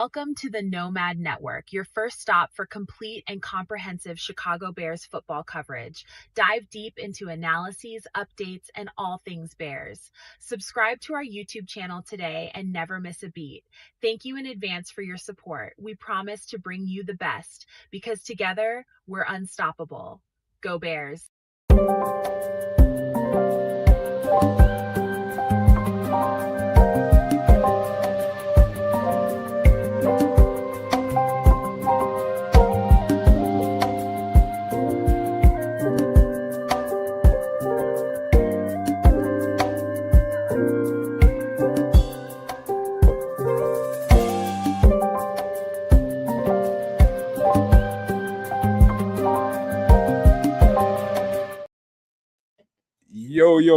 Welcome to the Nomad Network, your first stop for complete and comprehensive Chicago Bears football coverage. Dive deep into analyses, updates, and all things Bears. Subscribe to our YouTube channel today and never miss a beat. Thank you in advance for your support. We promise to bring you the best because together we're unstoppable. Go Bears!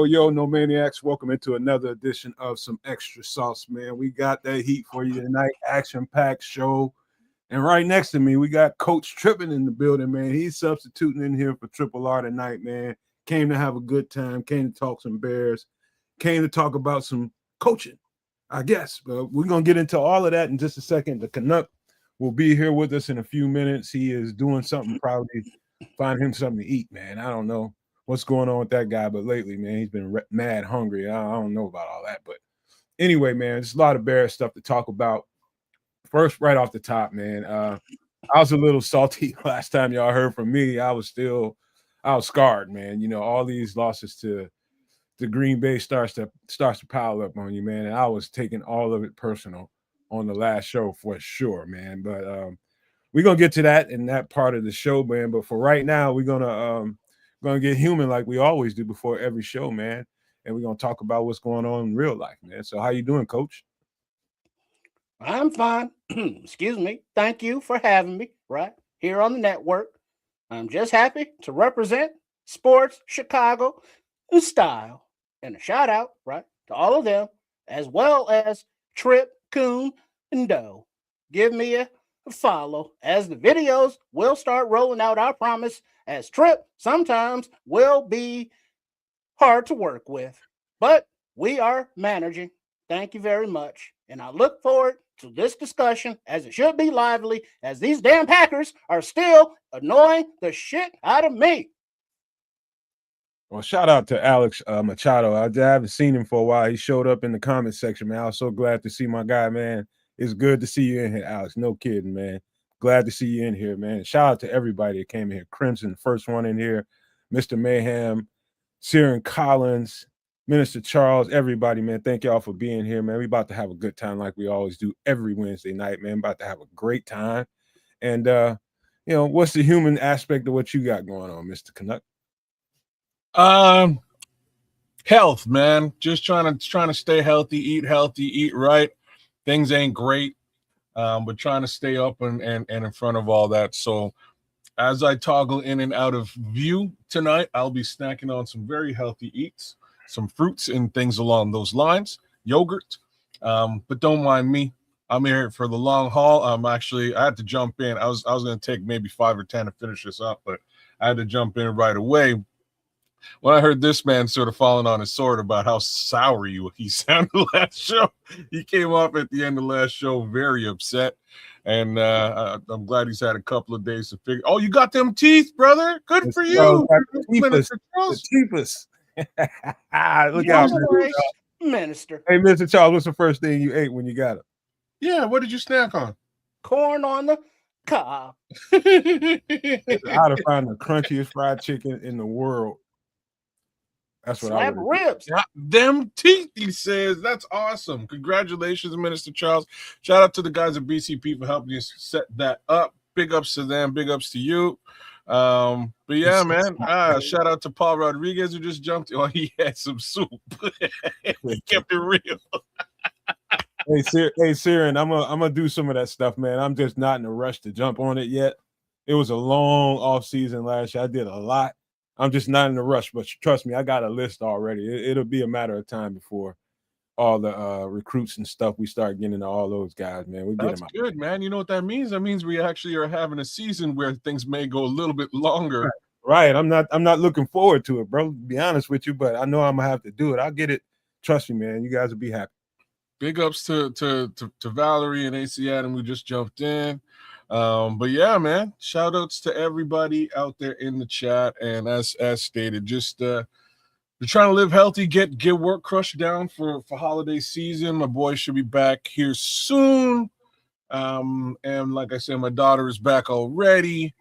Yo, no maniacs. Welcome into another edition of Some Extra Sauce, man. We got that heat for you tonight. Action-packed show. And right next to me, we got Coach Trippin in the building, man. He's substituting in here for Triple R tonight, man. Came to have a good time, came to talk some Bears, came to talk about some coaching, I guess. But we're going to get into all of that in just a second. The Canuck will be here with us in a few minutes. He is doing something, probably find him something to eat, man. I don't know what's going on with that guy, but lately, man, he's been mad hungry. I don't know about all that, but anyway, man, there's a lot of Bears stuff to talk about. First, right off the top, man, I was a little salty last time y'all heard from me. I was scarred, man. You know, all these losses to Green Bay starts to pile up on you, man, and I was taking all of it personal on the last show for sure, man. But we're gonna get to that in that part of the show, man. But for right now, we're gonna get human like we always do before every show, man. And we're going to talk about what's going on in real life, man. So how you doing, Coach? I'm fine. Excuse me. Thank you for having me right here on the network. I'm just happy to represent Sports Chicago in style. And a shout out, right, to all of them, as well as Trip, Coon, and Doe. Give me a follow as the videos will start rolling out, I promise, as Trip sometimes will be hard to work with, but we are managing. Thank you very much. And I look forward to this discussion, as it should be lively, as these damn Packers are still annoying the shit out of me. Well, shout out to Alex Machado. I haven't seen him for a while. He showed up in the comment section, man. I was so glad to see my guy, man. It's good to see you in here, Alex. No kidding, man. Glad to see you in here, man. Shout out to everybody that came in here. Crimson, first one in here. Mr. Mayhem, Siren Collins, Minister Charles, everybody, man. Thank y'all for being here, man. We about to have a good time like we always do every Wednesday night, man. About to have a great time. And, you know, what's the human aspect of what you got going on, Mr. Canuck? Health, man. Just trying to stay healthy, eat right. Things ain't great. But trying to stay up and in front of all that. So as I toggle in and out of view tonight, I'll be snacking on some very healthy eats, some fruits and things along those lines, yogurt. But don't mind me. I'm here for the long haul. I had to jump in. I was going to take maybe 5 or 10 to finish this up, but I had to jump in right away. When I heard this man sort of falling on his sword about how sour he sounded last show, he came up at the end of last show very upset. And I'm glad he's had a couple of days to figure. Oh, you got them teeth, brother. Good for you. The cheapest. Look out, Minister. Hey, Mr. Charles, what's the first thing you ate when you got it? Yeah, what did you snack on? Corn on the cob. How to find the crunchiest fried chicken in the world. That's what Slap ribs. Them teeth, he says. That's awesome. Congratulations, Minister Charles. Shout out to the guys at BCP for helping you set that up. Big ups to them. Big ups to you. But yeah, man. Shout out to Paul Rodriguez who just jumped. Oh, he had some soup. He kept it real. Hey, Siren, I'm gonna do some of that stuff, man. I'm just not in a rush to jump on it yet. It was a long off season last year. I did a lot. I'm just not in a rush, but trust me, I got a list already. It'll be a matter of time before all the recruits and stuff we start getting to all those guys, man. We get That's them out. Good, man. You know what that means? That means we actually are having a season where things may go a little bit longer. Right. I'm not looking forward to it, bro. To be honest with you, but I know I'm gonna have to do it. I'll get it. Trust me, man. You guys will be happy. big ups to Valerie and AC Adam who just jumped in. But yeah, man, shout outs to everybody out there in the chat. And as stated, just we're trying to live healthy, get work crushed down for holiday season. My boy should be back here soon. And like I said, my daughter is back already.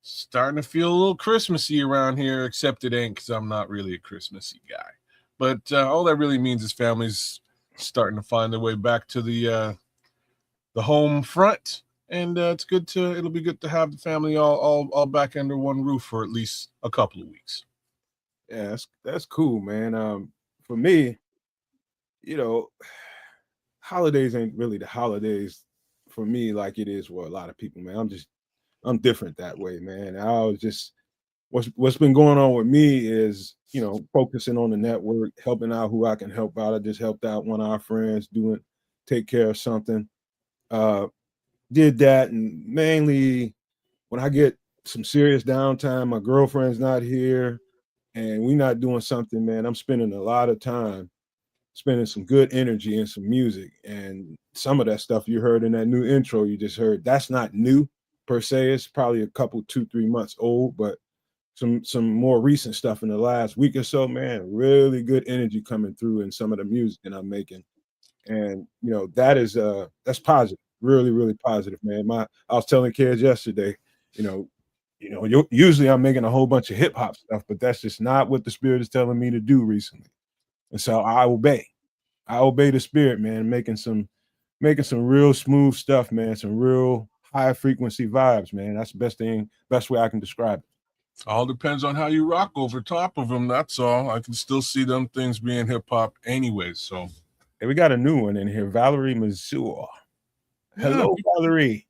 Starting to feel a little Christmassy around here, except it ain't because I'm not really a Christmassy guy. But all that really means is family's starting to find their way back to the home front, and it'll be good to have the family all back under one roof for at least a couple of weeks. Yeah, that's cool, man. For me, holidays ain't really the holidays for me like it is for a lot of people, man. I'm different that way, man. I was just what's been going on with me is, focusing on the network, helping out who I can help out. I just helped out one of our friends take care of something. Did that, and mainly when I get some serious downtime, my girlfriend's not here and we're not doing something, man, I'm spending a lot of time spending some good energy and some music. And some of that stuff you heard in that new intro you just heard, that's not new per se. It's probably a couple, 2-3 months old, but some more recent stuff in the last week or so, man, really good energy coming through in some of the music that I'm making. And that's positive, really, really positive, man. I was telling kids yesterday, usually I'm making a whole bunch of hip hop stuff, but that's just not what the spirit is telling me to do recently. And so I obey the spirit, man, making some real smooth stuff, man, some real high frequency vibes, man. That's the best way I can describe it. All depends on how you rock over top of them. That's all. I can still see them things being hip hop anyways. So, hey, we got a new one in here, Valerie Mazur. Hello, Valerie.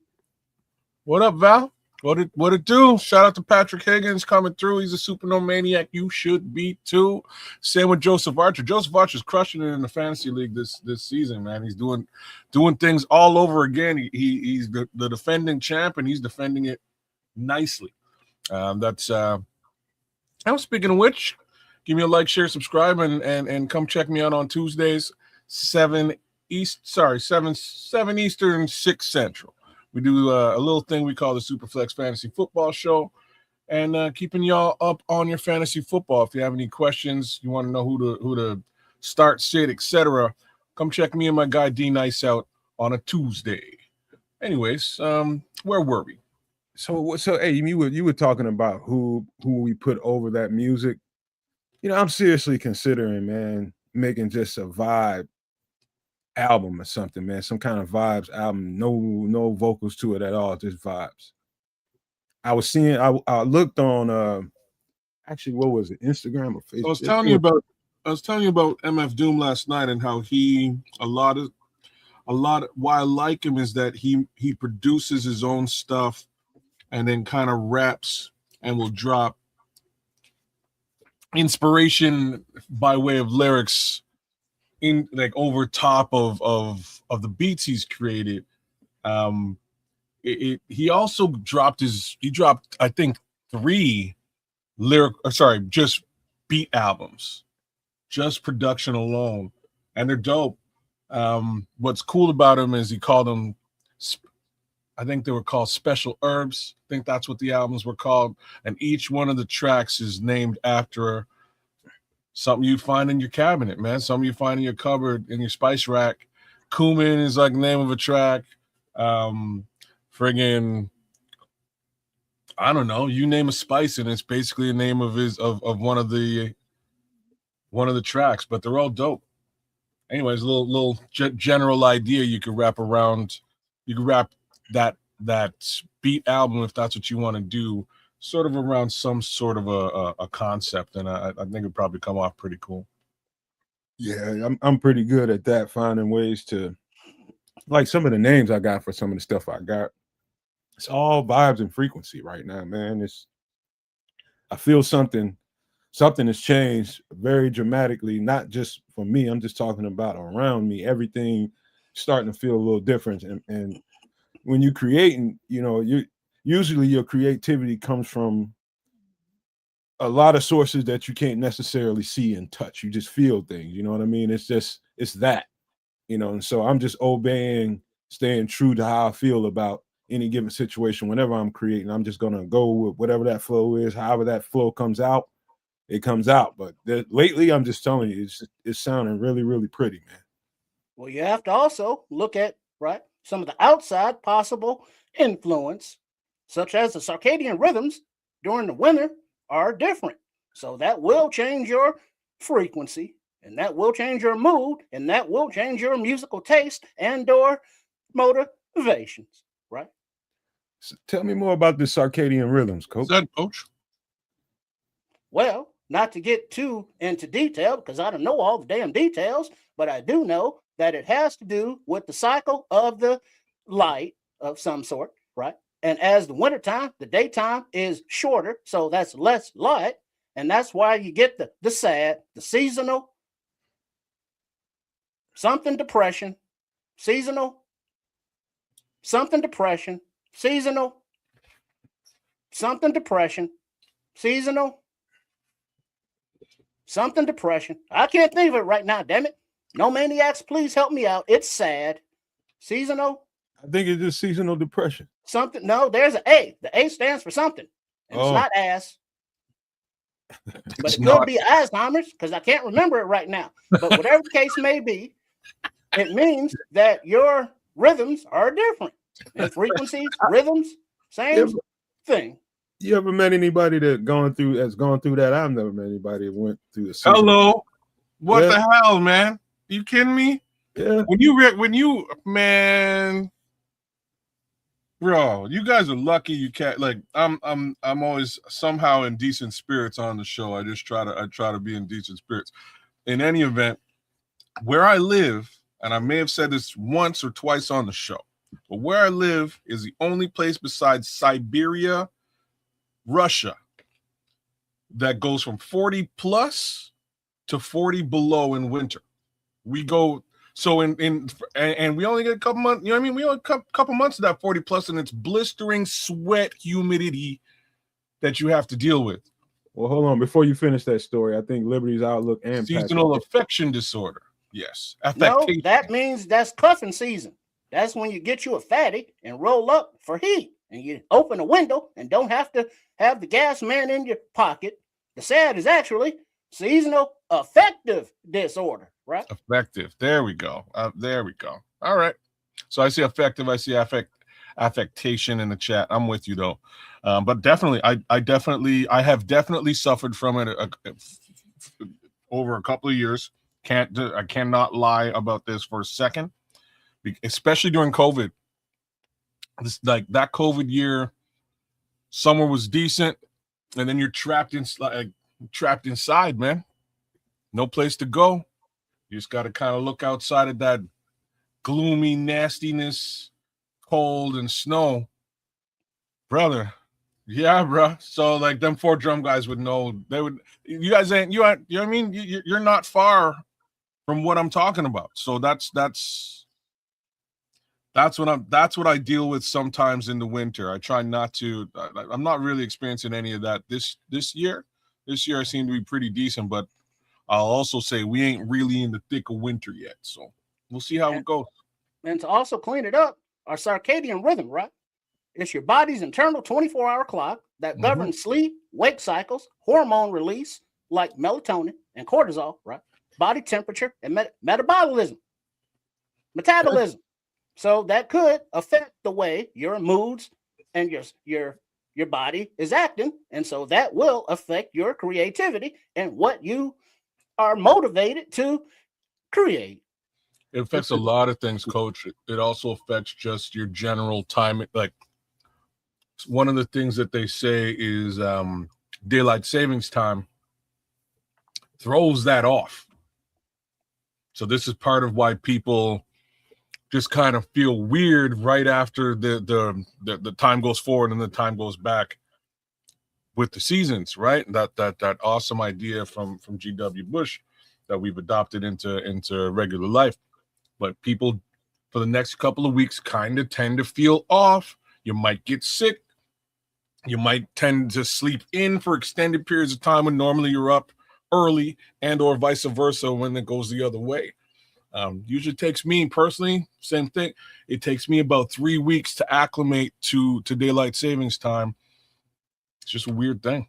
What up, Val? What it do? Shout out to Patrick Higgins coming through. He's a supernova maniac. You should be too. Same with Joseph Archer. Joseph Archer's crushing it in the fantasy league this season, man. He's doing things all over again. He's the defending champ, and he's defending it nicely. Speaking of which, give me a like, share, subscribe, and come check me out on Tuesdays, 7 Eastern, 6 Central. We do a little thing we call the Superflex Fantasy Football Show, and keeping y'all up on your fantasy football. If you have any questions, you want to know who to start, sit, etc., come check me and my guy D Nice out on a Tuesday. Anyways, where were we? So hey, you were talking about who we put over that music. I'm seriously considering, man, making just a vibe album or something, man, some kind of vibes album, no vocals to it at all, just vibes. I was seeing, I looked on actually, what was it, Instagram or Facebook? I was telling you about MF Doom last night, and how a lot of why I like him is that he produces his own stuff and then kind of raps and will drop inspiration by way of lyrics in like over top of the beats he's created. He also dropped I think 3 just beat albums, just production alone, and they're dope. What's cool about him is he called them, I think they were called Special Herbs. I think that's what the albums were called, and each one of the tracks is named after something you find in your cabinet, man. Something you find in your cupboard, in your spice rack. Cumin is like the name of a track. Friggin', I don't know. You name a spice, and it's basically the name of one of the tracks. But they're all dope. Anyways, a little general idea you could wrap around. You could wrap that beat album, if that's what you want to do, sort of around some sort of a concept, and I think it'd probably come off pretty cool. Yeah, I'm pretty good at that, finding ways to, like, some of the names I got for some of the stuff I got. It's all vibes and frequency right now, man. I feel something has changed very dramatically, not just for me. I'm just talking about around me. Everything starting to feel a little different, and when you're creating, usually your creativity comes from a lot of sources that you can't necessarily see and touch. You just feel things, you know what I mean? It's that. And so I'm just obeying, staying true to how I feel about any given situation. Whenever I'm creating, I'm just gonna go with whatever that flow is. However that flow comes out, it comes out. But lately, I'm just telling you, it's sounding really, really pretty, man. Well, you have to also look at, right, some of the outside possible influence, such as the circadian rhythms during the winter are different. So that will change your frequency, and that will change your mood, and that will change your musical taste and or motivations, right? So tell me more about the circadian rhythms, Is Coach. that Coach? Well, not to get too into detail because I don't know all the damn details, but I do know that it has to do with the cycle of the light of some sort, right? And as the wintertime, the daytime is shorter, so that's less light. And that's why you get the sad, the seasonal, something depression, seasonal, something depression, seasonal, something depression, seasonal, something depression. I can't think of it right now, damn it. No maniacs, please help me out. It's sad. Seasonal. I think it's just seasonal depression. Something. No, there's an A. The A stands for something. And it's not ass. But it could be Alzheimer's because I can't remember it right now. But whatever the case may be, it means that your rhythms are different. And frequencies, rhythms, same thing. You ever met anybody that's gone through that? I've never met anybody that went through the season. Hello. What the hell, man? You kidding me? Yeah. When you man, bro, you guys are lucky you can't, like, I'm always somehow in decent spirits on the show. I try to be in decent spirits. In any event, where I live, and I may have said this once or twice on the show, but where I live is the only place besides Siberia, Russia, that goes from 40 plus to 40 below in winter. We go so and we only get a couple months, you know what I mean? We only get a couple months of that 40 plus, and it's blistering sweat, humidity that you have to deal with. Well, hold on. Before you finish that story, I think Liberty's outlook and seasonal affection disorder. Yes. No, that means that's cuffing season. That's when you get you a fatty and roll up for heat, and you open a window and don't have to have the gas man in your pocket. The sad is actually seasonal affective disorder, right? Affective. There we go. There we go. All right. So I see affective. I see affectation in the chat. I'm with you though. But definitely, I have definitely suffered from it over a couple of years. I cannot lie about this for a second, especially during COVID. This, like, that COVID year, summer was decent, and then you're trapped inside, man. No place to go. You just got to kind of look outside of that gloomy nastiness, cold and snow, brother. Yeah, bro. So like them 4 drum guys would know. They would. You guys ain't. You know what I mean? You're not far from what I'm talking about. So that's what I deal with sometimes in the winter. I try not to. I'm not really experiencing any of that this year. This year I seem to be pretty decent, but I'll also say we ain't really in the thick of winter yet. So we'll see how it goes. And to also clean it up, our circadian rhythm, right? It's your body's internal 24-hour clock that governs sleep, wake cycles, hormone release like melatonin and cortisol, right? Body temperature and metabolism. So that could affect the way your moods and your body is acting, and so that will affect your creativity and what you are motivated to create. It affects a lot of things, Coach. It also affects just your general time. Like, one of the things that they say is daylight savings time throws that off. So this is part of why people just kind of feel weird right after the time goes forward and the time goes back with the seasons, right? That awesome idea from G.W. Bush that we've adopted into regular life. But people for the next couple of weeks kind of tend to feel off. You might get sick. You might tend to sleep in for extended periods of time when normally you're up early, and or vice versa when it goes the other way. Usually takes me personally, same thing. It takes me about 3 weeks to acclimate to daylight savings time. It's just a weird thing.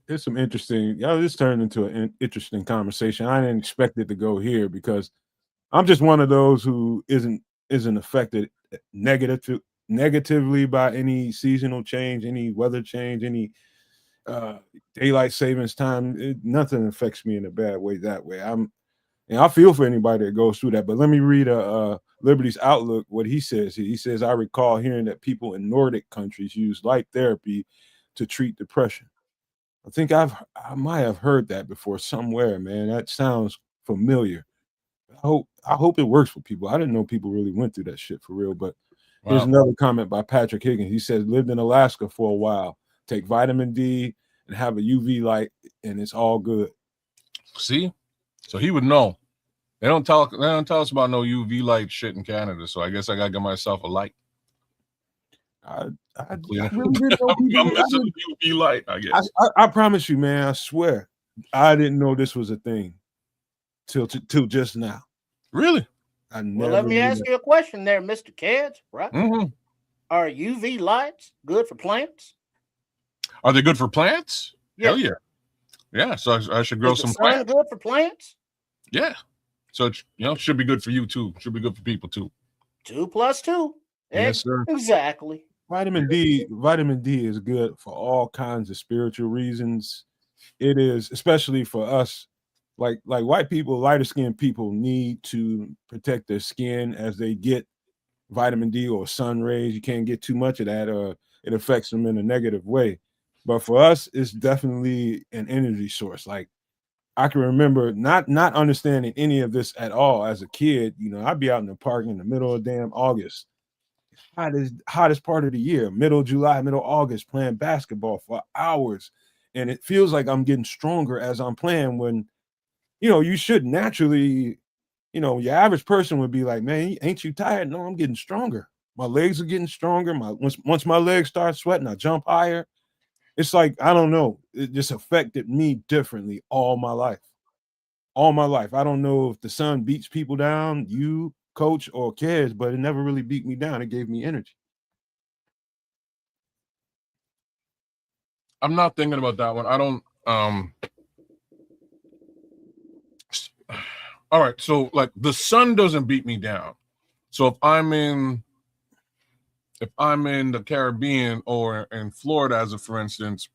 There's some interesting. This turned into an interesting conversation. I didn't expect it to go here because I'm just one of those who isn't affected negatively by any seasonal change, any weather change, any daylight savings time. Nothing affects me in a bad way that way. I feel for anybody that goes through that. But let me read Liberty's Outlook. What he says. He says, I recall hearing that people in Nordic countries use light therapy to treat depression. I think I might have heard that before somewhere, man. That sounds familiar. I hope it works for people. I didn't know people really went through that shit for real. But here's another comment by Patrick Higgins. He says, lived in Alaska for a while. Take vitamin D and have a UV light, and it's all good. See? So he would know. They don't tell us about no UV light shit in Canada. So I guess I gotta get myself a light. I really didn't know UV light, I guess. I promise you, man. I swear, I didn't know this was a thing till just now. Really? Well, let me ask you a question there, Mr. Kids, right? Mm-hmm. Are UV lights good for plants? Are they good for plants? Yeah. Hell yeah. Yeah, so I should grow some plants. Good for plants? Yeah. So it should be good for you too. Should be good for people too. 2 + 2. Yes, sir. Exactly. Vitamin D is good for all kinds of spiritual reasons. It is, especially for us, like white people, lighter skinned people need to protect their skin as they get vitamin D or sun rays. You can't get too much of that, or it affects them in a negative way. But for us, it's definitely an energy source. Like, I can remember not understanding any of this at all as a kid. I'd be out in the park in the middle of damn August, hottest part of the year, middle July, middle August, playing basketball for hours. And it feels like I'm getting stronger as I'm playing when, you should naturally, your average person would be like, man, ain't you tired? No, I'm getting stronger. My legs are getting stronger. Once my legs start sweating, I jump higher. It's like, I don't know. It just affected me differently all my life. All my life. I don't know if the sun beats people down, you, coach, or kids, but it never really beat me down. It gave me energy. I'm not thinking about that one. I don't all right, so like the sun doesn't beat me down. So if I'm in the Caribbean or in Florida, for instance,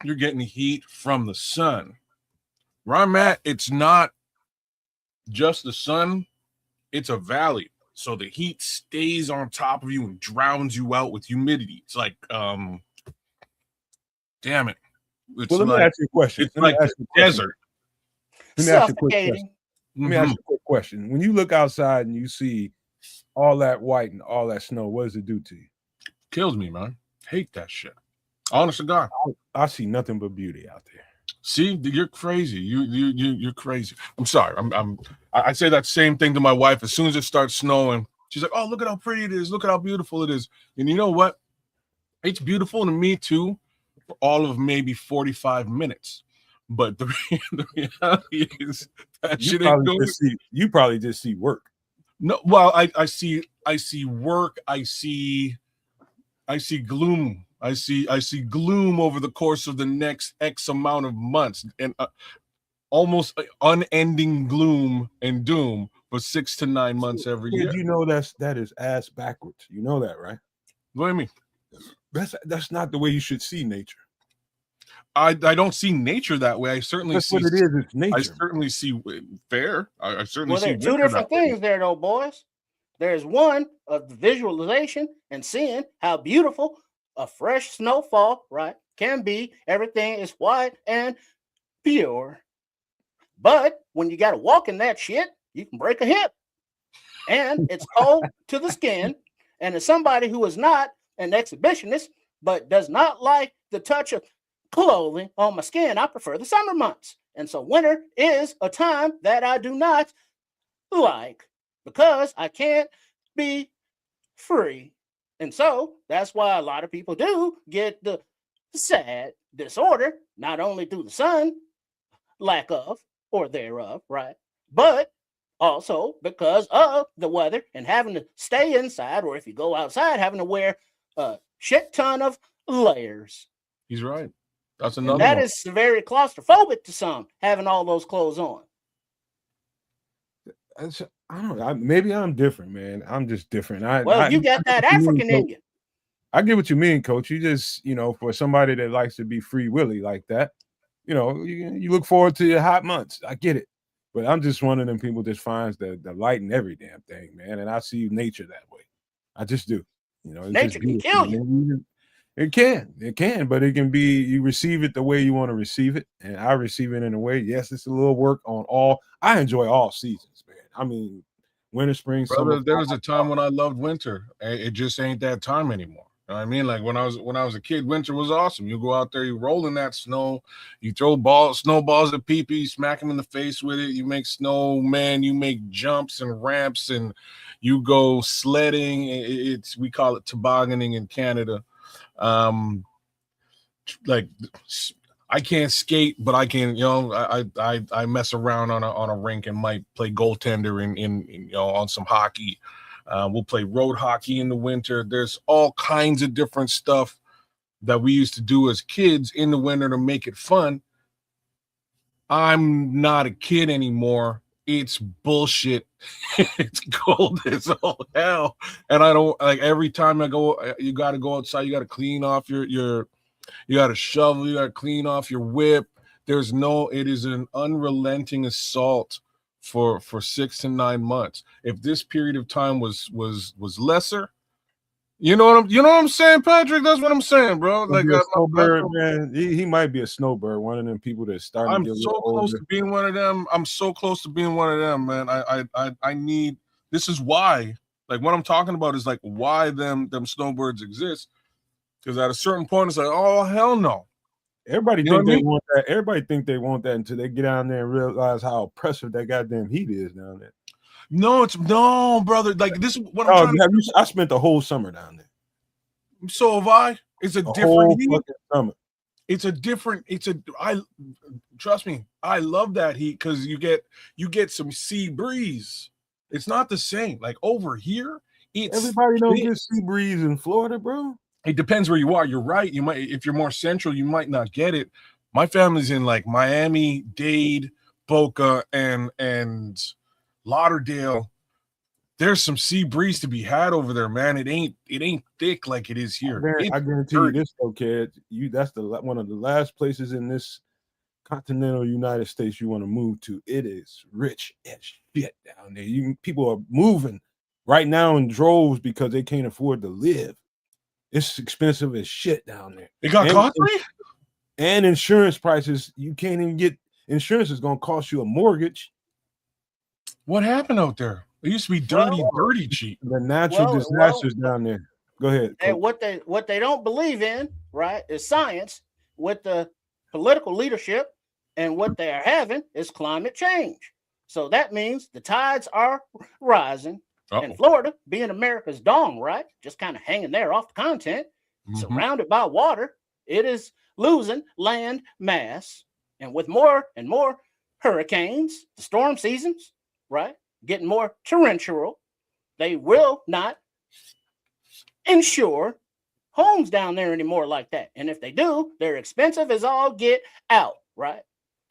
you're getting heat from the sun. Where I'm at, it's not just the sun, it's a valley. So the heat stays on top of you and drowns you out with humidity. It's like, damn it. It's let me ask you a question. It's like the desert. Let me ask you a quick question. Let me ask you a quick question. When you look outside and you see all that white and all that snow, what does it do to you? Kills me, man. Hate that shit. Honest to God. I see nothing but beauty out there. See, you're crazy. You're crazy. I'm sorry. I say that same thing to my wife as soon as it starts snowing. She's like, "Oh, look at how pretty it is. Look at how beautiful it is." And you know what? It's beautiful to me too, for all of maybe 45 minutes. But the reality is that shit ain't going. You probably just see work. No, well, I see work. I see gloom. I see gloom over the course of the next X amount of months, and almost unending gloom and doom for 6 to 9 months every year. You know that is ass backwards. You know that, right? What do you mean? That's not the way you should see nature. I don't see nature that way. I certainly see what it is. It's nature. I certainly see fair. I certainly see. Well, there are 2 different things there, though, boys. There's one of the visualization and seeing how beautiful a fresh snowfall, right, can be. Everything is white and pure. But when you got to walk in that shit, you can break a hip. And it's cold to the skin. And as somebody who is not an exhibitionist, but does not like the touch of clothing on my skin, I prefer the summer months. And so winter is a time that I do not like because I can't be free. And so that's why a lot of people do get the sad disorder, not only through the sun, lack of or thereof, right? But Also, because of the weather and having to stay inside, or if you go outside, having to wear a shit ton of layers. He's right. That's And another that one. is very claustrophobic to some, having all those clothes on. I don't know. Maybe I'm different, man. I'm just different. Well, I you get got that what you mean, African in Coach. you. I get what you mean, Coach. You just, for somebody that likes to be free willy like that, you look forward to your hot months. I get it. But I'm just one of them people that finds the light in every damn thing, man. And I see nature that way. I just do. It's just Nature can beautiful. kill you. Man. It can, but it can be, you receive it the way you want to receive it. And I receive it in a way, yes, it's a little work on I enjoy all seasons, man. I mean, winter, spring, summer, Brother, there fall. was a time when I loved winter. It just ain't that time anymore. You know what I mean? Like when I was a kid, winter was awesome. You go out there, you roll in that snow, you throw snowballs at people, you smack them in the face with it, you make snowman, you make jumps and ramps, and you go sledding. We call it tobogganing in Canada. Like I can't skate, but I can, I mess around on a rink and might play goaltender in on some hockey. We'll play road hockey in the winter. There's all kinds of different stuff that we used to do as kids in the winter to make it fun. I'm not a kid anymore. It's bullshit. It's cold as all hell. And I don't like every time I go, you got to go outside. You got to clean off you got to shovel, you got to clean off your whip. It is an unrelenting assault for 6 to 9 months. If this period of time was lesser, you know what I'm saying, Patrick? That's what I'm saying, bro. Gonna Like be a snowbird, man. He might be a snowbird, one of them people that's starting I'm to get a so little close older. to being one of them. I'm so close to being one of them, man. I need. This is why. Like what I'm talking about is like why them snowbirds exist. Because at a certain point, it's like, oh hell no. Everybody You know think what I they mean? want that. Everybody think they want that until they get down there and realize how oppressive that goddamn heat is down there. No, brother. Like this is what I'm Oh, trying to. I spent the whole summer down there. So have I. It's a The different whole heat. fucking summer. Trust me, I love that heat because you get some sea breeze. It's not the same. Like over here, Everybody don't get sea breeze in Florida, bro. it depends where you are. You're right. You might, if you're more central, you might not get it. My family's in like Miami, Dade, Boca, and Lauderdale. There's some sea breeze to be had over there, man. It ain't thick like it is here. I guarantee you this, though, kid. That's one of the last places in this continental United States you want to move to. It is rich as shit down there. People are moving right now in droves because they can't afford to live. It's expensive as shit down there. It got costly? And insurance prices, you can't even get insurance is going to cost you a mortgage. What happened out there? It used to be dirty cheap. The natural disasters down there. Go ahead. And what they don't believe in, right, is science. With the political leadership, and what they are having is climate change. So that means the tides are rising. And Florida, being America's dome, right, just kind of hanging there off the continent, surrounded by water, it is losing land mass. And with more and more hurricanes, the storm seasons, right, getting more torrential, they will not insure homes down there anymore like that. And if they do, they're expensive as all get out, right?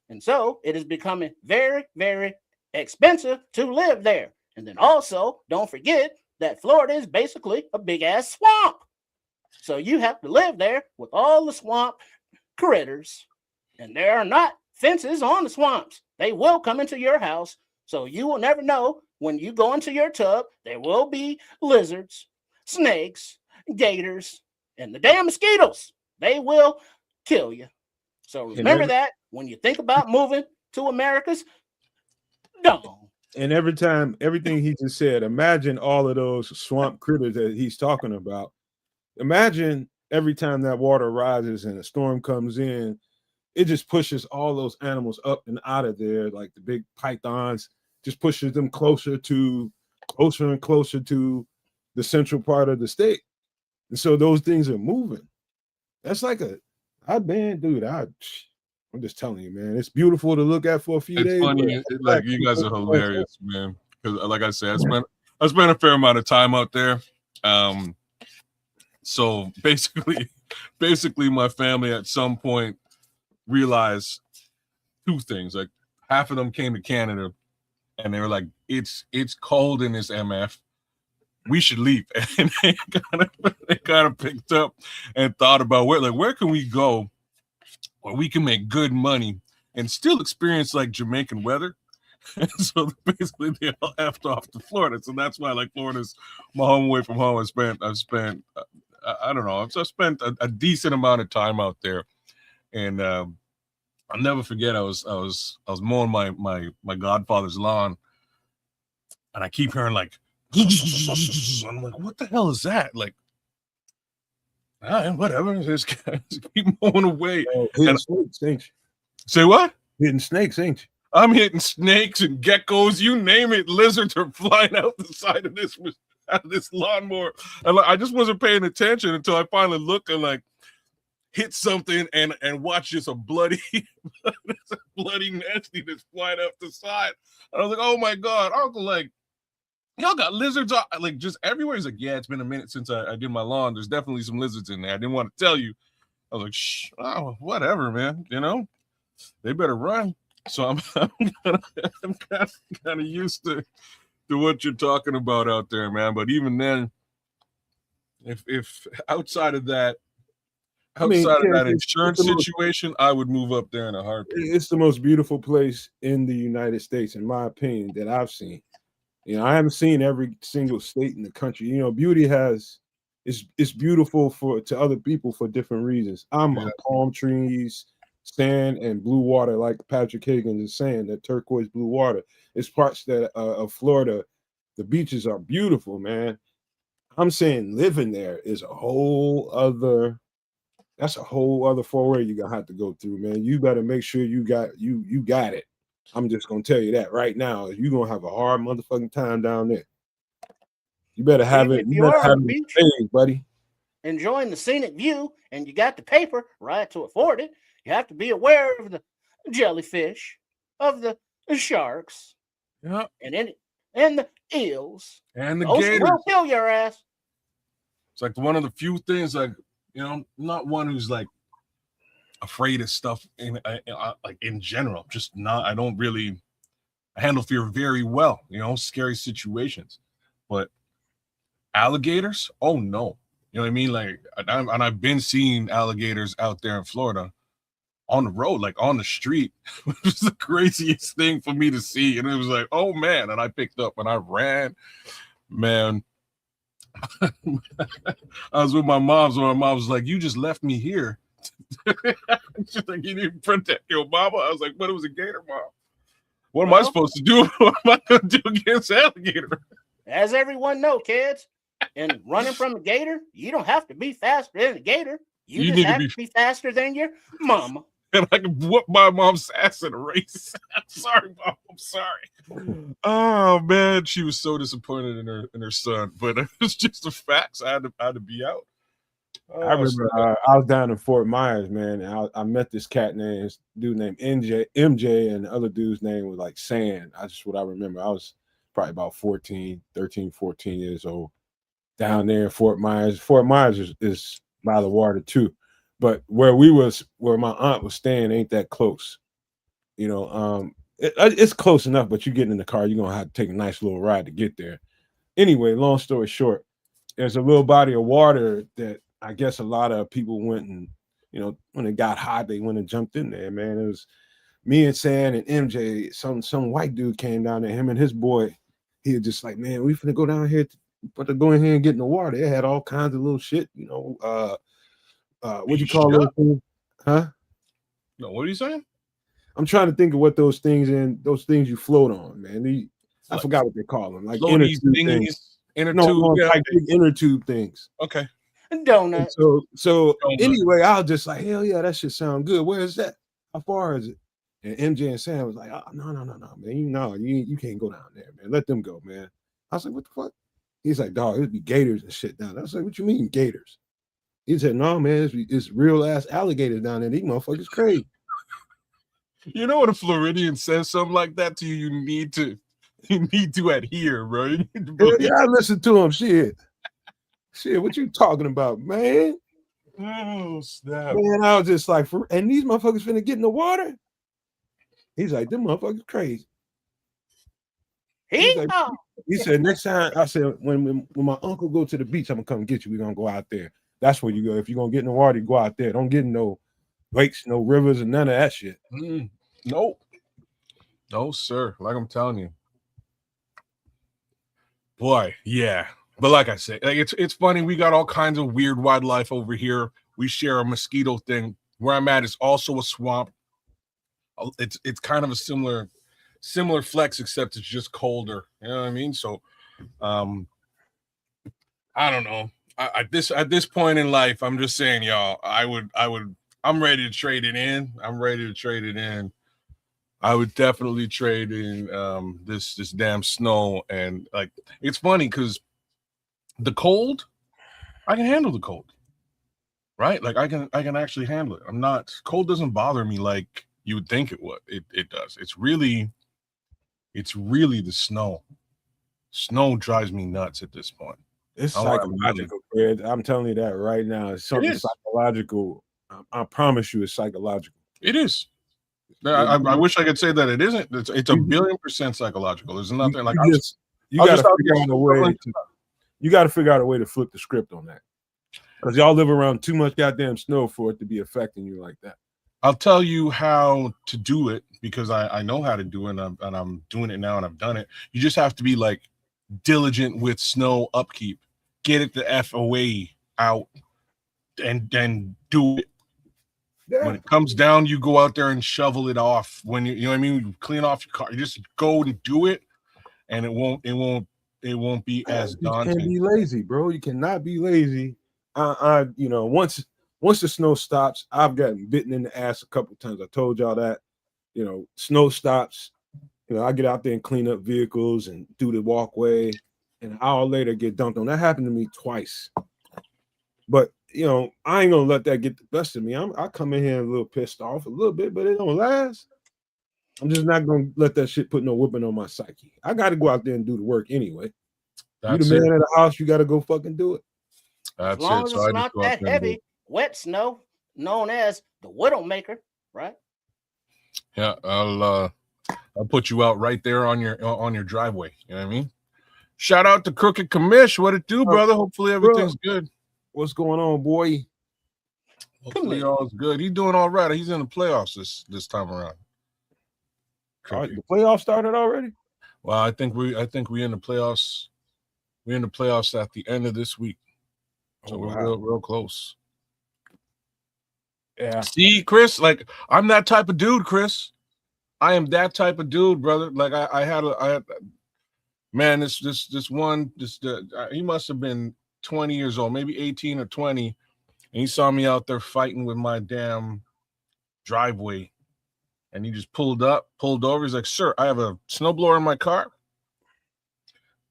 And so it is becoming very, very expensive to live there. And then also, don't forget that Florida is basically a big ass swamp. So you have to live there with all the swamp critters. And there are not fences on the swamps. They will come into your house. So you will never know when you go into your tub, there will be lizards, snakes, gators, and the damn mosquitoes. They will kill you. So remember that when you think about moving to America's dome. And everything he just said, imagine all of those swamp critters that he's talking about. Imagine every time that water rises and a storm comes in, it just pushes all those animals up and out of there, like the big pythons, just pushes them closer and closer to the central part of the state. And so those things are moving. That's like I'm just telling you, man. It's beautiful to look at for a few It's days. funny, like you guys are hilarious, man. Because, like I said, I spent a fair amount of time out there. So basically, my family at some point realized two things. Like half of them came to Canada, and they were like, "It's cold in this MF. We should leave." And they kind of picked up and thought about where can we go where we can make good money and still experience like Jamaican weather. And so basically they all effed off to Florida. So that's why like Florida's my home away from home. I've spent I don't know. I've spent a decent amount of time out there, and I'll never forget. I was mowing my godfather's lawn, and I keep hearing like, I'm like, what the hell is that? Like, whatever. Just keep mowing away. Hitting snakes, ain't you? Say what? Hitting snakes, ain't you? I'm hitting snakes and geckos, you name it. Lizards are flying out the side of this lawnmower. And I just wasn't paying attention until I finally looked and like hit something and watch just a bloody nastiness flying out the side. And I was like, oh my God, Uncle, like, y'all got lizards like just everywhere. He's like, yeah, it's been a minute since I did my lawn. There's definitely some lizards in there. I didn't want to tell you. I was like, shh, oh, whatever, man. You know, they better run. So I'm kind of used to what you're talking about out there, man. But even then, if outside of that insurance situation, I would move up there in a heartbeat. It's the most beautiful place in the United States, in my opinion, that I've seen. You know, I haven't seen every single state in the country. You know, beauty it's beautiful to other people for different reasons. I'm on palm trees, sand, and blue water, like Patrick Higgins is saying, that turquoise blue water. It's parts that of Florida, the beaches are beautiful, man. I'm saying living there is a whole other foray you're gonna have to go through, man. You better make sure you got it. I'm just gonna tell you that right now. You're gonna have a hard motherfucking time down there. You better have it. You better have it things, buddy. Enjoying the scenic view, and you got the paper, right, to afford it. You have to be aware of the jellyfish, of the sharks, and the eels, and the those gators. will kill your ass. It's like one of the few things, like, you know, not one who's like afraid of stuff like in general. Just not. I don't really handle fear very well. You know, scary situations, but alligators. Oh no. You know what I mean? Like, and I've been seeing alligators out there in Florida on the road, like on the street. It was the craziest thing for me to see. And it was like, oh man. And I picked up and I ran, man. I was with my mom. So my mom was like, you just left me here. She's like, you didn't protect your mama. I was like, but it was a gator, Mom. What am I supposed to do? What am I going to do against alligator? As everyone know, kids, and running from a gator, you don't have to be faster than a gator. You just have to be faster than your mama. And I can whoop my mom's ass in a race. I'm sorry, Mom. I'm sorry. Oh man, she was so disappointed in her son, but it was just the facts. I had to be out. I remember I was down in Fort Myers, man, and I met this dude named MJ, and the other dude's name was like Sand. What I remember. I was probably about 13, 14 years old down there in Fort Myers. Fort Myers is by the water too. But where my aunt was staying ain't that close. You know, it's close enough, but you get in the car, you're gonna have to take a nice little ride to get there. Anyway, long story short, there's a little body of water that I guess a lot of people went and, you know, when it got hot, they went and jumped in there, man. It was me and Sam and MJ. Some white dude came down there, him and his boy. He was just like, man, we finna go down here to go in here and get in the water. They had all kinds of little shit, you know. What you call those things? Huh? No, what are you saying? I'm trying to think of what those things you float on, man. I forgot what they call them. Like inner tube things. Like big inner tube things. Okay. Donut. So anyway, I was just like, hell yeah, that should sound good. Where is that? How far is it? And MJ and Sam was like, oh, no, man. You can't go down there, man. Let them go, man. I was like, what the fuck? He's like, dog, it'd be gators and shit down there. I was like, what you mean gators? He said, no, man, it's real ass alligators down there. These motherfuckers crazy. You know when a Floridian says something like that to you, you need to adhere, bro. You need to Yeah, believe. I listen to him. Shit, what you talking about, man? Oh, snap. Man, I was just like, and these motherfuckers finna get in the water. He's like, them motherfuckers crazy. He's like, he said, next time, I said, when my uncle go to the beach, I'm gonna come get you. We're gonna go out there. That's where you go. If you're gonna get in the water, you go out there. Don't get in no lakes, no rivers, and none of that shit. Nope. No, sir. Like I'm telling you. Boy, yeah. But like I said, like it's funny. We got all kinds of weird wildlife over here. We share a mosquito thing. Where I'm at is also a swamp. It's kind of a similar flex, except it's just colder. You know what I mean? So I don't know. At this point in life, I'm just saying, y'all, I'm ready to trade it in. I would definitely trade in this damn snow. And like, it's funny because the cold, I can handle the cold, right? Like I can actually handle it. Cold doesn't bother me like you would think it would. It does. It's really the snow. Snow drives me nuts at this point. It's psychological, Fred. I'm telling you that right now. It's something psychological. I promise you, it's psychological. It is. I wish I could say that it isn't. It's a 1,000,000,000% psychological. There's nothing like you got to figure out a way. You got to figure out a way to flip the script on that, because y'all live around too much goddamn snow for it to be affecting you like that. I'll tell you how to do it because I know how to do it, and I'm doing it now, and I've done it. You just have to be like diligent with snow upkeep. Get it the F away out, and then do it. Yeah. When it comes down, you go out there and shovel it off. When you know what I mean, you clean off your car. You just go and do it, and it won't be as daunting. You can't be lazy, bro. You cannot be lazy. Once the snow stops, I've gotten bitten in the ass a couple of times. I told y'all that. Snow stops. I get out there and clean up vehicles and do the walkway, and an hour later get dumped on. That happened to me twice. But I ain't gonna let that get the best of me. I come in here a little pissed off a little bit, but it don't last. I'm just not gonna let that shit put no whipping on my psyche. I got to go out there and do the work anyway. You the man of the house, you got to go fucking do it. As long as it's not that heavy, wet snow, known as the Widowmaker, right? Yeah, I'll put you out right there on your driveway. You know what I mean? Shout out to Crooked Commish. What it do, brother? Hopefully everything's good. What's going on, boy? Hopefully all's good. He's doing all right. He's in the playoffs this time around. The playoffs started already? Well, I think we in the playoffs. We're in the playoffs at the end of this week. So we're real close. Yeah. See, Chris, like I'm that type of dude, Chris. I am that type of dude, brother. Like I had man, he must have been 20 years old, maybe 18 or 20. And he saw me out there fighting with my damn driveway. And he just pulled over. He's like, "Sir, I have a snowblower in my car.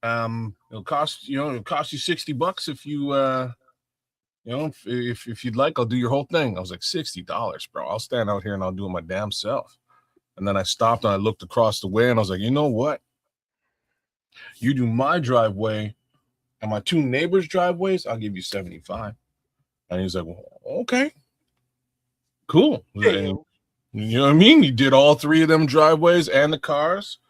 It'll cost you $60 if you if you'd like, I'll do your whole thing." I was like, $60, bro. I'll stand out here and I'll do it my damn self. And then I stopped and I looked across the way and I was like, you know what? You do my driveway and my two neighbors' driveways, I'll give you $75. And he's like, well, okay, cool. And, you know what I mean? He did all three of them driveways and the cars.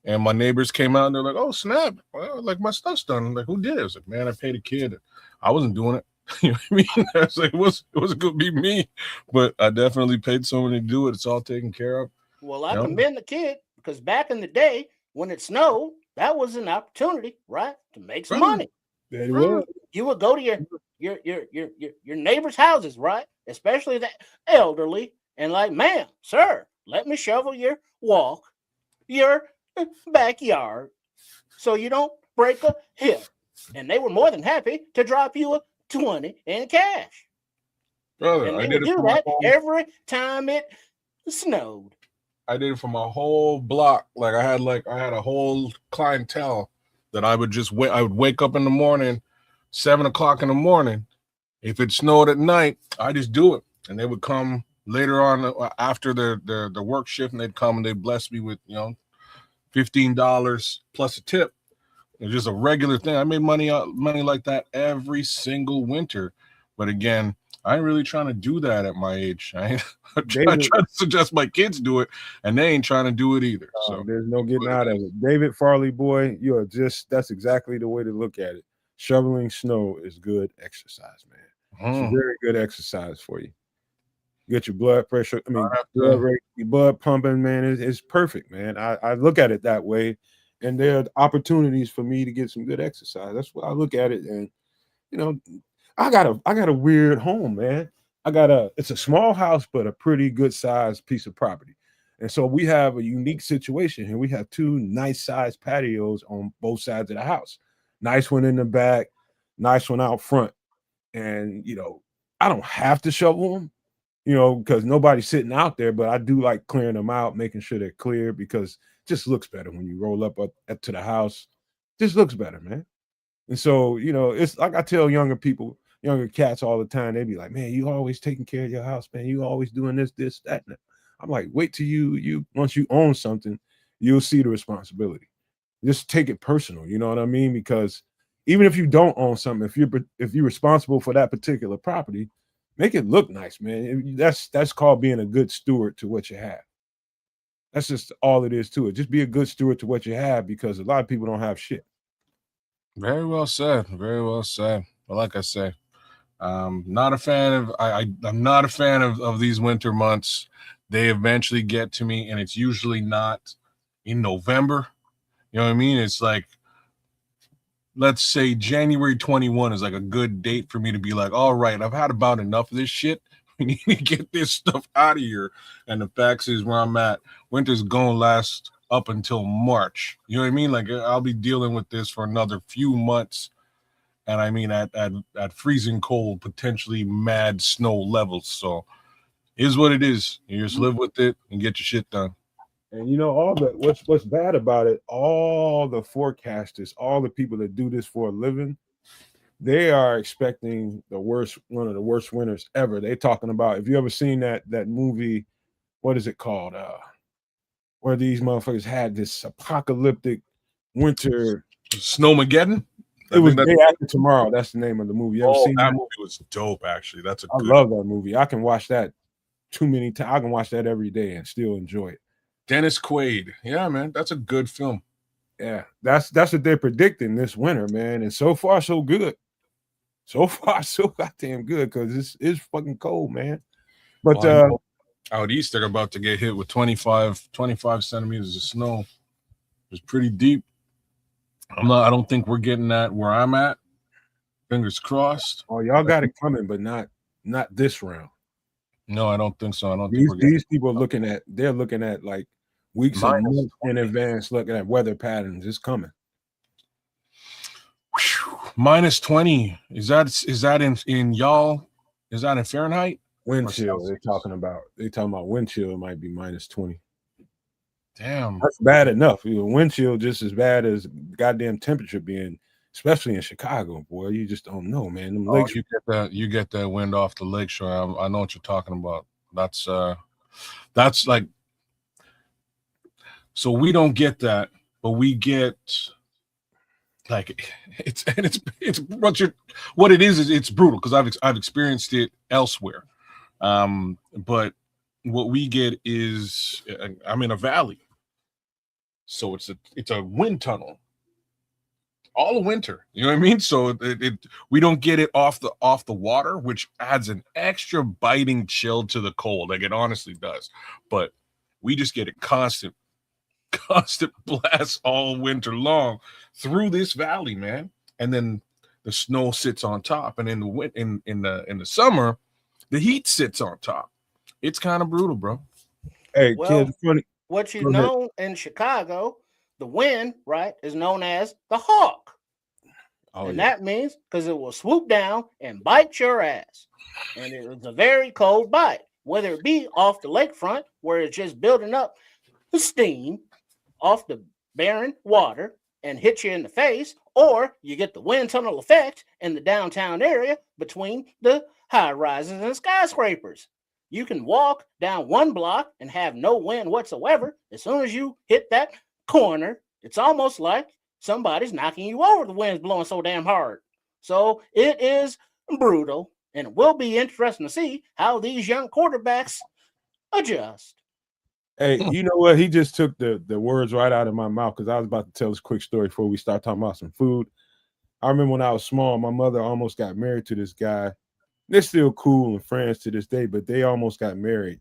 And my neighbors came out and they're like, "Oh, snap. Well, like my stuff's done." I'm like, "Who did it?" I was like, "Man, I paid a kid. I wasn't doing it." You know what I mean? I was like, it wasn't going to be me. But I definitely paid someone to do it. It's all taken care of. Well, I commend the kid because back in the day when it snowed, that was an opportunity, right? To make some money. Yeah, it was. You would go to your neighbors' houses, right? Especially the elderly, and like, "Ma'am, sir, let me shovel your walk, your backyard, so you don't break a hip." And they were more than happy to drop you a 20 in cash. Brother, and they would do that every time it snowed. I did it for my whole block. Like I had a whole clientele that I would just wait. I would wake up in the morning, 7 o'clock in the morning. If it snowed at night, I just do it. And they would come later on after the work shift, and they'd come and they'd bless me with $15 plus a tip. It's just a regular thing. I made money like that every single winter. But again, I ain't really trying to do that at my age. I try to suggest my kids do it, and they ain't trying to do it either. So there's no getting out of it. David Farley, boy, that's exactly the way to look at it. Shoveling snow is good exercise, man. It's very good exercise for you. Get your blood pressure. I mean, blood rate, your blood pumping, man. It's perfect, man. I look at it that way, and there are opportunities for me to get some good exercise. That's why I look at it, and I got a weird home, man. It's a small house, but a pretty good sized piece of property. And so we have a unique situation here. We have two nice sized patios on both sides of the house. Nice one in the back, nice one out front. And, I don't have to shovel them, because nobody's sitting out there, but I do like clearing them out, making sure they're clear, because it just looks better when you roll up to the house. Just looks better, man. And so, it's like I tell younger cats all the time. They be like, man, you always taking care of your house, man. You always doing this, that. And I'm like, wait till you once you own something, you'll see the responsibility. Just take it personal. You know what I mean? Because even if you don't own something, if you're responsible for that particular property, make it look nice, man. That's called being a good steward to what you have. That's just all it is to it. Just be a good steward to what you have, because a lot of people don't have shit. Very well said. Very well said. But like I say, not a fan of I'm not a fan of these winter months. They eventually get to me, and it's usually not in November. You know what I mean? It's like, let's say January 21 is like a good date for me to be like, all right, I've had about enough of this shit. We need to get this stuff out of here. And the fact is, where I'm at, winter's gonna last up until March. You know what I mean? Like, I'll be dealing with this for another few months. And I mean, at freezing cold, potentially mad snow levels. So is what it is. You just live with it and get your shit done. And all the what's bad about it, all the forecasters, all the people that do this for a living, they are expecting one of the worst winters ever. They're talking about, if you ever seen that movie, what is it called? Where these motherfuckers had this apocalyptic winter. Snowmageddon? It was Day After Tomorrow. That's the name of the movie. You ever seen that movie was dope, actually. I love that movie. I can watch that too many times. I can watch that every day and still enjoy it. Dennis Quaid. Yeah, man. That's a good film. Yeah. That's what they're predicting this winter, man. And so far, so good. So far, so goddamn good, because it's fucking cold, man. But out east, they're about to get hit with 25 centimeters of snow. It's pretty deep. I don't think we're getting that where I'm at. Fingers crossed. Oh, y'all got it coming, but not this round. No, I don't think so. I don't think these people they're looking at like weeks and months in advance, looking at weather patterns. It's coming. Minus 20. Is that in y'all? Is that in Fahrenheit? Wind chill. They're talking about wind chill. It might be minus 20. Damn, that's bad enough. Wind chill just as bad as goddamn temperature being, especially in Chicago, boy. You just don't know, man. Them lakes, you get that wind off the lakeshore. I know what you're talking about. That's like, so we don't get that, but we get like it's what it is it's brutal, because I've experienced it elsewhere. But what we get is, I'm in a valley, so it's a wind tunnel all winter. You know what I mean? So we don't get it off the water, which adds an extra biting chill to the cold. Like, it honestly does. But we just get a constant blast all winter long through this valley, man. And then the snow sits on top, and in the summer, the heat sits on top. It's kind of brutal, bro. Hey, kids, funny. What you know in Chicago, the wind, right, is known as the hawk. That means because it will swoop down and bite your ass. And it was a very cold bite, whether it be off the lakefront, where it's just building up the steam off the barren water and hit you in the face, or you get the wind tunnel effect in the downtown area between the high rises and skyscrapers. You can walk down one block and have no wind whatsoever. As soon as you hit that corner, it's almost like somebody's knocking you over. The wind's blowing so damn hard. So it is brutal, and it will be interesting to see how these young quarterbacks adjust. Hey, you know what? He just took the words right out of my mouth because I was about to tell this quick story before we start talking about some food. I remember when I was small, my mother almost got married to this guy. They're still cool and friends to this day, but they almost got married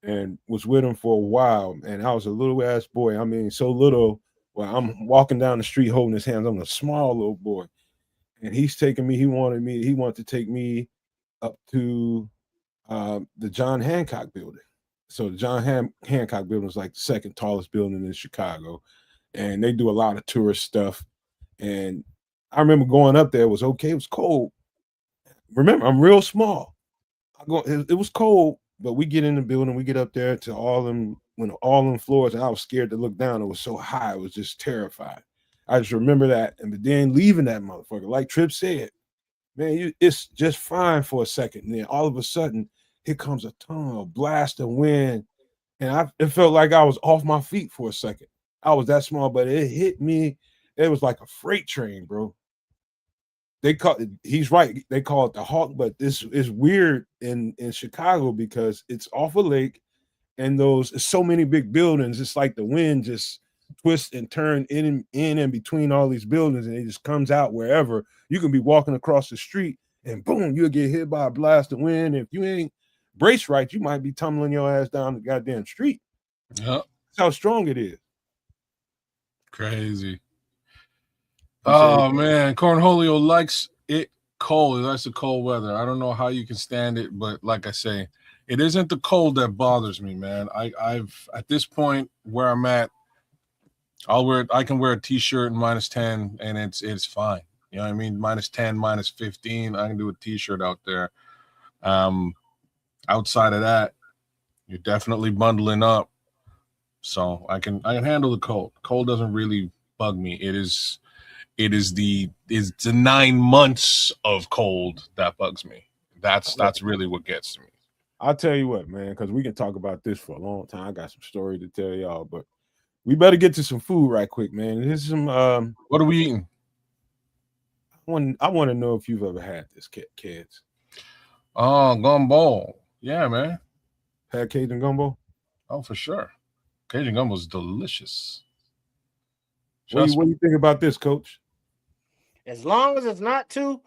and was with him for a while. And I was a little ass boy. I mean, so little. Well, I'm walking down the street holding his hands. I'm a small little boy. And he's taking me. He wanted to take me up to the John Hancock building. So the Hancock building is like the second tallest building in Chicago. And they do a lot of tourist stuff. And I remember going up there. It was okay. It was cold. Remember, I'm real small. It was cold, but we get in the building. We get up there to all them floors, and I was scared to look down. It was so high. I was just terrified. I just remember that. And but then leaving that motherfucker, like Tripp said, man, it's just fine for a second. And then all of a sudden, here comes a ton of blast of wind. And it felt like I was off my feet for a second. I was that small, but it hit me. It was like a freight train, bro. He's right. They call it the Hawk, but this is weird in Chicago because it's off a lake and it's so many big buildings. It's like the wind just twists and turns in and between all these buildings, and it just comes out wherever. You can be walking across the street and boom, you'll get hit by a blast of wind. If you ain't braced right, you might be tumbling your ass down the goddamn street. Yep. That's how strong it is. Crazy. Oh man, Cornholio likes it cold. He likes the cold weather. I don't know how you can stand it, but like I say, it isn't the cold that bothers me, man. I've at this point where I'm at, I can wear a t-shirt in -10 and it's fine. You know what I mean? -10, -15. I can do a t-shirt out there. Outside of that, you're definitely bundling up. So I can handle the cold. Cold doesn't really bug me. It's the 9 months of cold that bugs me. That's really what gets to me. I'll tell you what, man, because we can talk about this for a long time. I got some story to tell y'all, but we better get to some food right quick, man. Here's some What are we eating? I want to know if you've ever had this, kids. Oh, gumbo. Yeah, man. Had Cajun gumbo? Oh, for sure. Cajun gumbo is delicious. What do you think about this, Coach? As long as it's not too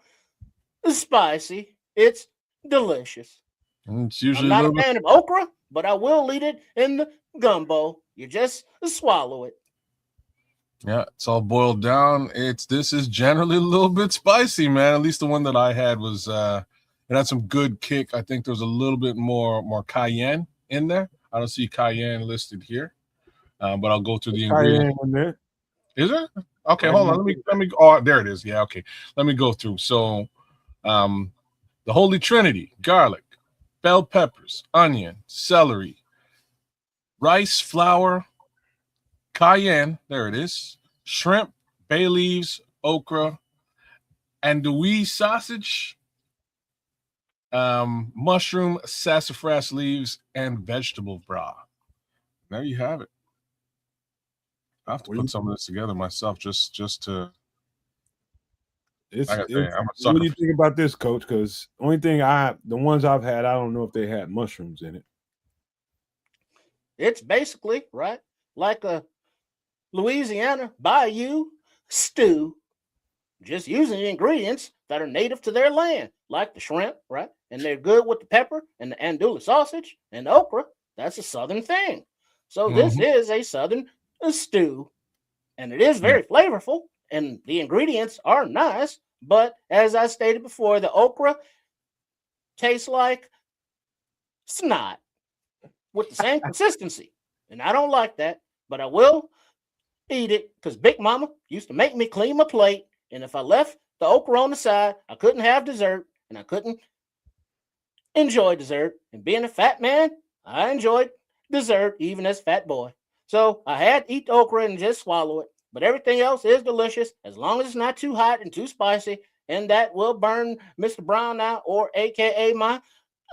spicy, it's delicious. It's usually I'm not a fan of okra, but I will eat it in the gumbo. You just swallow it. Yeah, it's all boiled down. This is generally a little bit spicy, man. At least the one that I had was it had some good kick. I think there was a little bit more cayenne in there. I don't see cayenne listed here, but I'll go through the ingredients. In there. Is there? Okay, hold on. Let me. Oh, there it is. Yeah, okay. Let me go through. So, the Holy Trinity: garlic, bell peppers, onion, celery, rice flour, cayenne. There it is. Shrimp, bay leaves, okra, andouille sausage, mushroom, sassafras leaves, and vegetable broth. There you have it. I have to put some of this together myself just to. What do you think about this, Coach? Because the ones I've had, I don't know if they had mushrooms in it. It's basically right like a Louisiana bayou stew, just using the ingredients that are native to their land, like the shrimp, right? And they're good with the pepper and the andouille sausage and the okra. That's a southern thing. So this is a southern stew, and it is very flavorful, and the ingredients are nice. But as I stated before, the okra tastes like snot with the same consistency, and I don't like that. But I will eat it because Big Mama used to make me clean my plate, and if I left the okra on the side, I couldn't have dessert, and I couldn't enjoy dessert. And being a fat man, I enjoyed dessert even as fat boy. So I had to eat the okra and just swallow it. But everything else is delicious as long as it's not too hot and too spicy, and that will burn Mr. Brown out, or AKA my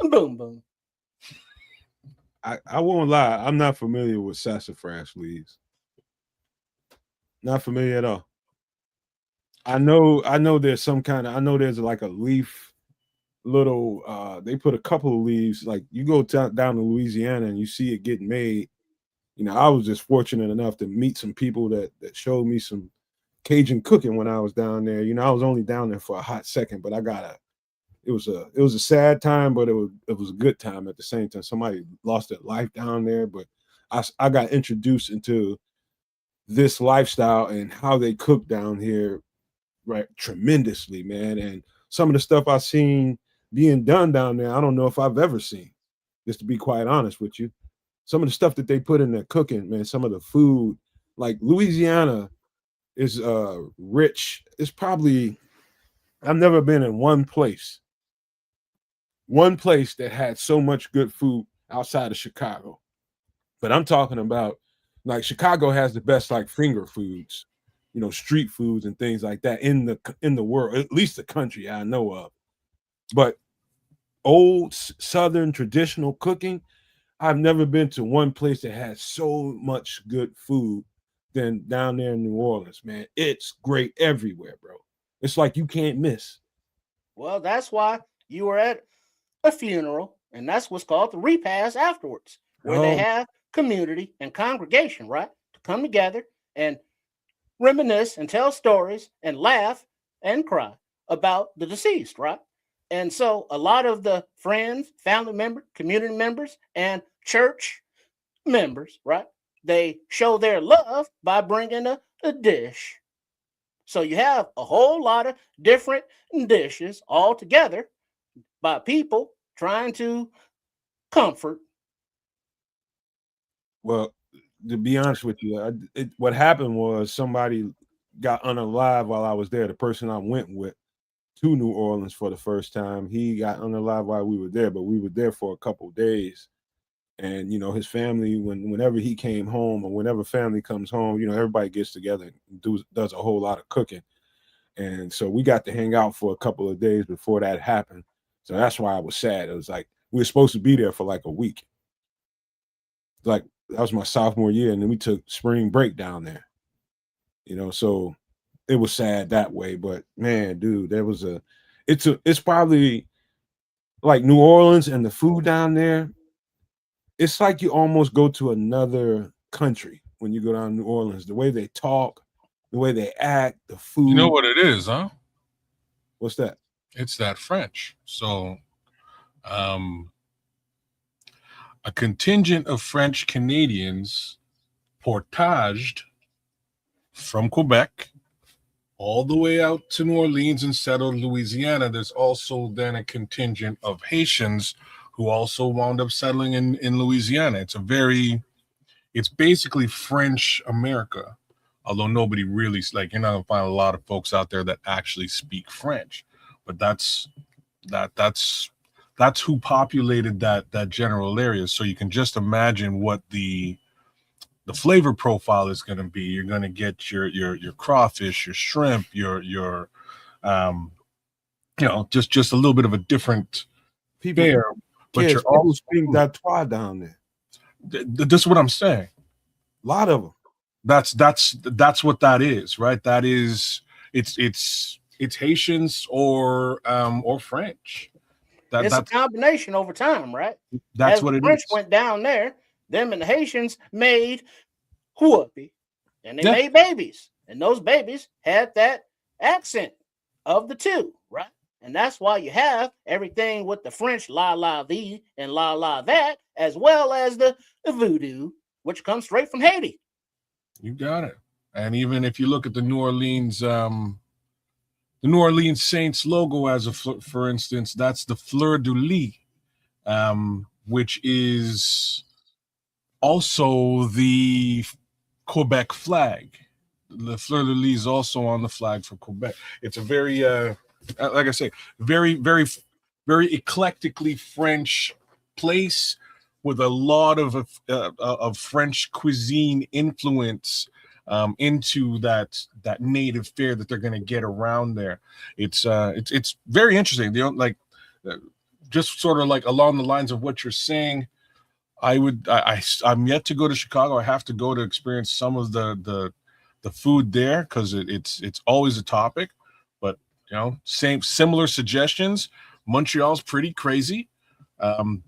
boom boom. I won't lie. I'm not familiar with sassafras leaves. Not familiar at all. I know there's some kind of I know there's like a leaf little they put a couple of leaves like you go down to Louisiana and you see it getting made. I was just fortunate enough to meet some people that showed me some Cajun cooking when I was down there. I was only down there for a hot second, but I got a it was a sad time, but it was a good time at the same time. Somebody lost their life down there, but I got introduced into this lifestyle and how they cook down here, right, tremendously, man. And some of the stuff I seen being done down there, I don't know if I've ever seen. Just to be quite honest with you, some of the stuff that they put in their cooking, man, some of the food, like Louisiana is rich. It's probably I've never been in one place that had so much good food outside of Chicago. But I'm talking about like Chicago has the best like finger foods, street foods and things like that in the world, at least the country I know of. But old Southern traditional cooking, I've never been to one place that has so much good food than down there in New Orleans, man. It's great everywhere, bro. It's like you can't miss. Well, that's why you were at a funeral, and that's what's called the repast afterwards, where they Oh, have community and congregation, right, to come together and reminisce and tell stories and laugh and cry about the deceased, right? And so a lot of the friends, family members, community members, and church members, right, they show their love by bringing a dish. So you have a whole lot of different dishes all together by people trying to comfort. well, to be honest with you, what happened was somebody got unalive while I was there. The person I went with to New Orleans for the first time, he got unalive while we were there, but we were there for a couple days. And his family, whenever he came home or whenever family comes home, everybody gets together and does a whole lot of cooking. And so we got to hang out for a couple of days before that happened. So that's why I was sad. It was like we were supposed to be there for like a week. Like that was my sophomore year, and then we took spring break down there. So it was sad that way. But man, dude, it's probably like New Orleans and the food down there. It's like you almost go to another country when you go down to New Orleans. The way they talk, the way they act, the You know food. what it is, huh? What's that? It's that French. So, um, a contingent of French Canadians portaged from Quebec all the way out to New Orleans and settled Louisiana. There's also then a contingent of Haitians who also wound up settling in Louisiana. It's basically French America, although nobody really, like, you're not gonna find a lot of folks out there that actually speak French, but that's who populated that general area. So you can just imagine what the flavor profile is going to be. You're going to get your crawfish, your shrimp, your um, just a little bit of a different People, fare. But you're kids, people also speak d'Artois down there. this is what I'm saying. A lot of them. That's what that is, right? That is it's Haitians or French. It's a That's combination over time, right? that's As what the it French is. went down there, them and the Haitians made whoopee, and they Yeah. made babies, and those babies had that accent of the two, right? And that's why you have everything with the French la la thee and la la that, as well as the voodoo, which comes straight from Haiti. You got it. And even if you look at the New Orleans Saints logo, for instance, that's the fleur de lis, which is also the Quebec flag. The fleur de lis is also on the flag for Quebec. It's a very, like I say, very, very, very eclectically French place with a lot of French cuisine influence into that native fare that they're going to get around there. It's very interesting. They don't like just sort of like along the lines of what you're saying. I'm yet to go to Chicago. I have to go to experience some of the food there because it's always a topic. But similar suggestions. Montreal's pretty crazy.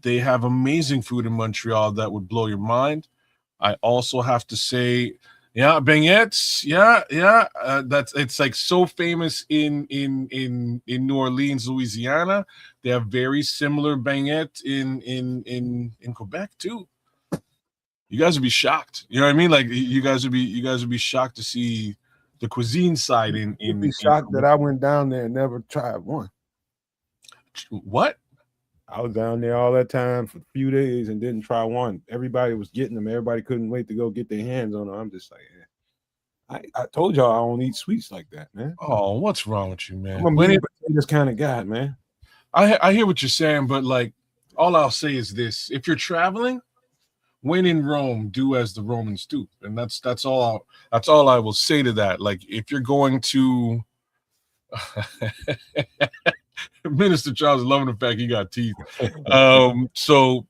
They have amazing food in Montreal that would blow your mind. I also have to say, yeah, beignets, yeah. It's like so famous in New Orleans, Louisiana. They have very similar beignets in Quebec too. You guys would be shocked. You know what I mean? Like you guys would be shocked to see the cuisine side You'd be shocked that I went down there and never tried one. What? I was down there all that time for a few days and didn't try one. Everybody was getting them. Everybody couldn't wait to go get their hands on them. I'm just like, I told y'all I don't eat sweets like that, man. Oh, what's wrong with you, man? I'm a meat potatoes kind of guy, man. I hear what you're saying, but like, all I'll say is this: if you're traveling, when in Rome, do as the Romans do, and that's all I will say to that. Like, if you're going to Minister Charles is loving the fact he got teeth. So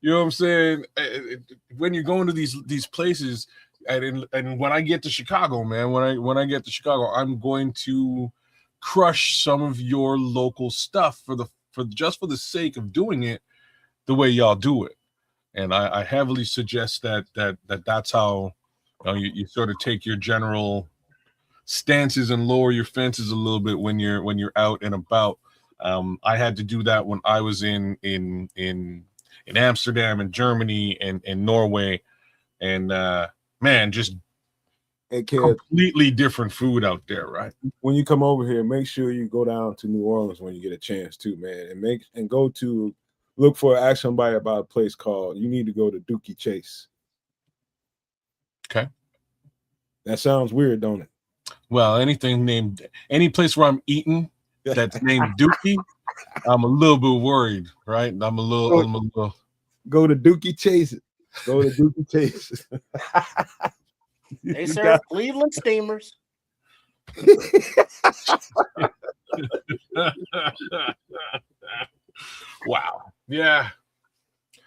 you know what I'm saying? When you're going to these places, and when I get to Chicago, man, when I get to Chicago, I'm going to crush some of your local stuff for the sake of doing it the way y'all do it. And I heavily suggest that's how you sort of take your general stances and lower your fences a little bit when you're out and about. I had to do that when I was in Amsterdam and Germany and Norway, and man, just completely different food out there, right? When you come over here, make sure you go down to New Orleans when you get a chance too, man, and go to look for ask somebody about a place called. You need to go to Dookie Chase. Okay, that sounds weird, don't it? Well, any place where I'm eating that's named Dookie, I'm a little bit worried, right? I'm a little. Go to Dookie Chase. Go to Dookie Chase. They serve Cleveland steamers. Wow. Yeah.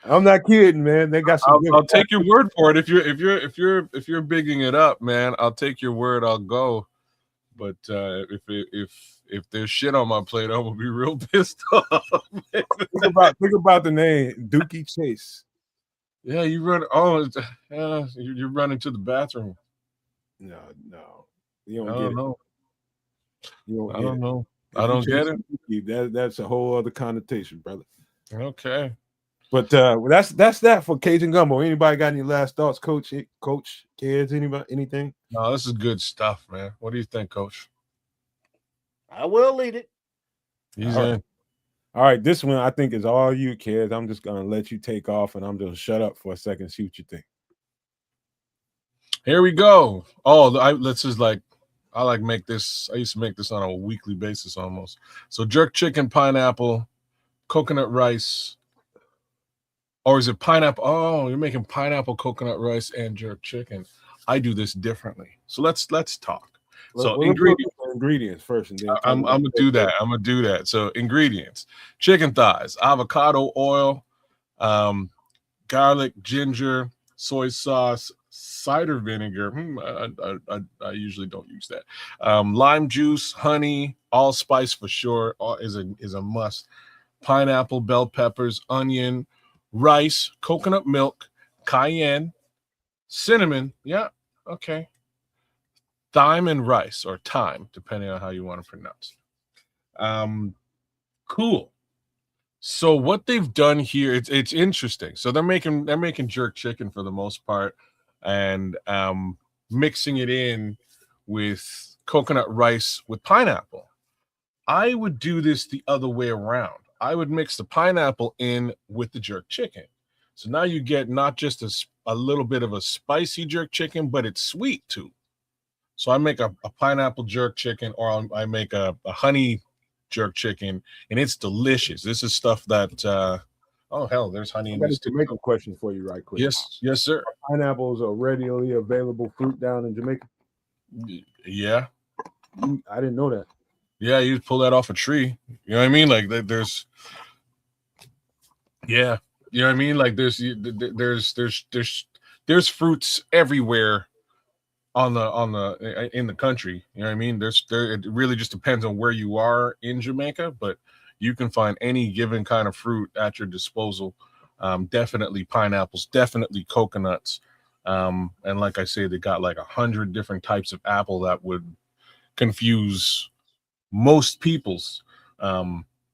I'm not kidding, man. They got some. I'll take your word for it. If you're bigging it up, man, I'll take your word. I'll go. But if there's shit on my plate, I'm gonna be real pissed off. think about the name Dookie Chase. Yeah, you run. Oh, you're running to the bathroom. No, you don't get know. You I don't know. I don't get it. That's a whole other connotation, brother. Okay. But that's that for Cajun Gumbo. Anybody got any last thoughts, Coach? Kids, anybody, anything? No, this is good stuff, man. What do you think, Coach? I will lead it. He's in. All right, this one I think is all you, kids. I'm just gonna let you take off, and I'm gonna shut up for a second, see what you think. Here we go. Oh, I used to make this on a weekly basis almost. So jerk chicken, pineapple, coconut rice. Or is it pineapple? Oh, you're making pineapple, coconut rice, and jerk chicken. I do this differently. So let's talk. So ingredients first, and then I'm gonna do that. I'm gonna do that. So ingredients: chicken thighs, avocado oil, garlic, ginger, soy sauce, cider vinegar. I usually don't use that. Lime juice, honey, allspice for sure is a must. Pineapple, bell peppers, onion, rice, coconut milk, cayenne, cinnamon. Yeah, okay. Thyme and rice, or thyme, depending on how you want to pronounce it. Cool. So what they've done here, it's interesting. So they're making jerk chicken for the most part, and mixing it in with coconut rice with pineapple. I would do this the other way around. I would mix the pineapple in with the jerk chicken. So now you get not just a little bit of a spicy jerk chicken, but it's sweet too. So I make a pineapple jerk chicken, or I make a honey jerk chicken, and it's delicious. This is stuff that oh hell, there's honey in this too. Jamaican question for you right quick. Yes, sir. Pineapples are readily available fruit down in Jamaica? Yeah. I didn't know that. Yeah, you pull that off a tree. You know what I mean? Like there's, yeah. You know what I mean? Like there's fruits everywhere in the country. You know what I mean? It really just depends on where you are in Jamaica, but you can find any given kind of fruit at your disposal. Definitely pineapples, definitely coconuts. And like I say, they got like 100 different types of apple that would confuse most people's.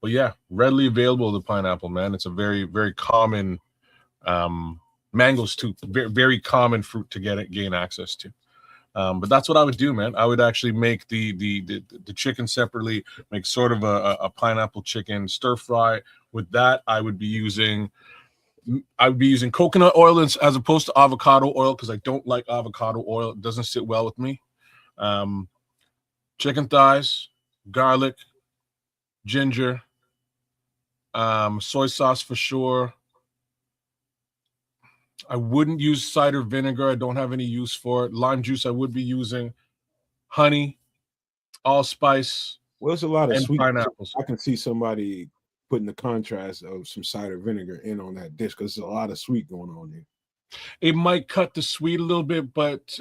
But yeah, readily available, the pineapple, man. It's a very, very common mangoes too, very, very common fruit to gain access to. But that's what I would do, man. I would actually make the chicken separately, make sort of a pineapple chicken stir fry. With that, I would be using coconut oil as opposed to avocado oil, because I don't like avocado oil. It doesn't sit well with me. Chicken thighs, garlic, ginger, soy sauce for sure. I wouldn't use cider vinegar. I don't have any use for it. Lime juice I would be using. Honey, allspice, Well, it's a lot of and sweet. pineapples. I can see somebody putting the contrast of some cider vinegar in on that dish because there's a lot of sweet going on there. It might cut the sweet a little bit, but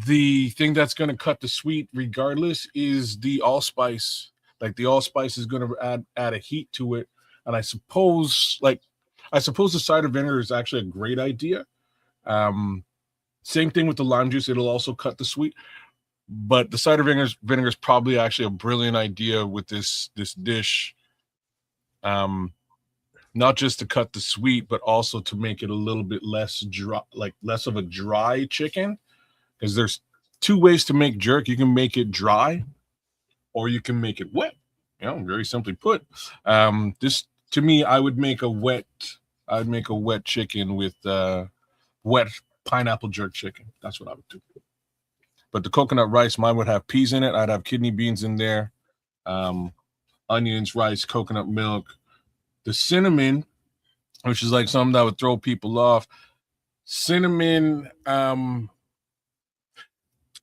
the thing that's going to cut the sweet regardless is the allspice. Like the allspice is going to add a heat to it, and I suppose the cider vinegar is actually a great idea. Same thing with the lime juice; it'll also cut the sweet. But the cider vinegar is probably actually a brilliant idea with this dish. Not just to cut the sweet, but also to make it a little bit less dry, like less of a dry chicken. Because there's two ways to make jerk. You can make it dry, or you can make it wet. You know, very simply put. This to me, I would make a wet chicken with wet pineapple jerk chicken. That's what I would do. But the coconut rice, mine would have peas in it. I'd have kidney beans in there, onions, rice, coconut milk. The cinnamon, which is like something that would throw people off. Cinnamon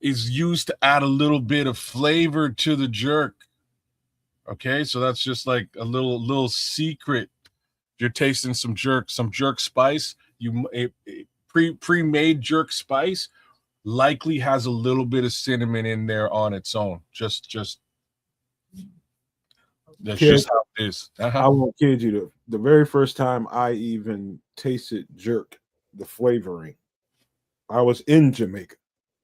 is used to add a little bit of flavor to the jerk. Okay, so that's just like a little secret. You're tasting some jerk spice. Pre-made jerk spice likely has a little bit of cinnamon in there on its own. Just that's just how it is. I won't kid you. The very first time I even tasted jerk, the flavoring, I was in Jamaica.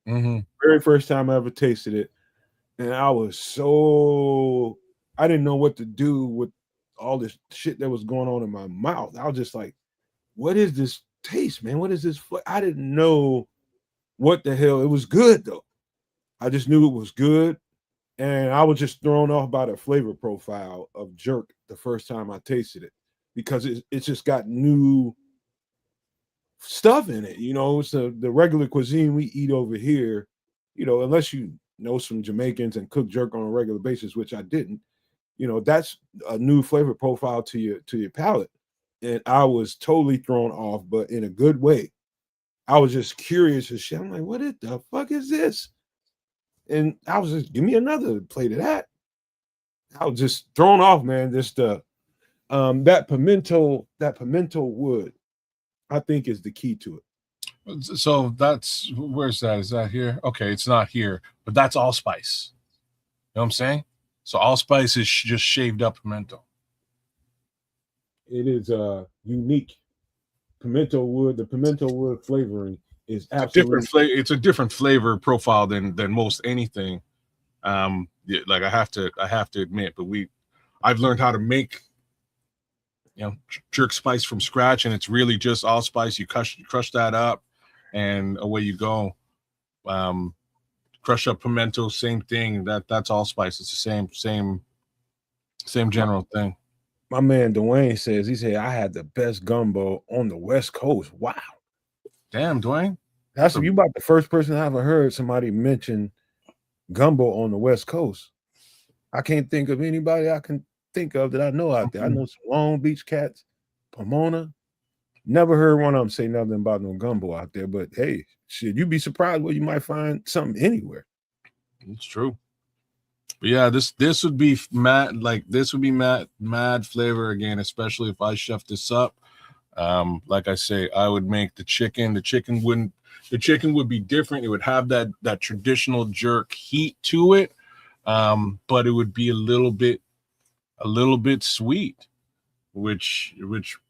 Mm-hmm. Very first time I ever tasted it, and I didn't know what to do with all this shit that was going on in my mouth. I was just like, what is this taste, man? What is this? I didn't know what the hell. It was good though. I just knew it was good. And I was just thrown off by the flavor profile of jerk the first time I tasted it, because it's just got new stuff in it. You know, it's the regular cuisine we eat over here, you know, unless you know some Jamaicans and cook jerk on a regular basis, which I didn't, you know, that's a new flavor profile to your palate. And I was totally thrown off, but in a good way. I was just curious as shit. I'm like, what the fuck is this? And I was just, give me another plate of that. I was just thrown off, man. Just that pimento wood, I think, is the key to it. So where's that? Is that here? Okay, it's not here, but that's allspice. You know what I'm saying? So allspice is just shaved up pimento. It is unique. Pimento wood, the pimento wood flavoring is absolutely it's a different flavor profile than most anything. Like I have to admit, but I've learned how to make, you know, jerk spice from scratch, and it's really just allspice. You crush that up, and away you go. Crush up pimento, same thing. That's allspice. It's the same general thing. My man Dwayne says, he said, I had the best gumbo on the West Coast. Wow. Damn, Dwayne. That's you about the first person I ever heard somebody mention gumbo on the West Coast. I can't think of anybody I can think of that I know out there. I know some Long Beach cats, Pomona. Never heard one of them say nothing about no gumbo out there. But hey, shit, you'd be surprised where you might find something anywhere. It's true. But yeah, this would be mad, like this would be mad flavor again, especially if I chef this up. Like I say, I would make the chicken. The chicken would be different. It would have that traditional jerk heat to it, but it would be a little bit sweet, which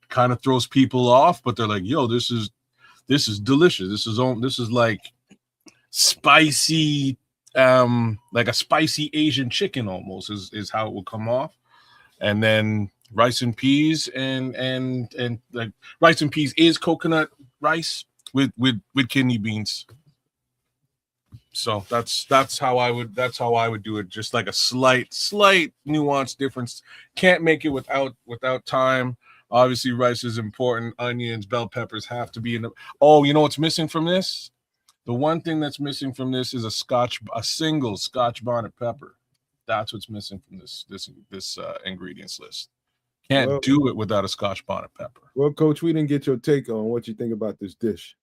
kind of throws people off. But they're like, "Yo, this is delicious. This is like spicy, like a spicy Asian chicken almost is how it will come off." And then rice and peas and like rice and peas is coconut rice with kidney beans. So that's how I would do it. Just like a slight nuance difference. Can't make it without thyme. Obviously, rice is important. Onions, bell peppers have to be in the. Oh, you know what's missing from this? The one thing that's missing from this is a single Scotch bonnet pepper. That's what's missing from this ingredients list. Can't do it without a Scotch bonnet pepper. Well, Coach, we didn't get your take on what you think about this dish.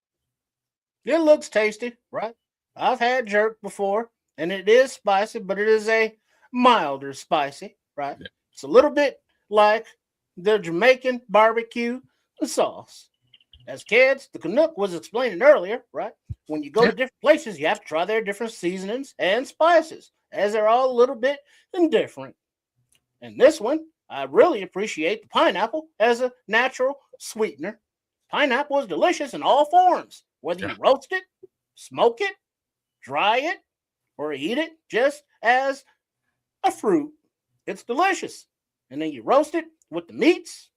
It looks tasty, right? I've had jerk before, and it is spicy, but it is a milder spicy, right? Yeah. It's a little bit like the Jamaican barbecue sauce. As kids, the Canuck was explaining earlier, right? When you go to different places, you have to try their different seasonings and spices, as they're all a little bit different. And this one, I really appreciate the pineapple as a natural sweetener. Pineapple is delicious in all forms, whether you roast it, smoke it, dry it, or eat it just as a fruit. It's delicious. And then you roast it with the meats,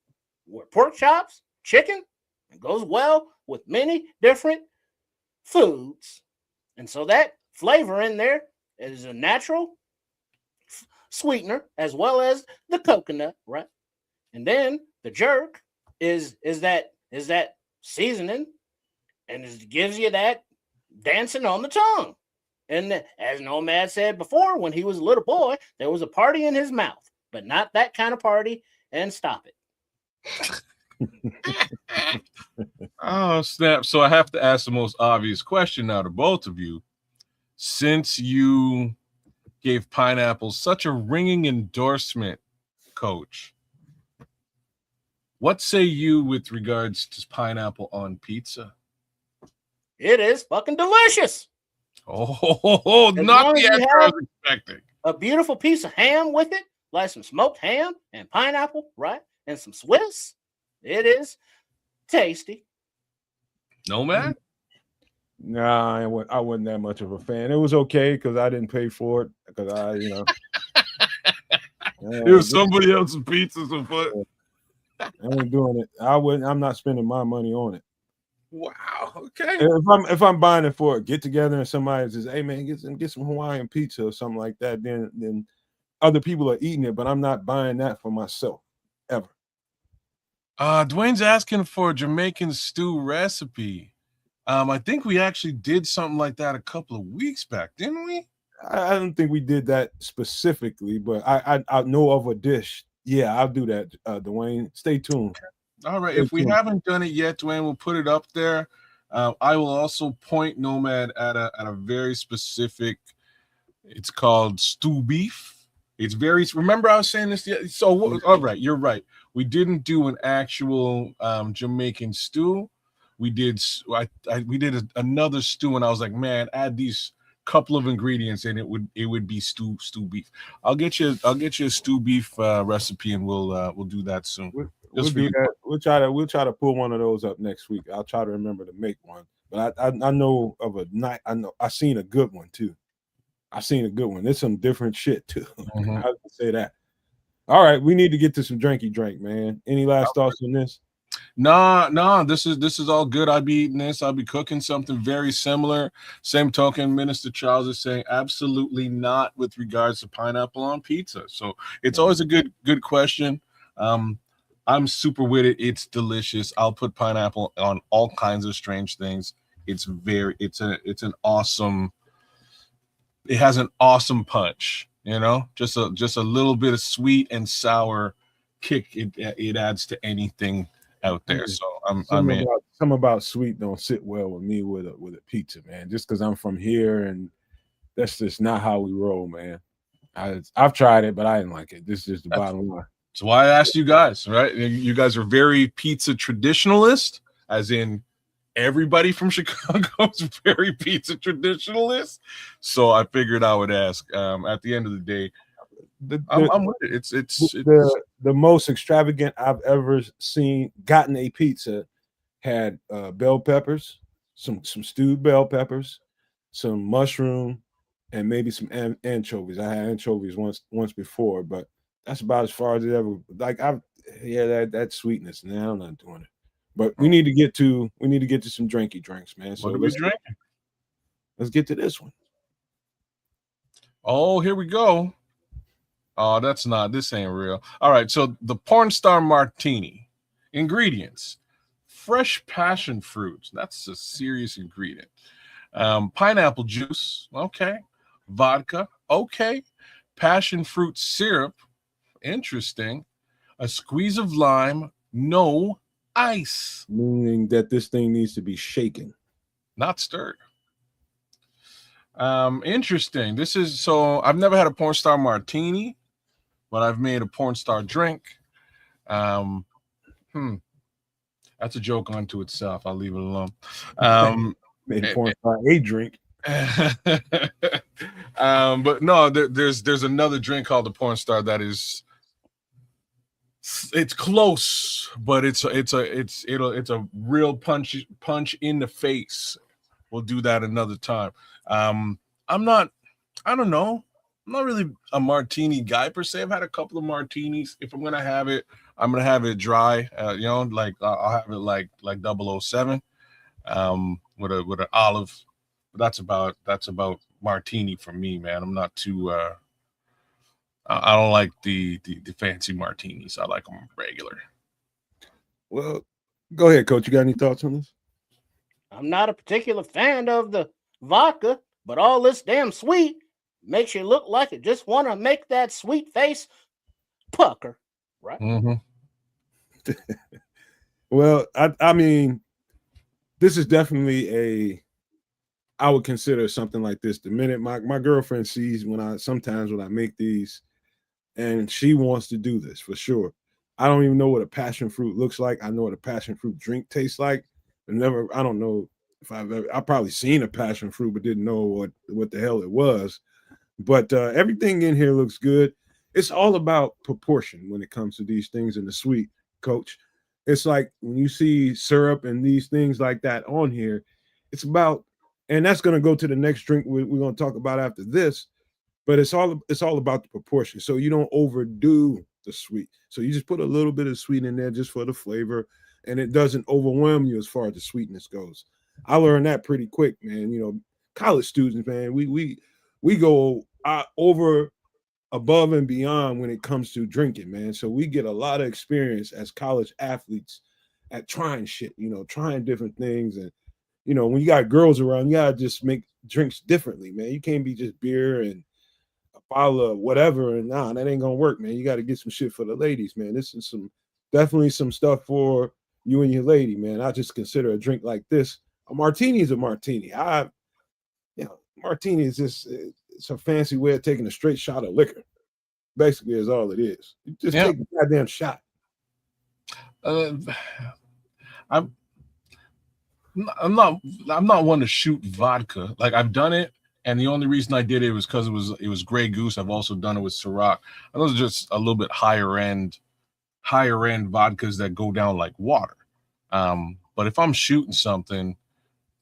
with pork chops, chicken. It goes well with many different foods. And so that flavor in there is a natural sweetener as well as the coconut, right? And then the jerk is that seasoning, and it gives you that dancing on the tongue. And as Nomad said before, when he was a little boy, there was a party in his mouth, but not that kind of party. And stop it. Oh, snap. So I have to ask the most obvious question now to both of you. Since you gave pineapple such a ringing endorsement, Coach, what say you with regards to pineapple on pizza? It is fucking delicious. Oh, not the answer I was expecting. A beautiful piece of ham with it, like some smoked ham and pineapple, right? And some Swiss. It is tasty. No, man? Nah, I wasn't that much of a fan. It was okay because I didn't pay for it because it was somebody else's pizza. So I ain't doing it. I'm not spending my money on it. Wow. Okay. If I'm buying it for a get together and somebody says, "Hey man, get some Hawaiian pizza or something like that," then other people are eating it, but I'm not buying that for myself ever. Dwayne's asking for a Jamaican stew recipe. I think we actually did something like that a couple of weeks back, didn't we? I don't think we did that specifically, but I know of a dish. Yeah, I'll do that, Dwayne. Stay tuned. All right. If we haven't done it yet, Dwayne, we'll put it up there. I will also point Nomad at a very specific. It's called stew beef. It's very. Remember, I was saying this. So, all right, you're right. We didn't do an actual Jamaican stew. We did. We did another stew, and I was like, man, add these couple of ingredients, and it would be stew beef. I'll get you a stew beef recipe, and we'll do that soon. We'll do that. We'll try to pull one of those up next week. I'll try to remember to make one. But I know of a night. I seen a good one too. There's some different shit too. Mm-hmm. I have to say that. All right, we need to get to some drinky drink, man. Any last thoughts on this? No. This is all good. I'll be eating this. I'll be cooking something very similar. Same token, Minister Charles is saying absolutely not with regards to pineapple on pizza. So it's always a good question. I'm super with it. It's delicious. I'll put pineapple on all kinds of strange things. It has an awesome punch, just a little bit of sweet and sour kick it adds to anything out there. So something about sweet don't sit well with me with a pizza, man. Just because I'm from here and that's just not how we roll, man. I've tried it, but I didn't like it. This is just the bottom line. That's why I asked you guys, right? You guys are very pizza traditionalist, as in everybody from Chicago is very pizza traditionalist. So I figured I would ask. At the end of the day, I'm with it. It's the most extravagant I've ever gotten a pizza had bell peppers, some stewed bell peppers, some mushroom, and maybe some anchovies. I had anchovies once before, but that's about as far as it ever. Like that sweetness. Now I'm not doing it. But we need to get to some drinky drinks, man. So what are we drinking? Let's get to this one. Oh, here we go. Oh, this ain't real. All right, so the porn star martini. Ingredients: fresh passion fruit. That's a serious ingredient. Pineapple juice. Okay. Vodka. Okay. Passion fruit syrup. Interesting. A squeeze of lime. No ice. Meaning that this thing needs to be shaken, not stirred. Interesting. This is so I've never had a porn star martini, but I've made a porn star drink. That's a joke unto itself. I'll leave it alone. Made a porn star a drink. But no, there's another drink called the porn star that is it's close, but it's a real punch in the face. We'll do that another time. I don't know. I'm not really a martini guy per se. I've had a couple of martinis. If I'm gonna have it, I'm gonna have it dry. Like I'll have it like 007, with an olive. But that's about martini for me, man. I'm not too. I don't like the fancy martinis. I like them regular. Well, go ahead, Coach. You got any thoughts on this? I'm not a particular fan of the vodka, but all this damn sweet makes you look like you just want to make that sweet face pucker, right? Mm-hmm. Well, I mean, this is definitely I would consider something like this. The minute my girlfriend sees when I make these, and she wants to do this for sure. I don't even know what a passion fruit looks like. I know what a passion fruit drink tastes like. I don't know if I've probably seen a passion fruit, but didn't know what the hell it was. But everything in here looks good. It's all about proportion when it comes to these things in the sweet, Coach. It's like when you see syrup and these things like that on here, it's about, and that's going to go to the next drink we're going to talk about after this. But it's all about the proportion. So you don't overdo the sweet. So you just put a little bit of sweet in there just for the flavor, and it doesn't overwhelm you as far as the sweetness goes. I learned that pretty quick, man. College students, man, we go over above and beyond when it comes to drinking, man. So we get a lot of experience as college athletes at trying shit, trying different things. And, when you got girls around, you got to just make drinks differently, man. You can't be just beer and a bottle of whatever. And that ain't going to work, man. You got to get some shit for the ladies, man. This is definitely some stuff for you and your lady, man. I just consider a drink like this. A martini is a martini. Martini is just, it's a fancy way of taking a straight shot of liquor. Basically, is all it is. You just take a goddamn shot. I'm not one to shoot vodka. Like, I've done it, and the only reason I did it was because it was Grey Goose. I've also done it with Ciroc. And those are just a little bit higher end vodkas that go down like water. But if I'm shooting something,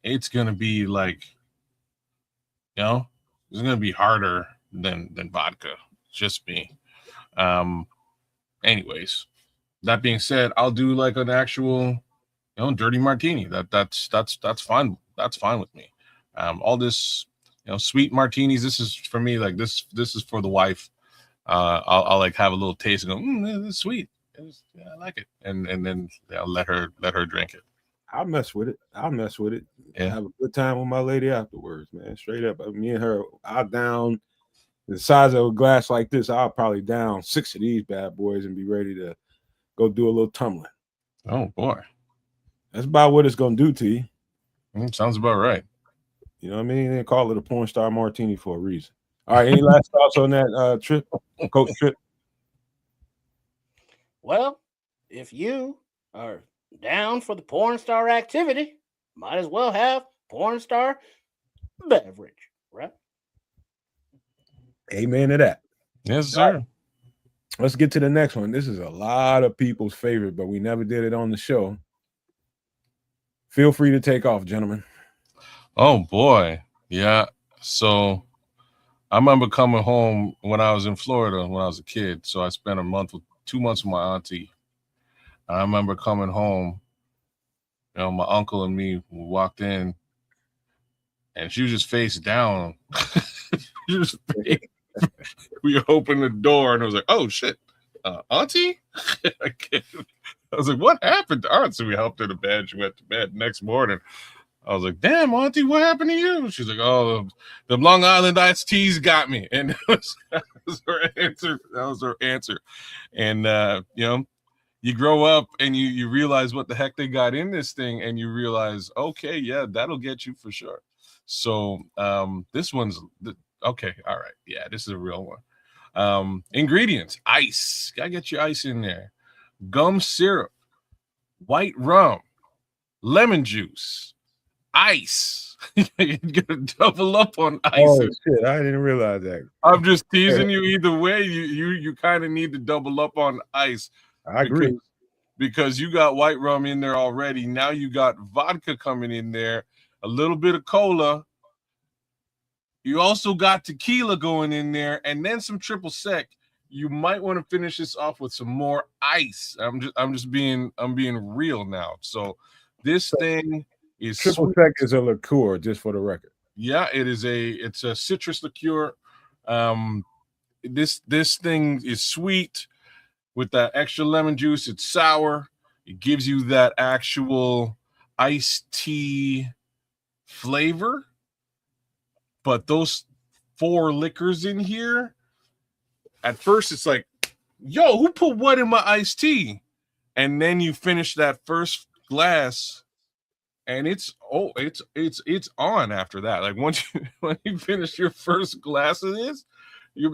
it's gonna be like, it's gonna be harder than vodka. It's just me. Anyways, that being said, I'll do like an actual, dirty martini. That's fine. That's fine with me. All this, sweet martinis. This is for me. Like this is for the wife. I'll like have a little taste and go, this is sweet. I like it, and then I'll let her drink it. I'll mess with it. Yeah. Have a good time with my lady afterwards, man. Straight up. Me and her, I'll down the size of a glass like this. I'll probably down 6 of these bad boys and be ready to go do a little tumbling. Oh boy. That's about what it's gonna do to you. Sounds about right. You know what I mean? They call it a porn star martini for a reason. All right, any last thoughts on that trip, Coach Trip? Well, if you are down for the porn star activity, might as well have porn star beverage, right? Amen to that. Yes, sir. Let's get to the next one. This is a lot of people's favorite, but we never did it on the show. Feel free to take off, gentlemen. Oh boy. Yeah. So I remember coming home when I was in Florida when I was a kid. So I spent 2 months with my auntie. I remember coming home, my uncle and me walked in and she was just face down. Just we opened the door and I was like, oh shit, auntie? I was like, what happened to auntie? So we helped her to bed. She went to bed next morning. I was like, damn, auntie, what happened to you? She's like, oh, the Long Island iced teas got me. And that was her answer. That was her answer. And, you grow up and you realize what the heck they got in this thing. And you realize, okay, yeah, that'll get you for sure. So this one's, okay, all right. Yeah, this is a real one. Ingredients, ice. Gotta get your ice in there. Gum syrup, white rum, lemon juice, ice. You're gonna double up on ice. Oh shit! I didn't realize that. I'm just teasing you. Either way, you kind of need to double up on ice. I agree because you got white rum in there already. Now you got vodka coming in there, a little bit of cola. You also got tequila going in there, and then some triple sec. You might want to finish this off with some more ice. I'm being real now. So this thing is triple sec is a liqueur, just for the record. Yeah, it's a citrus liqueur. This thing is sweet with that extra lemon juice. It's sour. It gives you that actual iced tea flavor. But those 4 liquors in here, at first it's like, yo, who put what in my iced tea? And then you finish that first glass and it's on after that. Like when you finish your first glass of this,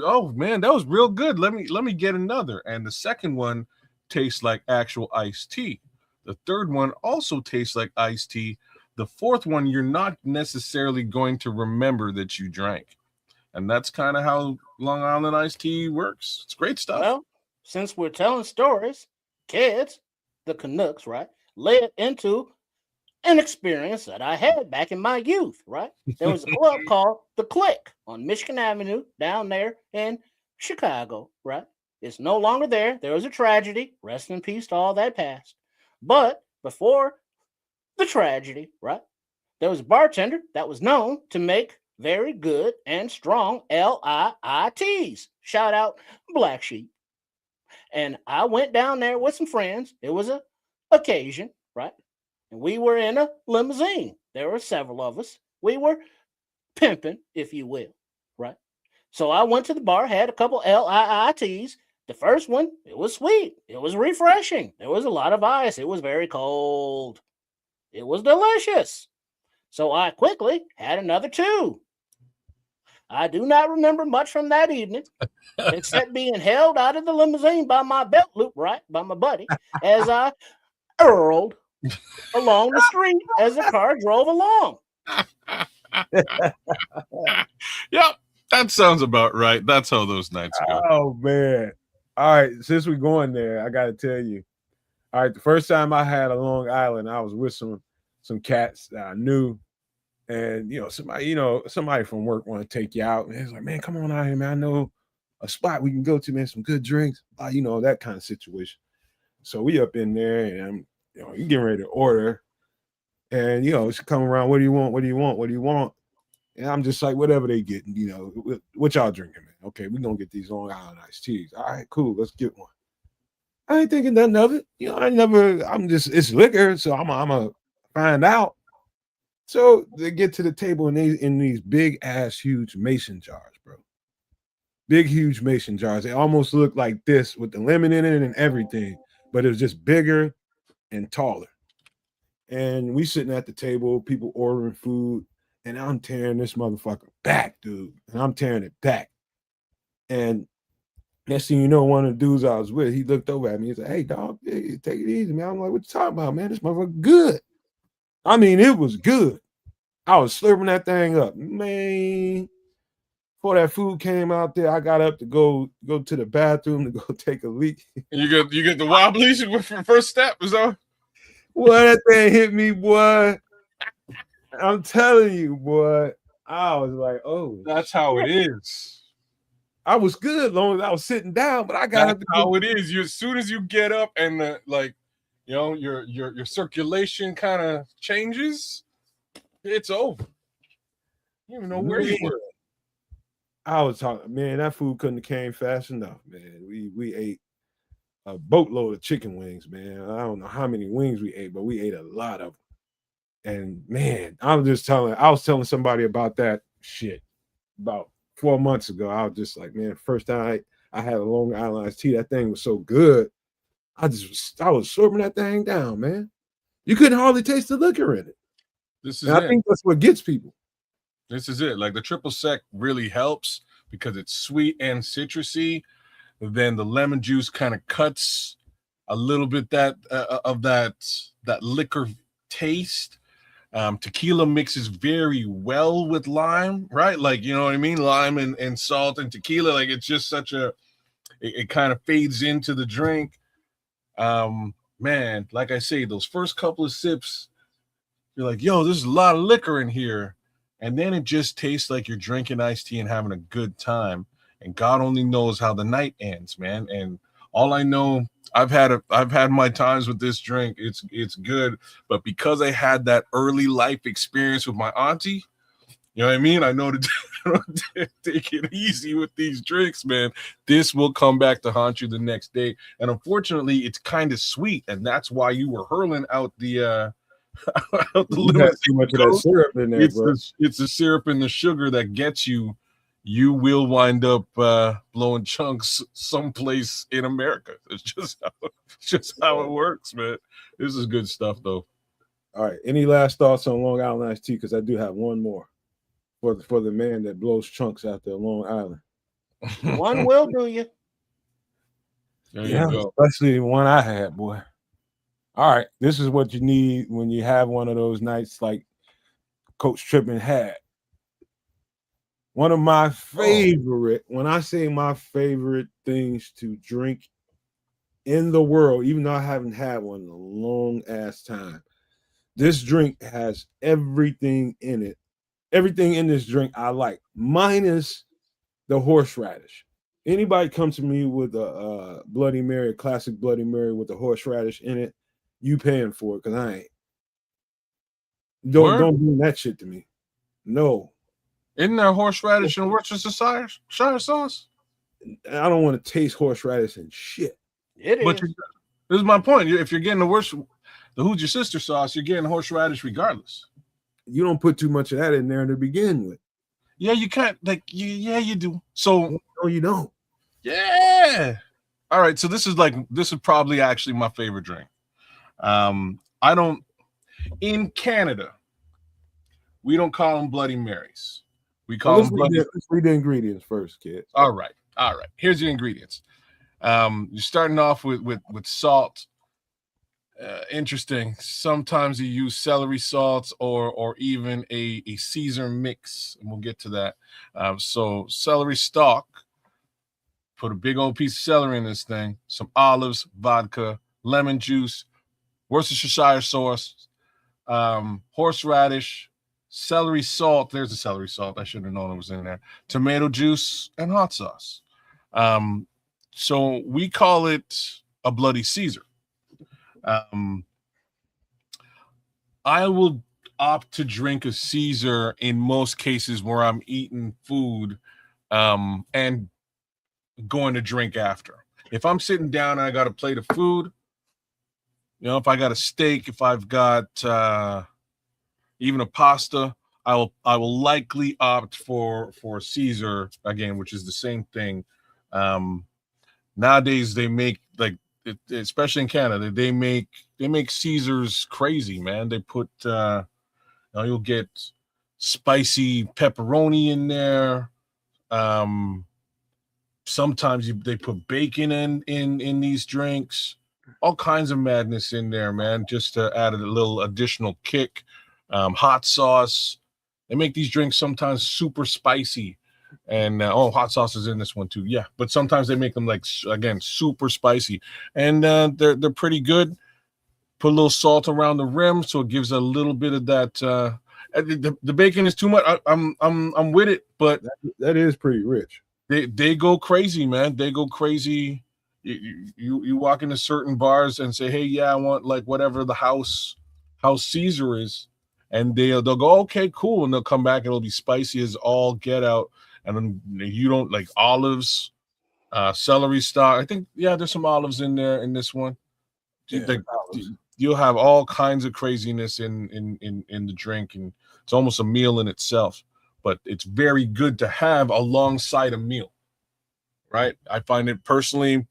oh man, that was real good. Let me get another. And the second one tastes like actual iced tea. The third one also tastes like iced tea. The fourth one, you're not necessarily going to remember that you drank. And that's kind of how Long Island iced tea works. It's great stuff. Well, since we're telling stories, kids, the Canucks, right, led into an experience that I had back in my youth, right? There was a club called The Click on Michigan Avenue down there in Chicago, right? It's no longer there. There was a tragedy. Rest in peace to all that past. But before the tragedy, right, there was a bartender that was known to make very good and strong LIITs. Shout out Black Sheep. And I went down there with some friends. It was an occasion, right? And we were in a limousine. There were several of us. We were pimping, if you will, right? So I went to the bar, had a couple LIITs. The first one, it was sweet. It was refreshing. There was a lot of ice. It was very cold. It was delicious. So I quickly had another 2. I do not remember much from that evening, except being held out of the limousine by my belt loop, right, by my buddy, as I whirled along the street as the car drove along. Yep, that sounds about right. That's how those nights go. Oh man! All right, since we're going there, I got to tell you. All right, the first time I had a Long Island, I was with some cats that I knew, and somebody from work want to take you out, and it's like, man, come on out here, man. I know a spot we can go to, man. Some good drinks, that kind of situation. So we up in there, and you getting ready to order, and it's come around. What do you want? What do you want? What do you want? And I'm just like, whatever they get, what y'all drinking, man? Okay, we're gonna get these Long Island iced teas. All right, cool, let's get one. I ain't thinking nothing of it. It's liquor, so I'm gonna find out. So they get to the table and they in these big ass huge mason jars, bro. Big, huge mason jars. They almost look like this with the lemon in it and everything, but it was just bigger and taller. And we sitting at the table, people ordering food, and I'm tearing this motherfucker back, dude. And I'm tearing it back. And next thing you know, one of the dudes I was with, he looked over at me. He's like, "Hey, dog, hey, take it easy, man." I'm like, "What you talking about, man? This motherfucker good." I mean, it was good. I was slurping that thing up, man. Before that food came out there, I got up to go to the bathroom to go take a leak. You get the wobblies with your first step, is that? Boy, that thing hit me, boy. I'm telling you, boy. I was like, "Oh, That's how it is. I was good long as I was sitting down, but I got That's up to how go." it is. You, as soon as you get up and like, you know, your circulation kind of changes, it's over. You don't even know where you Man, were. I was talking, man. That food couldn't have came fast enough, man. We ate a boatload of chicken wings, man. I don't know how many wings we ate, but we ate a lot of them. And man, I was telling somebody about that shit about 4 months ago. I was just like, man, first time I had a Long Island iced tea, that thing was so good. I was slurping that thing down, man. You couldn't hardly taste the liquor in it. This is And I it. think that's what gets people. This is it. Like the triple sec really helps because it's sweet and citrusy. Then the lemon juice kind of cuts a little bit that liquor taste. Tequila mixes very well with lime, right? Like, you know what I mean? Lime and salt and tequila. Like it's just it kind of fades into the drink. Man, like I say, those first couple of sips, you're like, yo, there's a lot of liquor in here. And then it just tastes like you're drinking iced tea and having a good time. And God only knows how the night ends, man. And all I know, I've had my times with this drink. It's good, but because I had that early life experience with my auntie, you know what I mean? I know to take it easy with these drinks, man. This will come back to haunt you the next day. And unfortunately, it's kind of sweet, and that's why you were hurling out the out the You had too much of that limousine. syrup in there, bro. It's the syrup and the sugar that gets you. You will wind up blowing chunks someplace in America. It's just how it works, man. This is good stuff, though. All right. Any last thoughts on Long Island iced tea? Because I do have one more for the man that blows chunks out there on Long Island. One will do you. There Yeah, you go. especially the one I had, boy. All right. This is what you need when you have one of those nights like Coach Trippin had. One of my favorite, when I say my favorite things to drink in the world, even though I haven't had one in a long ass time, this drink has everything in it. Everything in this drink I like, minus the horseradish. Anybody come to me with a Bloody Mary, a classic Bloody Mary with the horseradish in it, you paying for it because I ain't. Don't bring that shit to me. No. Isn't there horseradish and Worcestershire sauce? I don't want to taste horseradish and shit. It But is. this is my point. If you're getting the Who's Your Sister sauce, you're getting horseradish regardless. You don't put too much of that in there to begin with. Yeah, you can't. Like, yeah, you do. So no, you don't. Yeah. All right. So this is probably actually my favorite drink. I don't. In Canada, we don't call them Bloody Marys. We call them Bloody. Let's read the ingredients first, kid. All right. Here's your ingredients. You're starting off with salt. Interesting. Sometimes you use celery salts or even a Caesar mix, and we'll get to that. So celery stalk. Put a big old piece of celery in this thing. Some olives, vodka, lemon juice, Worcestershire sauce, horseradish, celery salt. There's the celery salt. I should have known it was in there. Tomato juice and hot sauce. So we call it a Bloody Caesar. I will opt to drink a Caesar in most cases where I'm eating food and going to drink after. If I'm sitting down and I got a plate of food, if I got a steak, if I've got even a pasta, I will likely opt for Caesar again, which is the same thing. Nowadays they make especially in Canada, they make Caesars crazy, man. They put you'll get spicy pepperoni in there. Sometimes they put bacon in these drinks. All kinds of madness in there, man, just to add a little additional kick. Hot sauce. They make these drinks sometimes super spicy. And hot sauce is in this one too. Yeah, but sometimes they make them like, again, super spicy, and they're pretty good. Put a little salt around the rim so it gives a little bit of that. The bacon is too much. I'm with it, but that is pretty rich. They go crazy, man. They go crazy. You walk into certain bars and say, hey, yeah, I want like whatever the house Caesar is, and they'll go, okay, cool, and they'll come back and it'll be spicy as all get out, and then you don't like olives, celery stalk. I think there's some olives in there in this one. Yeah, you'll have all kinds of craziness in the drink, and it's almost a meal in itself. But it's very good to have alongside a meal, right? I find it personally,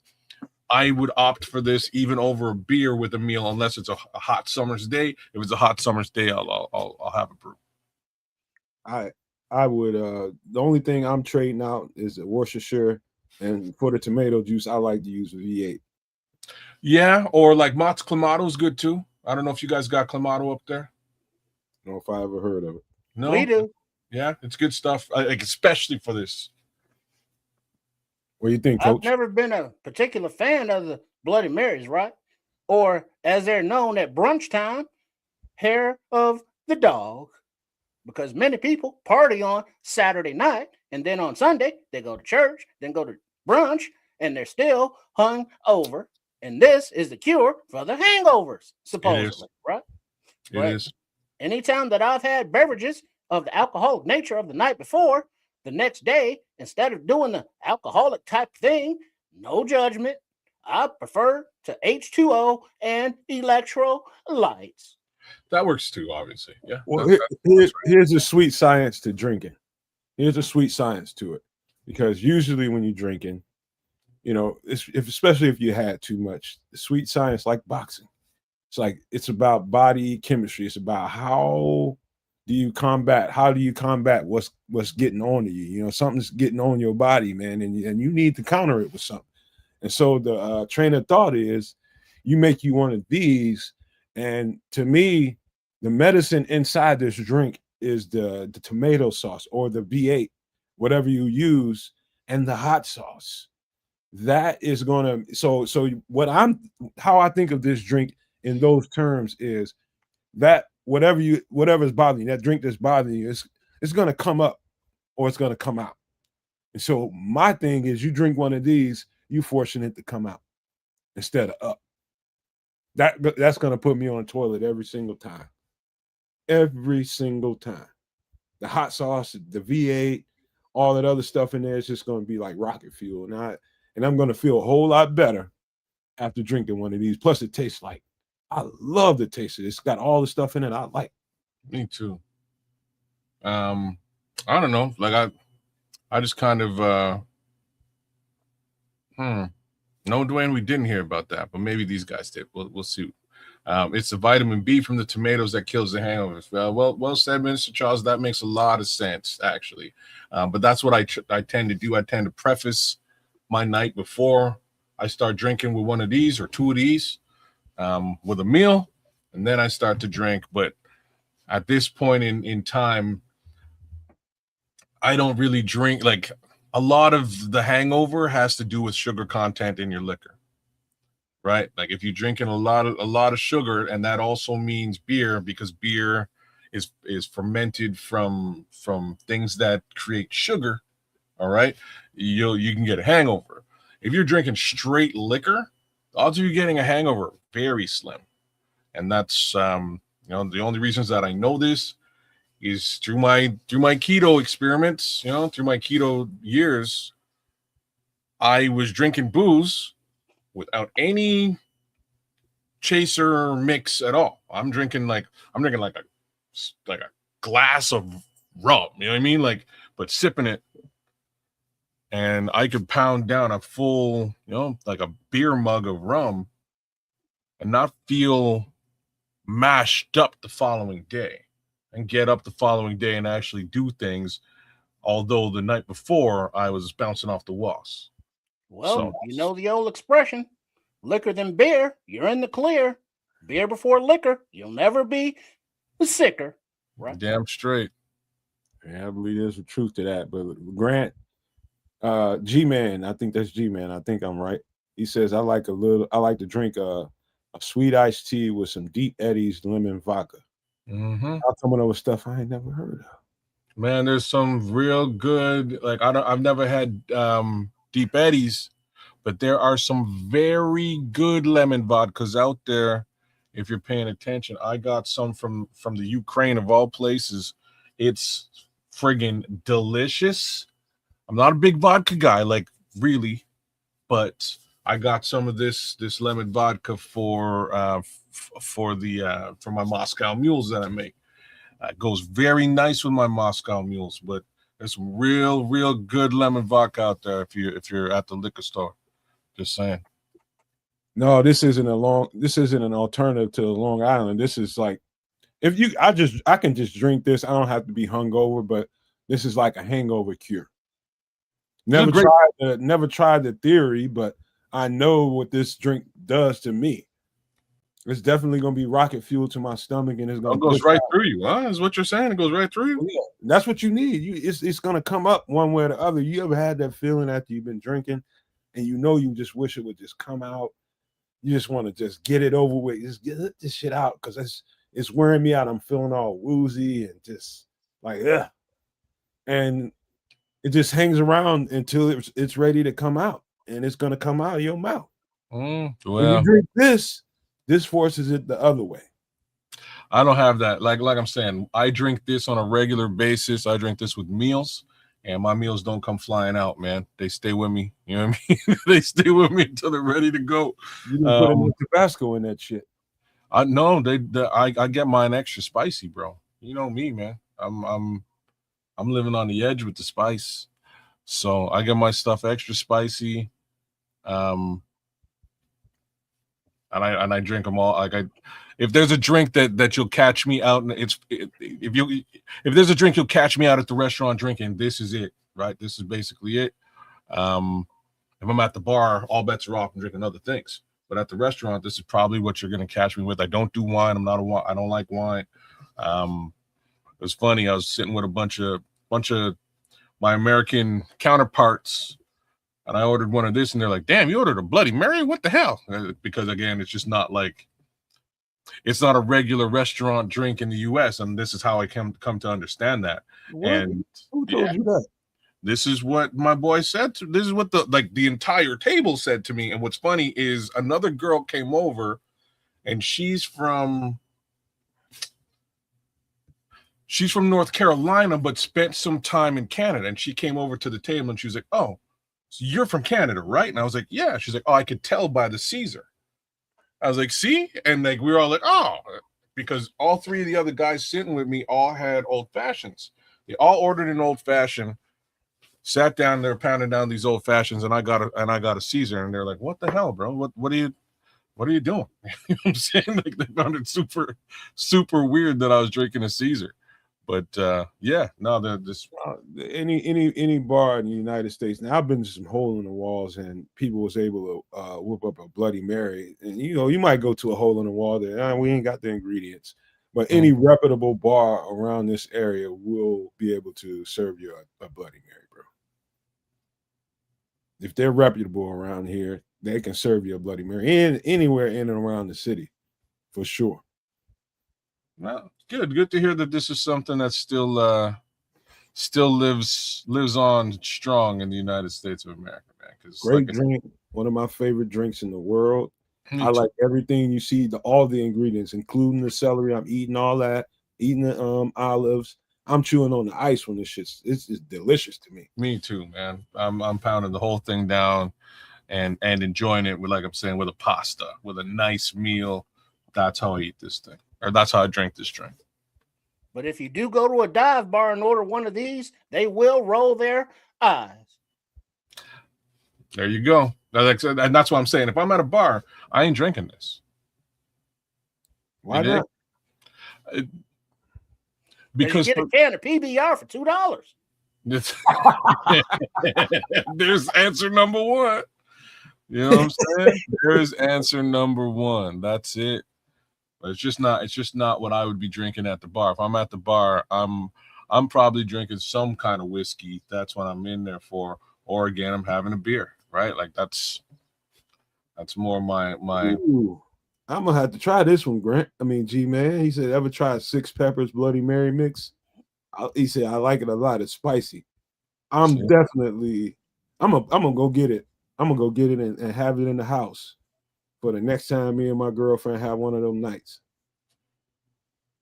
I would opt for this even over a beer with a meal, unless it's a hot summer's day. If it's a hot summer's day, I'll have a brew. I would. The only thing I'm trading out is a Worcestershire, and for the tomato juice, I like to use a V8. Yeah, or like Mott's Clamato is good too. I don't know if you guys got Clamato up there. I don't know if I ever heard of it. No, we do. Yeah, it's good stuff, like especially for this. What do you think, Coach? I've never been a particular fan of the Bloody Marys, right? Or as they're known at brunch time, hair of the dog. Because many people party on Saturday night, and then on Sunday, they go to church, then go to brunch, and they're still hung over. And this is the cure for the hangovers, supposedly, right? It is. Anytime that I've had beverages of the alcoholic nature of the night before, the next day, instead of doing the alcoholic type thing, no judgment, I prefer to H2O and electrolytes. That works too, obviously. Yeah. Well, here's a sweet science to drinking. Here's a sweet science to it, because usually when you're drinking, especially if you had too much, the sweet science, like boxing, it's about body chemistry. It's about how do you combat what's getting on to you. Something's getting on your body, man, and you need to counter it with something. And so the train of thought is, you make you one of these, and to me, the medicine inside this drink is the tomato sauce or the V8, whatever you use, and the hot sauce. That is gonna so how I think of this drink in those terms is that whatever's bothering you, that drink that's bothering you, it's gonna come up or it's gonna come out. And so my thing is, you drink one of these, you forcing it to come out instead of up. That's gonna put me on the toilet every single time. Every single time. The hot sauce, the V8, all that other stuff in there is just gonna be like rocket fuel. And I'm gonna feel a whole lot better after drinking one of these. Plus, it tastes like, I love the taste of it. It's got all the stuff in it I like. Me too. I don't know. Like I just kind of no, Dwayne, we didn't hear about that, but maybe these guys did. We'll see. It's the vitamin B from the tomatoes that kills the hangovers. Well said, Mr. Charles. That makes a lot of sense, actually. But that's what I tend to do. I tend to preface my night before I start drinking with one of these or two of these, with a meal, and then I start to drink. But at this point in time, I don't really drink. Like, a lot of the hangover has to do with sugar content in your liquor, right? Like, if you're drinking a lot of sugar, and that also means beer, because beer is fermented from things that create sugar. All right, you can get a hangover. If you're drinking straight liquor, the odds of you getting a hangover are very slim. And that's the only reasons that I know this is through my keto experiments. Through my keto years, I was drinking booze without any chaser mix at all. I'm drinking like a glass of rum. You know what I mean? But sipping it. And I could pound down a full, like a beer mug of rum and not feel mashed up the following day. and get up the following day and actually do things. Although the night before I was bouncing off the walls. Well, So you know the old expression, liquor than beer, you're in the clear. Beer before liquor, you'll never be sicker. Right? damn straight. Yeah, I believe there's a truth to that. But Grant, G-Man, I think that's G-Man. I think I'm right. He says I like to drink a sweet iced tea with some Deep Eddies lemon vodka. Mm-hmm. I'll coming over stuff I ain't never heard of. Man, there's some real good, like I've never had Deep Eddies, but there are some very good lemon vodkas out there if you're paying attention. I got some from the Ukraine of all places. It's friggin' delicious. I'm not a big vodka guy, like really, but I got some of this lemon vodka for my Moscow mules that I make. It goes very nice with my Moscow mules, but there's some real good lemon vodka out there if you're at the liquor store. Just saying. No, this isn't an alternative to Long Island. This is like I can just drink this. I don't have to be hungover, but this is like a hangover cure. Never tried the theory, but I know what this drink does to me. It's definitely gonna be rocket fuel to my stomach, and it's gonna It goes right through you, huh? Is what you're saying? It goes right through you. Yeah, that's what you need. It's gonna come up one way or the other. You ever had that feeling after you've been drinking, and you just wish it would just come out? You just want to just get it over with. Just get this shit out because it's wearing me out. I'm feeling all woozy and just like ugh. And it just hangs around until it's ready to come out, and it's gonna come out of your mouth. When you drink this forces it the other way. I don't have that. Like I'm saying, I drink this on a regular basis. I drink this with meals, and my meals don't come flying out, man. They stay with me. You know what I mean? They stay with me until they're ready to go. You didn't put enough Tabasco in that shit. I get mine extra spicy, bro. You know me, man. I'm living on the edge with the spice, so I get my stuff extra spicy. And I drink them all. Like if there's a drink that you'll catch me out, and if there's a drink you'll catch me out at the restaurant drinking, this is it, right? This is basically it. If I'm at the bar, all bets are off. I'm drinking other things. But at the restaurant, this is probably what you're gonna catch me with. I don't do wine. I don't like wine. It was funny. I was sitting with a bunch of my American counterparts. And I ordered one of this, and they're like, "Damn, you ordered a Bloody Mary? What the hell?" Because again, it's just not like it's not a regular restaurant drink in the U.S. And this is how I come to understand that. What? And who told you that? This is what my boy said. This is what the entire table said to me. And what's funny is another girl came over, and she's from North Carolina, but spent some time in Canada. And she came over to the table, and she was like, "Oh, so you're from Canada, right?" And I was like, "Yeah." She's like, "Oh, I could tell by the Caesar." I was like, "See?" And like we were all like, "Oh," because all three of the other guys sitting with me all had old fashions. They all ordered an old fashioned, sat down there pounding down these old fashions, and I got a Caesar, and they're like, "What the hell, bro? What are you doing?" You know what I'm saying? Like they found it super, super weird that I was drinking a Caesar. But yeah, no, this any bar in the United States. Now I've been to some hole in the walls, and people was able to whip up a Bloody Mary. And you might go to a hole in the wall that we ain't got the ingredients, but any reputable bar around this area will be able to serve you a Bloody Mary, bro. If they're reputable around here, they can serve you a Bloody Mary anywhere in and around the city, for sure. Well, good to hear that this is something that still lives on strong in the United States of America, man. Great drink, one of my favorite drinks in the world. I like everything you see, all the ingredients, including the celery. I'm eating all that, eating the olives. I'm chewing on the ice when it's delicious to me. Me too, man. I'm pounding the whole thing down and enjoying it with, like I'm saying, with a pasta, with a nice meal. That's how I eat this thing. Or that's how I drink this drink. But if you do go to a dive bar and order one of these, they will roll their eyes. There you go. And that's what I'm saying. If I'm at a bar, I ain't drinking this. Why not? because you get a can of PBR for $2. There's answer number one. You know what I'm saying? There's answer number one. That's it. But it's just not what I would be drinking at the bar. If I'm at the bar, I'm probably drinking some kind of whiskey. That's what I'm in there for. Or again, I'm having a beer, right? Like that's more my. Ooh, I'm gonna have to try this one, Grant. I mean, G man. He said, ever tried Six Peppers Bloody Mary mix? He said, I like it a lot. It's spicy. I'm gonna go get it. I'm gonna go get it and have it in the house for the next time me and my girlfriend have one of them nights.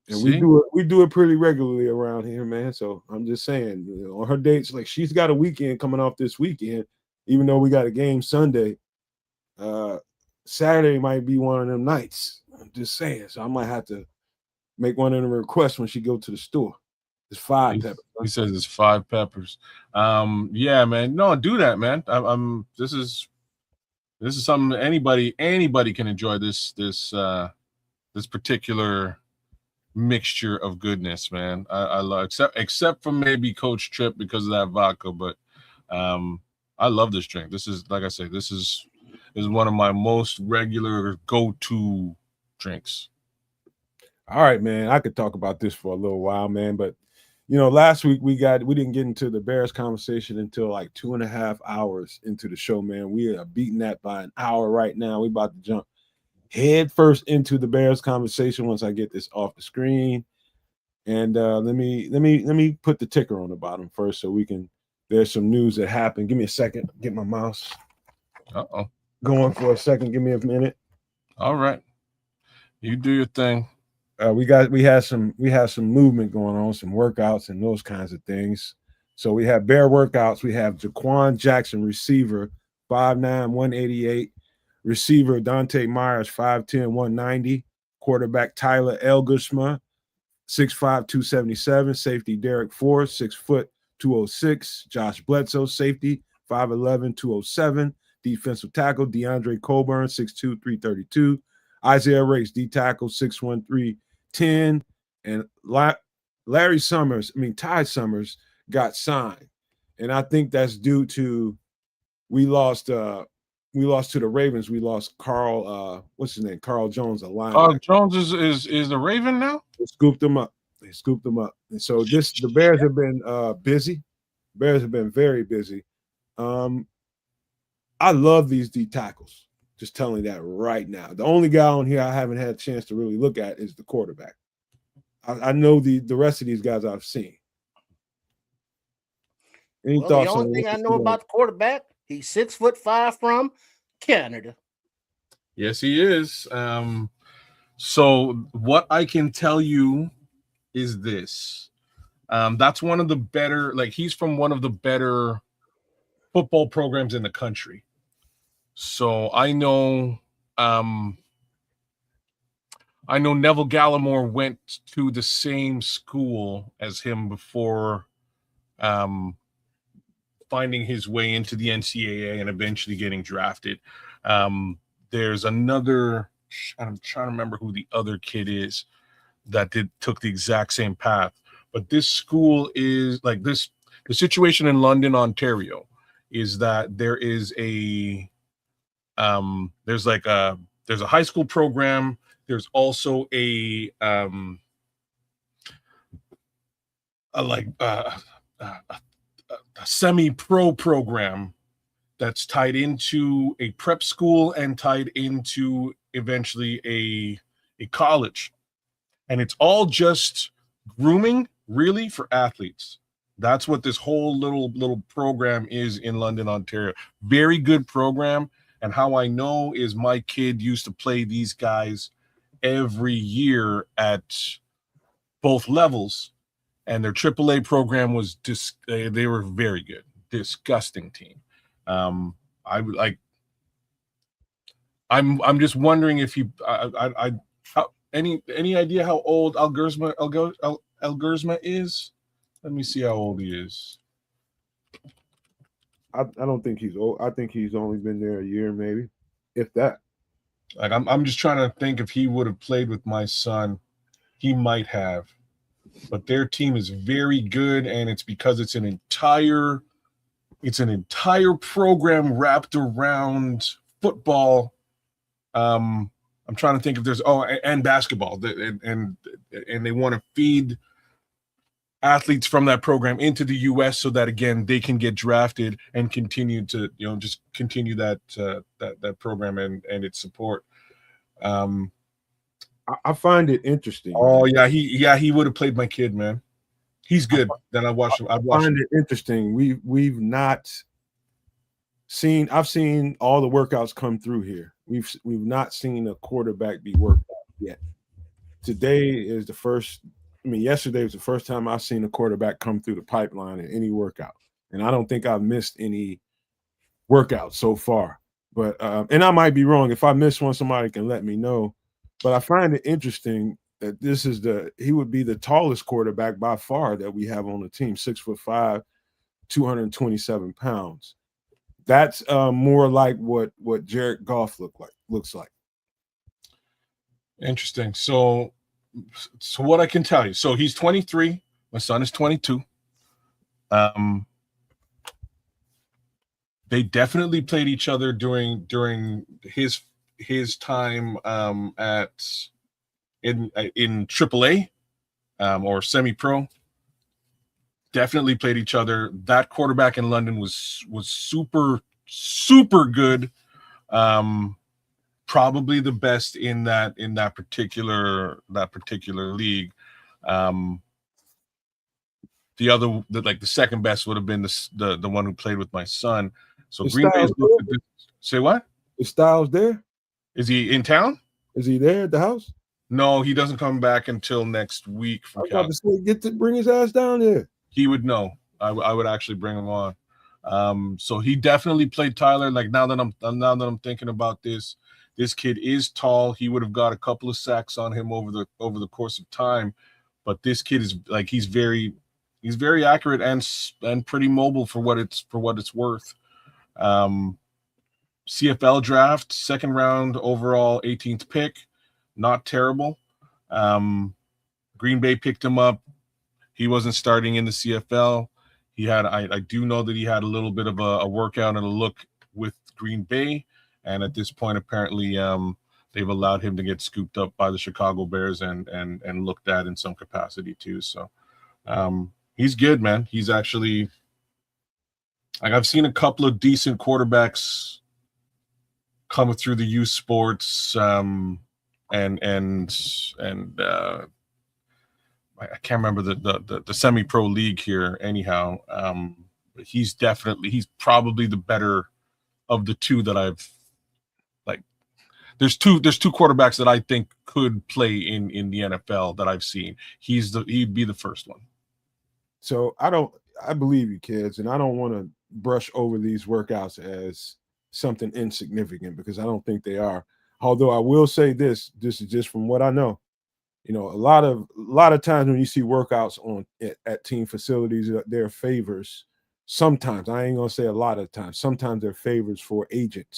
And we do it pretty regularly around here, man. So I'm just saying, on her dates, like she's got a weekend coming off this weekend, even though we got a game Sunday. Saturday might be one of them nights. I'm just saying. So I might have to make one of them requests when she go to the store. It's 5 peppers. He says it's 5 peppers. Yeah, man. No, do that, man. I'm this is something anybody can enjoy this particular mixture of goodness, man. I love except for maybe Coach Tripp because of that vodka, but I love this drink. This is, like I say, this is one of my most regular go-to drinks. All right, man. I could talk about this for a little while, man, but last week we didn't get into the Bears conversation until like 2.5 hours into the show, man. We are beating that by an hour right now. We about to jump head first into the Bears conversation once I get this off the screen. And let me put the ticker on the bottom first so we can. There's some news that happened. Give me a second. Get my mouse. Going for a second. Give me a minute. All right, you do your thing. We had some movement going on, some workouts and those kinds of things. So we have Bear workouts. We have Jaquan Jackson, receiver, 5'9", 188. Receiver Dante Myers, 5'10", 190. Quarterback Tyler Elgersma, 6'5", 277. Safety Derek Ford, 6 foot, 206. Josh Bledsoe, safety, 5'11", 207. Defensive tackle DeAndre Coburn, 6'2", 332. Isaiah Rakes, D tackle, 6'1", 310. And Ty Summers got signed. And I think that's due to we lost to the Ravens. We lost Carl, what's his name? Carl Jones, a linebacker. Carl Jones is the Raven now? They scooped him up. And so the Bears have been busy. Bears have been very busy. I love these D tackles. Just telling you that right now. The only guy on here I haven't had a chance to really look at is the quarterback. I know the rest of these guys I've seen. Any thoughts? The only thing I know about the quarterback, he's 6'5" from Canada. Yes, he is. So what I can tell you is this. That's one of the better, he's from one of the better football programs in the country. So I know Neville Gallimore went to the same school as him before finding his way into the NCAA and eventually getting drafted. There's another, I'm trying to remember who the other kid is that took the exact same path. But this school is the situation in London, Ontario is that there is there's a high school program. There's also a semi-pro program that's tied into a prep school and tied into eventually a college. And it's all just grooming, really, for athletes. That's what this whole little program is in London, Ontario. Very good program. And how I know is my kid used to play these guys every year at both levels. And their AAA program was they were very good. Disgusting team. I'm just wondering if you any idea how old Elgersma is? Let me see how old he is. I don't think he's old. I think he's only been there a year, maybe, if that. I'm just trying to think if he would have played with my son. He might have. but their team is very good, and it's because it's an entire program wrapped around football. I'm trying to think if there's and basketball, and they want to feed athletes from that program into the U.S. so that again they can get drafted and continue to just continue that program and its support. I find it interesting. Oh man. he would have played my kid, man. He's good. Then I watched him. I find it interesting. We've not seen. I've seen all the workouts come through here. We've not seen a quarterback be worked out yet. Today is the first. Yesterday was the first time I've seen a quarterback come through the pipeline in any workout, and I don't think I've missed any workouts so far. But and I might be wrong. If I miss one, somebody can let me know. But I find it interesting that he would be the tallest quarterback by far that we have on the team, 6'5", 227 pounds. That's more like what Jared Goff looks like. Interesting. So what I can tell you. So he's 23. My son is 22. They definitely played each other during his time in AAA or semi-pro. Definitely played each other. That quarterback in London was super good. Probably the best in that particular league. The second best would have been the one who played with my son. So Green Bay's say what? Is Styles there? Is he in town? Is he there at the house? No, he doesn't come back until next week from Cal. Bring his ass down there. He would know. I would actually bring him on. So he definitely played Tyler. Like now that I'm thinking about this kid is tall. He would have got a couple of sacks on him over the course of time, but this kid is like he's very accurate and pretty mobile for what it's worth. CFL draft, second round overall, 18th pick, not terrible. Green Bay picked him up. He wasn't starting in the CFL. He had I do know that he had a little bit of a workout and a look with Green Bay, and at this point apparently they've allowed him to get scooped up by the Chicago Bears and looked at in some capacity too. So he's good, man. He's actually I've seen a couple of decent quarterbacks come through the youth sports and I can't remember the semi-pro league here anyhow. But he's probably the better of the two that I've like. There's two quarterbacks that I think could play in the NFL that I've seen. He'd be the first one. So I believe you, kids, and I don't want to brush over these workouts as something insignificant because I don't think they are. Although I will say this is just from what I know. A lot of times when you see workouts at team facilities, there are favors. Sometimes, I ain't gonna say a lot of times. Sometimes they're favors for agent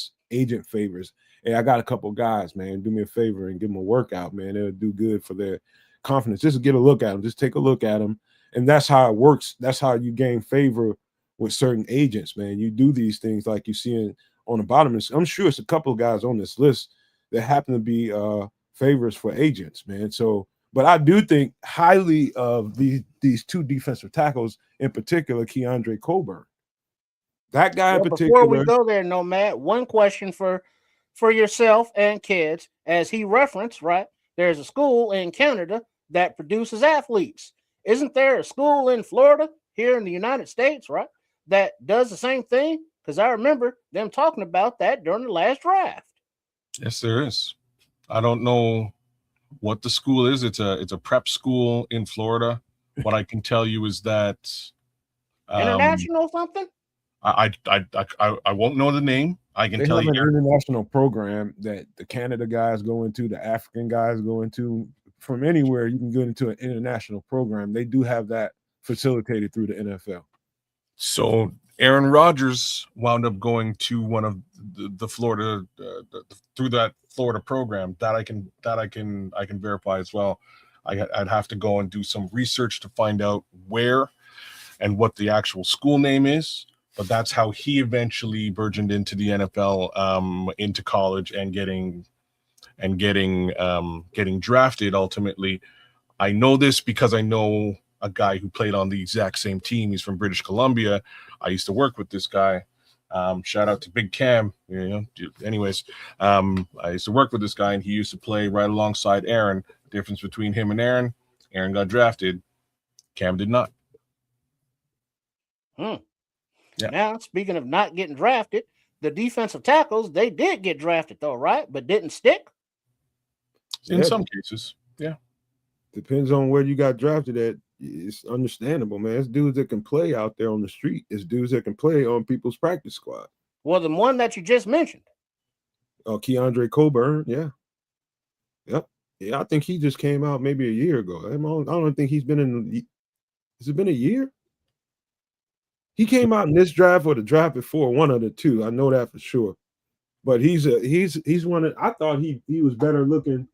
favors. Hey, I got a couple guys, man. Do me a favor and give them a workout, man. It'll do good for their confidence. Just get a look at them. Just take a look at them, and that's how it works. That's how you gain favor with certain agents, man. You do these things like you see on the bottom. I'm sure it's a couple of guys on this list that happen to be favors for agents, man. So, but I do think highly of these two defensive tackles, in particular, Keandre Colburn. That guy in particular. Before we go there, Nomad, one question for yourself and kids, as he referenced, right? There's a school in Canada that produces athletes. Isn't there a school in Florida here in the United States, right, that does the same thing? Because I remember them talking about that during the last draft. Yes, there is. I don't know what the school is. It's a prep school in Florida. What I can tell you is that international something. I won't know the name. I can tell you an international program that the Canada guys go into, the African guys go into. From anywhere you can go into an international program. They do have that facilitated through the NFL. So Aaron Rodgers wound up going to one of the Florida through that Florida program that I can verify as well. I'd have to go and do some research to find out where and what the actual school name is. But that's how he eventually burgeoned into the NFL, into college, and getting drafted ultimately. I know this because I know a guy who played on the exact same team. He's from British Columbia. I used to work with this guy. Shout out to Big Cam. Anyways, I used to work with this guy, and he used to play right alongside Aaron. The difference between him and Aaron got drafted. Cam did not. Yeah. Yeah. Now, speaking of not getting drafted, the defensive tackles, they did get drafted though, right? But didn't stick. In some cases, yeah. Depends on where you got drafted at. It's understandable, man. It's dudes that can play out there on the street. It's dudes that can play on people's practice squad. Well, the one that you just mentioned. Keandre Coburn, yeah. Yep. Yeah, I think he just came out maybe a year ago. I don't think he's been in. Has it been a year? He came out in this draft or the draft before, one of the two. I know that for sure. But he's one of, I thought he was better looking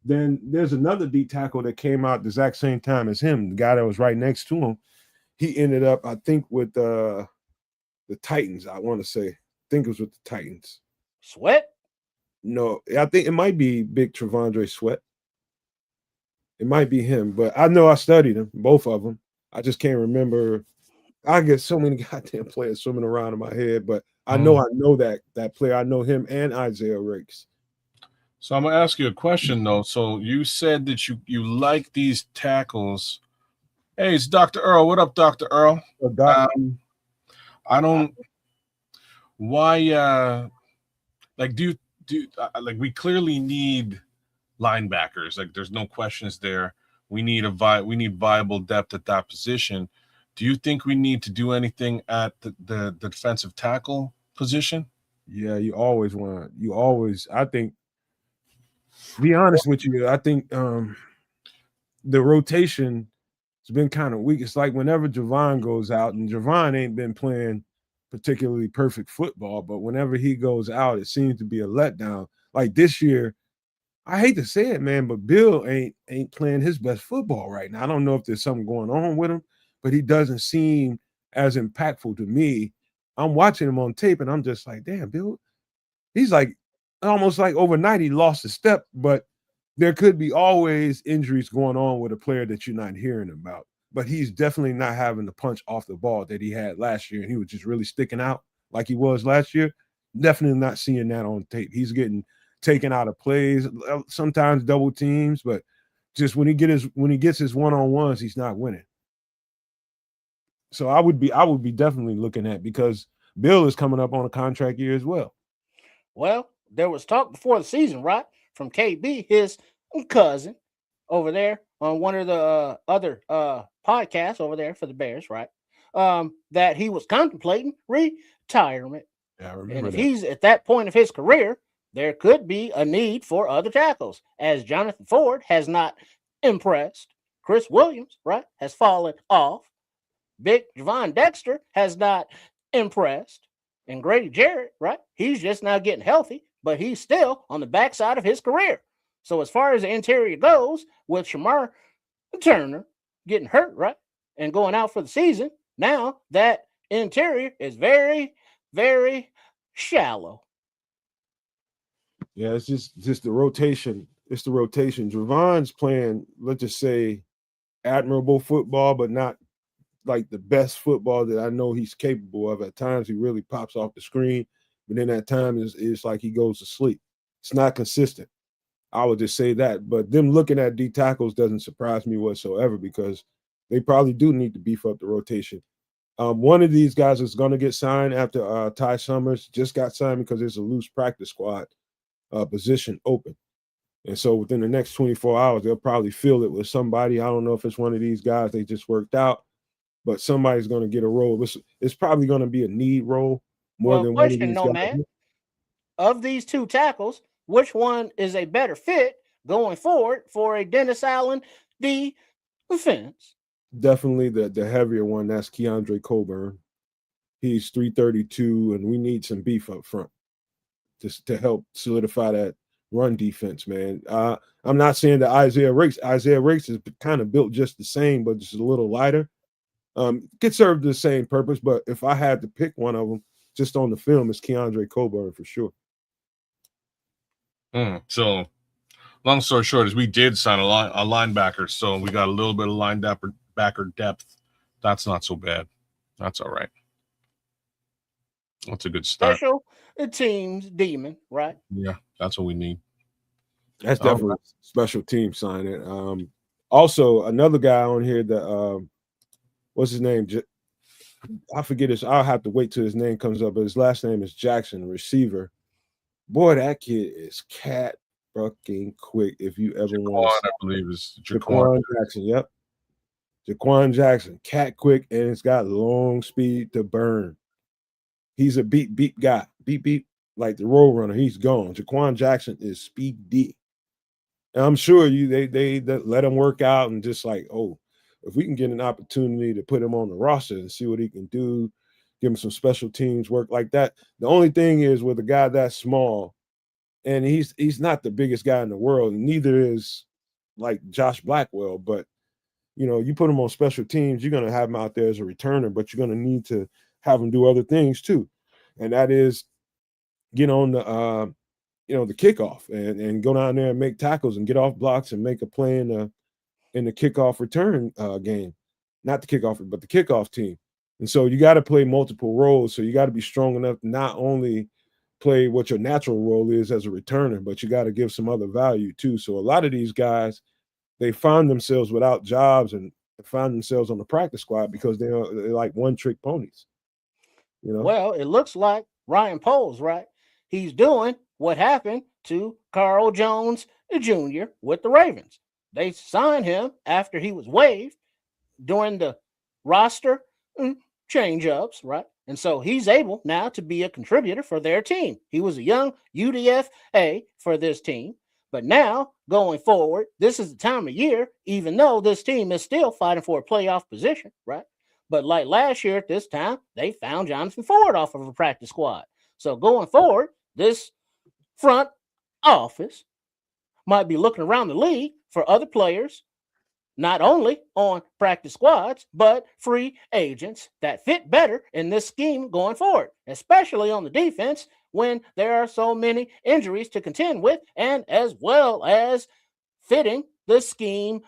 than, there's another D tackle that came out the exact same time as him, the guy that was right next to him. He ended up, I think, with the Titans, I want to say. I think it was with the Titans. Sweat? No, I think it might be Big Trevondre Sweat. It might be him, but I know I studied them, both of them. I just can't remember. I get so many goddamn players swimming around in my head, but I know that player. I know him and Isaiah Rakes. So I'm gonna ask you a question though. So you said that you like these tackles. Hey, it's Dr. Earl. What up, Dr. Earl? I don't. Why? Like, do like we clearly need linebackers. Like, there's no questions there. We need viable depth at that position. Do you think we need to do anything at the defensive tackle position? Yeah, I think, to be honest with you, I think the rotation has been kind of weak. It's like whenever Javon goes out, and Javon ain't been playing particularly perfect football, but whenever he goes out, it seems to be a letdown. Like this year, I hate to say it, man, but Bill ain't playing his best football right now. I don't know if there's something going on with him, but he doesn't seem as impactful to me. I'm watching him on tape, and I'm just like, damn, Bill, he's like almost like overnight he lost a step, but there could be always injuries going on with a player that you're not hearing about. But he's definitely not having the punch off the ball that he had last year, and he was just really sticking out like he was last year. Definitely not seeing that on tape. He's getting taken out of plays, sometimes double teams, but just when he gets his one-on-ones, he's not winning. So I would be definitely looking at, because Bill is coming up on a contract year as well. Well, there was talk before the season, right, from KB, his cousin, over there on one of the other podcasts over there for the Bears, right? That he was contemplating retirement. Yeah, I remember and if that. he's at that point of his career, there could be a need for other tackles, as Jonathan Ford has not impressed. Chris Williams, right, has fallen off. Big Javon Dexter has not impressed. And Grady Jarrett, right, he's just now getting healthy, but he's still on the backside of his career. So as far as the interior goes, with Shamar Turner getting hurt, right, and going out for the season, now that interior is very, very shallow. Yeah, it's just the rotation. It's the rotation. Javon's playing, let's just say, admirable football, but not like the best football that I know he's capable of. At times he really pops off the screen, but then at times it's like he goes to sleep. It's not consistent. I would just say that. But them looking at D tackles doesn't surprise me whatsoever, because they probably do need to beef up the rotation. One of these guys is going to get signed after Ty Summers just got signed, because there's a loose practice squad position open. And so within the next 24 hours, they'll probably fill it with somebody. I don't know if it's one of these guys they just worked out, but somebody's going to get a role. It's probably going to be a need role more than one of these guys. Man. Of these two tackles, which one is a better fit going forward for a Dennis Allen defense? Definitely the heavier one. That's Keandre Coburn. He's 332, and we need some beef up front just to help solidify that run defense, man. I'm not saying that Isaiah Rakes is kind of built just the same, but just a little lighter. Could serve the same purpose, but if I had to pick one of them just on the film, it's Keandre Coburn for sure. So, long story short, is we did sign a linebacker, so we got a little bit of linebacker depth. That's not so bad. That's all right. That's a good start. Special teams demon, right? Yeah, that's what we need. That's definitely a special team signing. Also, another guy on here that what's his name? I forget his. I'll have to wait till his name comes up, but his last name is Jackson, receiver. Boy, that kid is cat fucking quick. If you ever want to, I believe is Jaquan Jackson. Yep, Jaquan Jackson, cat quick, and it's got long speed to burn. He's a beep guy, beep like the road runner. He's gone. Jaquan Jackson is speedy, and I'm sure they let him work out and just like, oh, if we can get an opportunity to put him on the roster and see what he can do, give him some special teams work like that. The only thing is with a guy that small, and he's not the biggest guy in the world, and neither is like Josh Blackwell, but you put him on special teams, you're going to have him out there as a returner, but you're going to need to have him do other things too. And that is get on the the kickoff and go down there and make tackles and get off blocks and make a play in the kickoff return game. Not the kickoff, but the kickoff team. And so you got to play multiple roles. So you got to be strong enough to not only play what your natural role is as a returner, but you got to give some other value too. So a lot of these guys, they find themselves without jobs and find themselves on the practice squad because they're like one-trick ponies. Well, it looks like Ryan Poles, right? He's doing what happened to Carl Jones Jr. with the Ravens. They signed him after he was waived during the roster change-ups, right? And so he's able now to be a contributor for their team. He was a young UDFA for this team. But now, going forward, this is the time of year, even though this team is still fighting for a playoff position, right? But like last year at this time, they found Jonathan Ford off of a practice squad. So going forward, this front office might be looking around the league for other players, not only on practice squads, but free agents that fit better in this scheme going forward, especially on the defense when there are so many injuries to contend with, and as well as fitting the scheme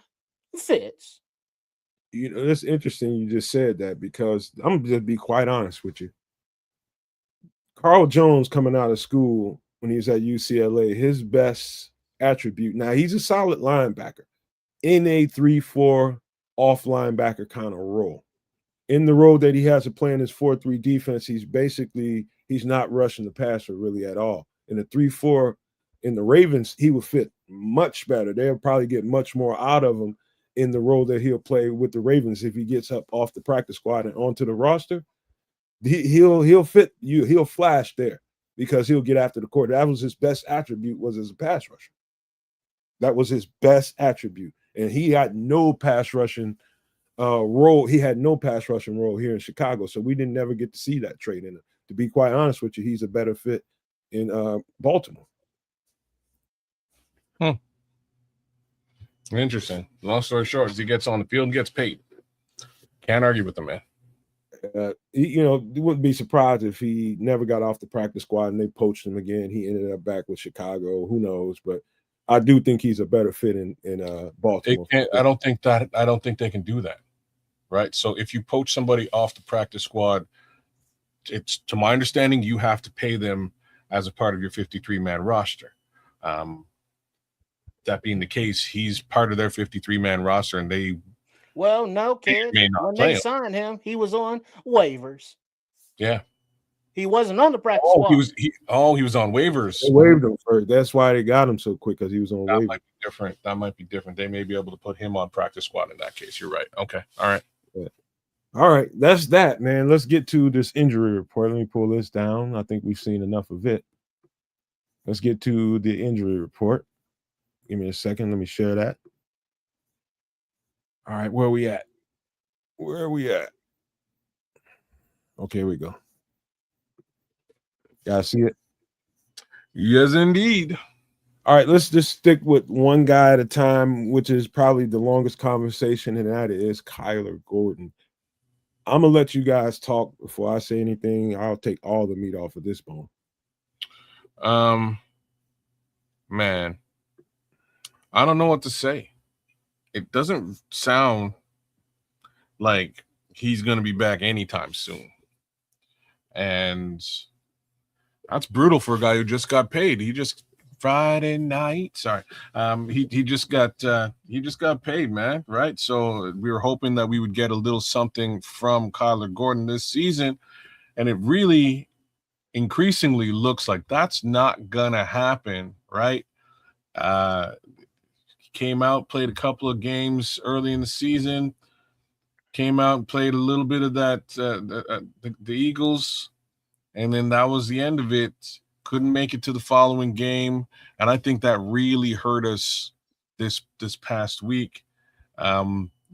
fits. It's interesting you just said that because I'm going to be quite honest with you. Carl Jones coming out of school when he was at UCLA, his best attribute, now he's a solid linebacker in a 3-4 off linebacker kind of role. In the role that he has to play in his 4-3 defense, he's not rushing the passer really at all. In a 3-4 in the Ravens, he would fit much better. They'll probably get much more out of him in the role that he'll play with the Ravens if he gets up off the practice squad and onto the roster. He'll fit you. He'll flash there because he'll get after the quarter. That was his best attribute, was as a pass rusher. That was his best attribute, and he had no pass rushing role. He had no pass rushing role here in Chicago, so we didn't never get to see that trait in him. To be quite honest with you, he's a better fit in Baltimore. Interesting. Long story short, as he gets on the field and gets paid. Can't argue with the man. You wouldn't be surprised if he never got off the practice squad and they poached him again. He ended up back with Chicago. Who knows? But I do think he's a better fit in Baltimore. I don't think they can do that. Right. So if you poach somebody off the practice squad, it's, to my understanding, you have to pay them as a part of your 53-man roster. That being the case, he's part of their 53-man roster, and they. Well, no, kid. When they signed him, he was on waivers. Yeah. He wasn't on the practice squad. He was on waivers. They waived him first. That's why they got him so quick, because he was on waivers. That might be different. They may be able to put him on practice squad in that case. You're right. Okay. All right. Yeah. All right. That's that, man. Let's get to this injury report. Let me pull this down. I think we've seen enough of it. Let's get to the injury report. Give me a second. Let me share that. All right. Where are we at? Okay, here we go. Y'all see it? Yes, indeed. All right, let's just stick with one guy at a time, which is probably the longest conversation, and that is Kyler Gordon. I'm gonna let you guys talk before I say anything. I'll take all the meat off of this bone. Um, man, I don't know what to say. It doesn't sound like he's going to be back anytime soon. And that's brutal for a guy who just got paid. He just Friday night. Sorry. He just got paid, man. Right. So we were hoping that we would get a little something from Kyler Gordon this season. And it really increasingly looks like that's not gonna happen, right? He came out, played a couple of games early in the season, came out and played a little bit of that the Eagles, and then that was the end of it. Couldn't make it to the following game, and I think that really hurt us this past week.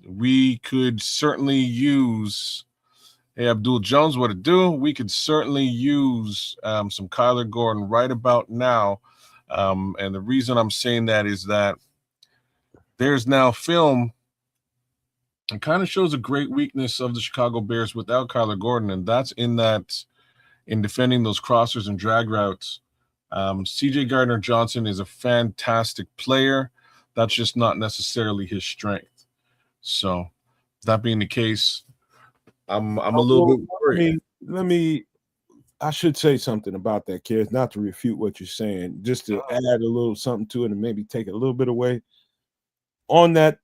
We could certainly use. Hey, Abdul Jones, what it do? We could certainly use some Kyler Gordon right about now. And the reason I'm saying that is that there's now film. It kind of shows a great weakness of the Chicago Bears without Kyler Gordon, and that's in defending those crossers and drag routes. CJ Gardner-Johnson is a fantastic player. That's just not necessarily his strength. So, that being the case, I'm a little bit worried. I should say something about that, kids, not to refute what you're saying, just to add a little something to it and maybe take it a little bit away. On that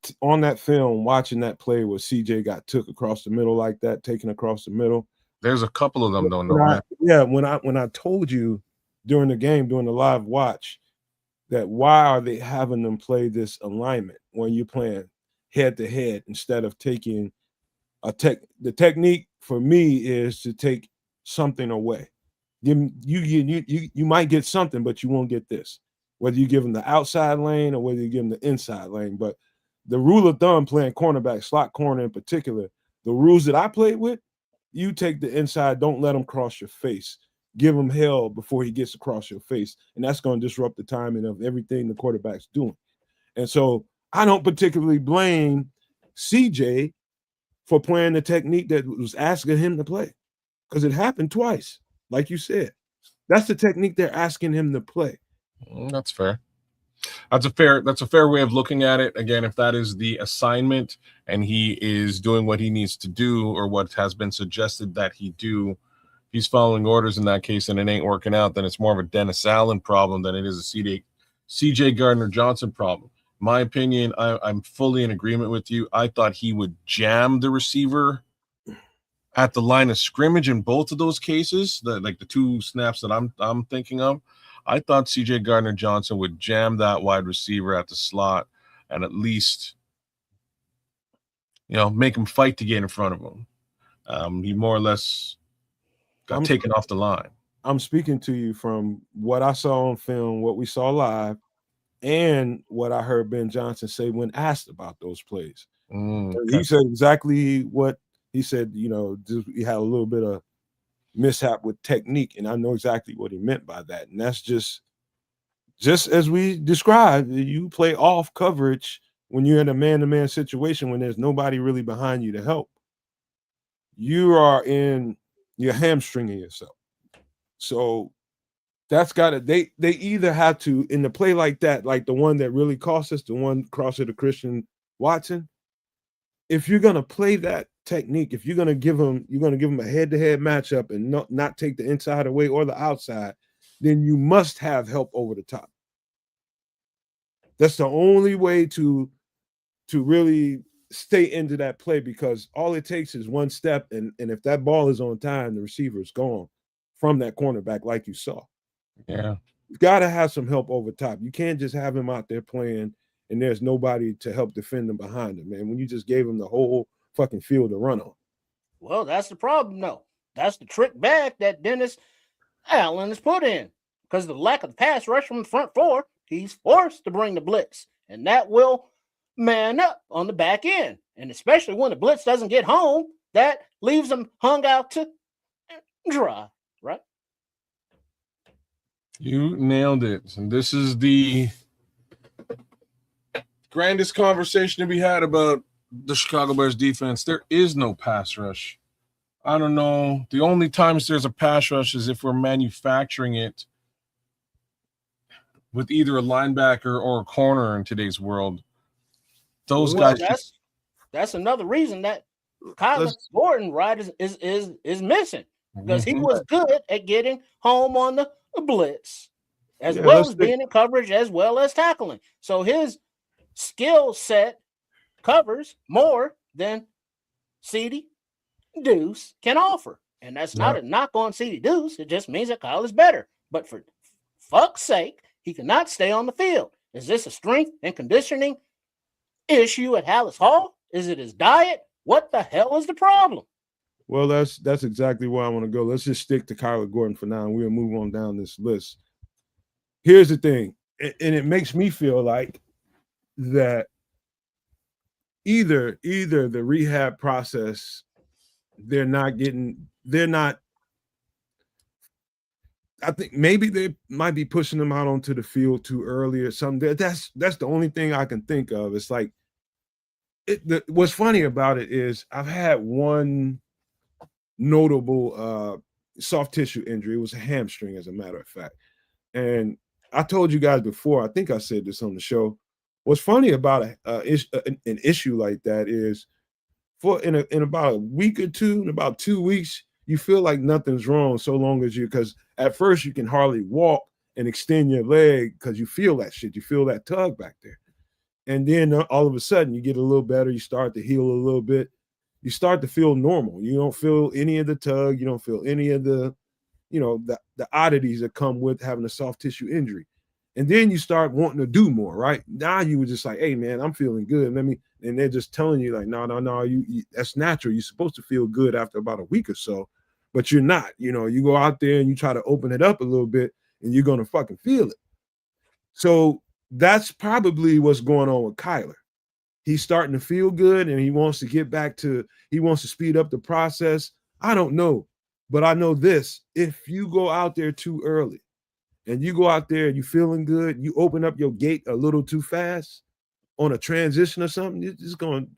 film, watching that play where CJ got took across the middle like that, taken across the middle. There's a couple of them, don't know, man. Yeah, when I told you during the game, during the live watch, that why are they having them play this alignment when you're playing head to head instead of taking the technique for me is to take something away. You might get something, but you won't get this. Whether you give them the outside lane or whether you give them the inside lane. But the rule of thumb playing cornerback, slot corner in particular, the rules that I played with, you take the inside, don't let him cross your face. Give him hell before he gets across your face. And that's going to disrupt the timing of everything the quarterback's doing. And so I don't particularly blame CJ for playing the technique that was asking him to play, because it happened twice, like you said. That's the technique they're asking him to play. That's fair. That's a fair way of looking at it. Again, if that is the assignment and he is doing what he needs to do or what has been suggested that he do, he's following orders in that case and it ain't working out, then it's more of a Dennis Allen problem than it is a CJ Gardner-Johnson problem. My opinion, I'm fully in agreement with you. I thought he would jam the receiver at the line of scrimmage in both of those cases, the two snaps that I'm thinking of. I thought CJ Gardner-Johnson would jam that wide receiver at the slot and at least, make him fight to get in front of him. He more or less got taken off the line. I'm speaking to you from what I saw on film, what we saw live, and what I heard Ben Johnson say when asked about those plays. Okay. He said exactly what he said, he had a little bit of mishap with technique, and I know exactly what he meant by that. And that's just as we described, you play off coverage when you're in a man-to-man situation when there's nobody really behind you to help. You're hamstringing yourself. So that's they either have to, in the play like that, like the one that really cost us, the one crosser to Christian Watson, if you're gonna play that technique, if you're gonna give him a head-to-head matchup and not take the inside away or the outside, then you must have help over the top. That's the only way to really stay into that play, because all it takes is one step, and if that ball is on time, the receiver is gone from that cornerback, like you saw. Yeah. You've got to have some help over top. You can't just have him out there playing and there's nobody to help defend him behind him, man, when you just gave him the whole fucking field to run on. Well, that's the problem, though. That's the trick bag that Dennis Allen is put in. Because of the lack of pass rush from the front four, he's forced to bring the blitz. And that will man up on the back end. And especially when the blitz doesn't get home, that leaves him hung out to dry, right? You nailed it. And this is the grandest conversation to be had about the Chicago Bears defense. There is no pass rush. I don't know. The only times there's a pass rush is if we're manufacturing it with either a linebacker or a corner in today's world. Those Well, guys. that's another reason that Kyler Gordon, right, is missing, because he was good at getting home on the blitz, as well as being in coverage, as well as tackling. So his skill set covers more than CD Deuce can offer. And that's not a knock on CD Deuce. It just means that Kyler's better. But for fuck's sake, he cannot stay on the field. Is this a strength and conditioning issue at Hallis Hall? Is it his diet? What the hell is the problem? Well, that's exactly where I want to go. Let's just stick to Kyler Gordon for now, and we'll move on down this list. Here's the thing, and it makes me feel like that either the rehab process, they're not. I think maybe they might be pushing them out onto the field too early or something. That's the only thing I can think of. It's like what's funny about it is I've had one notable soft tissue injury. It was a hamstring, as a matter of fact. And I told you guys before, I think I said this on the show. What's funny about an issue like that is in about a week or two, in about 2 weeks, you feel like nothing's wrong so long as because at first you can hardly walk and extend your leg because you feel that shit. You feel that tug back there. And then all of a sudden you get a little better. You start to heal a little bit. You start to feel normal. You don't feel any of the tug. You don't feel any of the, the oddities that come with having a soft tissue injury. And then you start wanting to do more, right? Now you were just like, hey, man, I'm feeling good. And they're just telling you like, no, you that's natural. You're supposed to feel good after about a week or so, but you're not. You go out there and you try to open it up a little bit and you're going to fucking feel it. So that's probably what's going on with Kyler. He's starting to feel good and he wants to speed up the process. I don't know, but I know this. If you go out there too early and you go out there and you're feeling good, you open up your gate a little too fast on a transition or something, it's going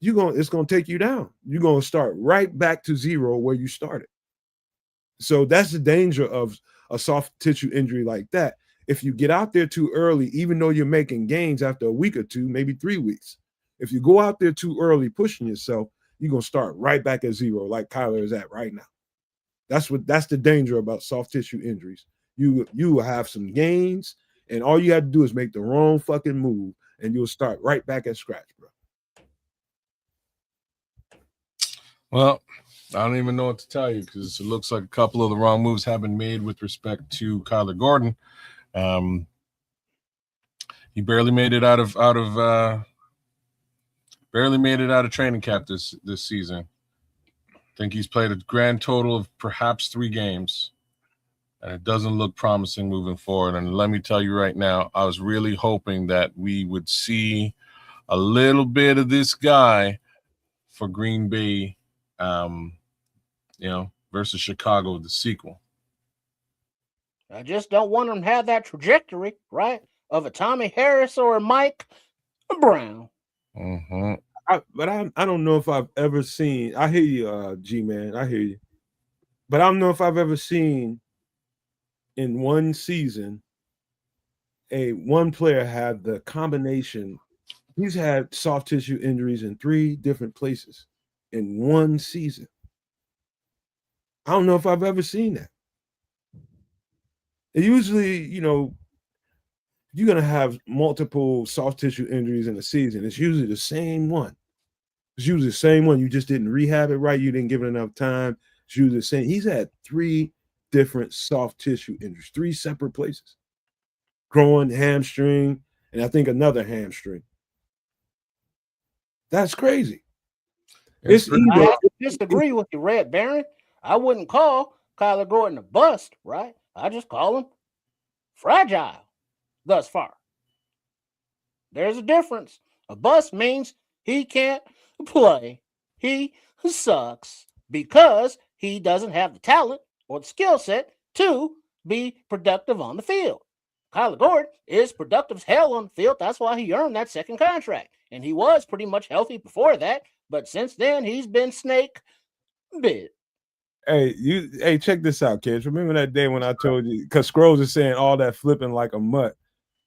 to take you down. You're going to start right back to zero where you started. So that's the danger of a soft tissue injury like that. If you get out there too early, even though you're making gains after a week or two, maybe 3 weeks, if you go out there too early pushing yourself, you're going to start right back at zero like Kyler is at right now. That's the danger about soft tissue injuries. You will have some gains, and all you have to do is make the wrong fucking move, and you'll start right back at scratch, bro. Well, I don't even know what to tell you because it looks like a couple of the wrong moves have been made with respect to Kyler Gordon. He barely made it out of training camp this season. I think he's played a grand total of perhaps 3 games, and it doesn't look promising moving forward. And let me tell you right now, I was really hoping that we would see a little bit of this guy for Green Bay, versus Chicago, the sequel. I just don't want him to have that trajectory, right, of a Tommy Harris or a Mike Brown. Mm-hmm. But I don't know if I've ever seen. I hear you, G-Man. I hear you. But I don't know if I've ever seen in one season one player have the combination. He's had soft tissue injuries in 3 different places in one season. I don't know if I've ever seen that. And usually, you're going to have multiple soft tissue injuries in a season. It's usually the same one. It's usually the same one. You just didn't rehab it right. You didn't give it enough time. It's usually the same. He's had 3 different soft tissue injuries, 3 separate places. Groin, hamstring, and I think another hamstring. That's crazy. I disagree with you, Red Baron. I wouldn't call Kyler Gordon a bust, right? I just call him fragile thus far. There's a difference. A bust means he can't play. He sucks because he doesn't have the talent or the skill set to be productive on the field. Kyler Gordon is productive as hell on the field. That's why he earned that second contract. And he was pretty much healthy before that. But since then, he's been snake bit. Hey, check this out, kids. Remember that day when I told you, because Scrolls is saying all that flipping like a mutt.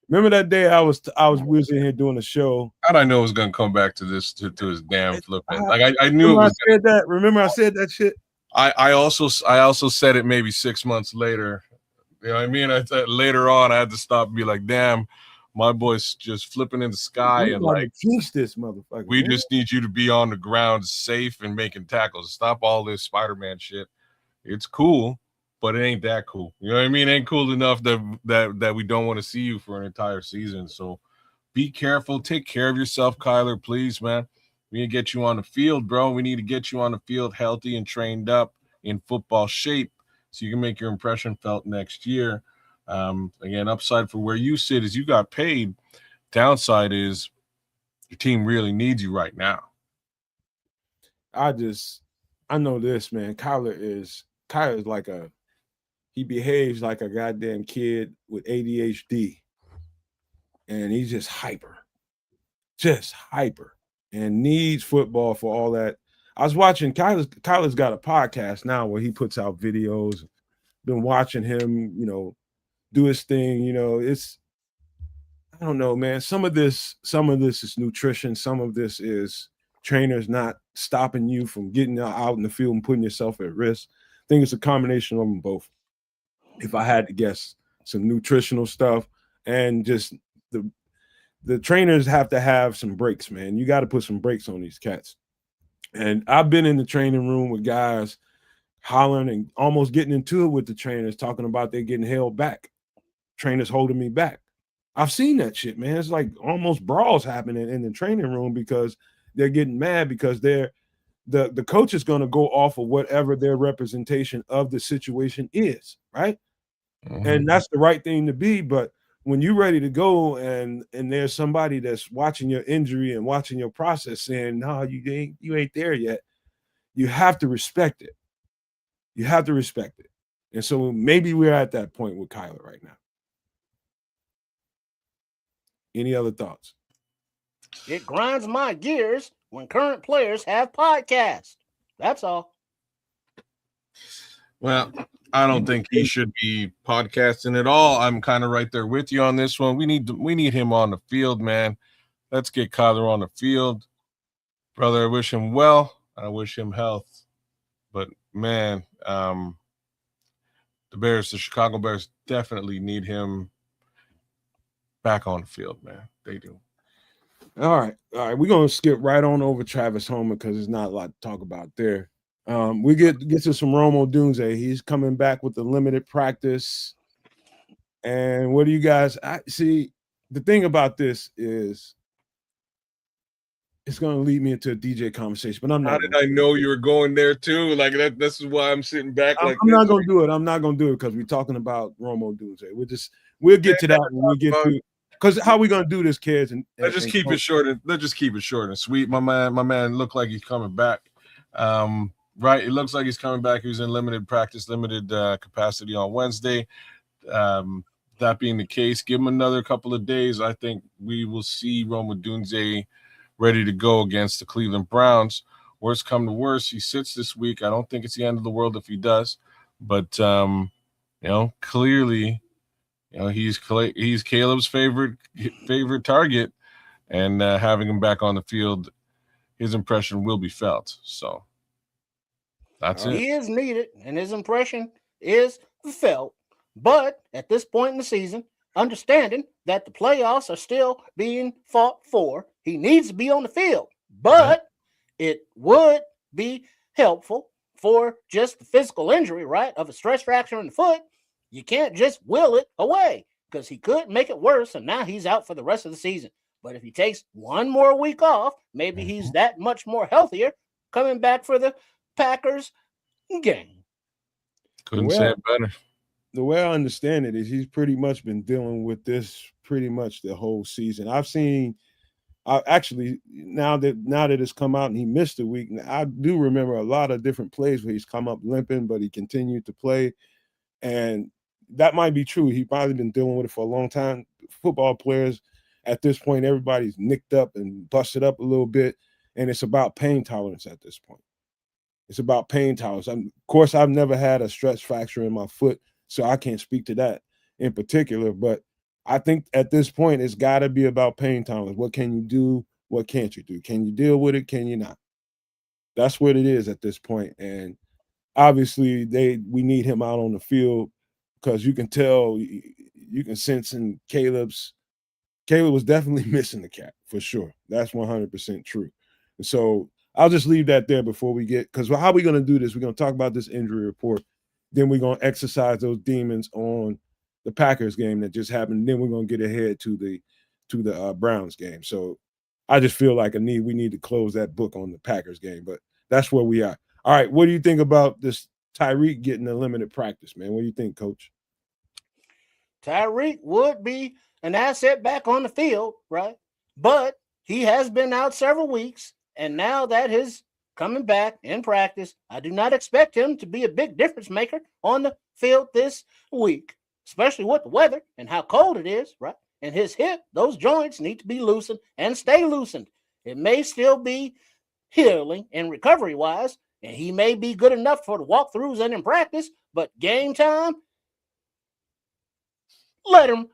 Remember that day we was in here doing a show. How'd I know it was gonna come back to this to his damn flipping? Like I knew remember it was. I said that. Remember I said that shit. I also said it maybe 6 months later. You know what I mean? I said later on I had to stop and be like, damn, my boy's just flipping in the sky and like teach this motherfucker. We just need you to be on the ground safe and making tackles. Stop all this Spider-Man shit. It's cool, but it ain't that cool. You know what I mean? It ain't cool enough that we don't want to see you for an entire season. So be careful. Take care of yourself, Kyler, please, man. We need to get you on the field, bro. We need to get you on the field healthy and trained up in football shape so you can make your impression felt next year. Again, upside for where you sit is you got paid. Downside is your team really needs you right now. I know this, man. Kyler is like he behaves like a goddamn kid with ADHD. And he's just hyper, and needs football for all that. I was watching Kyler's got a podcast now where he puts out videos. Been watching him, do his thing. I don't know, man. Some of this is nutrition. Some of this is trainers not stopping you from getting out in the field and putting yourself at risk. I think it's a combination of them both. If I had to guess, some nutritional stuff and just the trainers have to have some breaks, man. You got to put some breaks on these cats. And I've been in the training room with guys hollering and almost getting into it with the trainers, talking about they're getting held back. Trainers holding me back. I've seen that shit, man. It's like almost brawls happening in the training room because they're getting mad because the coach is going to go off of whatever their representation of the situation is, right? Mm-hmm. And that's the right thing to be. But when you're ready to go and there's somebody that's watching your injury and watching your process saying, no, you ain't there yet, you have to respect it. You have to respect it. And so maybe we're at that point with Kyler right now. Any other thoughts? It grinds my gears when current players have podcasts. That's all. Well, I don't think he should be podcasting at all. I'm kind of right there with you on this one. We need him on the field, man. Let's get Kyler on the field. Brother, I wish him well. I wish him health. But, man, the Chicago Bears definitely need him back on the field, man. They do. All right. We're going to skip right on over Travis Homer because there's not a lot to talk about there. We get to some Romo Dunze. He's coming back with the limited practice. And what do you guys see? The thing about this is it's going to lead me into a DJ conversation, but I'm not. How did I know you were going there too? Like that. This is why I'm sitting back. I'm not going to do it. I'm not going to do it because we're talking about Romo Dunze. We'll get to that when we get to. Because how are we gonna do this, kids? Let's just keep it short and sweet. My man looked like he's coming back. Right, it looks like he's coming back. He was in limited practice, limited capacity on Wednesday. That being the case, give him another couple of days. I think we will see Rome Odunze ready to go against the Cleveland Browns. Worst come to worst, he sits this week. I don't think it's the end of the world if he does, but clearly. He's Caleb's favorite target, and having him back on the field, his impression will be felt. So that's it. He is needed, and his impression is felt. But at this point in the season, understanding that the playoffs are still being fought for, he needs to be on the field. But it would be helpful for just the physical injury, right, of a stress fracture in the foot. You can't just will it away because he could make it worse, and now he's out for the rest of the season. But if he takes one more week off, maybe he's that much more healthier coming back for the Packers game. Couldn't say it better. The way I understand it is he's pretty much been dealing with this pretty much the whole season. Actually, now that it's come out and he missed a week, I do remember a lot of different plays where he's come up limping, but he continued to play. And that might be true. He probably been dealing with it for a long time. Football players at this point, everybody's nicked up and busted up a little bit, and it's about pain tolerance at this point. It's about pain tolerance. Of course, I've never had a stretch fracture in my foot, so I can't speak to that in particular. But I think at this point, it's got to be about pain tolerance. What can you do? What can't you do? Can you deal with it? Can you not? That's what it is at this point. And obviously, we need him out on the field because you can tell, you can sense in Caleb was definitely missing the cat for sure. That's 100% true. And so I'll just leave that there before we get, because how are we going to do this? We're going to talk about this injury report. Then we're going to exercise those demons on the Packers game that just happened. Then we're going to get ahead to the Browns game. So I just feel like we need to close that book on the Packers game. But that's where we are. All right, what do you think about this Tyreek getting a limited practice, man? What do you think, Coach? Tyreek would be an asset back on the field, right? But he has been out several weeks, and now that his coming back in practice, I do not expect him to be a big difference maker on the field this week, especially with the weather and how cold it is, right? And his hip, those joints need to be loosened and stay loosened. It may still be healing and recovery-wise, and he may be good enough for the walkthroughs and in practice, but game time, let him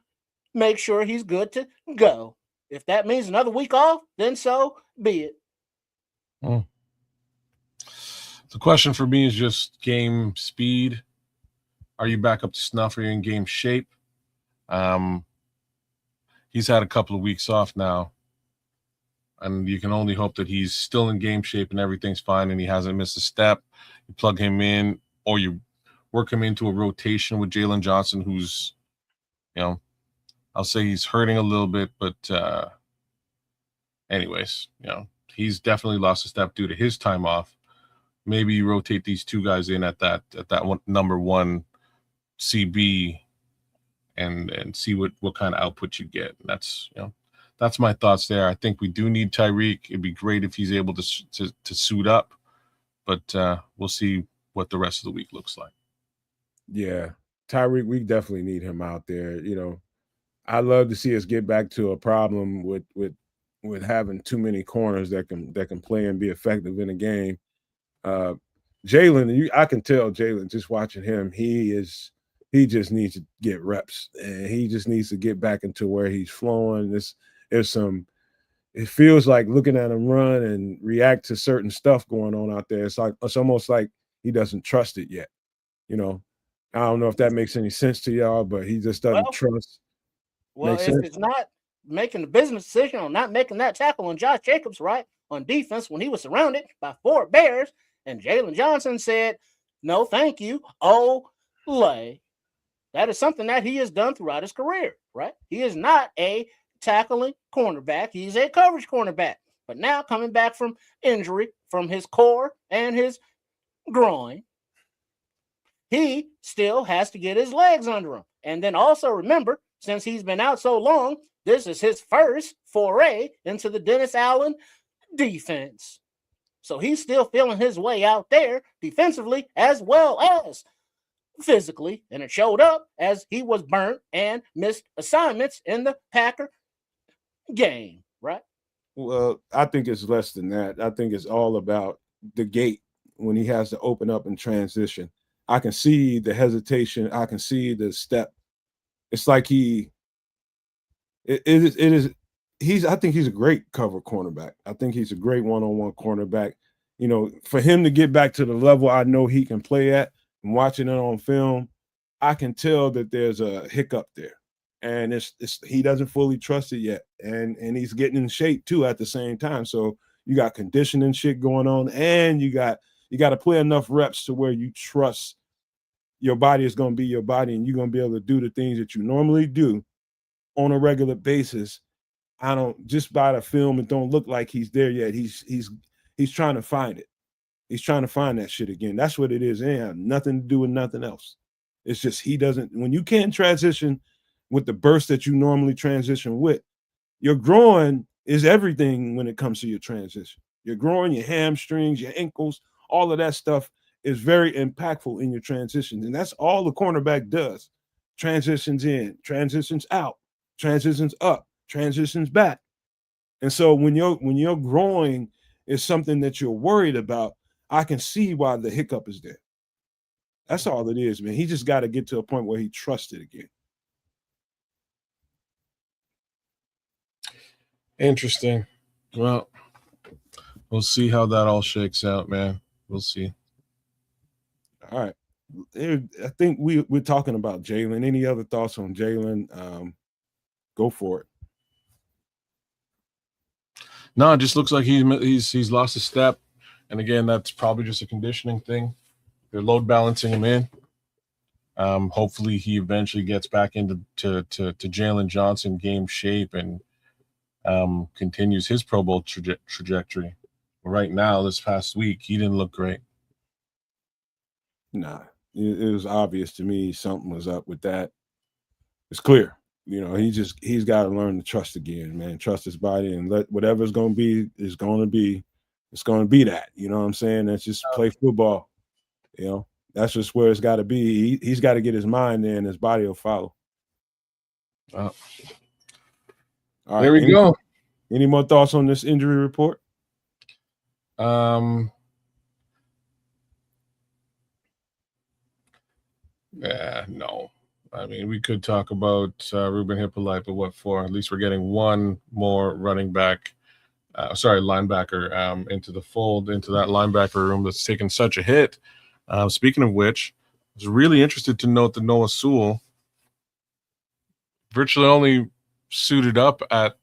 make sure he's good to go. If that means another week off, then so be it. The question for me is just game speed. Are you back up to snuff? Are you in game shape? He's had a couple of weeks off now, and you can only hope that he's still in game shape and everything's fine and he hasn't missed a step. You plug him in, or you work him into a rotation with Jalen Johnson, who's, I'll say he's hurting a little bit, but anyways, he's definitely lost a step due to his time off. Maybe you rotate these two guys in at that one, number one CB and see what kind of output you get. And that's my thoughts there. I think we do need Tyreek. It'd be great if he's able to suit up, but we'll see what the rest of the week looks like. Yeah, Tyreek, we definitely need him out there. I'd love to see us get back to a problem with having too many corners that can play and be effective in a game. Jalen, I can tell Jalen just watching him, he just needs to get reps, and he just needs to get back into where he's flowing. It feels like looking at him run and react to certain stuff going on out there. It's almost like he doesn't trust it yet. I don't know if that makes any sense to y'all, but he just doesn't trust. Well, if it's not making a business decision on not making that tackle on Josh Jacobs, right, on defense when he was surrounded by 4 Bears, and Jalen Johnson said, no, thank you, Olay. That is something that he has done throughout his career, right? He is not a tackling cornerback. He's a coverage cornerback. But now coming back from injury from his core and his groin, he still has to get his legs under him. And then also remember, since he's been out so long, this is his first foray into the Dennis Allen defense. So he's still feeling his way out there defensively as well as physically. And it showed up as he was burnt and missed assignments in the Packer game, right? Well, I think it's less than that. I think it's all about the gate when he has to open up and transition. I can see the hesitation. I can see the step. It's like I think he's a great cover cornerback. I think he's a great one-on-one cornerback. For him to get back to the level I know he can play at and watching it on film, I can tell that there's a hiccup there. And he doesn't fully trust it yet. And he's getting in shape too at the same time. So you got conditioning shit going on, and you got to play enough reps to where you trust your body is going to be your body, and you're going to be able to do the things that you normally do on a regular basis. I don't just by the film, it don't look like he's there yet. He's trying to find it. He's trying to find that shit again. That's what it is. It ain't have nothing to do with nothing else. It's just he doesn't. When you can't transition with the burst that you normally transition with, your groin is everything when it comes to your transition. Your groin, your hamstrings, your ankles, all of that stuff is very impactful in your transition. And that's all the cornerback does. transitions in, transitions out, transitions up, transitions back. And so when you're growing is something that you're worried about, I can see why the hiccup is there. That's all it is, man. He just got to get to a point where he trusts it again. Interesting. Well, we'll see how that all shakes out, man. We'll see. All right. I think we're talking about Jalen. Any other thoughts on Jalen? Go for it. No, it just looks like he's lost a step, and again, that's probably just a conditioning thing. They're load balancing him in. Hopefully, he eventually gets back into to Jalen Johnson game shape and continues his Pro Bowl trajectory. Right now, this past week, he didn't look great. Nah, it was obvious to me something was up with that. It's clear. He's got to learn to trust again, man. Trust his body and let whatever's going to be is going to be. It's going to be that. You know what I'm saying? That's just play football. That's just where it's got to be. He's got to get his mind there, and his body will follow. All right, there we go. Any more thoughts on this injury report? Yeah, no. I mean, we could talk about Ruben Hippolyte, but what for? At least we're getting one more linebacker into the fold, into that linebacker room that's taken such a hit. Speaking of which, I was really interested to note that Noah Sewell virtually only suited up at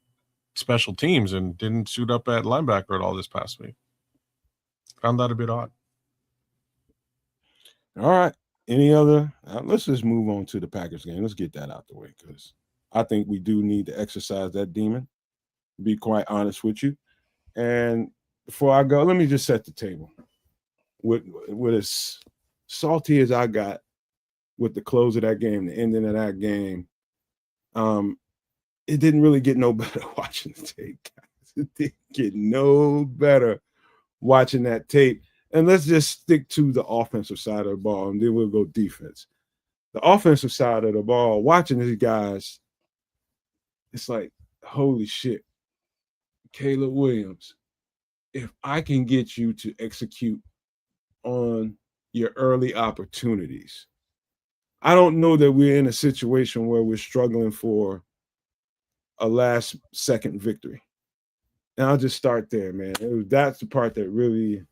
special teams and didn't suit up at linebacker at all this past week. Found that a bit odd. All right. Any other? Let's just move on to the Packers game. Let's get that out the way because I think we do need to exercise that demon, to be quite honest with you. And before I go, let me just set the table. With as salty as I got with the close of that game, the ending of that game, it didn't really get no better watching the tape. It didn't get no better watching that tape. And let's just stick to the offensive side of the ball, and then we'll go defense. The offensive side of the ball, watching these guys, it's like, holy shit. Caleb Williams, if I can get you to execute on your early opportunities, I don't know that we're in a situation where we're struggling for a last-second victory. And I'll just start there, man. That's the part that really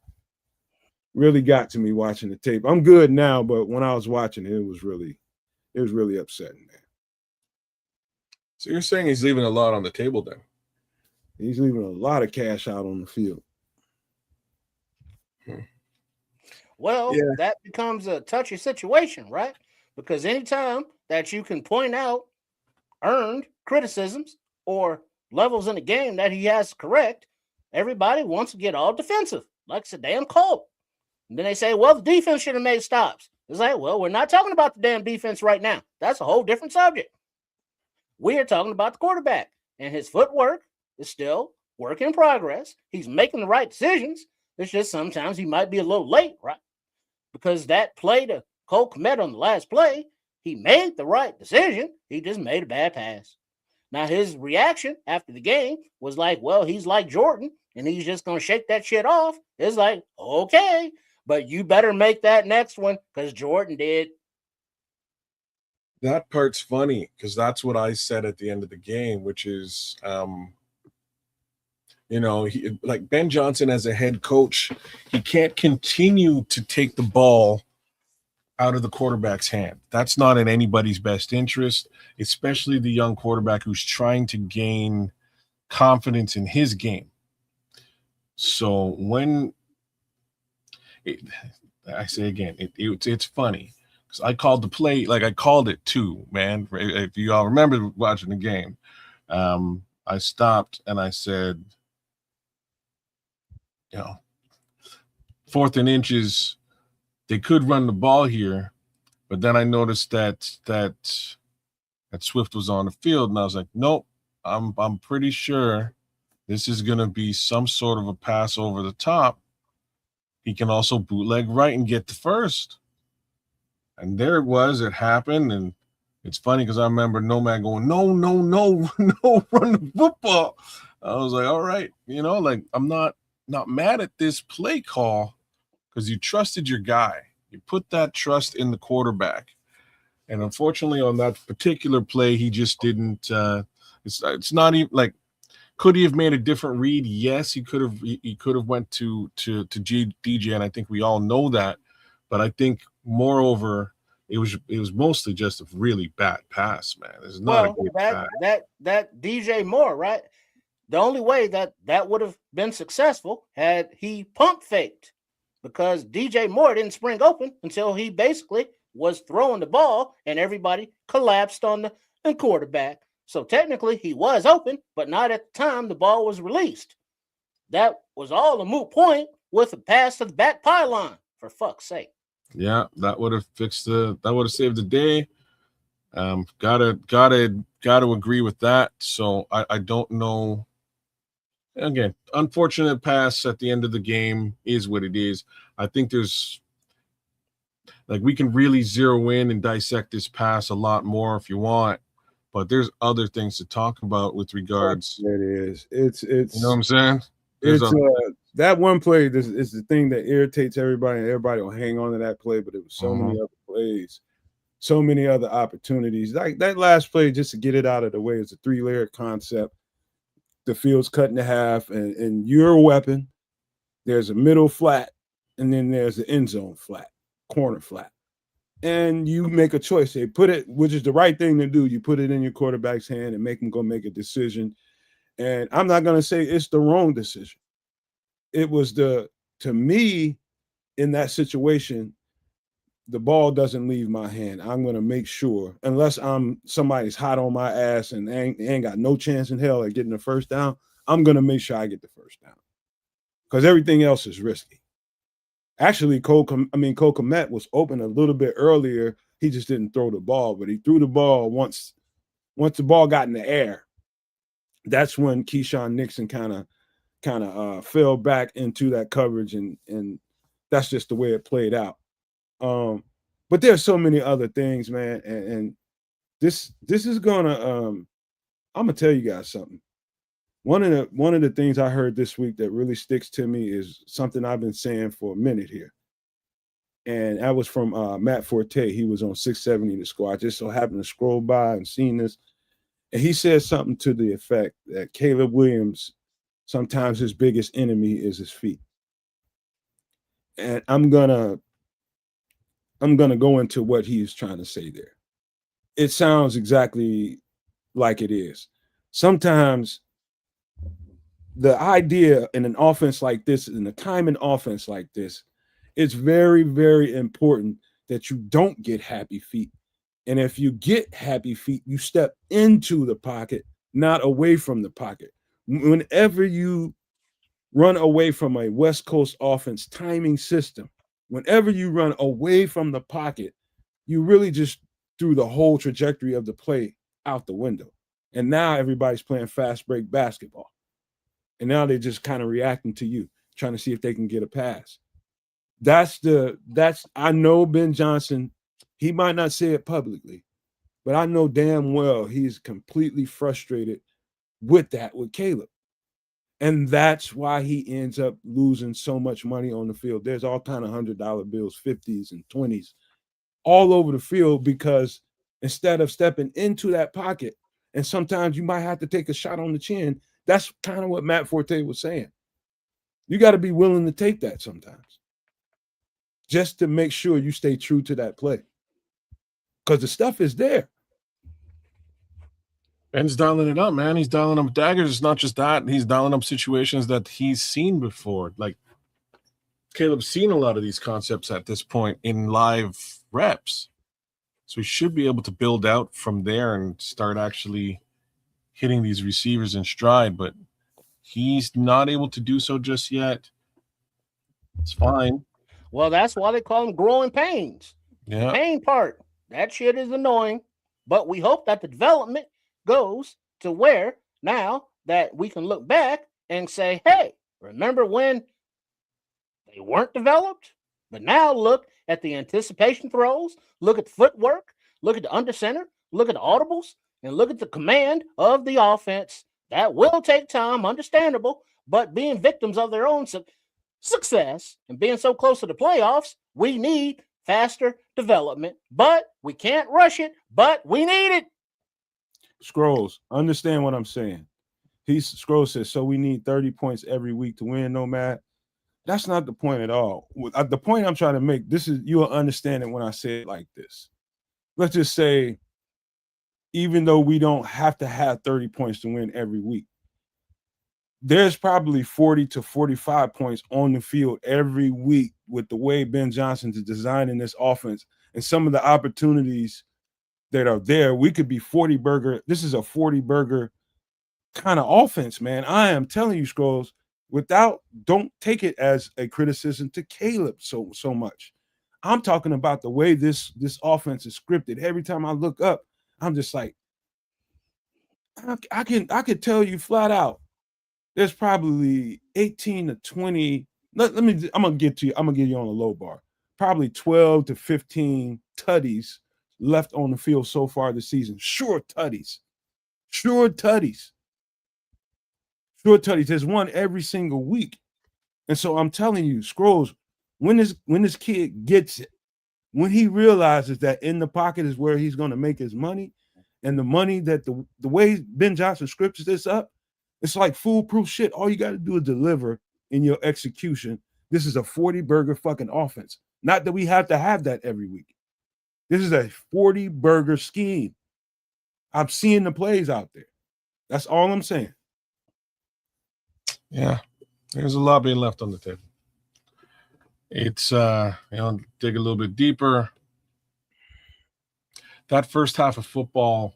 got to me watching the tape. I'm good now, but when I was watching it was really upsetting, man. So you're saying he's leaving a lot on the table then? He's leaving a lot of cash out on the field. Well, that becomes a touchy situation, right? Because anytime that you can point out earned criticisms or levels in the game that he has to correct, everybody wants to get all defensive, like it's a damn cult. And then they say, well, the defense should have made stops. It's like, well, we're not talking about the damn defense right now. That's a whole different subject. We are talking about the quarterback, and his footwork is still work in progress. He's making the right decisions. It's just sometimes he might be a little late, right? Because that play to Cole Kmet on the last play, he made the right decision. He just made a bad pass. Now, his reaction after the game was like, well, he's like Jordan, and he's just going to shake that shit off. It's like, okay, but you better make that next one because Jordan did. That part's funny because that's what I said at the end of the game, which is, like Ben Johnson as a head coach, he can't continue to take the ball out of the quarterback's hand. That's not in anybody's best interest, especially the young quarterback who's trying to gain confidence in his game. So when I say again, it's funny because I called the play, like I called it too, man. If you all remember watching the game, I stopped and I said, 4th and inches, they could run the ball here, but then I noticed that Swift was on the field, and I was like, nope, I'm pretty sure this is gonna be some sort of a pass over the top. He can also bootleg right and get the first. And there it was. It happened, and It's funny because I remember Nomad going, no, no, no, no, run the football. I was like, all right, like I'm not mad at this play call because you trusted your guy. You put that trust in the quarterback. And unfortunately, on that particular play, he just didn't. It's not even like. Could he have made a different read? Yes, he could have. He could have went to DJ, and I think we all know that. But I think, moreover, it was mostly just a really bad pass, man. It's not a good pass. That DJ Moore, right? The only way that would have been successful had he pump faked, because DJ Moore didn't spring open until he basically was throwing the ball and everybody collapsed on the quarterback. So technically he was open, but not at the time the ball was released. That was all a moot point with a pass to the back pylon, for fuck's sake. Yeah, that would have that would have saved the day. Gotta agree with that. So I don't know. Again, unfortunate pass at the end of the game is what it is. I think there's we can really zero in and dissect this pass a lot more if you want, but there's other things to talk about with regards. It is. It's you know what I'm saying? It's that one play is the thing that irritates everybody, and everybody will hang on to that play, but it was so many other plays, so many other opportunities. Like that last play, just to get it out of the way, is a 3-layer concept. The field's cut in half, and you're a weapon. There's a middle flat, and then there's the end zone flat, corner flat. And you make a choice. They put it, which is the right thing to do. You put it in your quarterback's hand and make him go make a decision. And I'm not going to say it's the wrong decision. It was to me, in that situation, the ball doesn't leave my hand. I'm going to make sure, unless somebody's hot on my ass and ain't got no chance in hell at getting the first down, I'm going to make sure I get the first down, because everything else is risky. Actually, Cole Kmet was open a little bit earlier. He just didn't throw the ball, but he threw the ball once the ball got in the air. That's when Keyshawn Nixon kind of fell back into that coverage, and that's just the way it played out. But there's so many other things, man, and this is gonna I'm gonna tell you guys something. One of the things I heard this week that really sticks to me is something I've been saying for a minute here. And that was from Matt Forte. He was on 670 The Score. I just so happened to scroll by and seen this. And he said something to the effect that Caleb Williams, sometimes his biggest enemy is his feet. And I'm gonna go into what he's trying to say there. It sounds exactly like it is. Sometimes the idea in an offense like this, in a timing offense like this, it's very, very important that you don't get happy feet. And if you get happy feet, you step into the pocket, not away from the pocket. Whenever you run away from a West Coast offense timing system, whenever you run away from the pocket, you really just threw the whole trajectory of the play out the window. And now everybody's playing fast break basketball. And now they're just kind of reacting to you, trying to see if they can get a pass. I know Ben Johnson, he might not say it publicly, but I know damn well he's completely frustrated with Caleb. And that's why he ends up losing so much money on the field. There's all kind of $100 bills, 50s and 20s all over the field, because instead of stepping into that pocket, and sometimes you might have to take a shot on the chin. That's kind of what Matt Forte was saying. You got to be willing to take that sometimes, just to make sure you stay true to that play, because the stuff is there. Ben's dialing it up, man. He's dialing up daggers. It's not just that. He's dialing up situations that he's seen before. Like, Caleb's seen a lot of these concepts at this point in live reps. So he should be able to build out from there and start actually hitting these receivers in stride. But he's not able to do so just yet. It's fine. Well, that's why they call them growing pains. Yeah. The pain part, that shit is annoying. But we hope that the development goes to where now that we can look back and say, hey, remember when they weren't developed? But now look at the anticipation throws, look at the footwork, look at the under center, look at the audibles, and look at the command of the offense. That will take time, understandable, but being victims of their own success and being so close to the playoffs, we need faster development, but we can't rush it, but we need it. Scrolls, understand what I'm saying. Scrolls says, so we need 30 points every week to win, no matter. That's not the point at all. The point I'm trying to make, this is, you'll understand it when I say it like this. Let's just say, even though we don't have to have 30 points to win every week, there's probably 40 to 45 points on the field every week with the way Ben Johnson is designing this offense and some of the opportunities that are there. We could be 40 burger. This is a 40 burger kind of offense, man. I am telling you, Scrolls, don't take it as a criticism to Caleb so much. I'm talking about the way this offense is scripted. Every time I look up, I'm just like, I could tell you flat out, there's probably 18 to 20. I'm gonna give you on a low bar. Probably 12 to 15 tutties left on the field so far this season. Sure tutties. There's one every single week. And so I'm telling you, Scrolls, when this kid gets it, when he realizes that in the pocket is where he's going to make his money, and the money that the way Ben Johnson scripts this up, it's like foolproof shit. All you got to do is deliver in your execution. This is a 40 burger fucking offense. Not that we have to have that every week. This is a 40 burger scheme. I'm seeing the plays out there. That's all I'm saying. Yeah, there's a lot being left on the table. It's dig a little bit deeper. That first half of football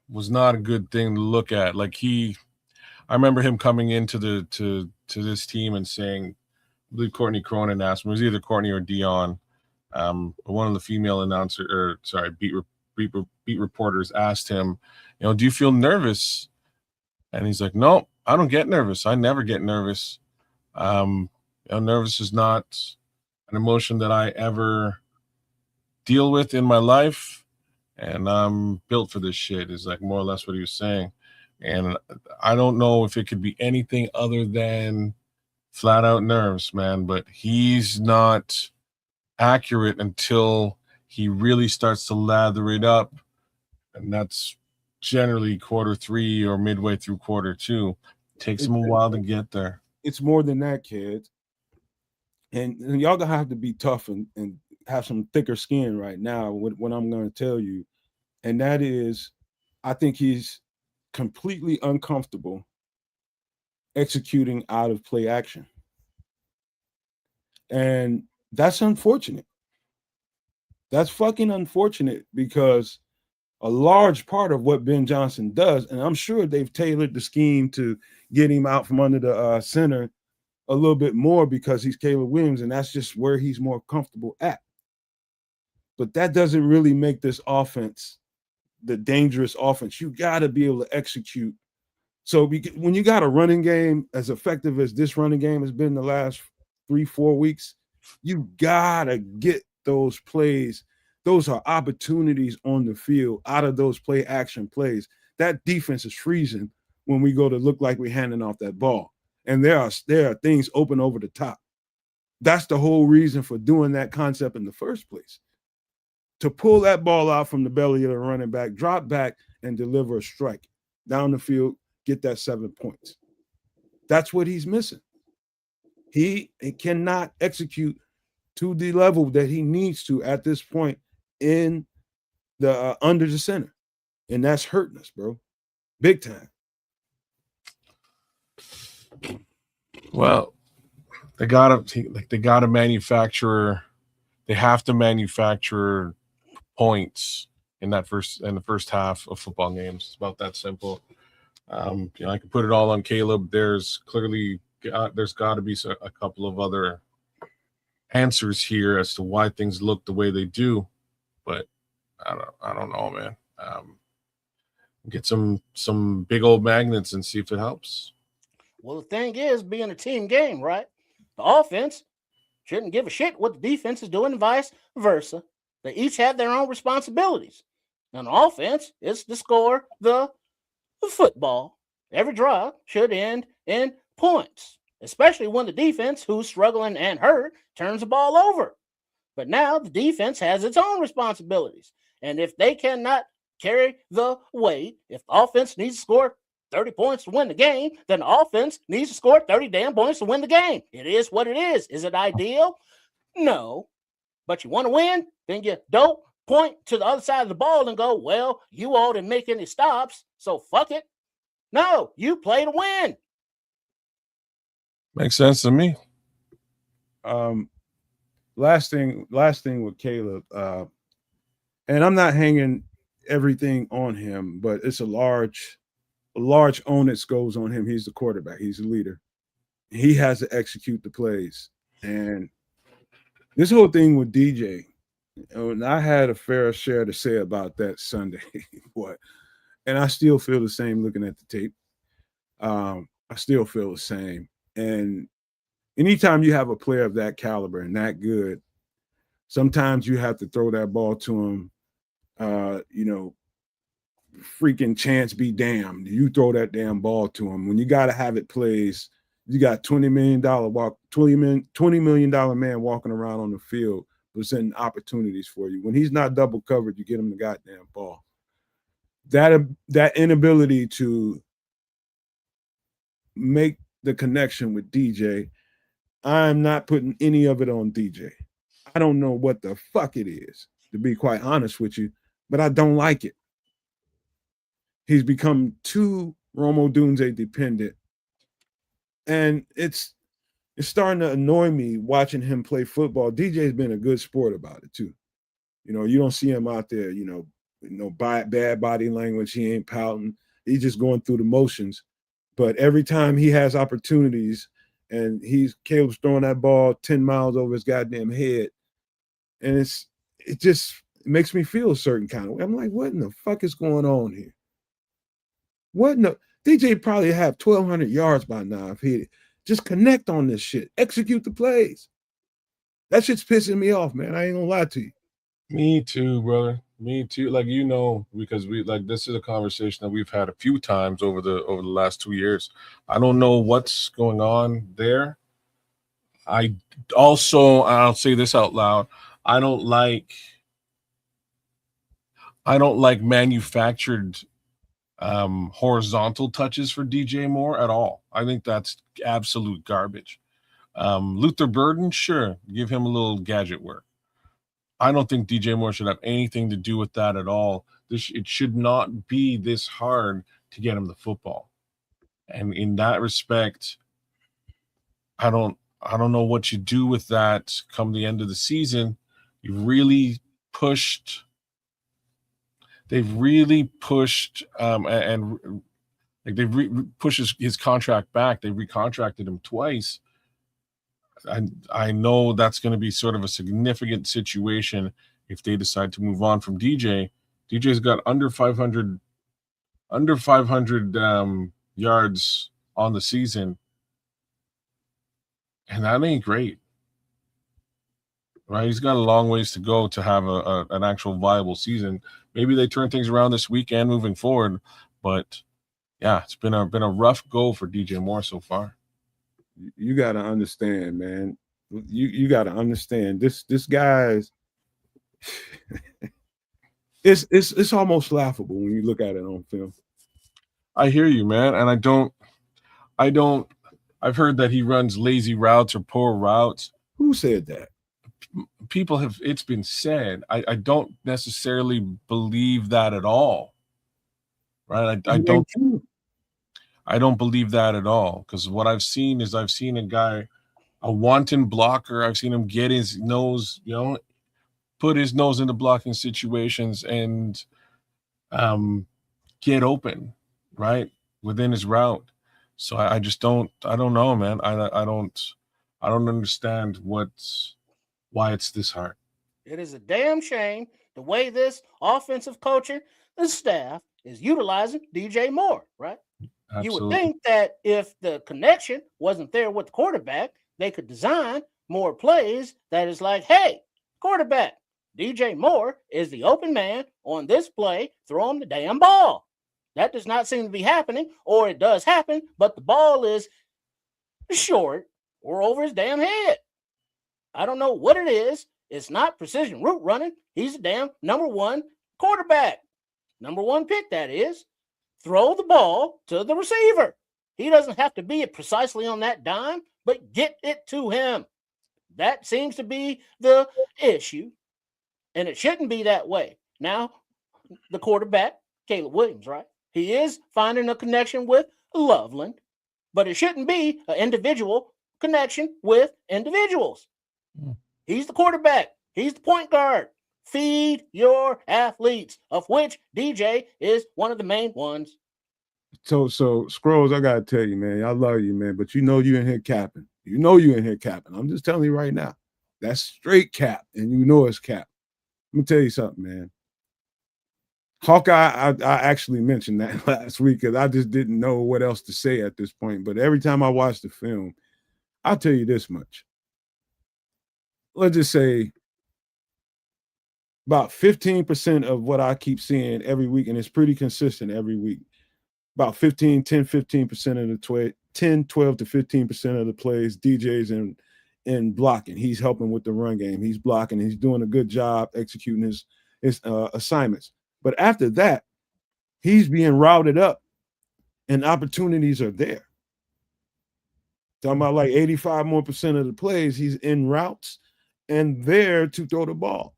was not a good thing to look at. I remember him coming into to this team and saying, I believe Courtney Cronin asked him, it was either Courtney or Dion, one of the female beat reporters asked him, do you feel nervous? And he's like, no, I don't get nervous. I never get nervous. Nervous is not an emotion that I ever deal with in my life, and I'm built for this shit, is like more or less what he was saying. And I don't know if it could be anything other than flat out nerves, man, but he's not accurate until he really starts to lather it up. And that's generally quarter 3 or midway through quarter 2. Takes him a while to get there. It's more than that, kids. And y'all gonna have to be tough and have some thicker skin right now with what I'm going to tell you. And that is, I think he's completely uncomfortable executing out of play action. And that's unfortunate. That's fucking unfortunate, because a large part of what Ben Johnson does, and I'm sure they've tailored the scheme to get him out from under the center a little bit more because he's Caleb Williams, and that's just where he's more comfortable at. But that doesn't really make this offense the dangerous offense. You got to be able to execute. So when you got a running game as effective as this running game has been the last 3-4 weeks, you got to get those plays. Those are opportunities on the field out of those play action plays. That defense is freezing when we go to look like we're handing off that ball. And there are things open over the top. That's the whole reason for doing that concept in the first place. To pull that ball out from the belly of the running back, drop back, and deliver a strike down the field, get that 7 points. That's what he's missing. He cannot execute to the level that he needs to at this point in the under the center. And that's hurting us, bro. Big time. Well, they gotta manufacture. They have to manufacture points in the first half of football games. It's about that simple. I can put it all on Caleb. There's got to be a couple of other answers here as to why things look the way they do, but I don't know, man. Get some big old magnets and see if it helps. Well, the thing is, being a team game, right? The offense shouldn't give a shit what the defense is doing, and vice versa. They each have their own responsibilities. On offense, it's to score the football. Every drive should end in points, especially when the defense, who's struggling and hurt, turns the ball over. But now the defense has its own responsibilities. And if they cannot carry the weight, if the offense needs to score 30 points to win the game, then the offense needs to score 30 damn points to win the game. It is what it is. Is it ideal? No. But you want to win? Then you don't point to the other side of the ball and go, well, you all didn't make any stops, so fuck it. No, you play to win. Makes sense to me. Last thing with Caleb, and I'm not hanging everything on him, but it's a large onus goes on him. He's the quarterback. He's the leader. He has to execute the plays. And this whole thing with DJ, and I had a fair share to say about that Sunday, and I still feel the same looking at the tape. I still feel the same. And anytime you have a player of that caliber and that good, sometimes you have to throw that ball to him. Freaking chance be damned. You throw that damn ball to him when you got to have it plays. You got $20 million man walking around on the field presenting opportunities for you. When he's not double covered, you get him the goddamn ball. That inability to make the connection with DJ, I'm not putting any of it on DJ. I don't know what the fuck it is, to be quite honest with you, but I don't like it. He's become too Romo Dunze dependent. And it's starting to annoy me watching him play football. DJ's been a good sport about it too. You don't see him out there, bad body language. He ain't pouting. He's just going through the motions. But every time he has opportunities and Caleb's throwing that ball 10 miles over his goddamn head, and it just makes me feel a certain kind of way. I'm like, what in the fuck is going on here? What in the DJ probably have 1,200 yards by now if he just connect on this shit. Execute the plays. That shit's pissing me off, man. I ain't gonna lie to you. Me too, brother. Me too. Because this is a conversation that we've had a few times over the last 2 years. I don't know what's going on there. I'll say this out loud. I don't like manufactured horizontal touches for DJ Moore at all. I think that's absolute garbage. Luther Burden, sure, give him a little gadget work. I don't think DJ Moore should have anything to do with that at all. It should not be this hard to get him the football. And in that respect, I don't know what you do with that come the end of the season. They've really pushed pushed his contract back. They recontracted him twice. I know that's going to be sort of a significant situation if they decide to move on from DJ. DJ's got under 500 yards on the season, and that ain't great. Right, he's got a long ways to go to have an actual viable season. Maybe they turn things around this weekend moving forward, but yeah, it's been a rough go for DJ Moore so far. You got to understand, man. You got to understand this guy's. It's almost laughable when you look at it on film. I hear you, man, and I don't. I've heard that he runs lazy routes or poor routes. Who said that? It's been said. I don't necessarily believe that at all. Right? I don't believe that at all, because what I've seen a guy, a wanton blocker. I've seen him get his nose, put his nose into blocking situations and get open, right, within his route. So I don't know, man. I don't understand why it's this hard. It is a damn shame the way this offensive coaching staff is utilizing DJ Moore, right? Absolutely. You would think that if the connection wasn't there with the quarterback, they could design more plays that is like, hey, quarterback, DJ Moore is the open man on this play. Throw him the damn ball. That does not seem to be happening, or it does happen, but the ball is short or over his damn head. I don't know what it is. It's not precision route running. He's a damn number one quarterback. Number one pick, that is. Throw the ball to the receiver. He doesn't have to be it precisely on that dime, but get it to him. That seems to be the issue, and it shouldn't be that way. Now, the quarterback, Caleb Williams, right? He is finding a connection with Loveland, but it shouldn't be an individual connection with individuals. He's the quarterback. He's the point guard. Feed your athletes, of which DJ is one of the main ones. So Scrolls, I gotta tell you, man, I love you, man, but you know you in here capping. You know you in here capping. I'm just telling you right now. That's straight cap, and you know it's cap. Let me tell you something, man. Hawkeye, I actually mentioned that last week because I just didn't know what else to say at this point. But every time I watch the film, I'll tell you this much. Let's just say about 15% of what I keep seeing every week, and it's pretty consistent every week. About 15% of the 12 to 15% of the plays, DJ's in blocking. He's helping with the run game. He's blocking. He's doing a good job executing his assignments. But after that, he's being routed up and opportunities are there. Talking about like 85% more of the plays, he's in routes and there to throw the ball.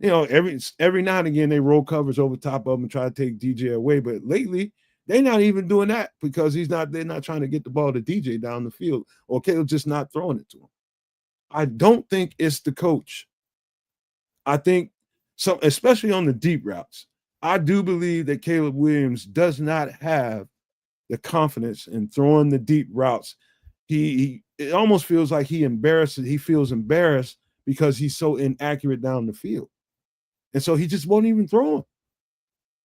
You know, every now and again, they roll covers over top of him and try to take DJ away. But lately, they're not even doing that because they're not trying to get the ball to DJ down the field, or Caleb's just not throwing it to him. I don't think it's the coach. I think especially on the deep routes, I do believe that Caleb Williams does not have the confidence in throwing the deep routes. It almost feels like he feels embarrassed because he's so inaccurate down the field. And so he just won't even throw him.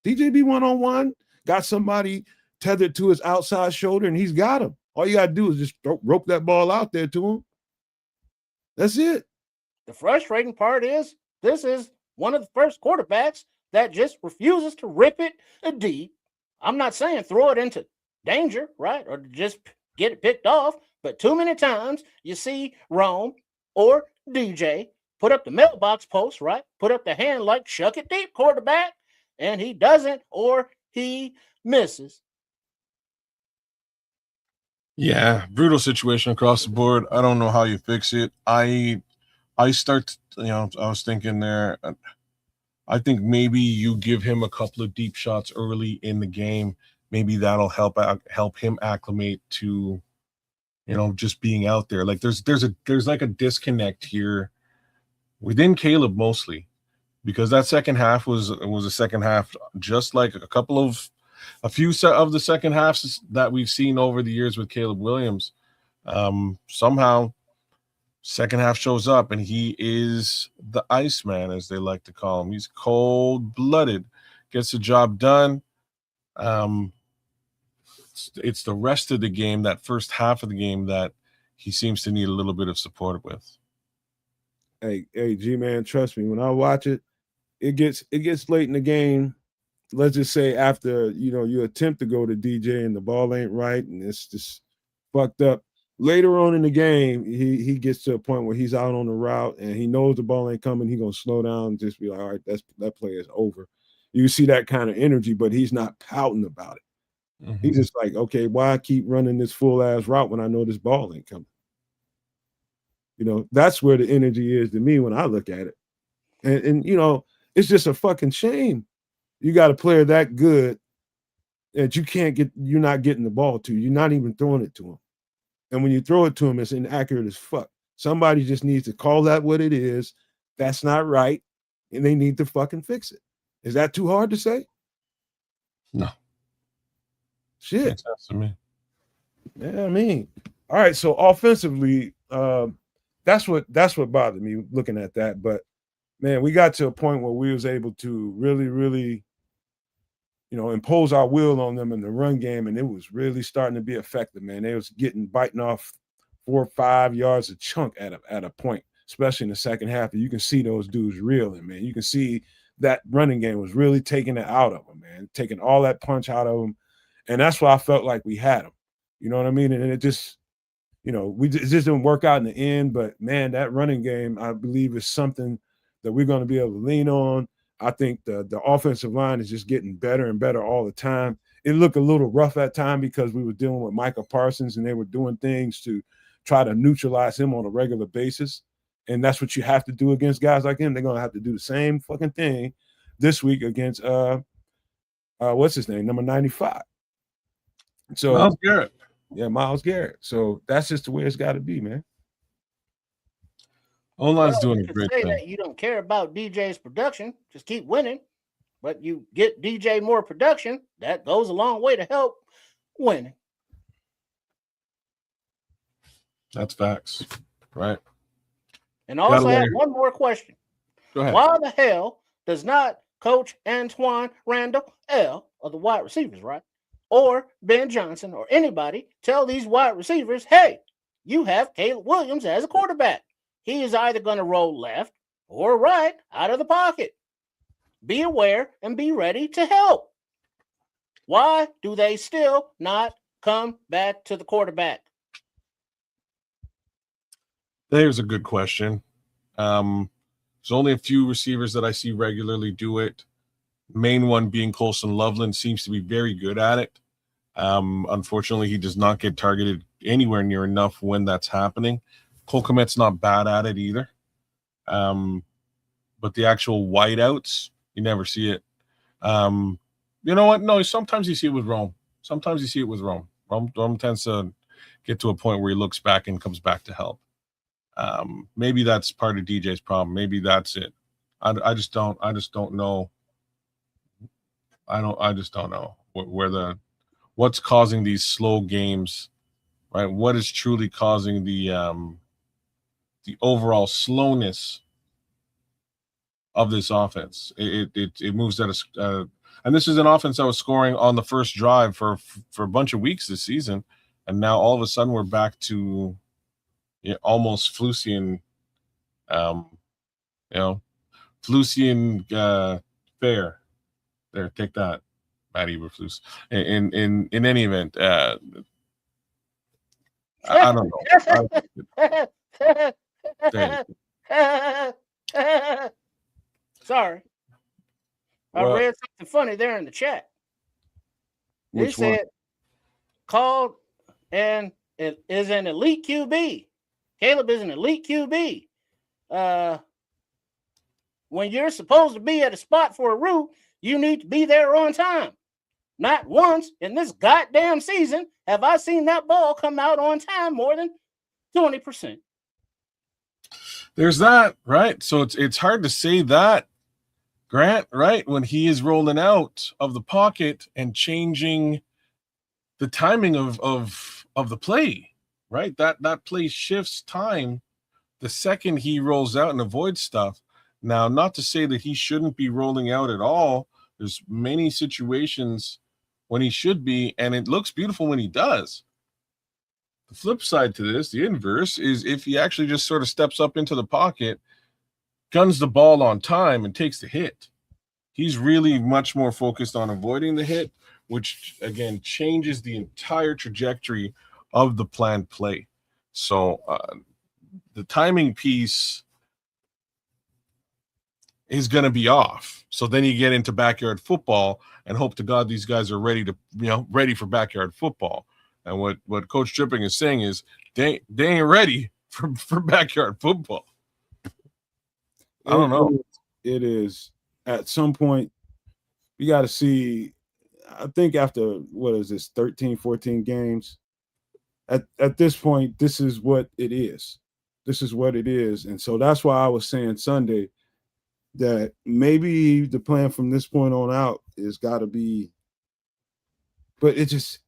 DJ be one-on-one, got somebody tethered to his outside shoulder, and he's got him. All you got to do is just rope that ball out there to him. That's it. The frustrating part is this is one of the first quarterbacks that just refuses to rip it deep. I'm not saying throw it into danger, right? Or just get it picked off. But too many times you see Rome or DJ put up the mailbox post, right? Put up the hand like shuck it deep, quarterback. And he doesn't, or he misses. Yeah, brutal situation across the board. I don't know how you fix it. I start, I was thinking there, I think maybe you give him a couple of deep shots early in the game. Maybe that'll help him acclimate to, just being out there. Like there's like a disconnect here within Caleb mostly, because that second half was a second half just like a few of the second halves that we've seen over the years with Caleb Williams. Somehow second half shows up and he is the Iceman, as they like to call him. He's cold-blooded, gets the job done. It's the rest of the game, that first half of the game, that he seems to need a little bit of support with. Hey, G-Man, trust me, when I watch it, it gets late in the game. Let's just say after, you attempt to go to DJ and the ball ain't right and it's just fucked up. Later on in the game, he gets to a point where he's out on the route and he knows the ball ain't coming. He's going to slow down and just be like, all right, that play is over. You see that kind of energy, but he's not pouting about it. Mm-hmm. He's just like, okay, why keep running this full-ass route when I know this ball ain't coming? That's where the energy is to me when I look at it. And it's just a fucking shame. You got a player that good that you're not getting the ball to. You're not even throwing it to him. And when you throw it to him, it's inaccurate as fuck. Somebody just needs to call that what it is. That's not right. And they need to fucking fix it. Is that too hard to say? No. Shit. Makes sense to me. Yeah, I mean. All right, so offensively, that's what bothered me looking at that. But man, we got to a point where we was able to really, really, impose our will on them in the run game, and it was really starting to be effective, man. They was biting off 4 or 5 yards a chunk at a point. especially in the second half, you can see those dudes reeling, man. You can see that running game was really taking it out of them, man, taking all that punch out of them. And that's why I felt like we had them. You know what I mean? And it just, it just didn't work out in the end. But, man, that running game, I believe, is something that we're going to be able to lean on. I think the offensive line is just getting better and better all the time. It looked a little rough at time because we were dealing with Micah Parsons and they were doing things to try to neutralize him on a regular basis. And that's what you have to do against guys like him. They're going to have to do the same fucking thing this week against what's his name, number 95. So Myles Garrett. Yeah, Myles Garrett. So that's just the way it's got to be, man. O-line's doing a great say thing. That you don't care about DJ's production, just keep winning. But you get DJ more production, that goes a long way to help winning. That's facts, right? And also, I have one more question. Go ahead. Why the hell does not Coach Antoine Randall L. of the wide receivers, right? Or Ben Johnson or anybody tell these wide receivers, hey, you have Caleb Williams as a quarterback. He is either going to roll left or right out of the pocket. Be aware and be ready to help. Why do they still not come back to the quarterback? There's a good question. There's only a few receivers that I see regularly do it. Main one being Colson Loveland seems to be very good at it. Unfortunately, he does not get targeted anywhere near enough when that's happening. Cole Kmet's not bad at it either. But the actual wideouts, you never see it. You know what? No, sometimes you see it with Rome. Sometimes you see it with Rome. Rome tends to get to a point where he looks back and comes back to help. Maybe that's part of DJ's problem. Maybe that's it. I just don't know. I just don't know what's causing these slow games, right? What is truly causing the overall slowness of this offense? It moves at a and this is an offense that was scoring on the first drive for a bunch of weeks this season, and now all of a sudden we're back to almost Flucian, Flucian fare. There, take that, Matt Eberflus. In any event, I don't know. Sorry. I read something funny there in the chat. They said, called and it is an elite QB. Caleb is an elite QB. When you're supposed to be at a spot for a route, you need to be there on time. Not once in this goddamn season have I seen that ball come out on time more than 20%. There's that, right? So it's hard to say that, Grant, right? When he is rolling out of the pocket and changing the timing of the play, right? That play shifts time the second he rolls out and avoids stuff. Now, not to say that he shouldn't be rolling out at all. There's many situations when he should be, and it looks beautiful when he does. The flip side to this, the inverse, is if he actually just sort of steps up into the pocket, guns the ball on time, and takes the hit. He's really much more focused on avoiding the hit, which, again, changes the entire trajectory of the planned play. So the timing piece is going to be off. So then you get into backyard football and hope to God these guys are ready for backyard football. And what Coach Tripping is saying is they ain't ready for backyard football. I don't know. It is at some point you got to see. I think after 13, 14 games, at this point, this is what it is. This is what it is. And so that's why I was saying Sunday that maybe the plan from this point on out is got to be, but it just,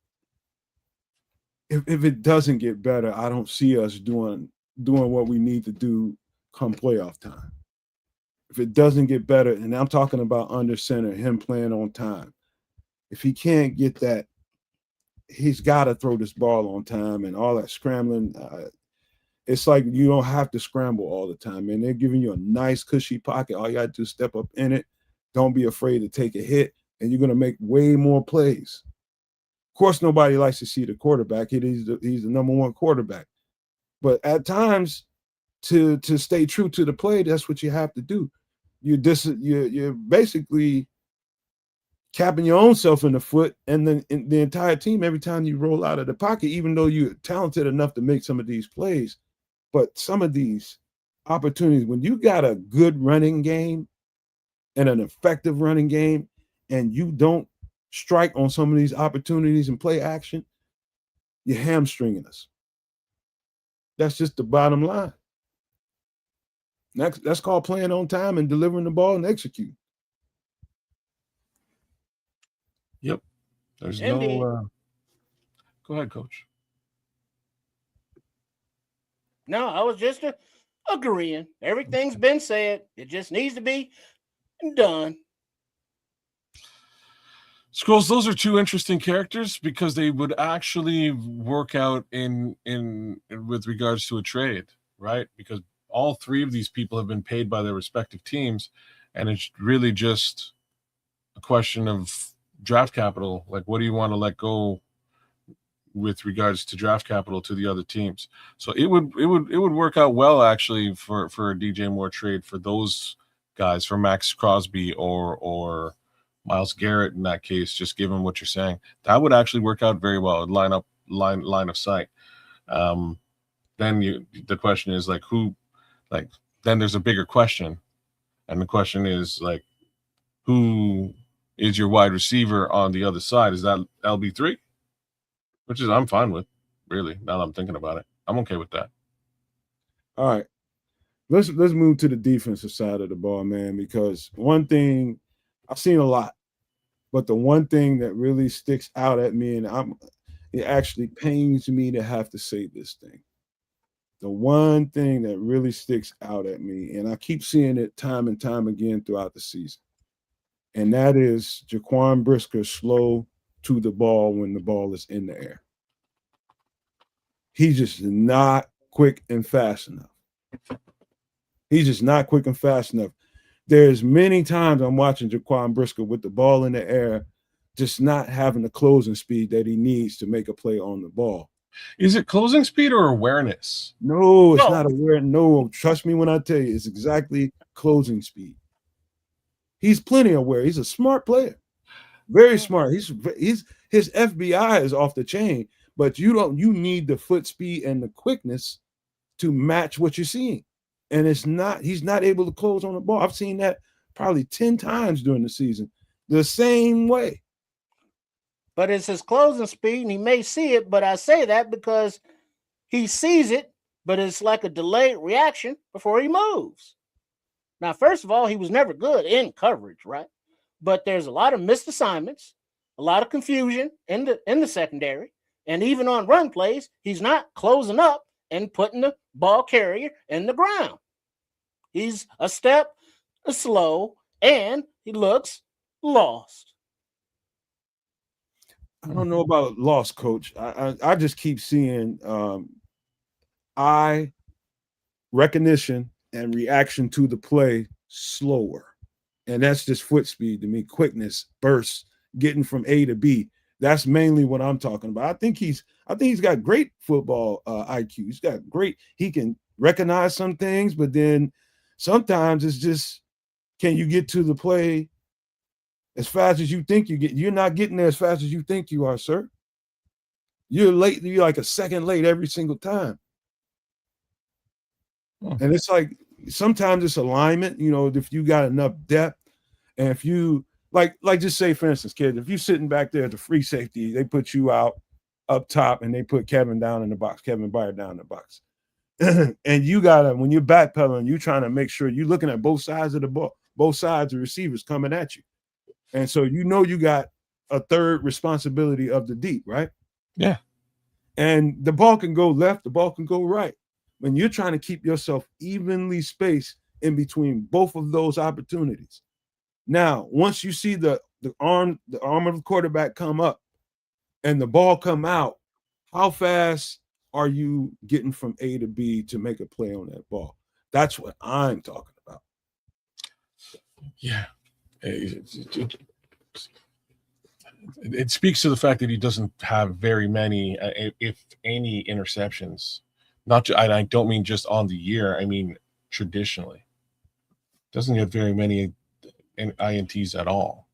if it doesn't get better, I don't see us doing what we need to do come playoff time. If it doesn't get better, and I'm talking about under center, him playing on time, if he can't get that, he's got to throw this ball on time and all that scrambling. it's like you don't have to scramble all the time, man. They're giving you a nice cushy pocket. All you got to do is step up in it. Don't be afraid to take a hit, and you're going to make way more plays. Of course, nobody likes to see the quarterback. He's the number one quarterback. But at times, to stay true to the play, that's what you have to do. You're basically capping your own self in the foot, and then the entire team every time you roll out of the pocket, even though you're talented enough to make some of these plays. But some of these opportunities, when you got a good running game and an effective running game, and you don't strike on some of these opportunities and play action, you're hamstringing us. That's just the bottom line. That's called playing on time and delivering the ball and execute. Yep. There's Indeed. no. Go ahead, Coach. No, I was just agreeing. Everything's been said. It just needs to be done. Scrolls, those are two interesting characters because they would actually work out in with regards to a trade, right? Because all three of these people have been paid by their respective teams, and it's really just a question of draft capital. Like, what do you want to let go with regards to draft capital to the other teams? So it would work out well actually for a DJ Moore trade for those guys, for Max Crosby or Myles Garrett in that case, just given what you're saying. That would actually work out very well. Line of sight. Then the question is like who, like then there's a bigger question. And the question is like who is your wide receiver on the other side? Is that LB3? Which is I'm fine with, really, now that I'm thinking about it. I'm okay with that. All right. Let's move to the defensive side of the ball, man, because one thing I've seen a lot, but the one thing that really sticks out at me, and it actually pains me to have to say this thing. The one thing that really sticks out at me, and I keep seeing it time and time again throughout the season, and that is Jaquan Brisker slow to the ball when the ball is in the air. He's just not quick and fast enough. He's just not quick and fast enough. There's many times I'm watching Jaquan Brisker with the ball in the air, just not having the closing speed that he needs to make a play on the ball. Is it closing speed or awareness? No, it's not aware. No, trust me when I tell you, it's exactly closing speed. He's plenty aware. He's a smart player. Very smart. His FBI is off the chain, but you need the foot speed and the quickness to match what you're seeing. And he's not able to close on the ball. I've seen that probably 10 times during the season, the same way. But it's his closing speed, and he may see it, but I say that because he sees it, but it's like a delayed reaction before he moves. Now, first of all, he was never good in coverage, right? But there's a lot of missed assignments, a lot of confusion in the secondary, and even on run plays, he's not closing up and putting the ball carrier in the ground. He's a step slow, and he looks lost. I don't know about lost, Coach. I just keep seeing eye recognition and reaction to the play slower. And that's just foot speed to me, quickness, bursts, getting from A to B. That's mainly what I'm talking about. I think he's got great football IQ. He can recognize some things, but then sometimes it's just, can you get to the play as fast as you think you get? You're not getting there as fast as you think you are, sir. You're late. You're like a second late every single time. And it's like, sometimes it's alignment, if you got enough depth, and if you like just say, for instance, kid, if you're sitting back there at the free safety, they put you out up top and they put Kevin Byard down in the box. And you gotta, when you're backpedaling, you're trying to make sure you're looking at both sides of the ball, both sides of receivers coming at you. And so you got a third responsibility of the deep, right? Yeah. And the ball can go left, the ball can go right. When you're trying to keep yourself evenly spaced in between both of those opportunities. Now, once you see the arm of the quarterback come up and the ball come out, how fast are you getting from A to B to make a play on that ball? That's what I'm talking about. Yeah. It speaks to the fact that he doesn't have very many, if any, interceptions. I don't mean just on the year. I mean traditionally, doesn't get very many INTs at all.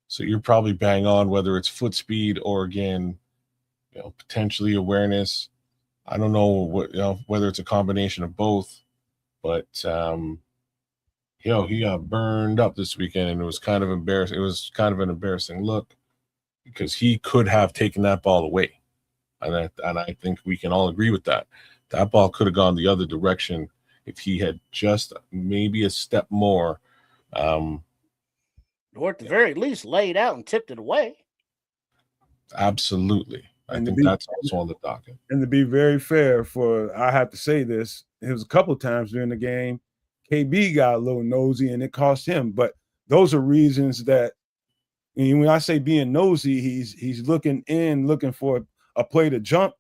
So you're probably bang on whether it's foot speed or again, potentially awareness. I don't know whether it's a combination of both, but he got burned up this weekend, and it was kind of embarrassing. It was kind of an embarrassing look because he could have taken that ball away, and I think we can all agree with that. That ball could have gone the other direction if he had just maybe a step more. Or at the very least, laid out and tipped it away. Absolutely. I think that's also on the docket. And to be very fair, I have to say this, it was a couple of times during the game, KB got a little nosy and it cost him. But those are reasons that, when I say being nosy, he's looking for a play to jump,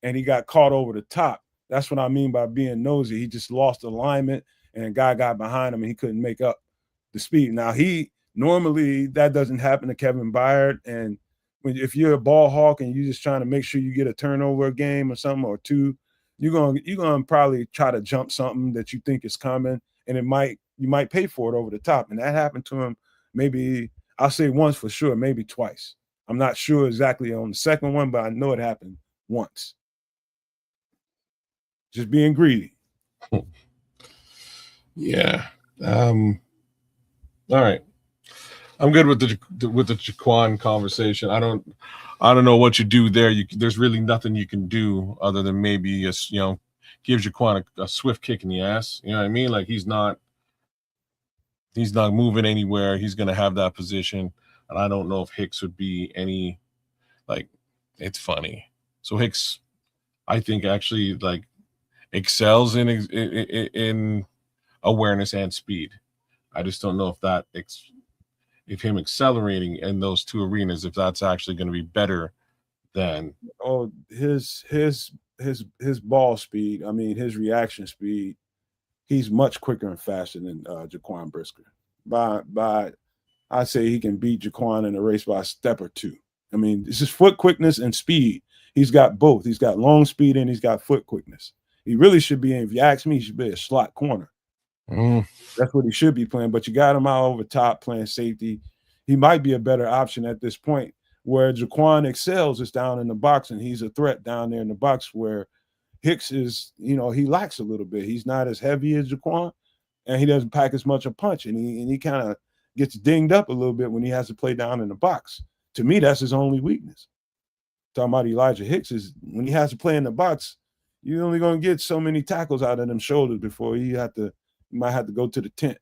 and he got caught over the top. That's what I mean by being nosy. He just lost alignment, and a guy got behind him, and he couldn't make up the speed. Now, normally that doesn't happen to Kevin Byard, and if you're a ball hawk and you're just trying to make sure you get a turnover a game or something or two, you're gonna probably try to jump something that you think is coming, and you might pay for it over the top. And that happened to him maybe, I'll say once for sure, maybe twice. I'm not sure exactly on the second one, but I know it happened once. Just being greedy. Yeah. All right. I'm good with the Jaquan conversation. I don't know what you do there. There's really nothing you can do other than maybe give Jaquan a swift kick in the ass. You know what I mean? Like he's not moving anywhere. He's going to have that position, and I don't know if Hicks would be any. Like, it's funny. So Hicks, I think, actually excels in awareness and speed. I just don't know if him accelerating in those two arenas, if that's actually going to be better than his ball speed. I mean, his reaction speed. He's much quicker and faster than Jaquan Brisker. I say he can beat Jaquan in a race by a step or two. I mean, it's just foot quickness and speed. He's got both. He's got long speed and he's got foot quickness. He really should be, if you ask me, he should be a slot corner. That's what he should be playing. But you got him out over top playing safety. He might be a better option at this point. Where Jaquan excels is down in the box, and he's a threat down there in the box where Hicks is, he lacks a little bit. He's not as heavy as Jaquan, and he doesn't pack as much a punch, and he kind of gets dinged up a little bit when he has to play down in the box. To me, that's his only weakness. Talking about Elijah Hicks is when he has to play in the box, you're only going to get so many tackles out of them shoulders before you might have to go to the tent.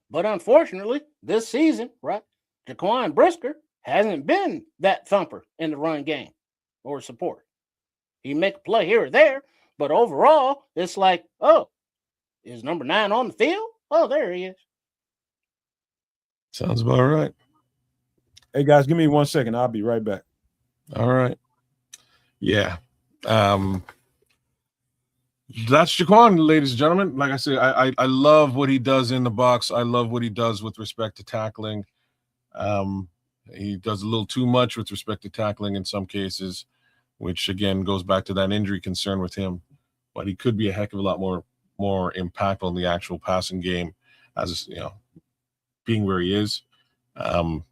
But unfortunately, this season, right, Jaquan Brisker hasn't been that thumper in the run game or support. He make a play here or there, but overall, it's like, oh, is number 9 on the field? Oh, there he is. Sounds about right. Hey, guys, give me 1 second. I'll be right back. All right. Yeah. That's Jaquan, ladies and gentlemen. Like I say, I love what he does in the box. I love what he does with respect to tackling. He does a little too much with respect to tackling in some cases, which again goes back to that injury concern with him. But he could be a heck of a lot more impactful in the actual passing game, as being where he is.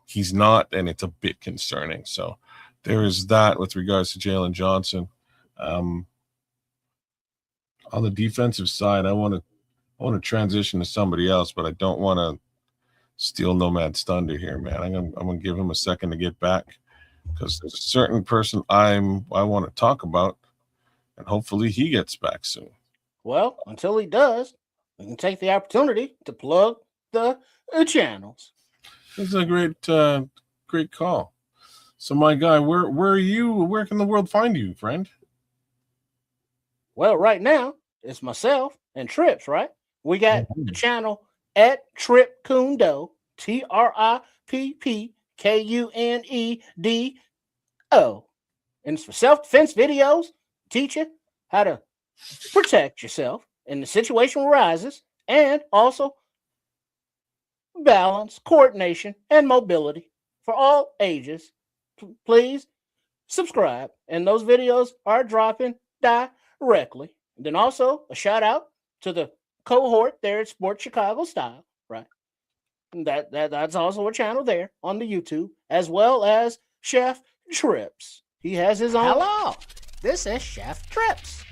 He's not, and it's a bit concerning. So there is that with regards to Jalen Johnson. On the defensive side, I want to transition to somebody else, but I don't want to steal Nomad's thunder here, man. I'm gonna give him a second to get back because there's a certain person I want to talk about, and hopefully he gets back soon. Well, until he does, we can take the opportunity to plug the channels. This is a great call. So, my guy, where are you? Where can the world find you, friend? Well, right now, it's myself and Trips, right? We got the channel at Trip Kundo, TRIPPKUNEDO. And it's for self-defense videos, teach you how to protect yourself in the situation arises, and also balance, coordination, and mobility for all ages. Please subscribe, and those videos are dropping directly. And then also a shout out to the cohort there at Sports Chicago Style, right? And that's also a channel there on the YouTube, as well as Chef Trips. He has his own. Hello, this is Chef Trips.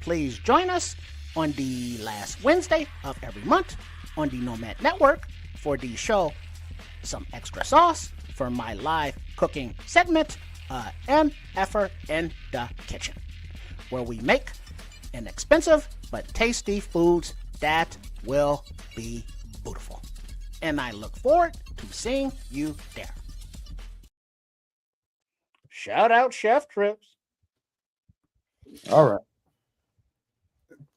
Please join us on the last Wednesday of every month on the Nomad Network for the show Some Extra Sauce for my live cooking segment, MFR in the Kitchen, where we make inexpensive but tasty foods that will be beautiful. And I look forward to seeing you there. Shout out Chef Trips. All right.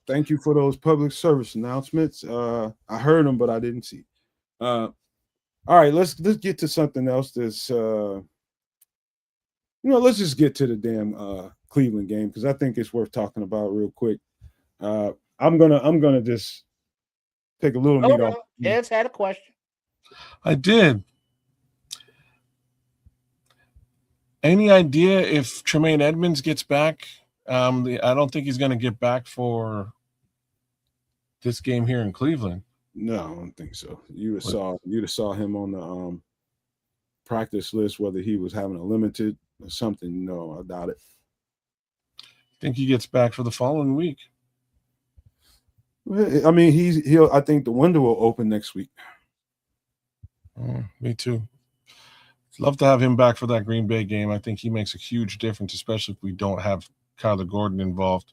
Thank you for those public service announcements. I heard them, but I didn't see. All right, let's get to something else. That's let's just get to the damn Cleveland game, because I think it's worth talking about real quick. I'm gonna just take a little meat off. Ed's had a question. I did. Any idea if Tremaine Edmonds gets back? I don't think he's going to get back for this game here in Cleveland. No, I don't think so. You'd have saw him on the practice list, whether he was having a limited or something. No, I doubt it. I think he gets back for the following week. I mean, he'll. I think the window will open next week. Me too. Love to have him back for that Green Bay game. I think he makes a huge difference, especially if we don't have Kyler Gordon involved.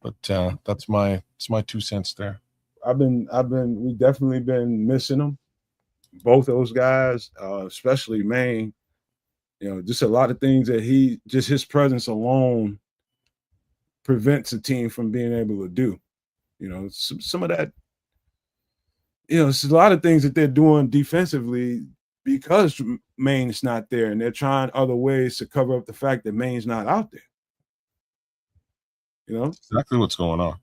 But that's my 2 cents there. We've definitely been missing them. Both those guys, especially Maine. Just a lot of things that his presence alone prevents a team from being able to do. Some of that. It's a lot of things that they're doing defensively because Maine's not there, and they're trying other ways to cover up the fact that Maine's not out there. Exactly what's going on.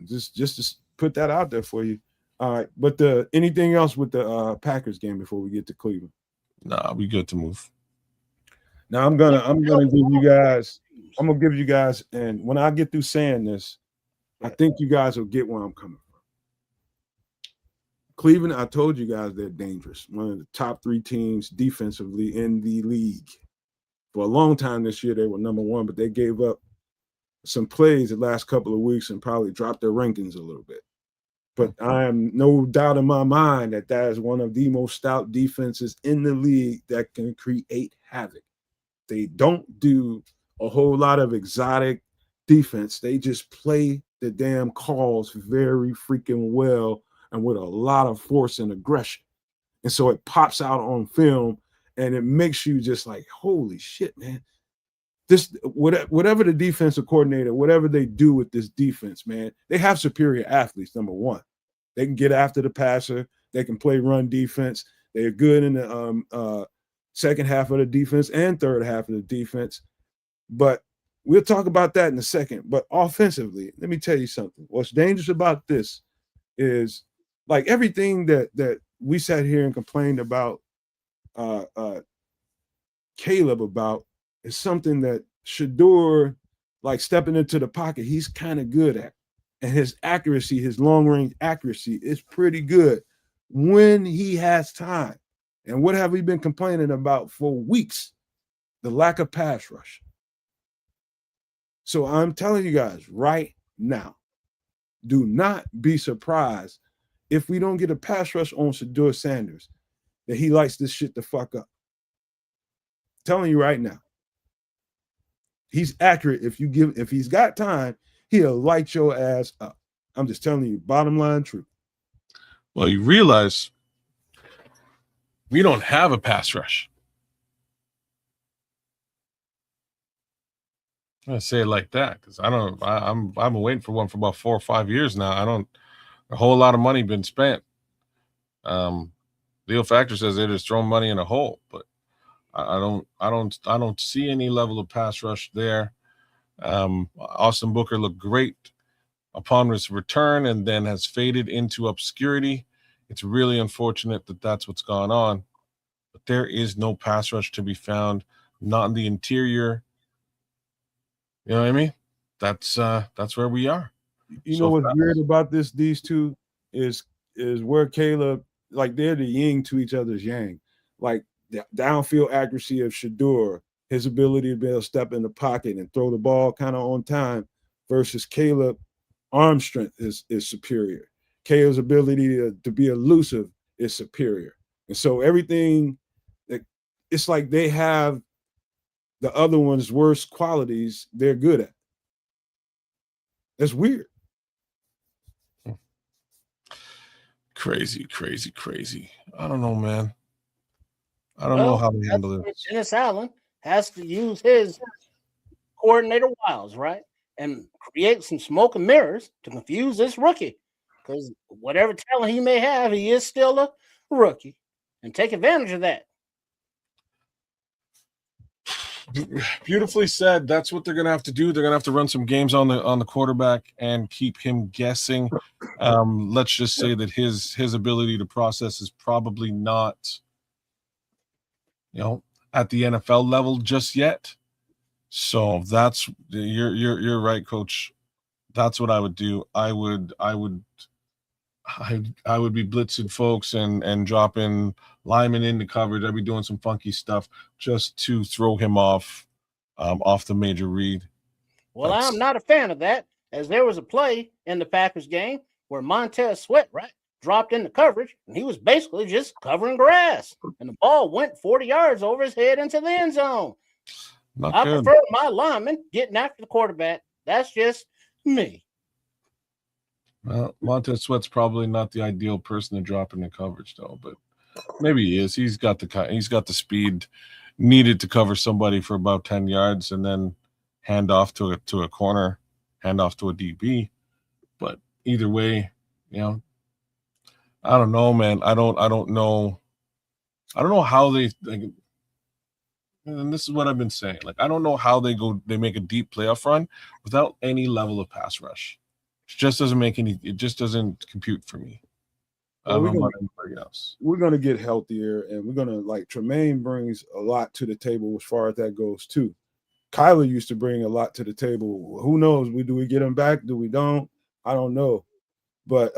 Just to put that out there for you. All right, but anything else with the Packers game before we get to Cleveland? Nah, we good to move. Now I'm gonna give you guys. I'm gonna give you guys, and when I get through saying this, I think you guys will get where I'm coming from. Cleveland, I told you guys they're dangerous. One of the top 3 teams defensively in the league. For a long time this year, they were number 1, but they gave up some plays the last couple of weeks and probably dropped their rankings a little bit. But I am no doubt in my mind that is one of the most stout defenses in the league that can create havoc. They don't do a whole lot of exotic defense. They just play the damn calls very freaking well and with a lot of force and aggression. And so it pops out on film, and it makes you just like, holy shit, man. This whatever the defensive coordinator, whatever they do with this defense, man, they have superior athletes, number 1. They can get after the passer. They can play run defense. They're good in the second half of the defense and third half of the defense. But we'll talk about that in a second. But offensively, let me tell you something. What's dangerous about this is, like, everything that we sat here and complained about Caleb about is something that Shador, like stepping into the pocket, he's kind of good at. And his accuracy, his long-range accuracy is pretty good when he has time. And what have we been complaining about for weeks? The lack of pass rush. So I'm telling you guys right now, do not be surprised if we don't get a pass rush on Shador Sanders, that he likes this shit to fuck up. I'm telling you right now. He's accurate. If he's got time, he'll light your ass up. I'm just telling you, bottom line truth. Well, you realize we don't have a pass rush. I'm gonna say it like that because I've been waiting for one for about 4 or 5 years now. A whole lot of money been spent. Leo Factor says they're just throwing money in a hole, but I don't see any level of pass rush there. Austin Booker looked great upon his return and then has faded into obscurity. It's really unfortunate that that's what's gone on. But there is no pass rush to be found, not in the interior. You know what I mean? That's where we are. You know what's weird about these two is where Caleb, like, they're the yin to each other's yang. Like the downfield accuracy of Shador, his ability to be able to step in the pocket and throw the ball kind of on time, versus Caleb, arm strength is superior. Caleb's ability to be elusive is superior. And so everything, it's like they have the other one's worst qualities they're good at. That's weird. Crazy. I don't know, man. I don't know how to handle it. Dennis Allen has to use his coordinator wiles, right? And create some smoke and mirrors to confuse this rookie. Because whatever talent he may have, he is still a rookie. And take advantage of that. Beautifully said. That's what they're going to have to do. They're going to have to run some games on the quarterback and keep him guessing. Let's just say that his ability to process is probably not, at the NFL level just yet. So that's you're right, Coach. That's what I would do. I would be blitzing folks and dropping linemen into coverage. I'd be doing some funky stuff just to throw him off the major read. Well, I'm not a fan of that, as there was a play in the Packers game where Montez Sweat, right, dropped into coverage, and he was basically just covering grass, and the ball went 40 yards over his head into the end zone. I prefer my lineman getting after the quarterback. That's just me. Well, Montez Sweat's probably not the ideal person to drop into coverage, though, but maybe he is. He's got the speed needed to cover somebody for about 10 yards and then hand off to a corner, hand off to a DB. But either way, I don't know, man. I don't know how they, like, and this is what I've been saying. Like, I don't know how they make a deep playoff run without any level of pass rush. It just doesn't compute for me. I don't know about anybody else. We're going to get healthier, and we're going to, like, Tremaine brings a lot to the table as far as that goes too. Kyler used to bring a lot to the table. Who knows? Do we get him back? Do we don't? I don't know. But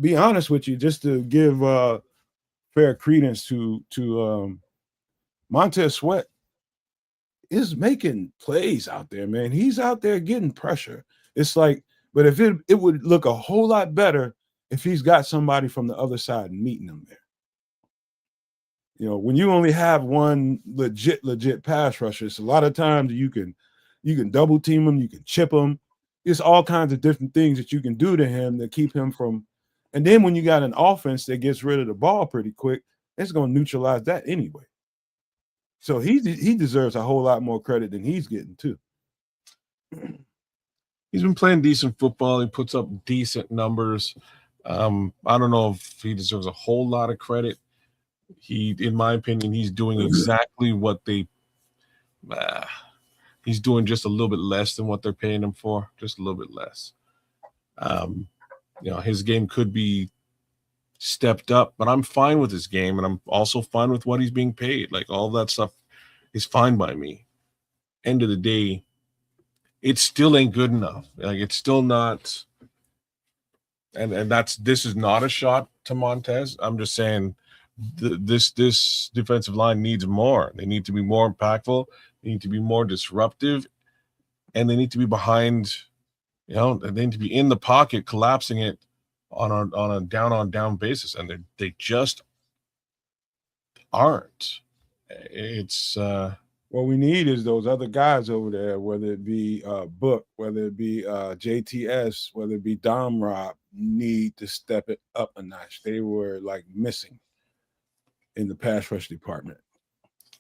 be honest with you, just to give fair credence to Montez Sweat is making plays out there, man. He's out there getting pressure. It's like, but if it would look a whole lot better if he's got somebody from the other side meeting him there. When you only have one legit pass rusher, it's a lot of times you can double team him, you can chip him. There's all kinds of different things that you can do to him to keep him from. And then when you got an offense that gets rid of the ball pretty quick, it's going to neutralize that anyway. So he deserves a whole lot more credit than he's getting too. He's been playing decent football. He puts up decent numbers. I don't know if he deserves a whole lot of credit. In my opinion, he's doing exactly what he's doing, just a little bit less than what they're paying him for, just a little bit less. His game could be stepped up, but I'm fine with his game, and I'm also fine with what he's being paid. Like, all that stuff is fine by me. End of the day, it still ain't good enough. Like, it's still not, and this is not a shot to Montez. I'm just saying this defensive line needs more. They need to be more impactful. They need to be more disruptive, and they need to be behind. They need to be in the pocket, collapsing it on a down basis, and they just aren't. It's what we need is those other guys over there, whether it be Book, whether it be JTS, whether it be Dom Rob, need to step it up a notch. They were like missing in the pass rush department.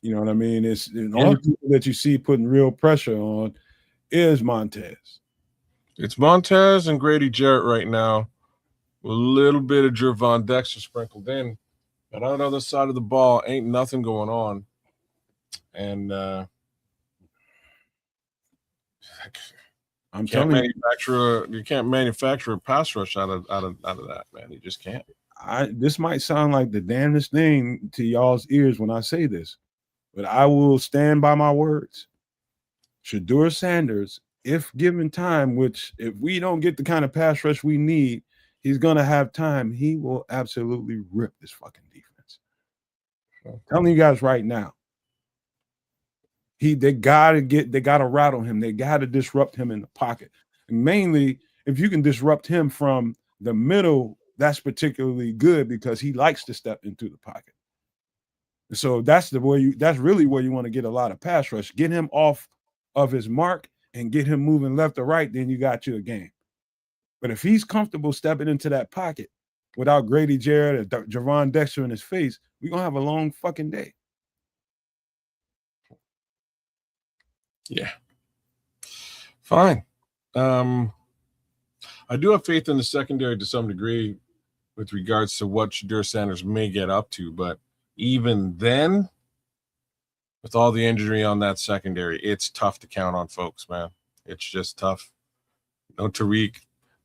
You know what I mean? It's the only people that you see putting real pressure on is Montez. It's Montez and Grady Jarrett right now, with a little bit of Jervon Dexter sprinkled in. But on the other side of the ball, ain't nothing going on. And I'm telling you, you can't manufacture a pass rush out of that, man. You just can't. This might sound like the damnedest thing to y'all's ears when I say this, but I will stand by my words. Shedeur Sanders, if given time, which if we don't get the kind of pass rush we need, he's gonna have time. He will absolutely rip this fucking defense. I'm telling you guys right now. They gotta rattle him. They gotta disrupt him in the pocket. And mainly, if you can disrupt him from the middle, that's particularly good because he likes to step into the pocket. So that's really where you want to get a lot of pass rush. Get him off of his mark and get him moving left or right, then you got you a game. But if he's comfortable stepping into that pocket without Grady Jarrett or Javon Dexter in his face, we're gonna have a long fucking day. Yeah. Fine. I do have faith in the secondary to some degree with regards to what Shedeur Sanders may get up to, but even then, with all the injury on that secondary, it's tough to count on folks, man. It's just tough. No Tariq.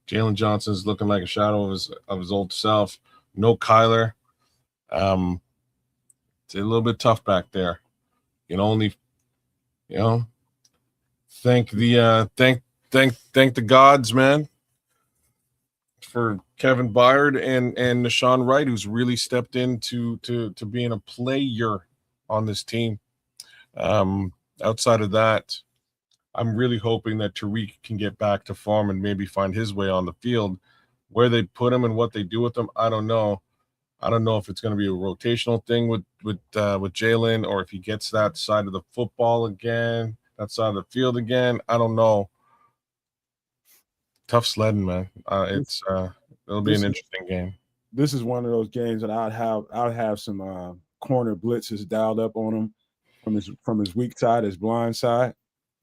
Jalen Johnson's looking like a shadow of his old self. No Kyler. It's a little bit tough back there. You can only, thank the gods, man, for Kevin Byard and Nashawn Wright, who's really stepped into to being a player on this team. Outside of that, I'm really hoping that Tariq can get back to form and maybe find his way on the field. Where they put him and what they do with him, I don't know. I don't know if it's going to be a rotational thing with Jalen, or if he gets that side of the football again, that side of the field again. I don't know. Tough sledding, man. It'll be an interesting game. This is one of those games that I'd have some corner blitzes dialed up on him from his weak side, his blind side.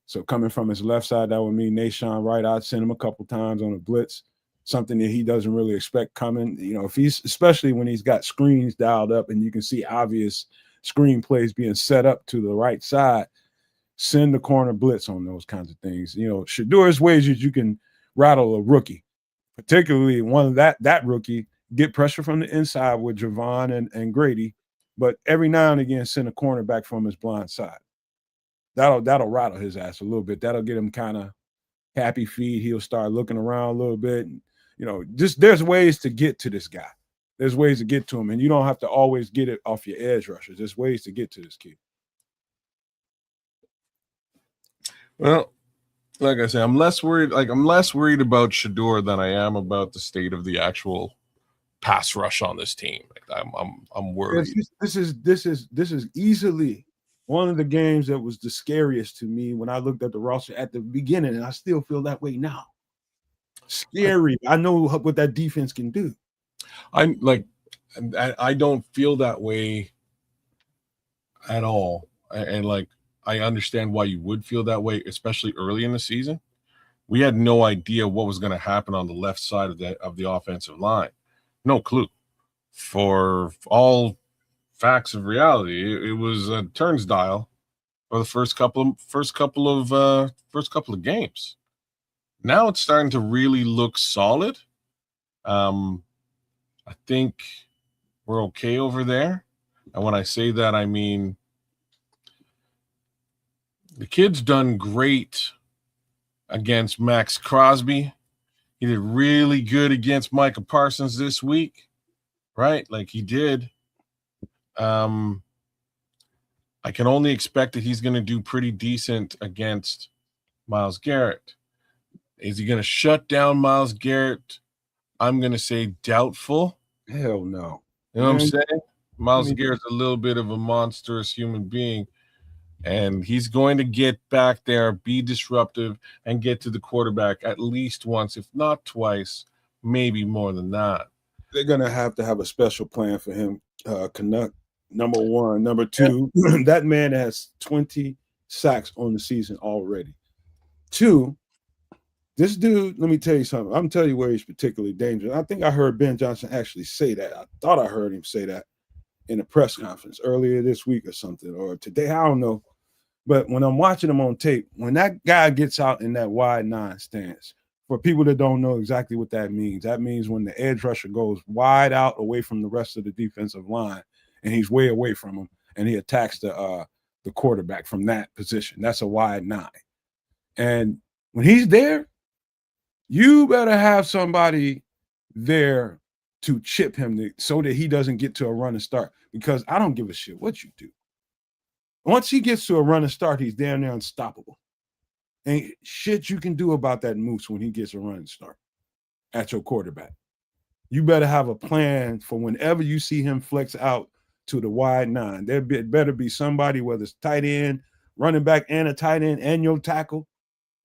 So coming from his left side, that would mean Nashawn Wright. I'd send him a couple times on a blitz, something that he doesn't really expect coming. If especially when he's got screens dialed up and you can see obvious screen plays being set up to the right side, send the corner blitz on those kinds of things. Shedeur's ways is you can rattle a rookie, particularly one of that rookie, get pressure from the inside with Javon and Grady, but every now and again send a cornerback from his blind side. That'll rattle his ass a little bit. That'll get him kind of happy feet. He'll start looking around a little bit. And, just there's ways to get to this guy. There's ways to get to him, and you don't have to always get it off your edge rushers. There's ways to get to this kid. Well, like I say, I'm less worried about Shedeur than I am about the state of the actual pass rush on this team. I'm worried. This is easily one of the games that was the scariest to me when I looked at the roster at the beginning, and I still feel that way now. Scary. I know what that defense can do. I don't feel that way at all. And I understand why you would feel that way, especially early in the season. We had no idea what was going to happen on the left side of the offensive line. No clue. For all facts of reality, it was a turnstile for the first couple of games. Now it's starting to really look solid. I think we're okay over there. And when I say that, I mean the kid's done great against Max Crosby. He did really good against Micah Parsons this week, right? Like he did. I can only expect that he's going to do pretty decent against Myles Garrett. Is he going to shut down Myles Garrett? I'm going to say doubtful. Hell no. You know what I'm saying? Myles Garrett's a little bit of a monstrous human being, and he's going to get back there, be disruptive, and get to the quarterback at least once, if not twice, maybe more than that. They're going to have a special plan for him, Canuck, number one. Number two, that man has 20 sacks on the season already. Two, this dude, let me tell you something. I'm telling you where he's particularly dangerous. I think I heard Ben Johnson actually say that. I thought I heard him say that in a press conference earlier this week or something, or today. I don't know. But when I'm watching him on tape, when that guy gets out in that wide 9 stance, for people that don't know exactly what that means when the edge rusher goes wide out away from the rest of the defensive line, and he's way away from him, and he attacks the quarterback from that position. That's a wide 9. And when he's there, you better have somebody there to chip him so that he doesn't get to a run and start. Because I don't give a shit what you do. Once he gets to a run and start, he's damn near unstoppable. Ain't shit you can do about that moose when he gets a run and start at your quarterback. You better have a plan for whenever you see him flex out to the wide 9. There better be somebody, whether it's tight end, running back, and a tight end, and your tackle.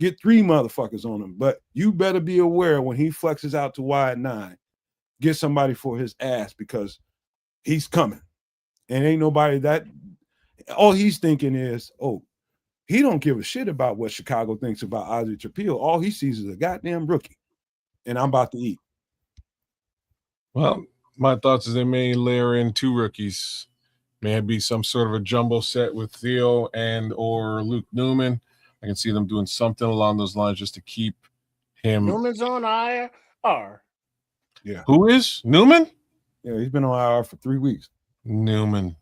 Get 3 motherfuckers on him. But you better be aware when he flexes out to wide 9, get somebody for his ass because he's coming. And ain't nobody that all he's thinking is, oh, he don't give a shit about what Chicago thinks about Ozzie Trapil. All he sees is a goddamn rookie. And I'm about to eat. Well, my thoughts is they may layer in 2 rookies. May be some sort of a jumbo set with Theo and or Luke Newman. I can see them doing something along those lines just to keep him. Newman's on IR. Yeah. Who is Newman? Yeah, he's been on IR for 3 weeks. Newman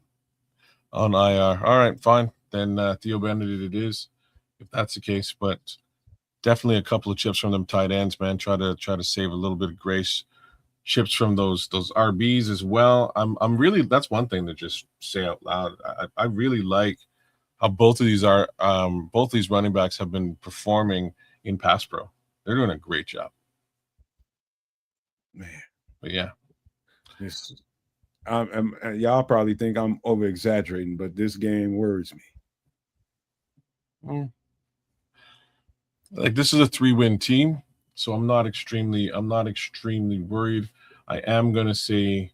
on IR. All right, fine. Then Theo Benedict it is, if that's the case. But definitely a couple of chips from them tight ends, man. Try to save a little bit of grace. Chips from those RBs as well. I'm really, that's one thing to just say out loud. I really like how both of these running backs have been performing in pass pro. They're doing a great job. Man. But yeah. Y'all probably think I'm over exaggerating, but this game worries me. Like, this is a 3-win team, so I'm not extremely worried. I am going to say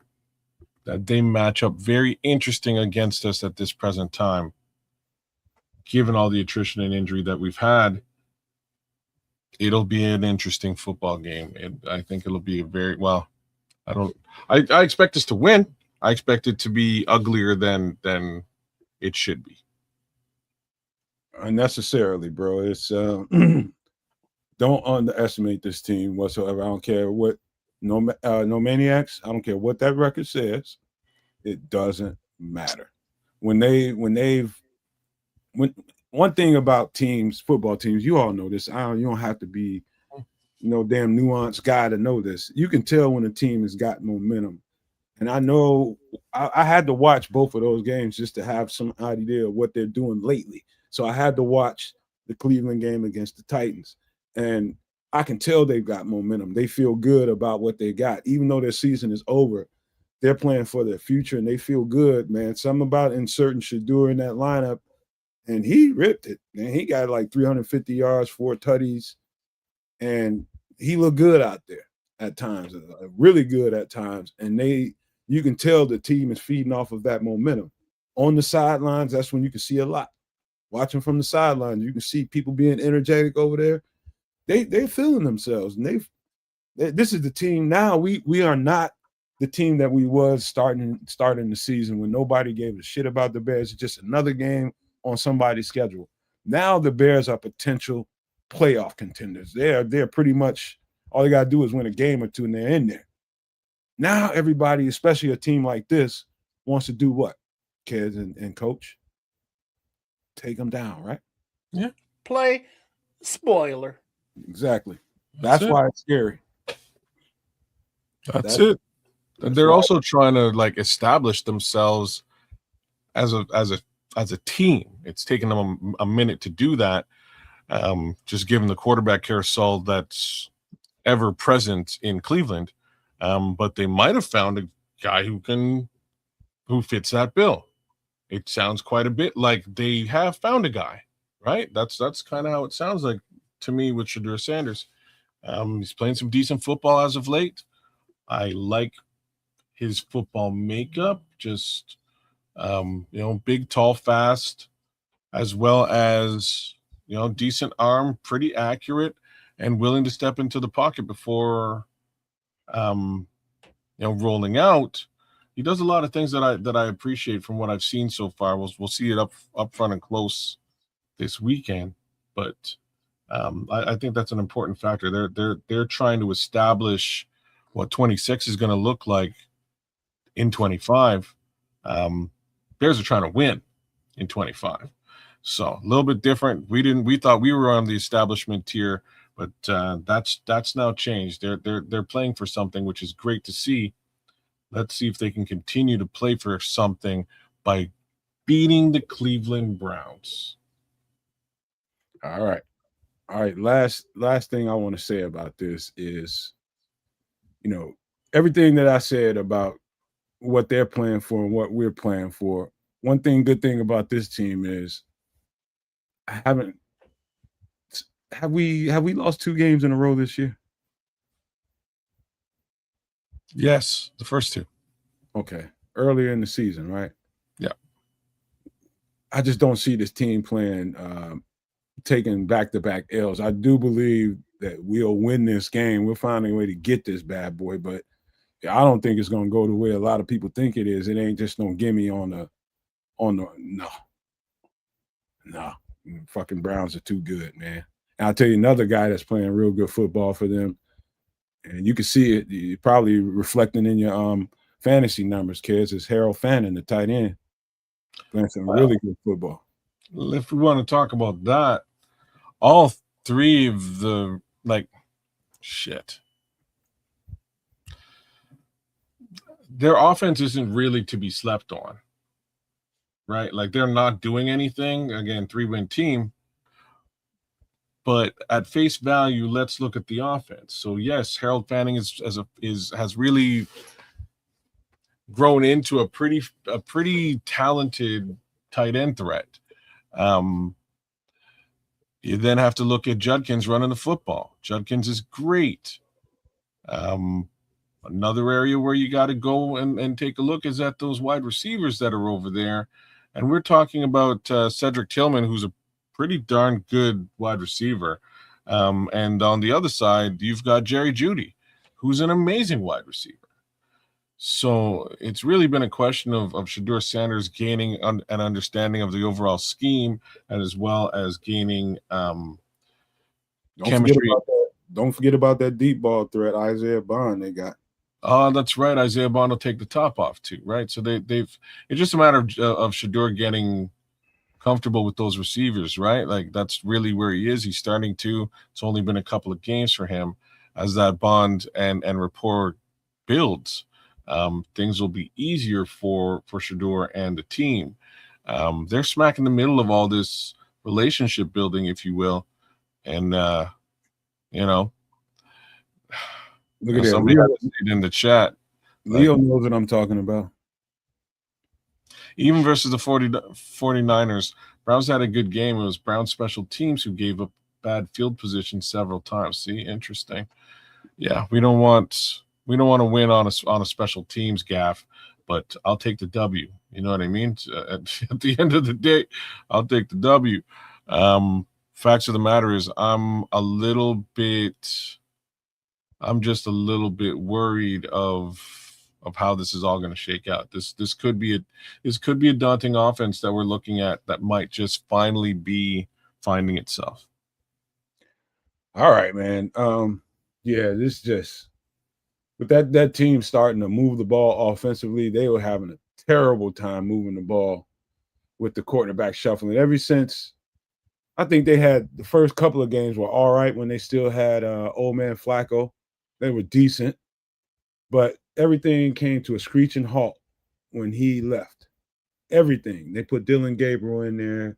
that they match up very interesting against us at this present time, given all the attrition and injury that we've had. It'll be an interesting football game. I think it'll be a very well. I expect us to win. I expect it to be uglier than it should be. Unnecessarily, bro. It's don't underestimate this team whatsoever. I don't care what no maniacs. I don't care what that record says. It doesn't matter. When one thing about teams, football teams, you all know this. You don't have to be no damn nuanced guy to know this. You can tell when a team has got momentum. And I know I had to watch both of those games just to have some idea of what they're doing lately. So I had to watch the Cleveland game against the Titans. And I can tell they've got momentum. They feel good about what they got. Even though their season is over, they're playing for their future and they feel good, man. Something about inserting Shedeur in that lineup, and he ripped it. Man, he got like 350 yards, 4 tutties, and he looked good out there at times, really good at times. And you can tell the team is feeding off of that momentum. On the sidelines, that's when you can see a lot. Watching from the sidelines, you can see people being energetic over there. They're feeling themselves, and this is the team now. We are not the team that we was starting the season when nobody gave a shit about the Bears. It's just another game on somebody's schedule. Now the Bears are potential playoff contenders. They're pretty much all they gotta do is win a game or two, and they're in there. Now everybody, especially a team like this, wants to do what? Kids and coach, take them down, right? Yeah. Play spoiler. Exactly. That's why it's scary. That's it. And they're also trying to like establish themselves as a team. It's taken them a minute to do that. Just given the quarterback carousel that's ever present in Cleveland. But they might have found a guy who fits that bill. It sounds quite a bit like they have found a guy, right? That's kind of how it sounds like to me with Shedeur Sanders. He's playing some decent football as of late. I like his football makeup, just big, tall, fast, as well as decent arm, pretty accurate, and willing to step into the pocket before rolling out. He does a lot of things that I appreciate from what I've seen so far. We'll see it up front and close this weekend, but I think that's an important factor. They're trying to establish what 26 is going to look like in 25. Bears are trying to win in 25, so a little bit different. We thought we were on the establishment tier, but that's now changed. They're playing for something, which is great to see. Let's see if they can continue to play for something by beating the Cleveland Browns. All right. Last thing I want to say about this is, everything that I said about what they're playing for and what we're playing for. Good thing about this team is have we lost 2 games in a row this year? Yes, the first 2. Okay. Earlier in the season, right? Yeah. I just don't see this team playing taking back-to-back L's. I do believe that we'll win this game. We'll find a way to get this bad boy, but I don't think it's going to go the way a lot of people think it is. It ain't just no gimme on the no. Fucking Browns are too good, man. And I'll tell you another guy that's playing real good football for them, and you can see it. You're probably reflecting in your fantasy numbers, kids. Is Harold Fannin, the tight end, playing some really good football. If we want to talk about that, all 3 of the their offense isn't really to be slept on, right? Like, they're not doing anything. Again, 3-win team. But at face value, let's look at the offense. So yes, Harold Fanning has really grown into a pretty talented tight end threat. You then have to look at Judkins running the football. Judkins is great. Another area where you got to go and take a look is at those wide receivers that are over there. And we're talking about Cedric Tillman, who's a pretty darn good wide receiver. And on the other side, you've got Jerry Jeudy, who's an amazing wide receiver. So it's really been a question of Shedeur Sanders gaining an understanding of the overall scheme, and as well as gaining chemistry. Don't forget about that deep ball threat, Isaiah Bond, they got. Oh, that's right. Isaiah Bond will take the top off too, right? So it's just a matter of Shedeur getting comfortable with those receivers, right? Like, that's really where he is. He's starting to. It's only been a couple of games for him. As that bond and rapport builds, things will be easier for Shedeur and the team. They're smack in the middle of all this relationship building, if you will. And, Look at that. Somebody had to say it in the chat. Leo knows what I'm talking about. Even versus the 49ers, Browns had a good game. It was Browns special teams who gave up bad field position several times. See, interesting. Yeah, we don't want to win on a special teams gaff, but I'll take the W. You know what I mean? At the end of the day, I'll take the W. Facts of the matter is, I'm just a little bit worried of how this is all going to shake out. This could be a daunting offense that we're looking at that might just finally be finding itself. All right, man. Yeah, this just with that team starting to move the ball offensively, they were having a terrible time moving the ball with the quarterback shuffling. Ever since, I think they had the first couple of games were all right when they still had old man Flacco. They were decent, but everything came to a screeching halt when he left. Everything. They put Dylan Gabriel in there,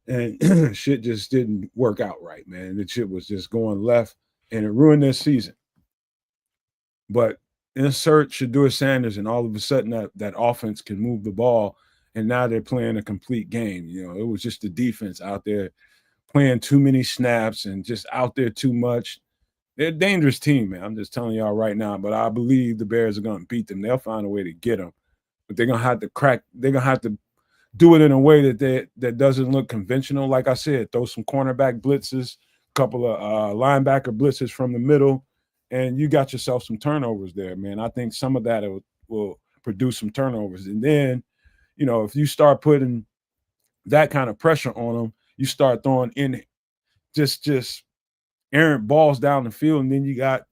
and shit just didn't work out right, man. The shit was just going left, and it ruined their season. But insert Shedeur Sanders, and all of a sudden that offense can move the ball, and now they're playing a complete game. It was just the defense out there playing too many snaps and just out there too much. They're a dangerous team, man. I'm just telling y'all right now, but I believe the Bears are going to beat them. They'll find a way to get them, but they're going to have to they're going to have to do it in a way that doesn't look conventional. Like I said, throw some cornerback blitzes, a couple of linebacker blitzes from the middle, and you got yourself some turnovers there, man. I think some of that will produce some turnovers. And then, if you start putting that kind of pressure on them, you start throwing in just errant balls down the field, and then you got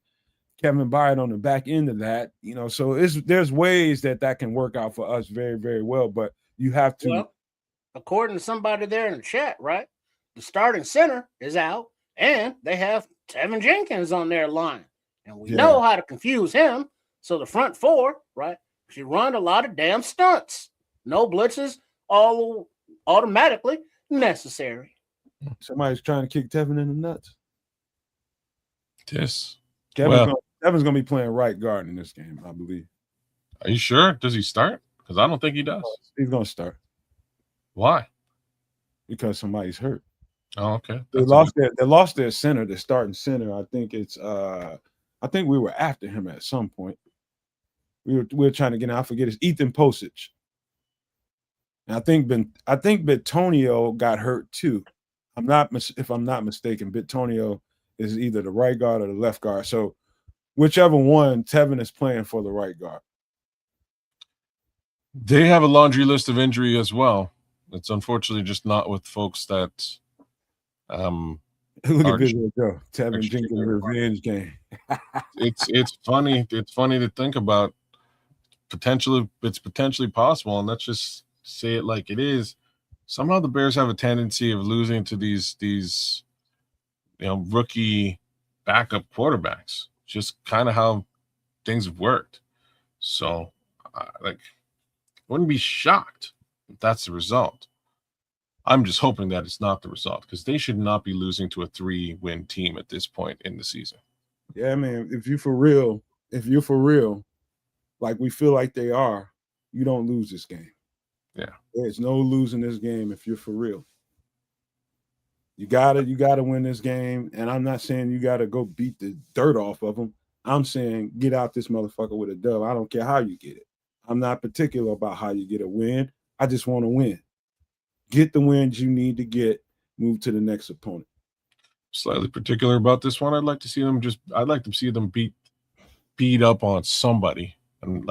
Kevin Byard on the back end of that. So there's ways that can work out for us very, very well, but you have to. Well, according to somebody there in the chat, right, the starting center is out, and they have Tevin Jenkins on their line, and we know how to confuse him. So the front four, right, should run a lot of damn stunts. No blitzes, all automatically necessary. Somebody's trying to kick Tevin in the nuts. Yes. Kevin's going to be playing right guard in this game, I believe. Are you sure? Does he start? Because I don't think he does. He's going to start. Why? Because somebody's hurt. Oh, okay. They lost their center, their starting center. I think we were after him at some point. We were trying to get him. I forget, it's Ethan Posich. And I think Bitonio got hurt too. If I'm not mistaken, Bitonio is either the right guard or the left guard. So whichever one, Tevin is playing for the right guard. They have a laundry list of injury as well. It's unfortunately just not with folks that look at this go. Tevin Jenkins revenge game. It's funny. It's funny to think about. It's potentially possible, and let's just say it like it is. Somehow the Bears have a tendency of losing to these rookie backup quarterbacks. Just kind of how things have worked. So, I wouldn't be shocked if that's the result. I'm just hoping that it's not the result, because they should not be losing to a 3-win team at this point in the season. Yeah, man. If you're for real, like we feel like they are, you don't lose this game. Yeah. There's no losing this game if you're for real. You gotta win this game. And I'm not saying you gotta go beat the dirt off of them. I'm saying get out this motherfucker with a dub. I don't care how you get it. I'm not particular about how you get a win. I just want to win. Get the wins you need to get, move to the next opponent. Slightly particular about this one. I'd like to see them beat up on somebody. And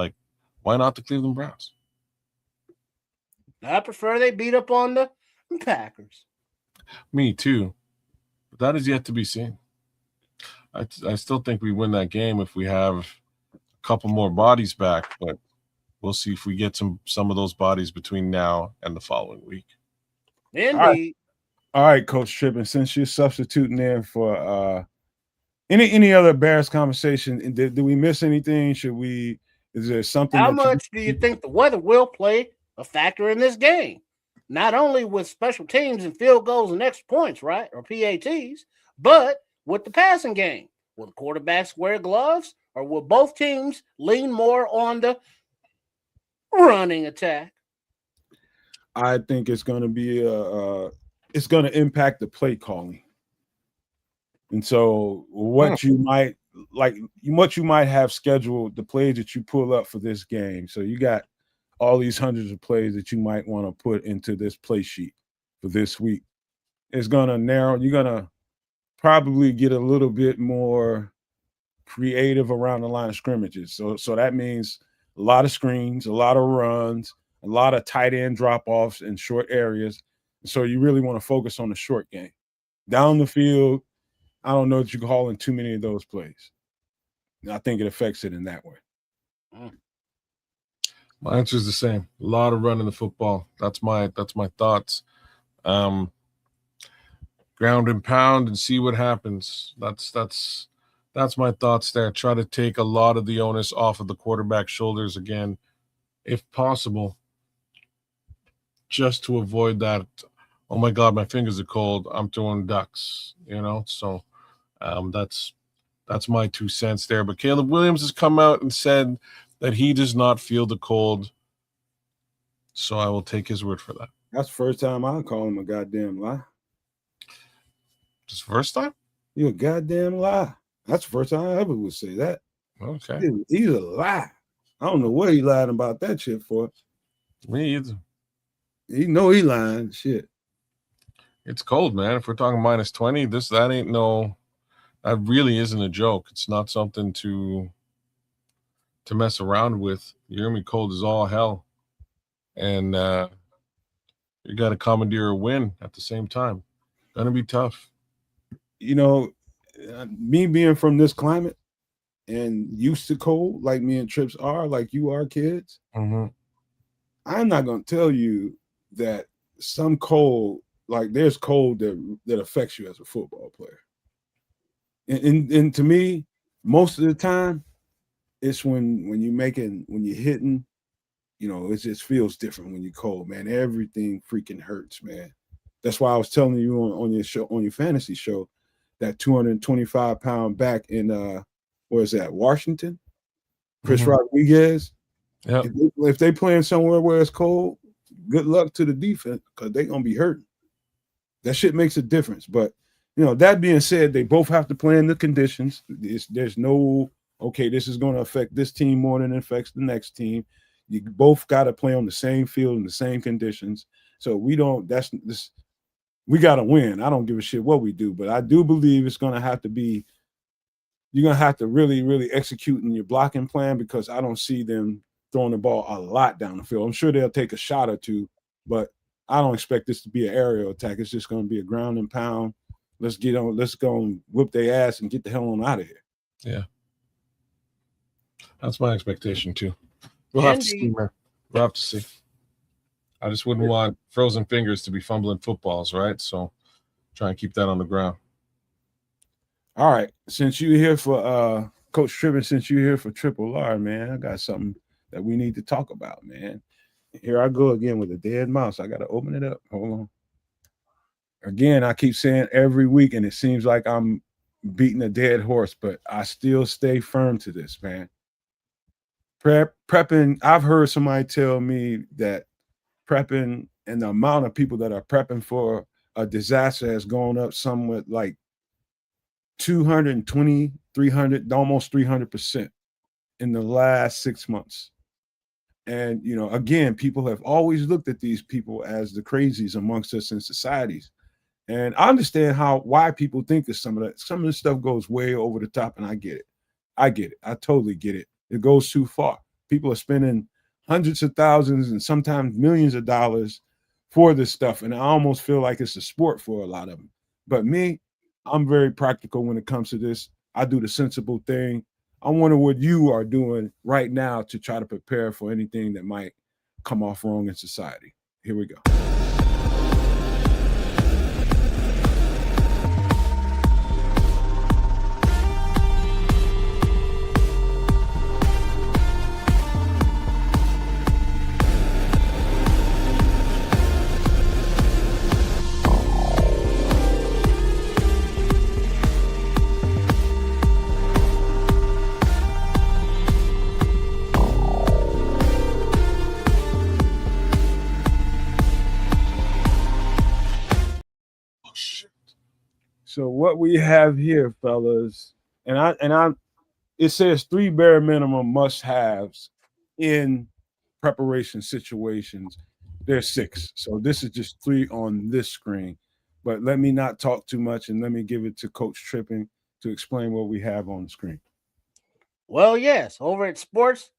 why not the Cleveland Browns? I prefer they beat up on the Packers. Me too. But that is yet to be seen. I still think we win that game if we have a couple more bodies back, but we'll see if we get some of those bodies between now and the following week. Indeed. All right, Coach Trippin, since you're substituting there for any other Bears conversation, did we miss anything? Is there something? How much do you think the weather will play a factor in this game? Not only with special teams and field goals and extra points, right, or PATs, but with the passing game. Will the quarterbacks wear gloves, or will both teams lean more on the running attack? I think it's going to be it's going to impact the play calling. And so what you might have scheduled, the plays that you pull up for this game. So you got all these hundreds of plays that you might want to put into this play sheet for this week. It's going to narrow. You're going to probably get a little bit more creative around the line of scrimmages. So that means a lot of screens, a lot of runs, a lot of tight end drop-offs in short areas. So you really want to focus on the short game. Down the field, I don't know that you can haul in too many of those plays. I think it affects it in that way. My answer is the same. A lot of running the football. That's my thoughts. Ground and pound and see what happens. That's my thoughts there. Try to take a lot of the onus off of the quarterback's shoulders again, if possible, just to avoid that. Oh my God, my fingers are cold. I'm throwing ducks. So that's my 2 cents there. But Caleb Williams has come out and said that he does not feel the cold. So I will take his word for that. That's the first time I call him a goddamn lie. Just first time? You're a goddamn lie. That's the first time I ever would say that. Okay. He's a lie. I don't know what he lied about that shit for. Me either. He know he lying. Shit. It's cold, man. If we're talking -20, that really isn't a joke. It's not something to mess around with. You hear me? Cold as all hell. And You got to commandeer a win at the same time. Gonna be tough. You know, me being from this climate and used to cold, like me and Trips are, like you are, kids. Mm-hmm. I'm not gonna tell you that some cold, like there's cold that affects you as a football player. And to me, most of the time, it's when you're hitting, it just feels different when you're cold, man. Everything freaking hurts, man. That's why I was telling you on your show, on your fantasy show, that 225-pound back in where is that, Washington? Chris Rodriguez. Yeah. If they playing somewhere where it's cold, good luck to the defense because they're gonna be hurting. That shit makes a difference. But that being said, they both have to play in the conditions. There's no okay, this is going to affect this team more than it affects the next team. You both got to play on the same field in the same conditions. So we don't. That's this. We got to win. I don't give a shit what we do, but I do believe it's going to have to be. You're going to have to really, really execute in your blocking plan because I don't see them throwing the ball a lot down the field. I'm sure they'll take a shot or two, but I don't expect this to be an aerial attack. It's just going to be a ground and pound. Let's go and whip their ass and get the hell on out of here. Yeah. That's my expectation too. We'll have to see, man. We'll have to see. I just wouldn't want frozen fingers to be fumbling footballs, right? So try and keep that on the ground. All right. Since you're here for Coach Trippin, since you're here for Triple R, man, I got something that we need to talk about, man. Here I go again with a dead mouse. I got to open it up. Hold on. Again, I keep saying every week, and it seems like I'm beating a dead horse, but I still stay firm to this, man. Prepping, I've heard somebody tell me that prepping and the amount of people that are prepping for a disaster has gone up somewhat like 220, 300, almost 300% in the last 6 months. And, again, people have always looked at these people as the crazies amongst us in societies. And I understand why people think that some of this stuff goes way over the top, and I get it. I totally get it. It goes too far. People are spending hundreds of thousands and sometimes millions of dollars for this stuff, and I almost feel like it's a sport for a lot of them. But me, I'm very practical when it comes to this. I do the sensible thing. I wonder what you are doing right now to try to prepare for anything that might come off wrong in society. Here we go. So what we have here, fellas, it says 3 bare minimum must-haves in preparation situations. There's 6. So this is just 3 on this screen. But let me not talk too much and let me give it to Coach Tripping to explain what we have on the screen. Well, yes, over at Sports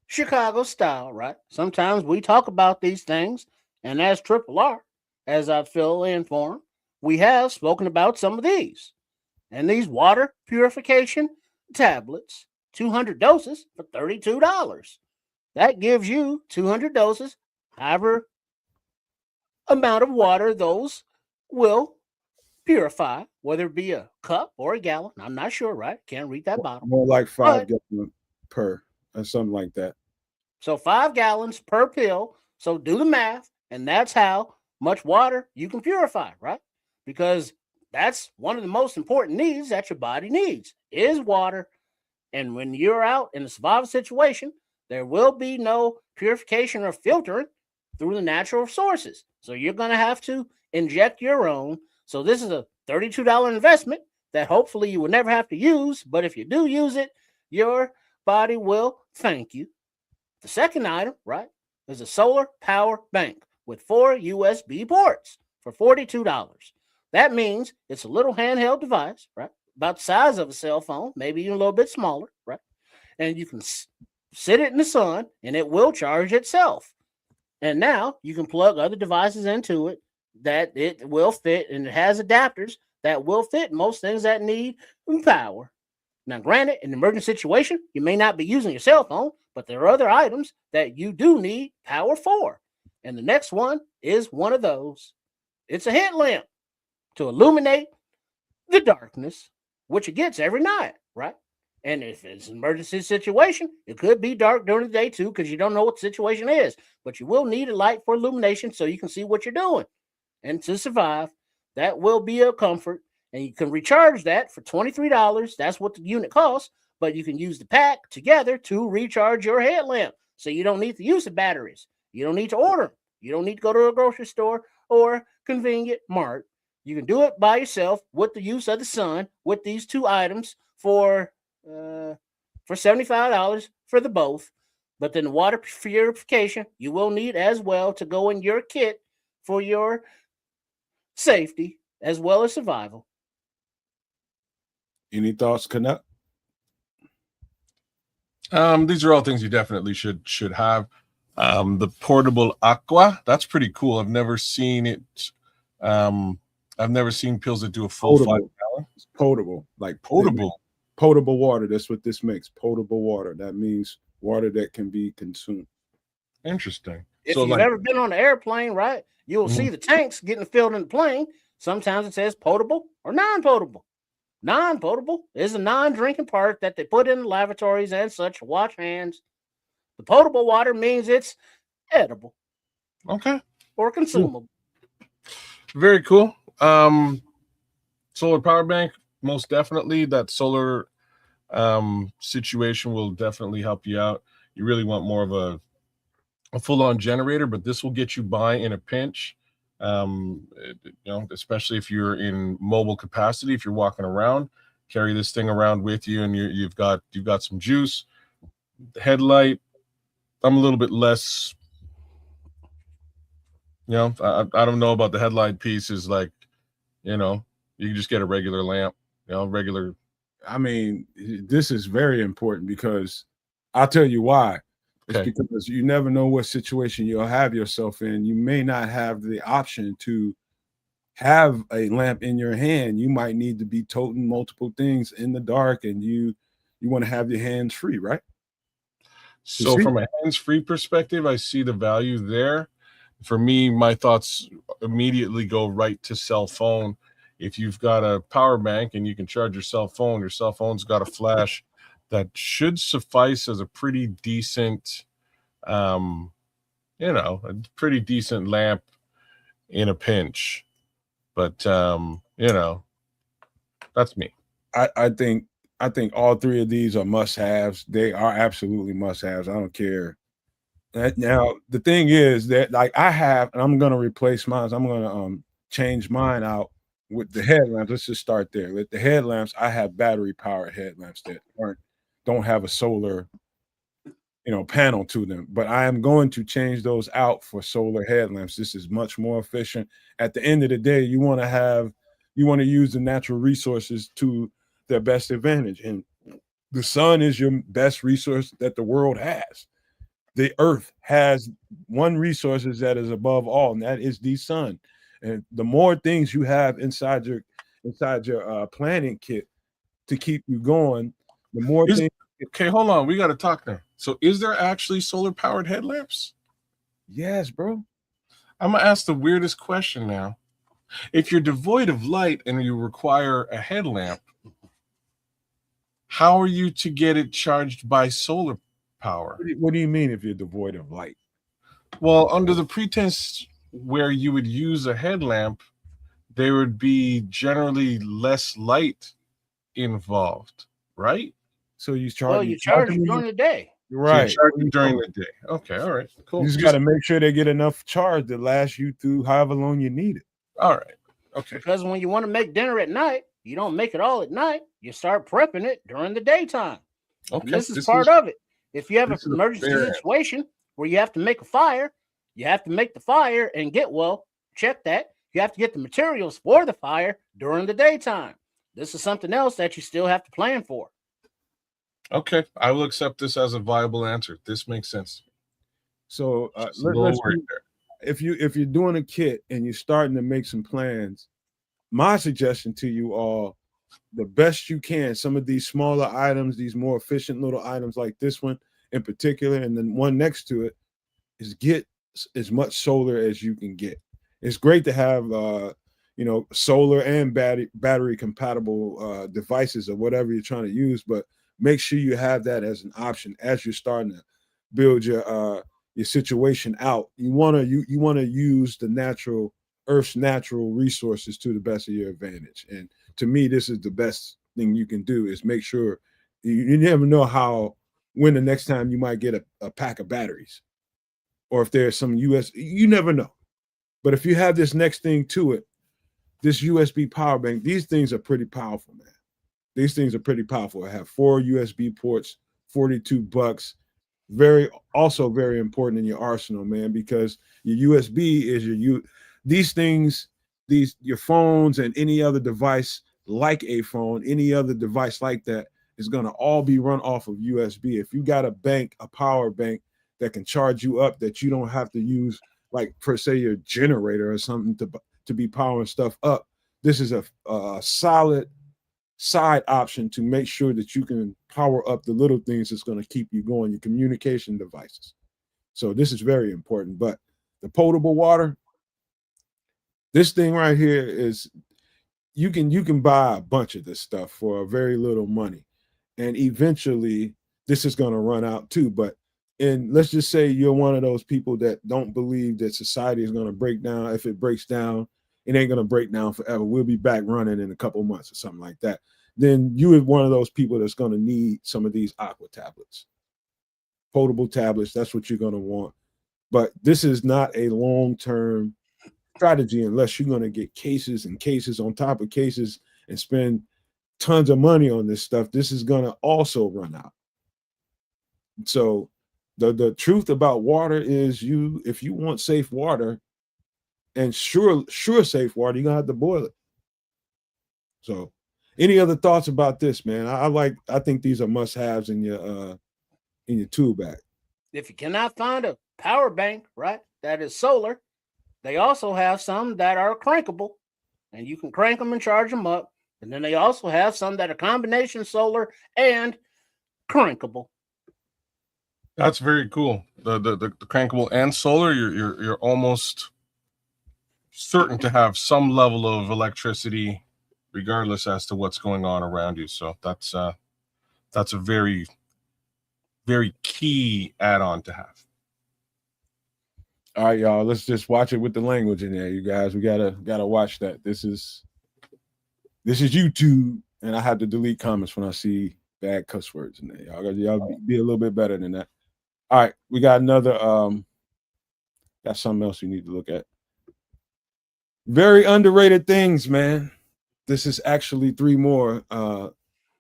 Chicago Style, right? Sometimes we talk about these things, and as Triple R, as I fill in for him, we have spoken about some of these. And these water purification tablets, 200 doses for $32. That gives you 200 doses, however amount of water those will purify, whether it be a cup or a gallon. I'm not sure, right? Can't read that bottle. More like 5 gallons per or something like that. So 5 gallons per pill. So do the math, and that's how much water you can purify, right? Because that's one of the most important needs that your body needs is water. And when you're out in a survival situation, there will be no purification or filtering through the natural sources. So you're going to have to inject your own. So this is a $32 investment that hopefully you will never have to use. But if you do use it, your body will thank you. The second item, right, is a solar power bank with 4 USB ports for $42. That means it's a little handheld device, right, about the size of a cell phone, maybe even a little bit smaller, right? And you can sit it in the sun, and it will charge itself. And now you can plug other devices into it that it will fit, and it has adapters that will fit most things that need power. Now, granted, in an emergency situation, you may not be using your cell phone, but there are other items that you do need power for. And the next one is one of those. It's a headlamp to illuminate the darkness, which it gets every night, right? And if it's an emergency situation, it could be dark during the day too, because you don't know what the situation is. But you will need a light for illumination so you can see what you're doing. And to survive, that will be a comfort. And you can recharge that for $23. That's what the unit costs. But you can use the pack together to recharge your headlamp. So you don't need to use the batteries. You don't need to order them. You don't need to go to a grocery store or convenient mart. You can do it by yourself with the use of the sun with these two items for $75 for the both. But then water purification you will need as well to go in your kit for your safety as well as survival. Any thoughts, Canuck? These are all things you definitely should have. The portable aqua, that's pretty cool. I've never seen it. I've never seen pills that do a full Potable. 5 gallon. It's potable, like Potable. potable water. That's what this makes. Potable water. That means water that can be consumed. Interesting. If So you've like, ever been on an airplane, right, you will see the tanks getting filled in the plane. Sometimes it says potable or non-potable. Non-potable is a non-drinking part that they put in the lavatories and such. Wash hands. The potable water means it's edible okay, or consumable. very cool. Solar power bank, most definitely. That solar situation will definitely help you out. You really want more of a full-on generator, but this will get you by in a pinch. Especially if you're in mobile capacity, if you're walking around, carry this thing around with you, and you've got some juice. The headlight, I'm a little bit less. I don't know about the headlight piece. Is like, you can just get a regular lamp. Regular. I mean, this is very important because I'll tell you why. It's Okay. because you never know what situation you'll have yourself in. You may not have the option to have a lamp in your hand. You might need to be toting multiple things in the dark, and you want to have your hands free, right? So see? from a hands-free perspective, I see the value there. For me, my thoughts immediately go right to cell phone. If you've got a power bank and you can charge your cell phone's got a flash that should suffice as a pretty decent, a pretty decent lamp in a pinch. But that's me. I think all three of these are must-haves. They are absolutely must-haves. I don't care. Now the thing is that like I have, and I'm gonna replace mine. I'm gonna change mine out with the headlamps. Let's just start there. With the headlamps, I have battery-powered headlamps that don't have a solar panel to them. But I am going to change those out for solar headlamps. This is much more efficient. At the end of the day, you want to use the natural resources to their best advantage. And the sun is your best resource that the world has. The earth has one resource that is above all, and that is the sun. And the more things you have inside your planning kit to keep you going, the more things. Okay, hold on. We got to talk now. So is there actually solar powered headlamps? Yes, bro. I'm going to ask the weirdest question now. If you're devoid of light and you require a headlamp, how are you to get it charged by solar power? What do you mean if you're devoid of light? Well, under the pretense where you would use a headlamp, there would be generally less light involved, right? So you charge. Well, you charge them during the day. Right. So you charge them during the day. Okay, all right, cool. You just got to make sure they get enough charge to last you through however long you need it. All right. Okay. Because when you want to make dinner at night, you don't make it all at night. You start prepping it during the daytime. Okay. And this is part of it. If you have an emergency situation where you have to make a fire, you have to make the fire and check that. You have to get the materials for the fire during the daytime. This is something else that you still have to plan for. Okay, I will accept this as a viable answer. This makes sense. So Just a little worried there. if you're doing a kit and you're starting to make some plans, my suggestion to you all, the best you can, some of these smaller items, these more efficient little items like this one in particular, and then one next to it, is get as much solar as you can get. It's great to have solar and battery compatible devices or whatever you're trying to use, but make sure you have that as an option as you're starting to build your situation out. You want to use the Earth's natural resources to the best of your advantage. And to me, this is the best thing you can do, is make sure you never know when the next time you might get a pack of batteries, or if there's some you never know. But if you have this next thing to it, this USB power bank, these things are pretty powerful, man. These things are pretty powerful. I have 4 USB ports, $42. Also very important in your arsenal, man, because your USB is these things, your phones and any other device like a phone, any other device like that is going to all be run off of USB. If you got a power bank that can charge you up, that you don't have to use like per se your generator or something to be powering stuff up, this is a solid side option to make sure that you can power up the little things that's going to keep you going, your communication devices. So this is very important. But the potable water, this thing right here is, you can buy a bunch of this stuff for a very little money, and eventually this is going to run out too. But let's just say you're one of those people that don't believe that society is going to break down. If it breaks down, it ain't going to break down forever. We'll be back running in a couple months or something like that. Then you are one of those people that's going to need some of these aqua tablets, potable tablets. That's what you're going to want. But this is not a long-term strategy unless you're going to get cases and cases on top of cases and spend tons of money on this stuff. This is going to also run out. So the truth about water is, if you want safe water and sure safe water, you're going to have to boil it. So any other thoughts about this, man? I think these are must-haves in your tool bag. If you cannot find a power bank, right, that is solar, they also have some that are crankable, and you can crank them and charge them up. And then they also have some that are combination solar and crankable. That's very cool. The crankable and solar, you're almost certain to have some level of electricity, regardless as to what's going on around you. So that's a very, very key add-on to have. All right, y'all. Let's just watch it with the language in there, you guys. We gotta watch that. This is YouTube, and I have to delete comments when I see bad cuss words in there. Y'all be a little bit better than that. All right, we got another. Got something else you need to look at. Very underrated things, man. This is actually 3 more.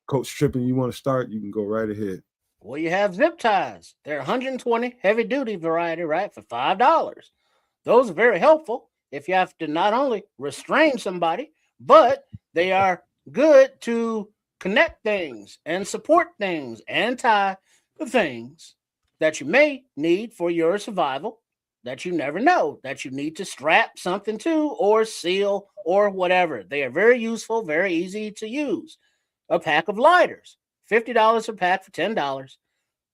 Coach Trippin, you want to start? You can go right ahead. Well, you have zip ties. They're 120 heavy duty variety, right, for $5. Those are very helpful if you have to not only restrain somebody, but they are good to connect things and support things and tie the things that you may need for your survival, that you never know, that you need to strap something to or seal or whatever. They are very useful, very easy to use. A pack of lighters, $50 a pack for $10.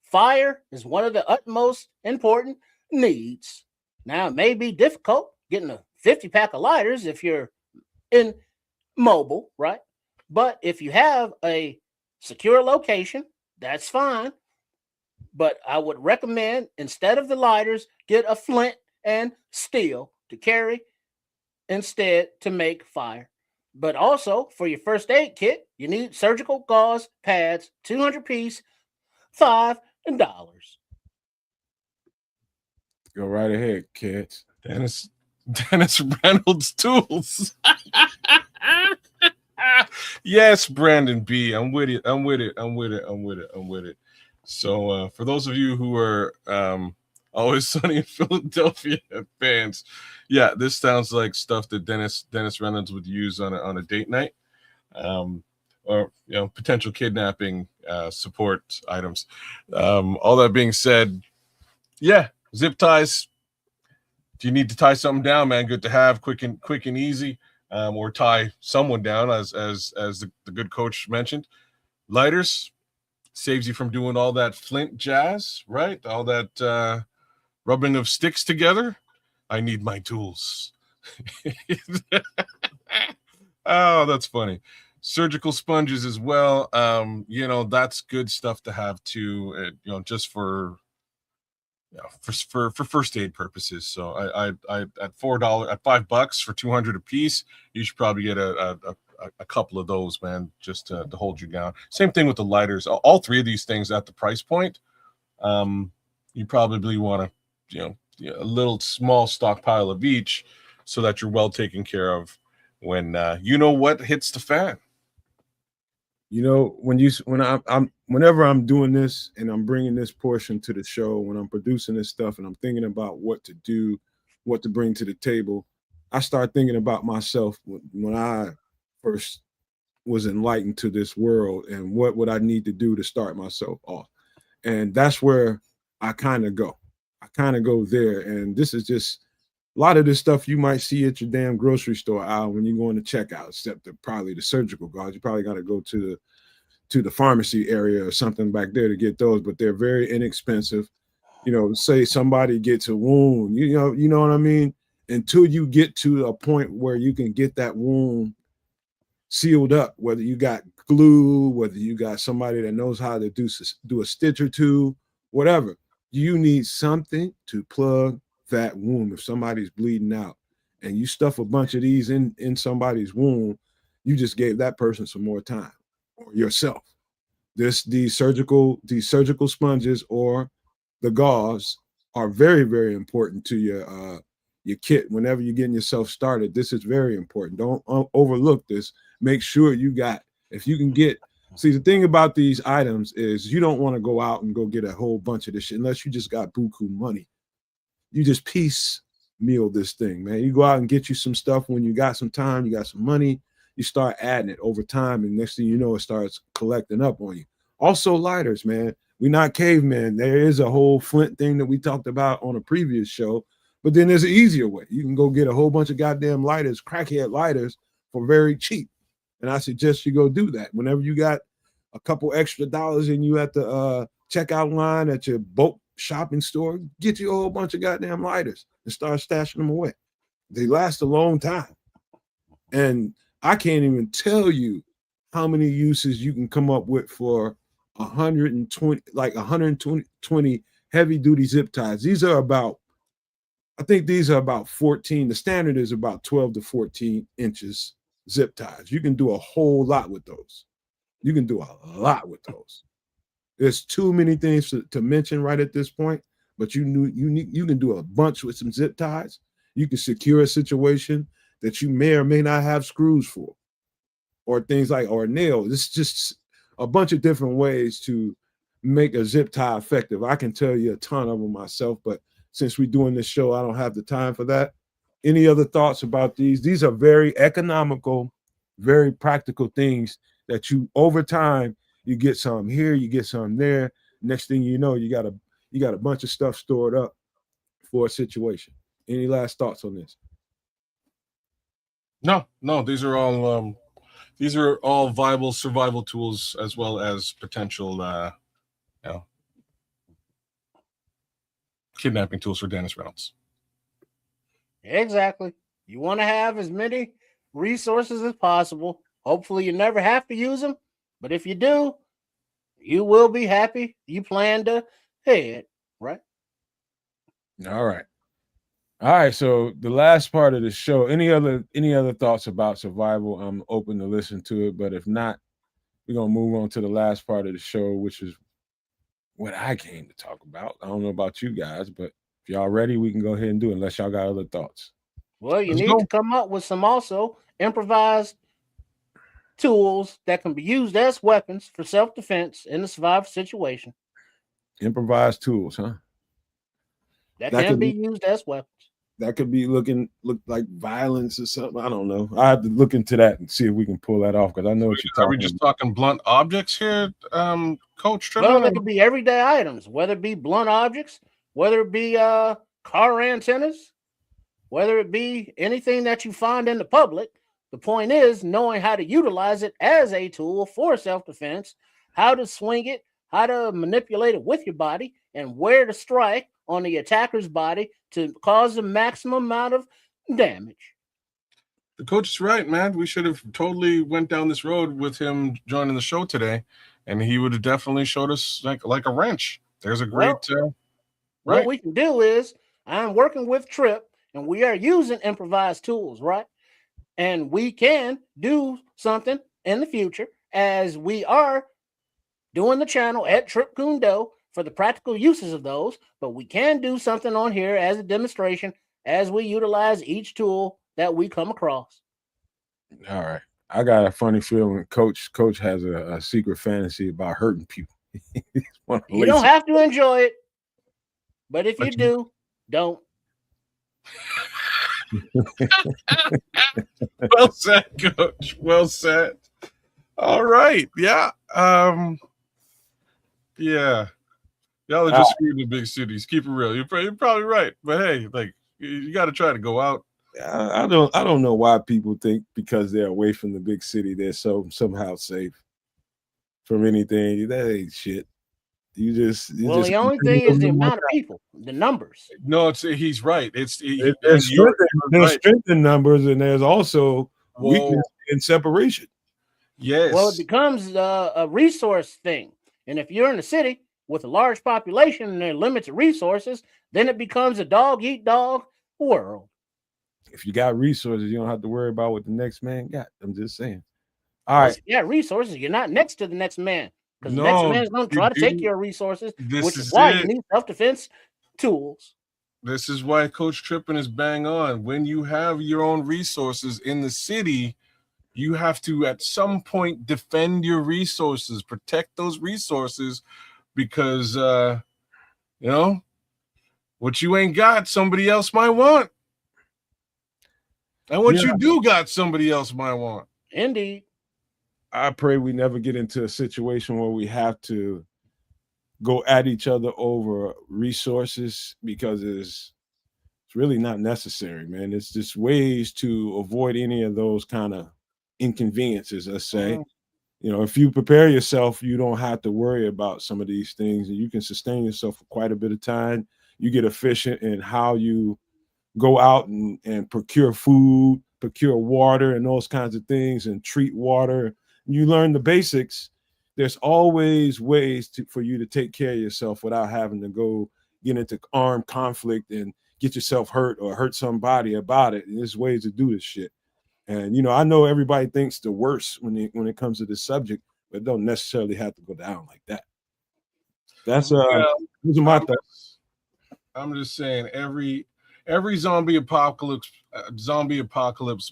Fire is one of the utmost important needs. Now, it may be difficult getting a 50 pack of lighters if you're immobile, right? But if you have a secure location, that's fine. But I would recommend, instead of the lighters, get a flint and steel to carry instead to make fire. But also, for your first aid kit, you need surgical gauze pads, 200 piece, $5. Go right ahead, kids. Dennis Reynolds Tools. Yes, Brandon B. I'm with it. So for those of you who are Always Sunny in Philadelphia fans, yeah, this sounds like stuff that Dennis Reynolds would use on a date night, or potential kidnapping support items. All that being said, yeah, Zip ties. Do you need to tie something down, man? Good to have, quick and easy, or tie someone down, as the good coach mentioned. Lighters saves you from doing all that flint jazz, right? All that rubbing of sticks together. I need my tools. Oh, that's funny. Surgical sponges as well. That's good stuff to have too. Just for for first aid purposes. So I at $4 at $5 for 200 a piece, you should probably get a couple of those, man, just to hold you down. Same thing with the lighters. All three of these things at the price point. You probably want to, a little small stockpile of each, so that you're well taken care of when what hits the fan. Whenever I'm doing this and I'm bringing this portion to the show, when I'm producing this stuff and I'm thinking about what to do, what to bring to the table, I start thinking about myself when I first was enlightened to this world and what would I need to do to start myself off. And that's where I kind of go. I kind of go there. And this is just a lot of this stuff you might see at your damn grocery store aisle when you go in the checkout, except probably the surgical gauze. You probably got to go to the pharmacy area or something back there to get those, but they're very inexpensive. Say somebody gets a wound, you know what I mean? Until you get to a point where you can get that wound sealed up, whether you got glue, whether you got somebody that knows how to do a stitch or two, whatever, you need something to plug that wound. If somebody's bleeding out and you stuff a bunch of these in somebody's wound, you just gave that person some more time, or yourself. These surgical sponges or the gauze are very, very important to your kit whenever you're getting yourself started. This is very important. Don't overlook this. Make sure you got, if you can get, see, the thing about these items is you don't want to go out and go get a whole bunch of this shit unless you just got buku money. You just piecemeal this thing, man. You go out and get you some stuff when you got some time, you got some money, you start adding it over time, and next thing you know, it starts collecting up on you. Also, lighters, man. We're not cavemen. There is a whole flint thing that we talked about on a previous show, but then there's an easier way. You can go get a whole bunch of goddamn lighters, crackhead lighters, for very cheap. And I suggest you go do that. Whenever you got a couple extra dollars and you at the checkout line at your bulk shopping store, get you a whole bunch of goddamn lighters and start stashing them away. They last a long time. And I can't even tell you how many uses you can come up with for 120 heavy duty zip ties. These are about, I think these are about 14. The standard is about 12 to 14 inches zip ties. You can do a whole lot with those. You can do a lot with those. There's too many things to mention right at this point, but you can do a bunch with some zip ties. You can secure a situation that you may or may not have screws for, or things like, or nails. It's just a bunch of different ways to make a zip tie effective. I can tell you a ton of them myself, but since we're doing this show, I don't have the time for that. Any other thoughts about these? These are very economical, very practical things that you, over time, you get some here, you get some there. Next thing you know, you got a bunch of stuff stored up for a situation. Any last thoughts on this? No, these are all viable survival tools, as well as potential kidnapping tools for Dennis Reynolds. Exactly. You want to have as many resources as possible. Hopefully you never have to use them, but if you do, you will be happy you planned ahead, right? All right, so the last part of the show, any other thoughts about survival? I'm open to listen to it, but if not, we're gonna move on to the last part of the show, which is what I came to talk about. I don't know about you guys, but if y'all ready, we can go ahead and do it, unless y'all got other thoughts. Well, you need to come up with some also improvised tools that can be used as weapons for self-defense in a survival situation. Improvised tools, huh? That can be used as weapons. That could be look like violence or something. I don't know. I have to look into that and see if we can pull that off, because I know what you're talking about. Are we just talking blunt objects here, Coach Trevor? Well, they could be everyday items, whether it be blunt objects whether it be car antennas, whether it be anything that you find in the public. The point is knowing how to utilize it as a tool for self-defense, how to swing it, how to manipulate it with your body, and where to strike on the attacker's body to cause the maximum amount of damage. The coach is right, man. We should have totally went down this road with him joining the show today, and he would have definitely showed us like a wrench. There's a great what right. we can do is I'm working with Trip, and we are using improvised tools, right? And we can do something in the future as we are doing the channel at Trip Kundo for the practical uses of those, but we can do something on here as a demonstration as we utilize each tool that we come across. All right. I got a funny feeling Coach has a secret fantasy about hurting people. You don't have to enjoy it, but if you do, don't. Well said, Coach. Well said. All right. Yeah. Yeah. Y'all are just screwed in big cities. Keep it real. You're probably right. But hey, like you got to try to go out. I don't know why people think because they're away from the big city they're somehow safe from anything. That ain't shit. The only thing is the amount of people, the numbers. No, he's right. There's strength in numbers, and there's also weakness in separation. Yes. Well, it becomes a resource thing, and if you're in a city with a large population and there are limited resources, then it becomes a dog eat dog world. If you got resources, you don't have to worry about what the next man got. I'm just saying. All right. Yeah, resources. You're not next to the next man. Because the next man's going to try to take your resources, which is why you need self-defense tools. This is why Coach Trippin is bang on. When you have your own resources in the city, you have to at some point defend your resources, protect those resources, because what you ain't got, somebody else might want. And what you do got, somebody else might want. Indeed. I pray we never get into a situation where we have to go at each other over resources, because it's really not necessary, man. It's just ways to avoid any of those kind of inconveniences, let's say. If you prepare yourself, you don't have to worry about some of these things, and you can sustain yourself for quite a bit of time. You get efficient in how you go out and procure food, procure water, and those kinds of things, and treat water. You learn the basics. There's always ways for you to take care of yourself without having to go get into armed conflict and get yourself hurt or hurt somebody about it. And there's ways to do this shit. And I know everybody thinks the worst when it comes to this subject, but it don't necessarily have to go down like that. That's those are my thoughts. I'm just saying every zombie apocalypse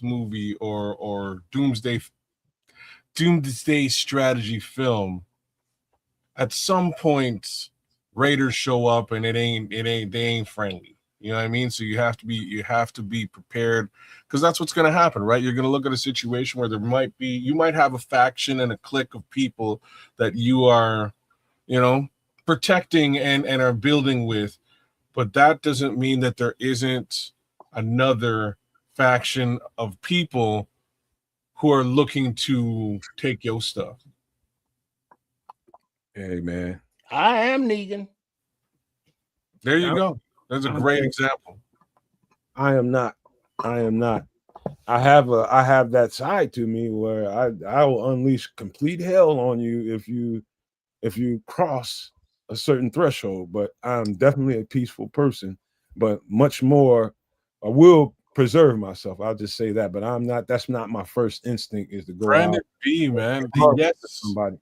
movie or doomsday strategy film, at some point raiders show up and they ain't friendly. You know what I mean? So you have to be prepared, because that's what's going to happen, right? You're going to look at a situation where you might have a faction and a clique of people that you are, protecting and are building with, but that doesn't mean that there isn't another faction of people who are looking to take your stuff. Hey, man. I am Negan. There you go. That's a great example. I am not. I have that side to me where I will unleash complete hell on you if you cross a certain threshold. But I'm definitely a peaceful person. But much more, I will preserve myself. I'll just say that. But I'm not. That's not my first instinct, is to go Brandon out. B, man. Yes, somebody.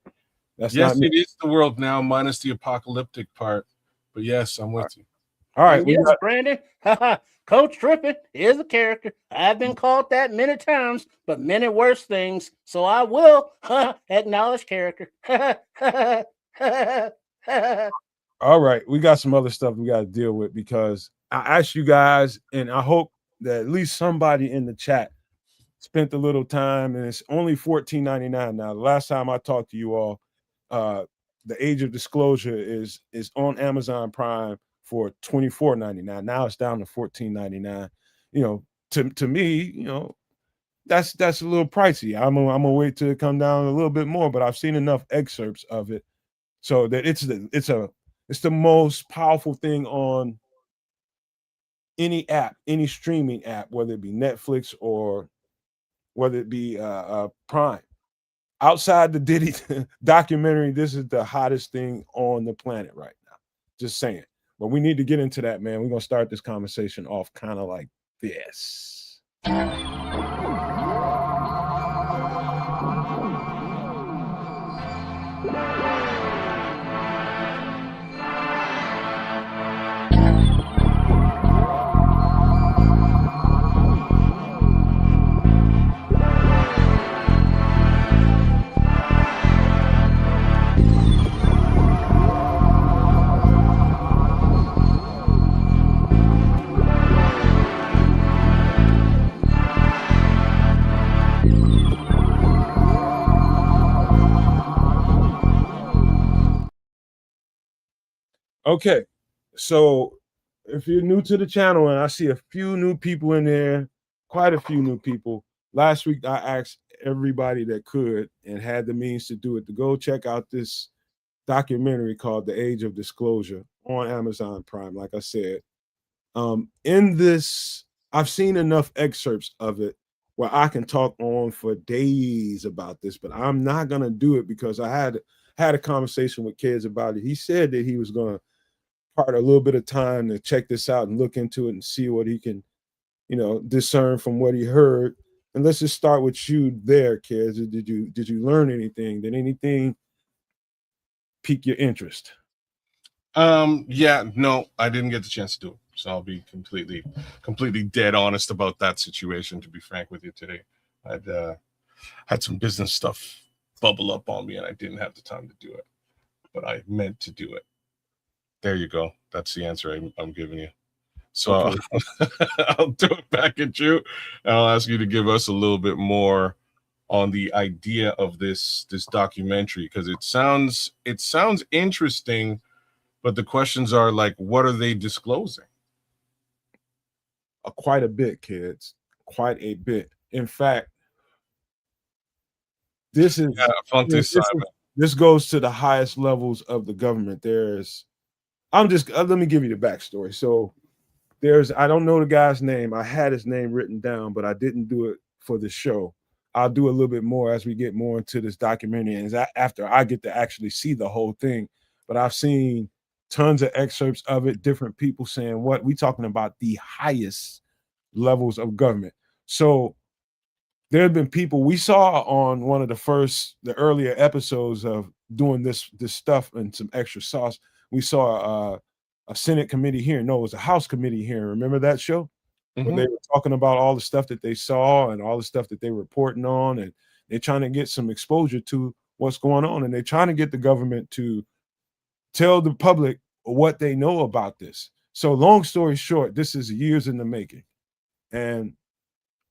That's yes, it is the world now, minus the apocalyptic part. But yes, I'm with you. All right, yes, Brandon. Coach Trippin is a character. I've been called that many times, but many worse things. So I will acknowledge character. All right, we got some other stuff we got to deal with, because I asked you guys, and I hope that at least somebody in the chat spent a little time, and it's only $14.99 now. The last time I talked to you all, the Age of Disclosure is on Amazon Prime for $24.99. Now it's down to $14.99. You know, to me, you know, that's a little pricey. I'm gonna wait till it come down a little bit more, but I've seen enough excerpts of it so that it's the most powerful thing on any app, any streaming app, whether it be Netflix or whether it be Prime. Outside the Diddy documentary, this is the hottest thing on the planet right now. Just saying. But we need to get into that, man. We're gonna start this conversation off kind of like this. Okay, so if you're new to the channel, and I see a few new people in there, quite a few new people. Last week I asked everybody that could and had the means to do it to go check out this documentary called The Age of Disclosure on Amazon Prime. Like I said, in this, I've seen enough excerpts of it where I can talk on for days about this, but I'm not gonna do it because I had a conversation with kids about it. He said that he was gonna part a little bit of time to check this out and look into it and see what he can, you know, discern from what he heard. And let's just start with you there, kids. Did you learn anything? Did anything pique your interest? Yeah, no, I didn't get the chance to do it. So I'll be completely dead honest about that situation, to be frank with you today. I'd had some business stuff bubble up on me and I didn't have the time to do it. But I meant to do it. There you go. That's the answer I'm giving you. So Okay. I'll do it back at you. And I'll ask you to give us a little bit more on the idea of this documentary, because it sounds interesting, but the questions are like, what are they disclosing? Quite a bit, kids. Quite a bit. In fact, this is this goes to the highest levels of the government. Let me give you the backstory. So I don't know the guy's name. I had his name written down, but I didn't do it for the show. I'll do a little bit more as we get more into this documentary and after I get to actually see the whole thing. But I've seen tons of excerpts of it, different people saying what we talking about, the highest levels of government. So there have been people we saw on one of the earlier episodes of doing this stuff and some extra sauce. We saw a Senate committee hearing. No, it was a House committee hearing. Remember that show? Mm-hmm. Where they were talking about all the stuff that they saw and all the stuff that they were reporting on, and they're trying to get some exposure to what's going on, and they're trying to get the government to tell the public what they know about this. So long story short, this is years in the making. And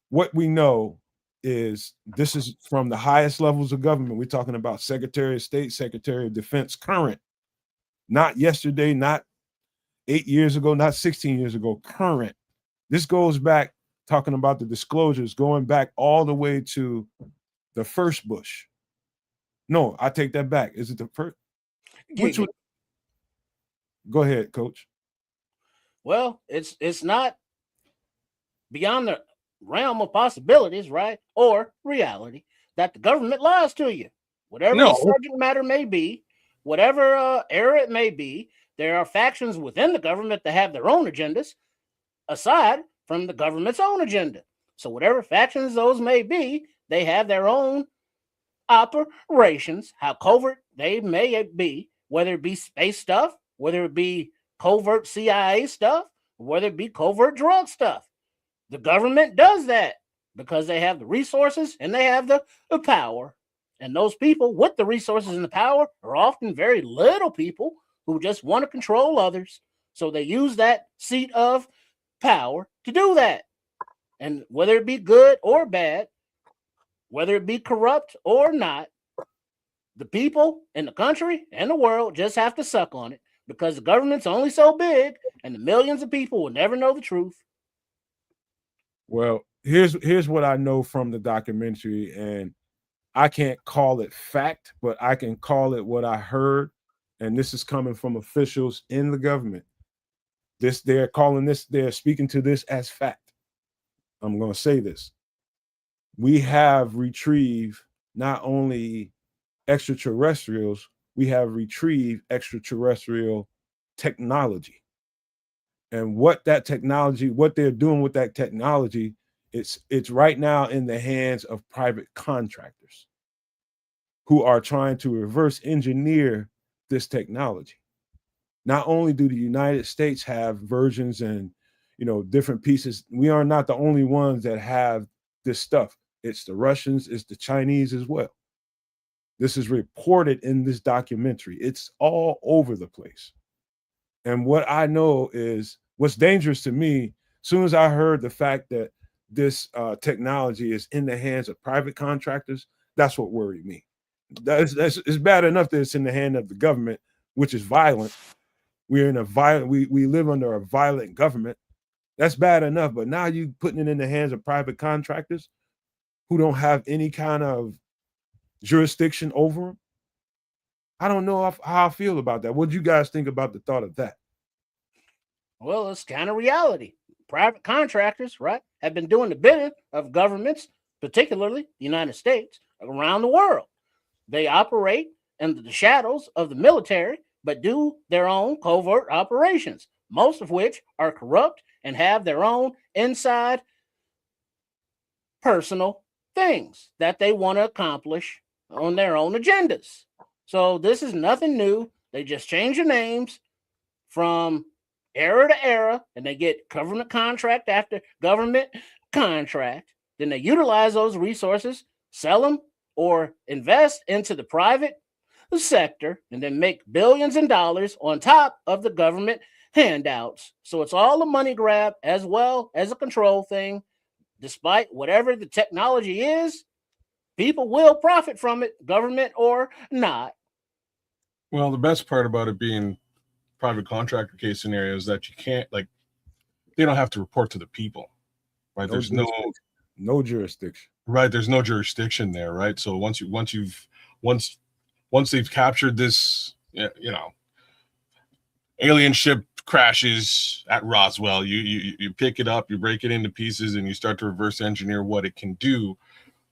what we know is this is from the highest levels of government. We're talking about Secretary of State, Secretary of Defense, current, not yesterday, not 8 years ago, not 16 years ago, current. This goes back, talking about the disclosures, going back all the way to the first Bush. No, I take that back. Is it the first? Go ahead, Coach. Well, it's not beyond the realm of possibilities, right? Or reality that the government lies to you. Whatever the subject matter may be, whatever era it may be, there are factions within the government that have their own agendas aside from the government's own agenda. So whatever factions those may be, they have their own operations, how covert they may be, whether it be space stuff, whether it be covert CIA stuff, whether it be covert drug stuff. The government does that because they have the resources and they have the power. And those people with the resources and the power are often very little people who just want to control others. So they use that seat of power to do that. And whether it be good or bad, whether it be corrupt or not, the people in the country and the world just have to suck on it because the government's only so big and the millions of people will never know the truth. Well, here's what I know from the documentary, and I can't call it fact, but I can call it what I heard, and this is coming from officials in the government. They're speaking to this as fact. I'm going to say this. We have retrieved not only extraterrestrials, we have retrieved extraterrestrial technology. And what they're doing with that technology, it's right now in the hands of private contractors who are trying to reverse engineer this technology. Not only do the United States have versions and different pieces, we are not the only ones that have this stuff. It's the Russians, it's the Chinese as well. This is reported in this documentary. It's all over the place. And what I know is what's dangerous to me, as soon as I heard the fact that this technology is in the hands of private contractors, that's what worried me. It's bad enough that it's in the hand of the government, which is violent. We live under a violent government. That's bad enough. But now you putting it in the hands of private contractors who don't have any kind of jurisdiction over them. I don't know how I feel about that. What do you guys think about the thought of that? Well, it's kind of reality. Private contractors, right, have been doing the bidding of governments, particularly the United States, around the world. They operate in the shadows of the military, but do their own covert operations, most of which are corrupt and have their own inside personal things that they want to accomplish on their own agendas. So this is nothing new. They just change the names from era to era, and they get government contract after government contract. Then they utilize those resources, sell them, or invest into the private sector, and then make billions in dollars on top of the government handouts. So it's all a money grab as well as a control thing. Despite whatever the technology is, people will profit from it, government or not. Well, the best part about it being private contractor case scenario is that you can't, like, they don't have to report to the people, right? There's no jurisdiction. Right, there's no jurisdiction there, right? So once they've captured this, alien ship crashes at Roswell, you pick it up, you break it into pieces, and you start to reverse engineer what it can do.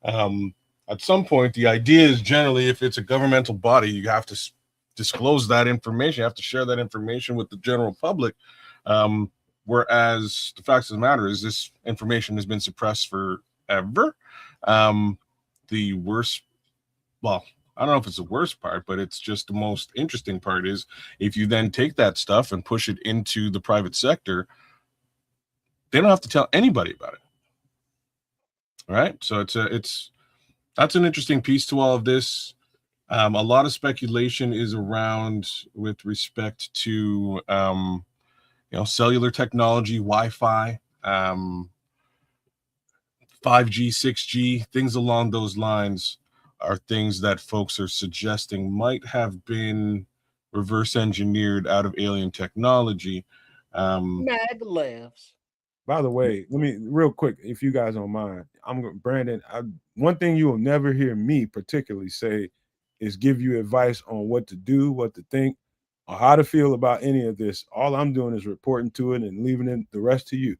At some point, the idea is generally, if it's a governmental body, you have to disclose that information. You have to share that information with the general public. Whereas the facts of the matter is this information has been suppressed forever. The worst, well, I don't know if it's the worst part, but it's just the most interesting part is if you then take that stuff and push it into the private sector, they don't have to tell anybody about it. All right. So that's an interesting piece to all of this. A lot of speculation is around with respect to, cellular technology, Wi-Fi, 5G, 6G, things along those lines are things that folks are suggesting might have been reverse engineered out of alien technology. Mad lives. By the way, let me real quick, if you guys don't mind, Brandon. One thing you will never hear me particularly say is give you advice on what to do, what to think, or how to feel about any of this. All I'm doing is reporting to it and leaving the rest to you.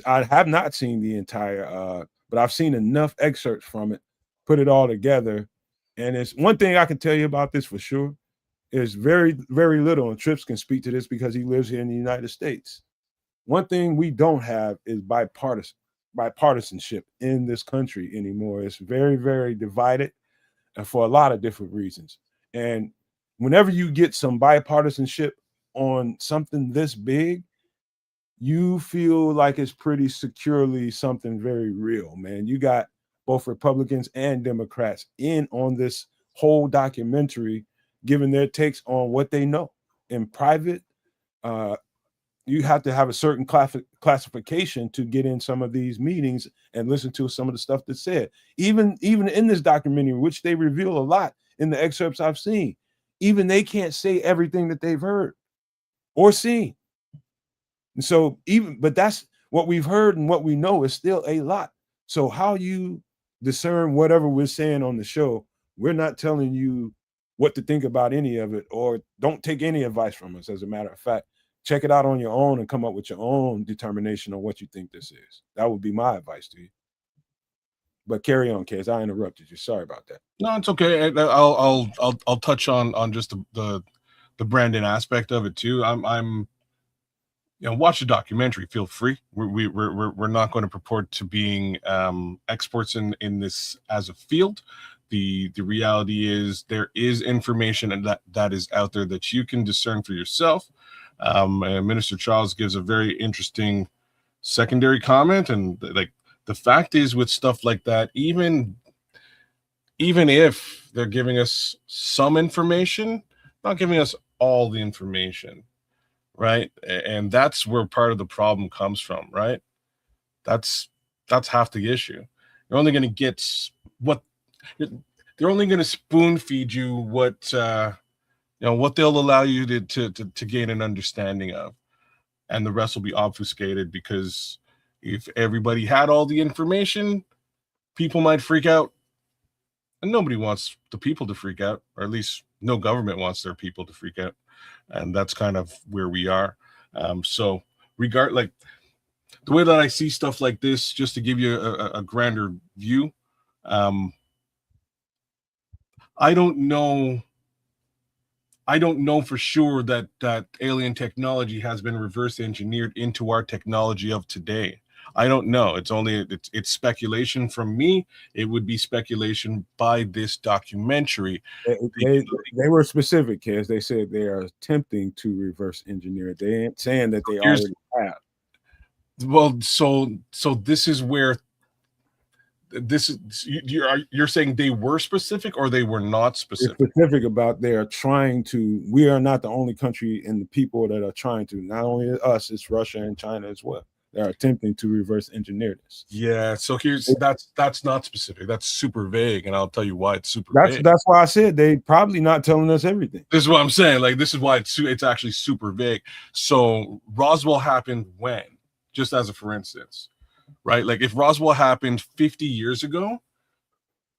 I have not seen the entire, but I've seen enough excerpts from it, put it all together. And it's one thing I can tell you about this for sure is very, very little. And Trips can speak to this because he lives here in the United States. One thing we don't have is bipartisanship in this country anymore. It's very, very divided, and for a lot of different reasons. And whenever you get some bipartisanship on something this big, you feel like it's pretty securely something very real, man. You got both Republicans and Democrats in on this whole documentary, giving their takes on what they know. In private, you have to have a certain classification to get in some of these meetings and listen to some of the stuff that's said. Even in this documentary, which they reveal a lot in the excerpts I've seen, even they can't say everything that they've heard or seen. And so but that's what we've heard and what we know is still a lot. So how you discern whatever we're saying on the show, we're not telling you what to think about any of it, or don't take any advice from us. As a matter of fact, check it out on your own and come up with your own determination on what you think this is. That would be my advice to you. But carry on, Kez. I interrupted you. Sorry about that. No, it's okay. I'll touch on just the branding aspect of it too. I'm watch the documentary. Feel free. We're not going to purport to being experts in this as a field. The reality is there is information and that is out there that you can discern for yourself. And Minister Charles gives a very interesting secondary comment, and like the fact is with stuff like that, even if they're giving us some information, not giving us all the information, right? And that's where part of the problem comes from, right? That's half the issue. You're only going to get what they're only going to spoon feed you what what they'll allow you to gain an understanding of, and the rest will be obfuscated, because if everybody had all the information, people might freak out, and nobody wants the people to freak out, or at least no government wants their people to freak out, and that's kind of where we are. So the way that I see stuff like this, just to give you a grander view, I don't know for sure that alien technology has been reverse engineered into our technology of today. I don't know. It's speculation from me. It would be speculation by this documentary. They were specific, Kez. They said they are attempting to reverse engineer it. They ain't saying that they already have. Well, so this is where you're saying they were specific or they were not specific? They're specific about they are trying to. We are not the only country and the people that are trying to. Not only us, it's Russia and China as well. They're attempting to reverse engineer this. Yeah, so that's not specific. That's super vague, and I'll tell you why it's super vague. That's why I said they probably not telling us everything. This is what I'm saying. Like, this is why it's actually super vague. So Roswell happened when? Just as a for instance, right? Like, if Roswell happened 50 years ago,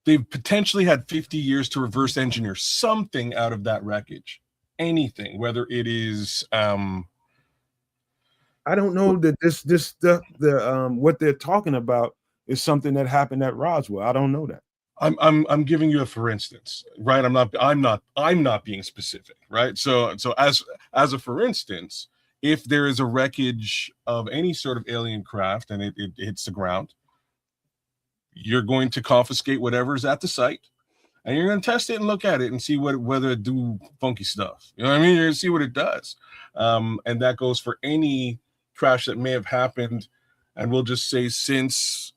they've potentially had 50 years to reverse engineer something out of that wreckage. Anything, whether it is I don't know that this stuff, what they're talking about is something that happened at Roswell. I don't know that. I'm giving you a for instance, right? I'm not being specific, right? So as a for instance, if there is a wreckage of any sort of alien craft and it hits the ground, you're going to confiscate whatever's at the site, and you're going to test it and look at it and see whether it do funky stuff. You know what I mean? You're going to see what it does, and that goes for any crash that may have happened, and we'll just say since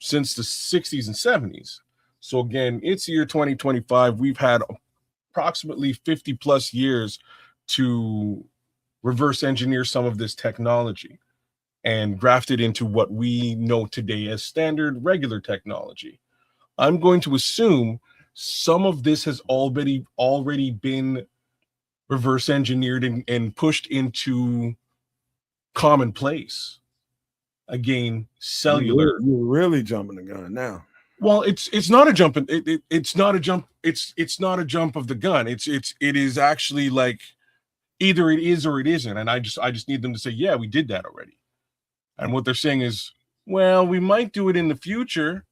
the 60s and 70s. So again, it's the year 2025. We've had approximately 50 plus years to reverse engineer some of this technology and graft it into what we know today as standard regular technology. I'm going to assume some of this has already been reverse engineered and pushed into commonplace. Again, cellular. You're really jumping the gun now. Well, it's not a jump. It's not a jump. It's not a jump of the gun. It is actually like either it is or it isn't. And I just need them to say, yeah, we did that already. And what they're saying is, well, we might do it in the future,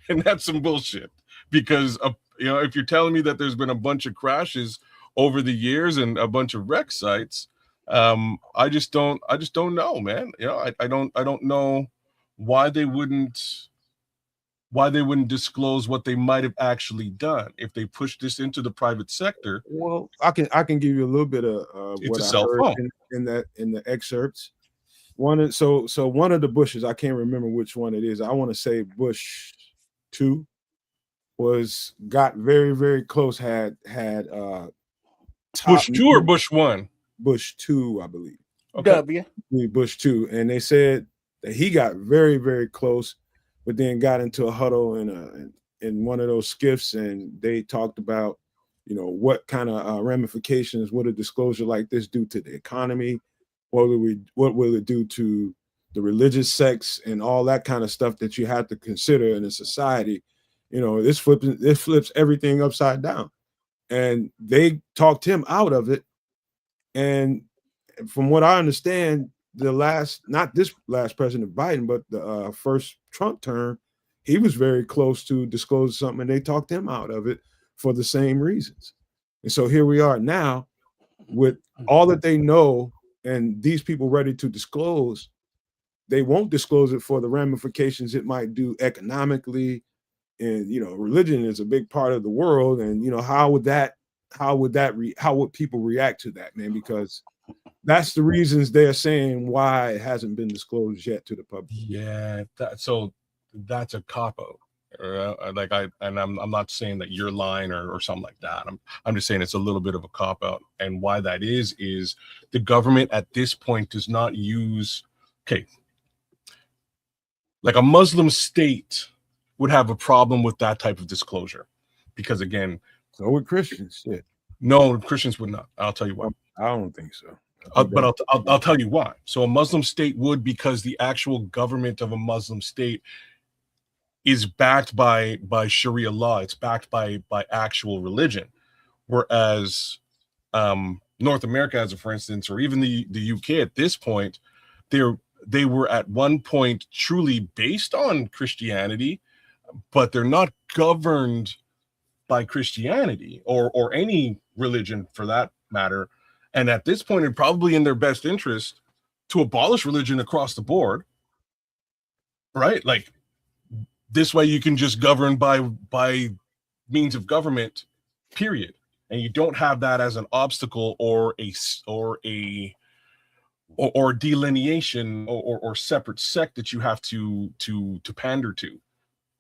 and that's some bullshit. Because if you're telling me that there's been a bunch of crashes over the years and a bunch of wreck sites, I just don't know, man. I don't know why they wouldn't disclose what they might have actually done if they pushed this into the private sector. Well, I can give you a little bit of what I heard in the excerpts. One of the Bushes, I can't remember which one it is. I want to say Bush 2 got very, very close. Had Bush 2 or Bush 1? Bush 2, I believe. Okay. Bush 2, and they said that he got very, very close, but then got into a huddle in one of those skiffs, and they talked about, what kind of ramifications would a disclosure like this do to the economy, What will it do to the religious sects and all that kind of stuff that you have to consider in a society? You know, this flips everything upside down. And they talked him out of it. And from what I understand, not this last President Biden, but the first Trump term, he was very close to disclose something, and they talked him out of it for the same reasons. And so here we are now with all that they know, and these people ready to disclose. They won't disclose it for the ramifications it might do economically. And religion is a big part of the world, and how would people react to that, man? Because that's the reasons they're saying why it hasn't been disclosed yet to the public. Yeah, so that's a cop out. I'm not saying that you're lying or something like that. I'm just saying it's a little bit of a cop out, and why that is the government at this point does not use like a Muslim state would have a problem with that type of disclosure, because again, so would Christians. Shit. No, Christians would not. I'll tell you why. I don't think so. But I'll tell you why. So a Muslim state would, because the actual government of a Muslim state is backed by Sharia law. It's backed by actual religion, whereas North America, as a for instance, or even the UK at this point, they were at one point truly based on Christianity, but they're not governed by Christianity or any religion for that matter. And at this point, it's probably in their best interest to abolish religion across the board, right? Like this way you can just govern by means of government, period. And you don't have that as an obstacle or delineation or separate sect that you have to pander to,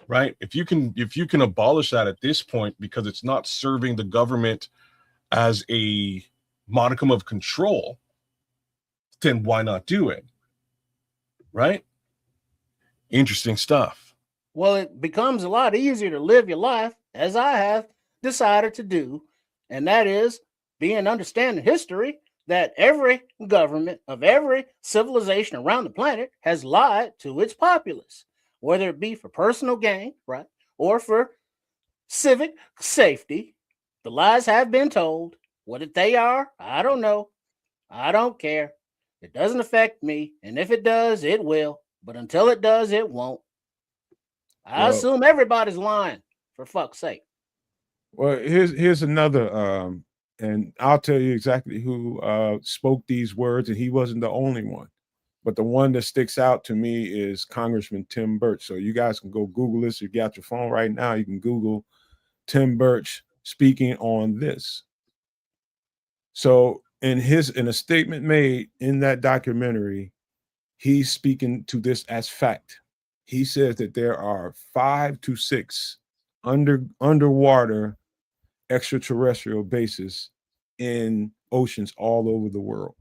right? If you can abolish that at this point because it's not serving the government as a modicum of control, then why not do it, right? Interesting stuff. Well, it becomes a lot easier to live your life, as I have decided to do, and that is being understanding history, that every government of every civilization around the planet has lied to its populace, whether it be for personal gain, right, or for civic safety. The lies have been told. What they are, I don't know. I don't care. It doesn't affect me, and if it does, it will. But until it does, it won't. I assume everybody's lying, for fuck's sake. Well, here's another, and I'll tell you exactly who spoke these words, and he wasn't the only one. But the one that sticks out to me is Congressman Tim Burch. So you guys can go Google this. If you got your phone right now, you can Google Tim Burch speaking on this. So in a statement made in that documentary, he's speaking to this as fact. He says that there are 5 to 6 underwater extraterrestrial bases in oceans all over the world.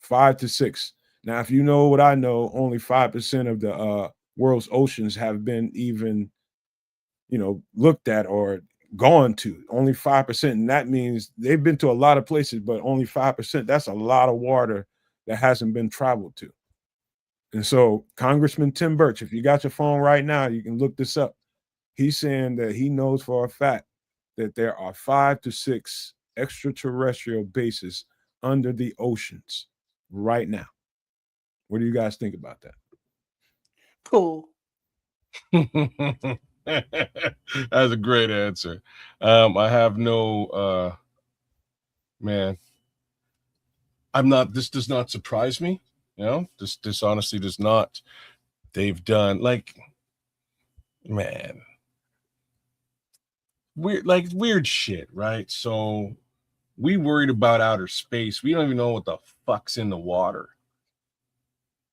5 to 6. Now, if you know what I know, only 5% of the world's oceans have been even, looked at or gone to. Only 5%. And that means they've been to a lot of places, but only 5%. That's a lot of water that hasn't been traveled to. And so Congressman Tim Burch, if you got your phone right now, you can look this up. He's saying that he knows for a fact that there are 5 to 6 extraterrestrial bases under the oceans right now. What do you guys think about that? Cool. That's a great answer. I have no man. This does not surprise me. This honestly does not. They've done weird shit, right? So we worried about outer space. We don't even know what the fuck's in the water.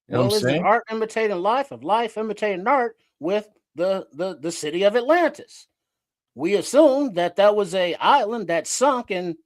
You know what I'm saying? Art imitating life, of life imitating art with the city of Atlantis. We assumed that was a island that sunk in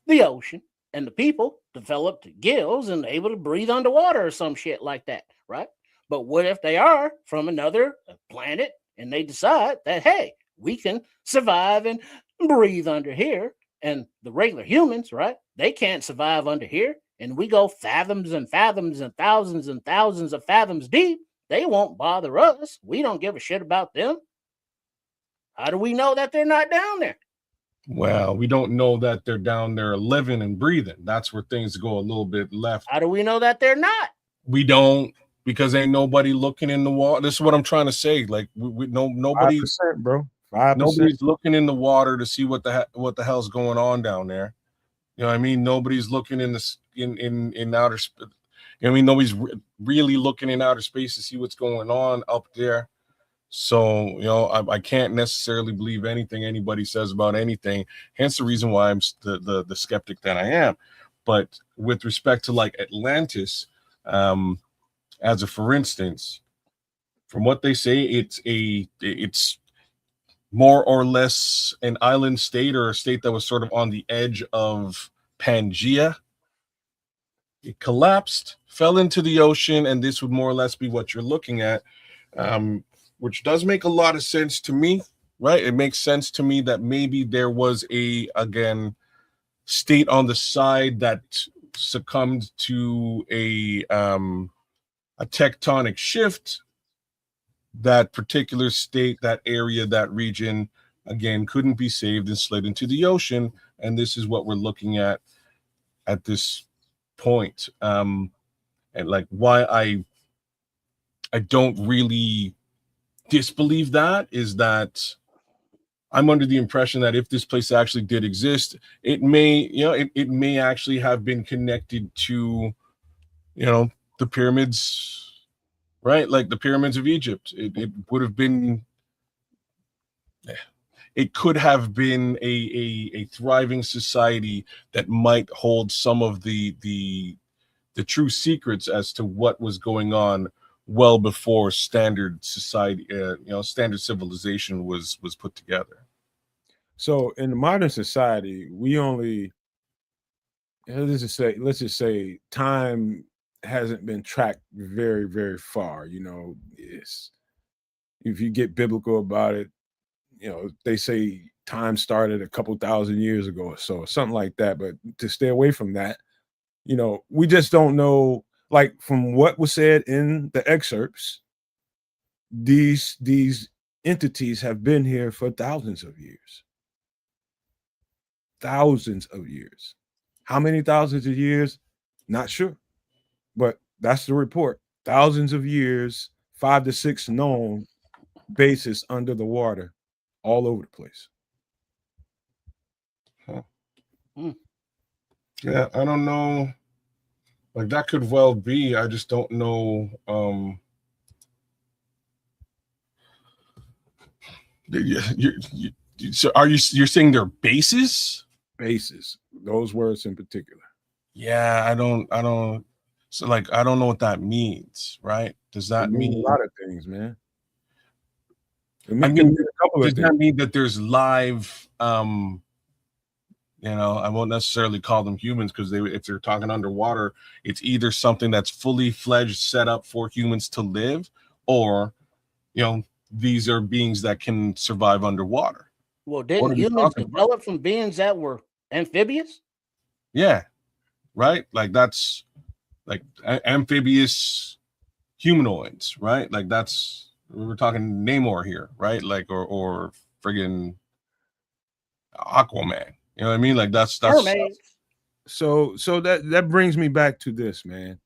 the ocean, and the people developed gills and able to breathe underwater or some shit like that, right? But what if they are from another planet and they decide that, hey, we can survive and breathe under here, and the regular humans, right? They can't survive under here, and we go fathoms and fathoms and thousands of fathoms deep, they won't bother us. We don't give a shit about them. How do we know that they're not down there? Well, we don't know that they're down there living and breathing. That's where things go a little bit left. How do we know that they're not? We don't, because ain't nobody looking in the water. This is what I'm trying to say. Like nobody, 5%, bro. 5%. nobody's looking in the water to see what the hell's going on down there. You know what I mean? Nobody's looking in outer space. You know what I mean? Nobody's really looking in outer space to see what's going on up there. So, you know, I can't necessarily believe anything anybody says about anything. Hence the reason why I'm the skeptic that I am. But with respect to like Atlantis, as a for instance, from what they say, it's more or less an island state, or a state that was sort of on the edge of Pangea. It collapsed, fell into the ocean, and this would more or less be what you're looking at, which does make a lot of sense to me, right? It makes sense to me that maybe there was again, state on the side that succumbed to a tectonic shift. That particular state, that area, that region, again, couldn't be saved and slid into the ocean. And this is what we're looking at this point. And like why I don't really disbelieve that is that I'm under the impression that if this place actually did exist, it may, it may actually have been connected to, the pyramids, right? Like the pyramids of Egypt. It would have been, it could have been a thriving society that might hold some of the true secrets as to what was going on well before standard society, standard civilization was put together. So in the modern society, we only, let's just say time hasn't been tracked very, very far. It's, if you get biblical about it, they say time started a couple thousand years ago or so, something like that. But to stay away from that, we just don't know. Like from what was said in the excerpts, these entities have been here for thousands of years. Thousands of years. How many thousands of years? Not sure. But that's the report. Thousands of years, 5 to 6 known bases under the water, all over the place. Huh. Yeah, I don't know. Like that could well be. I just don't know. So you're saying they're bases? Bases. Those words in particular. Yeah, I don't. So like, I don't know what that means, right? Does that mean a lot of things, man? I mean, does that mean that there's live? I won't necessarily call them humans, because if they're talking underwater, it's either something that's fully fledged, set up for humans to live, or these are beings that can survive underwater. Well, didn't humans develop from beings that were amphibious? Yeah, right. Like that's like amphibious humanoids, right? Like we're talking Namor here, right? Like or friggin' Aquaman. You know what I mean? Like that's so that brings me back to this, man.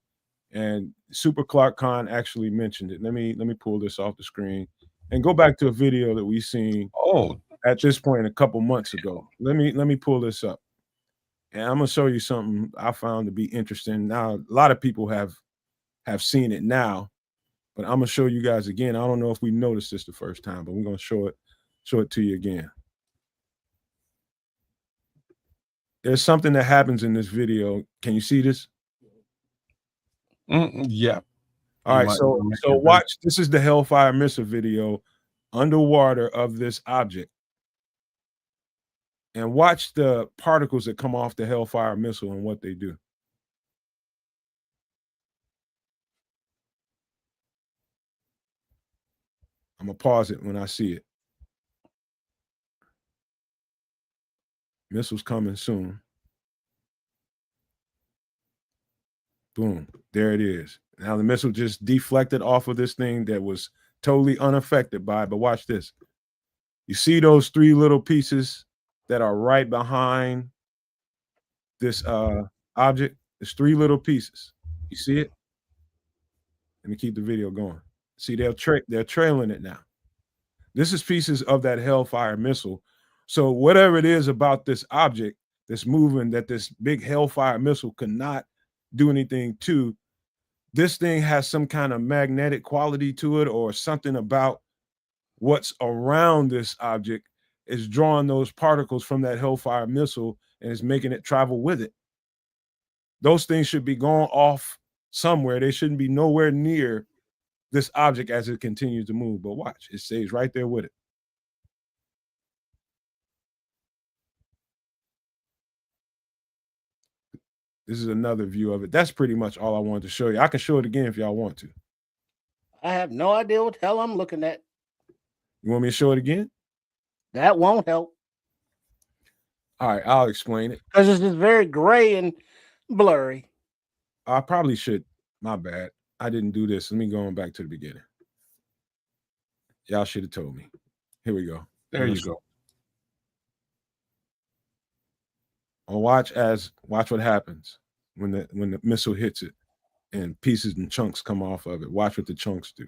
And Super Clark Khan actually mentioned it. Let me pull this off the screen and go back to a video that we seen at this point a couple months ago. Let me pull this up. And I'm gonna show you something I found to be interesting. Now, a lot of people have seen it now, but I'm gonna show you guys again. I don't know if we noticed this the first time, but we're gonna show it to you again. There's something that happens in this video. Can you see this? Yeah. All right. So watch. This is the Hellfire Missile video underwater of this object. And watch the particles that come off the Hellfire Missile and what they do. I'm going to pause it when I see it. Missile's coming soon. Boom. There it is. Now the missile just deflected off of this thing that was totally unaffected by it. But watch this. You see those three little pieces that are right behind this object? There's three little pieces. You see it? Let me keep the video going. See, they're trailing it now. This is pieces of that Hellfire missile. So whatever it is about this object that's moving that this big Hellfire missile cannot do anything to, this thing has some kind of magnetic quality to it, or something about what's around this object is drawing those particles from that Hellfire missile and is making it travel with it. Those things should be going off somewhere. They shouldn't be nowhere near this object as it continues to move. But watch, it stays right there with it. This is another view of it. That's pretty much all I wanted to show you. I can show it again if y'all want to. I have no idea what the hell I'm looking at. You want me to show it again? That won't help. All right, I'll explain it. Because it's just very gray and blurry. I probably should. My bad. I didn't do this. Let me go on back to the beginning. Y'all should have told me. Here we go. There you go. I'll watch what happens when the missile hits it and pieces and chunks come off of it. Watch what the chunks do.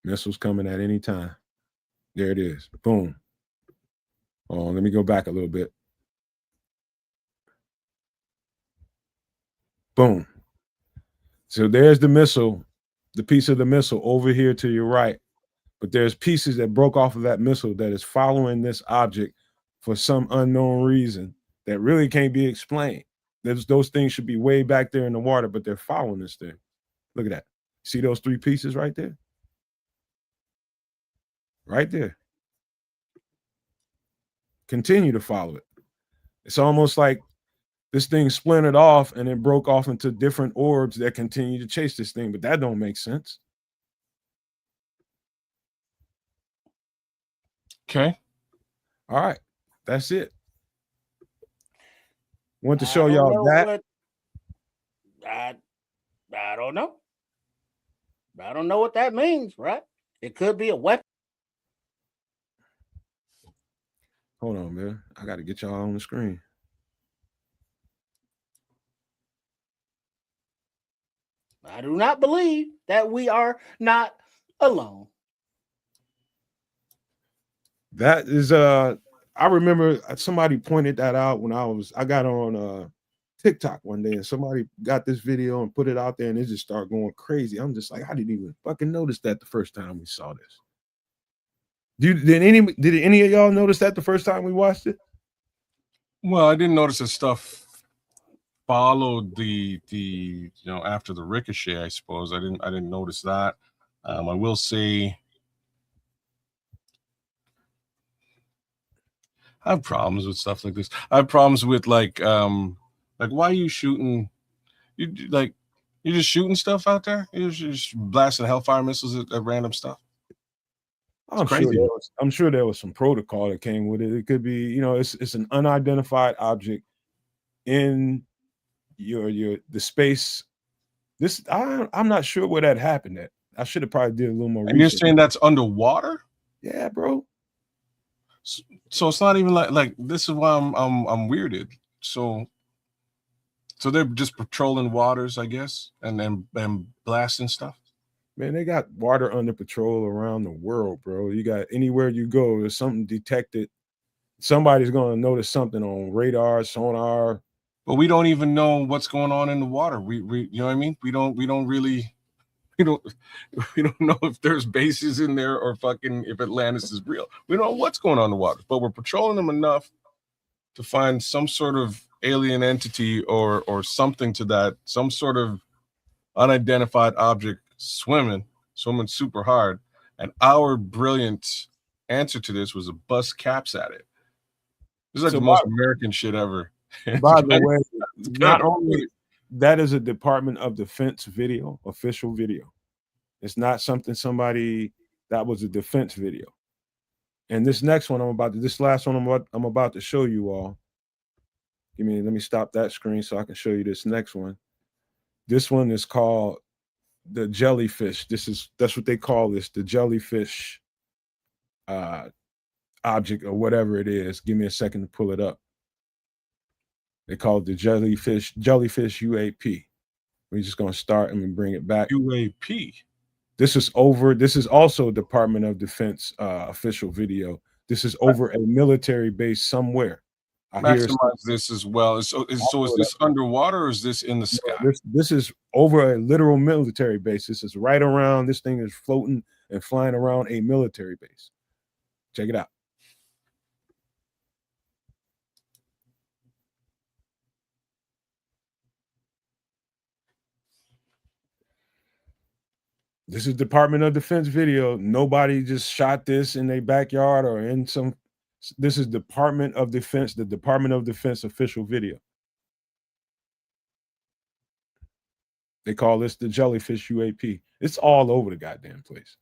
Missiles coming at any time. There it is. Boom. Oh, let me go back a little bit. Boom. So there's the missile, the piece of the missile over here to your right. But there's pieces that broke off of that missile that is following this object for some unknown reason that really can't be explained. Those things should be way back there in the water, but they're following this thing. Look at that. See those three pieces right there? Right there. Continue to follow it. It's almost like this thing splintered off and it broke off into different orbs that continue to chase this thing, but that don't make sense. Okay. All right. That's it. Want to show y'all that. I don't know. I don't know what that means, right? It could be a weapon. Hold on, man. I got to get y'all on the screen. I do not believe that we are not alone. That is I remember somebody pointed that out when I got on TikTok one day, and somebody got this video and put it out there, and it just started going crazy. I'm just like, I didn't even fucking notice that the first time we saw this. Did any of y'all notice that the first time we watched it? Well, I didn't notice that stuff followed the after the ricochet. I suppose I didn't notice that. I will say I have problems with stuff like this. I have problems with like why are you shooting? You're just shooting stuff out there. You're just blasting Hellfire missiles at random stuff. I'm sure there was some protocol that came with it. It could be, it's an unidentified object in the space. I'm not sure where that happened at. I should have probably did a little more research. And you're saying that's underwater? Yeah, bro. So it's not even like this is why I'm weirded. So they're just patrolling waters, I guess, and then blasting stuff. Man, they got water under patrol around the world, bro. You got anywhere you go, there's something detected. Somebody's going to notice something on radar, sonar. But we don't even know what's going on in the water. We you know what I mean? We don't know if there's bases in there or fucking if Atlantis is real. We don't know what's going on in the water, but we're patrolling them enough to find some sort of alien entity or something to that, some sort of unidentified object swimming super hard. And our brilliant answer to this was a bust caps at it. This is like the most American shit ever. By the way, not only that is a Department of Defense video, official video. It's not something that was a defense video. And this next one this last one I'm about to show you all Let me stop that screen so I can show you this next one. This one is called the jellyfish. That's what they call this, the jellyfish object or whatever it is. Give me a second to pull it up. They call it the jellyfish UAP. We're just gonna start and bring it back. UAP. This is also Department of Defense official video. This is over a military base somewhere. Maximize this as well. So is this underwater or is this in the sky? This is over a literal military base. This is right around. This thing is floating and flying around a military base. Check it out. This is Department of Defense video. Nobody just shot this in their backyard or in some. This is Department of Defense, the Department of Defense official video. They call this the jellyfish UAP. It's all over the goddamn place.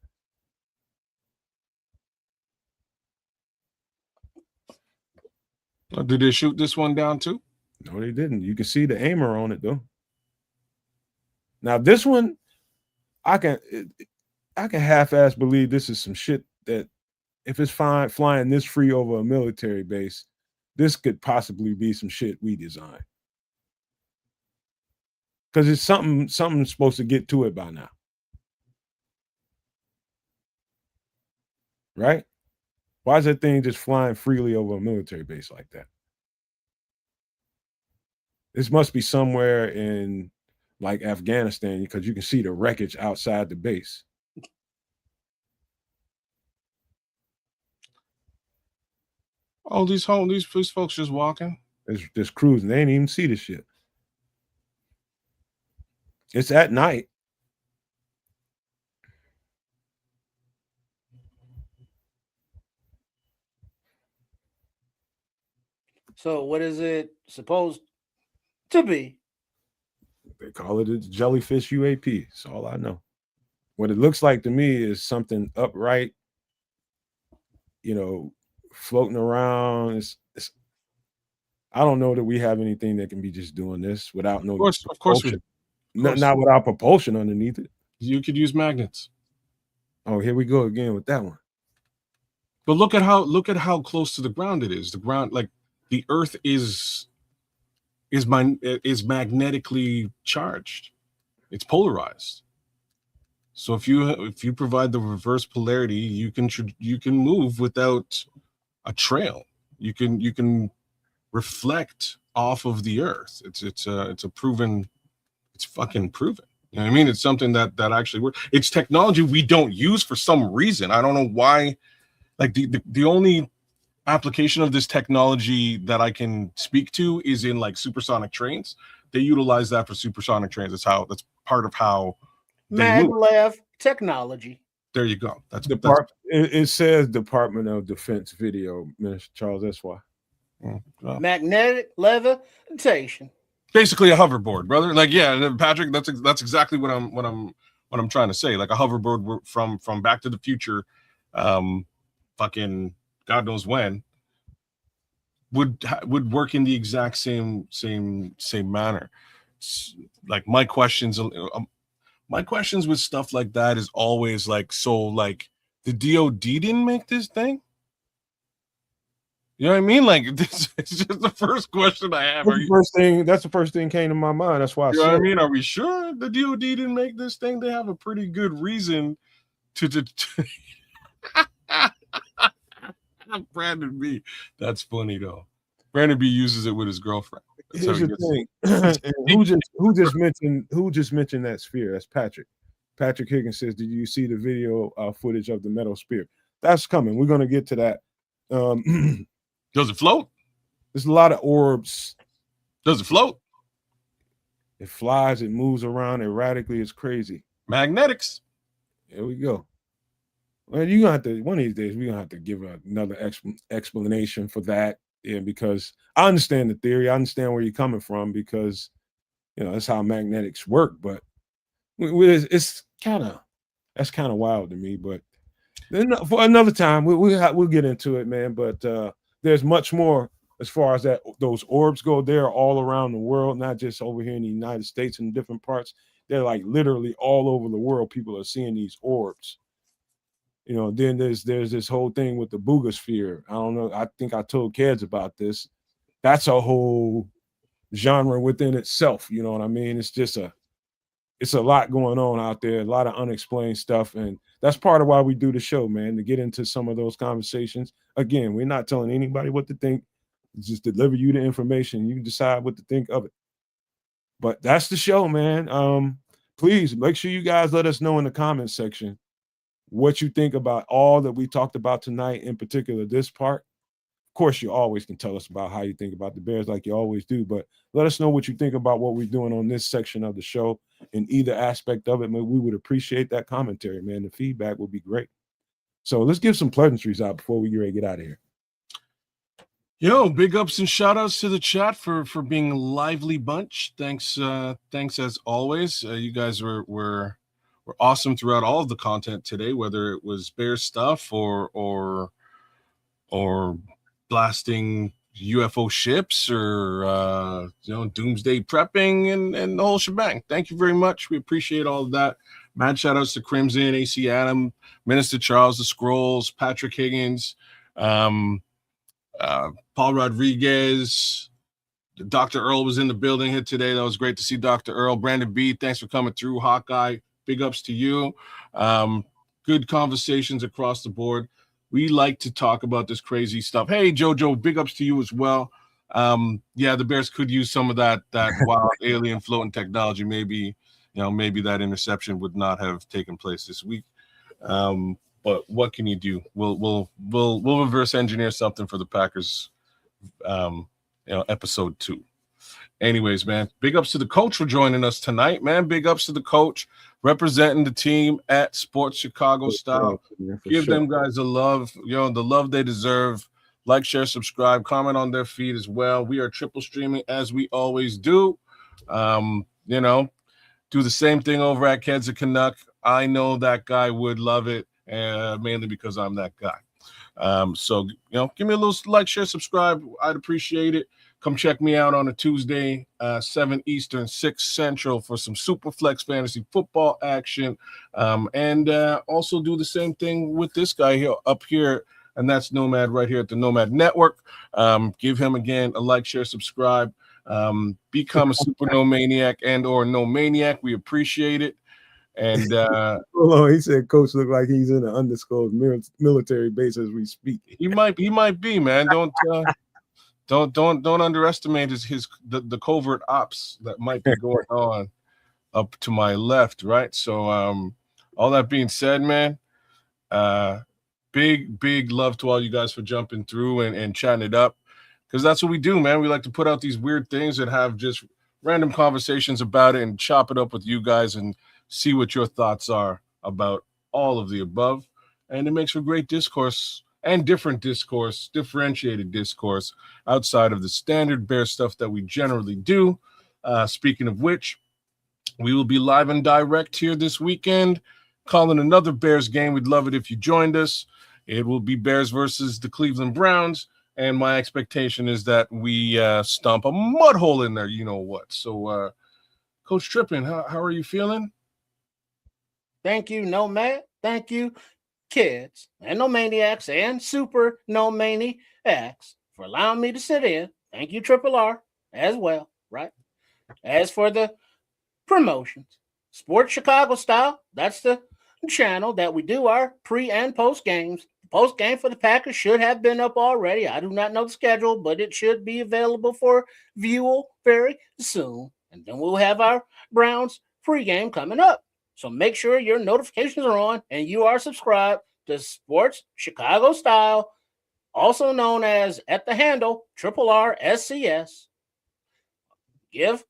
Did they shoot this one down too? No, they didn't. You can see the aimer on it though. Now this one, I can half-ass believe this is some shit that if it's flying this free over a military base, this could possibly be some shit we designed. Because it's something supposed to get to it by now. Right? Why is that thing just flying freely over a military base like that? This must be somewhere in like Afghanistan because you can see the wreckage outside the base. Oh, these folks just walking? It's just cruising. They ain't even see the shit. It's at night. So what is it supposed to be? They call it a jellyfish UAP. That's all I know. What it looks like to me is something upright, floating around. I don't know that we have anything that can be just doing this without no. Of course we do. Not without propulsion underneath it. You could use magnets. Oh, here we go again with that one. But look at how close to the ground it is. The ground, like the Earth, is magnetically charged. It's polarized. So if you provide the reverse polarity, you can move without a trail. You can reflect off of the Earth. It's a proven. It's fucking proven. You know what I mean? It's something that actually works. It's technology we don't use for some reason. I don't know why. Like the only application of this technology that I can speak to is in like supersonic trains. They utilize that for supersonic trains. That's part of how maglev technology. There you go. It says Department of Defense video, Minister Charles. That's why. Magnetic levitation. Basically a hoverboard, brother. Like, yeah, Patrick, that's exactly what I'm trying to say. Like a hoverboard from Back to the Future, fucking God knows when, would work in the exact same manner. Like my questions with stuff like that is always like, so like the DOD didn't make this thing. You know what I mean? Like this is just the first question I have. That's the first thing came to my mind. That's why I said, know what I mean? Are we sure the DOD didn't make this thing? They have a pretty good reason to Brandon B. That's funny though. Brandon B uses it with his girlfriend. Here's the thing. who just mentioned that sphere? That's Patrick. Patrick Higgins says, "Did you see the video footage of the metal spear?" That's coming. We're gonna get to that. Does it float? There's a lot of orbs. Does it float? It flies. It moves around erratically. It's crazy. Magnetics. There we go. Well, you're gonna have to one of these days. We're gonna have to give another explanation for that. Yeah, because I understand the theory. I understand where you're coming from because that's how magnetics work. But it's that's kind of wild to me. But then for another time, we'll get into it, man. But there's much more as far as those orbs go, they're all around the world, not just over here in the United States and different parts. They're like literally all over the world. People are seeing these orbs. Then there's this whole thing with the boogosphere. I don't know. I think I told kids about this. That's a whole genre within itself. You know what I mean? It's a lot going on out there, a lot of unexplained stuff. And that's part of why we do the show, man, to get into some of those conversations. Again, we're not telling anybody what to think. It's just deliver you the information. You decide what to think of it. But that's the show, man. Please make sure you guys let us know in the comments section what you think about all that we talked about tonight, in particular this part. Of course, you always can tell us about how you think about the Bears like you always do, but let us know what you think about what we're doing on this section of the show in either aspect of it. Man, we would appreciate that commentary, man. The feedback would be great. So let's give some pleasantries out before we get ready to get out of here. Yo, big ups and shout outs to the chat for being a lively bunch. Thanks as always. You guys were awesome throughout all of the content today, whether it was Bears stuff or blasting UFO ships or doomsday prepping and the whole shebang. Thank you very much. We appreciate all of that. Mad shout outs to Crimson, AC Adam, Minister Charles, the Scrolls, Patrick Higgins, Paul Rodriguez. Dr. Earl was in the building here today. That was great to see Dr. Earl. Brandon B, thanks for coming through. Hawkeye, big ups to you. Good conversations across the board. We like to talk about this crazy stuff. Hey, Jojo, big ups to you as well. The Bears could use some of that wild alien floating technology. Maybe that interception would not have taken place this week. But what can you do? We'll reverse engineer something for the Packers. Episode 2. Anyways, man, big ups to the coach for joining us tonight, man. Big ups to the coach representing the team at Sports Chicago Style. Give them guys the love, the love they deserve. Like, share, subscribe, comment on their feed as well. We are triple streaming as we always do. Do the same thing over at Keds of Canuck. I know that guy would love it, mainly because I'm that guy. So give me a little like, share, subscribe. I'd appreciate it. Come check me out on a Tuesday, 7 Eastern, 6 Central for some Superflex fantasy football action. And also do the same thing with this guy here up here, and that's Nomad right here at the Nomad Network. Give him, again, a like, share, subscribe. Become a Super No Maniac and or No Maniac. We appreciate it. And hold on, he said coach look like he's in an undisclosed military base as we speak. He might be, man. Don't underestimate the covert ops that might be going on up to my left, right? So all that being said, man, big love to all you guys for jumping through and chatting it up, because that's what we do, man. We like to put out these weird things and have just random conversations about it and chop it up with you guys and see what your thoughts are about all of the above. And it makes for great discourse and differentiated discourse outside of the standard Bear stuff that we generally do. Speaking of which, we will be live and direct here this weekend, calling another Bears game. We'd love it if you joined us. It will be Bears versus the Cleveland Browns, and my expectation is that we stomp a mud hole in there, you know what. So, Coach Trippin, how are you feeling? Thank you, Nomad. Thank you, Kids and No Maniacs and Super No Maniacs, for allowing me to sit in. Thank you, Triple R, as well, right? As for the promotions, Sports Chicago Style, that's the channel that we do our pre and post games. The post game for the Packers should have been up already. I do not know the schedule, but it should be available for view very soon. And then we'll have our Browns pregame coming up. So make sure your notifications are on and you are subscribed to Sports Chicago Style, also known as at the handle RRSCS. Give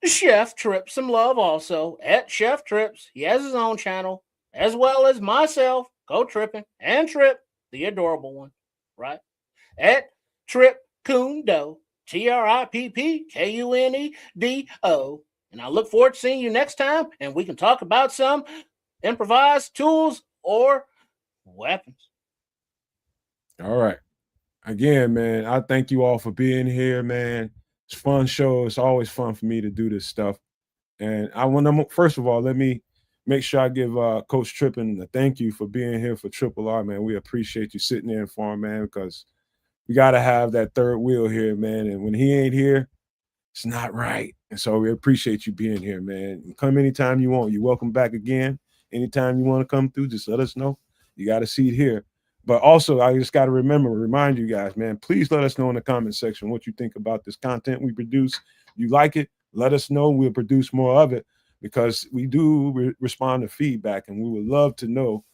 Chef Trip some love also at Chef Trips. He has his own channel, as well as myself, Go Trippin', and Trip, the adorable one, right? At Trip Kundo, TRIPPKUNEDO. And I look forward to seeing you next time, and we can talk about some improvised tools or weapons. All right. again, man, I thank you all for being here, man. It's a fun show. It's always fun for me to do this stuff. And I want to, first of all, let me make sure I give Coach Trippin a thank you for being here for Triple R, man. We appreciate you sitting in for him, man, because we got to have that third wheel here, man. And when he ain't here, it's not right. And so we appreciate you being here, man. Come anytime you want. You're welcome back again. Anytime you want to come through, just let us know. You got a seat here. But also, I just got to remind you guys, man, please let us know in the comment section what you think about this content we produce. You like it, let us know. We'll produce more of it because we do respond to feedback, and we would love to know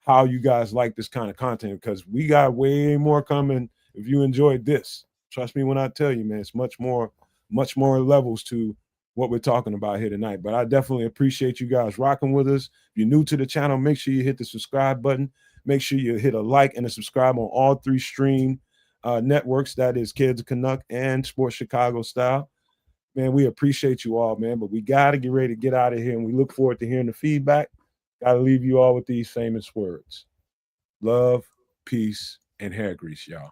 how you guys like this kind of content because we got way more coming if you enjoyed this. Trust me when I tell you, man, it's much more levels to what we're talking about here tonight. But I definitely appreciate you guys rocking with us. If you're new to the channel, make sure you hit the subscribe button. Make sure you hit a like and a subscribe on all three stream networks. That is Kids of Canuck and Sports Chicago Style. Man, we appreciate you all, man. But we got to get ready to get out of here. And we look forward to hearing the feedback. Got to leave you all with these famous words. Love, peace, and hair grease, y'all.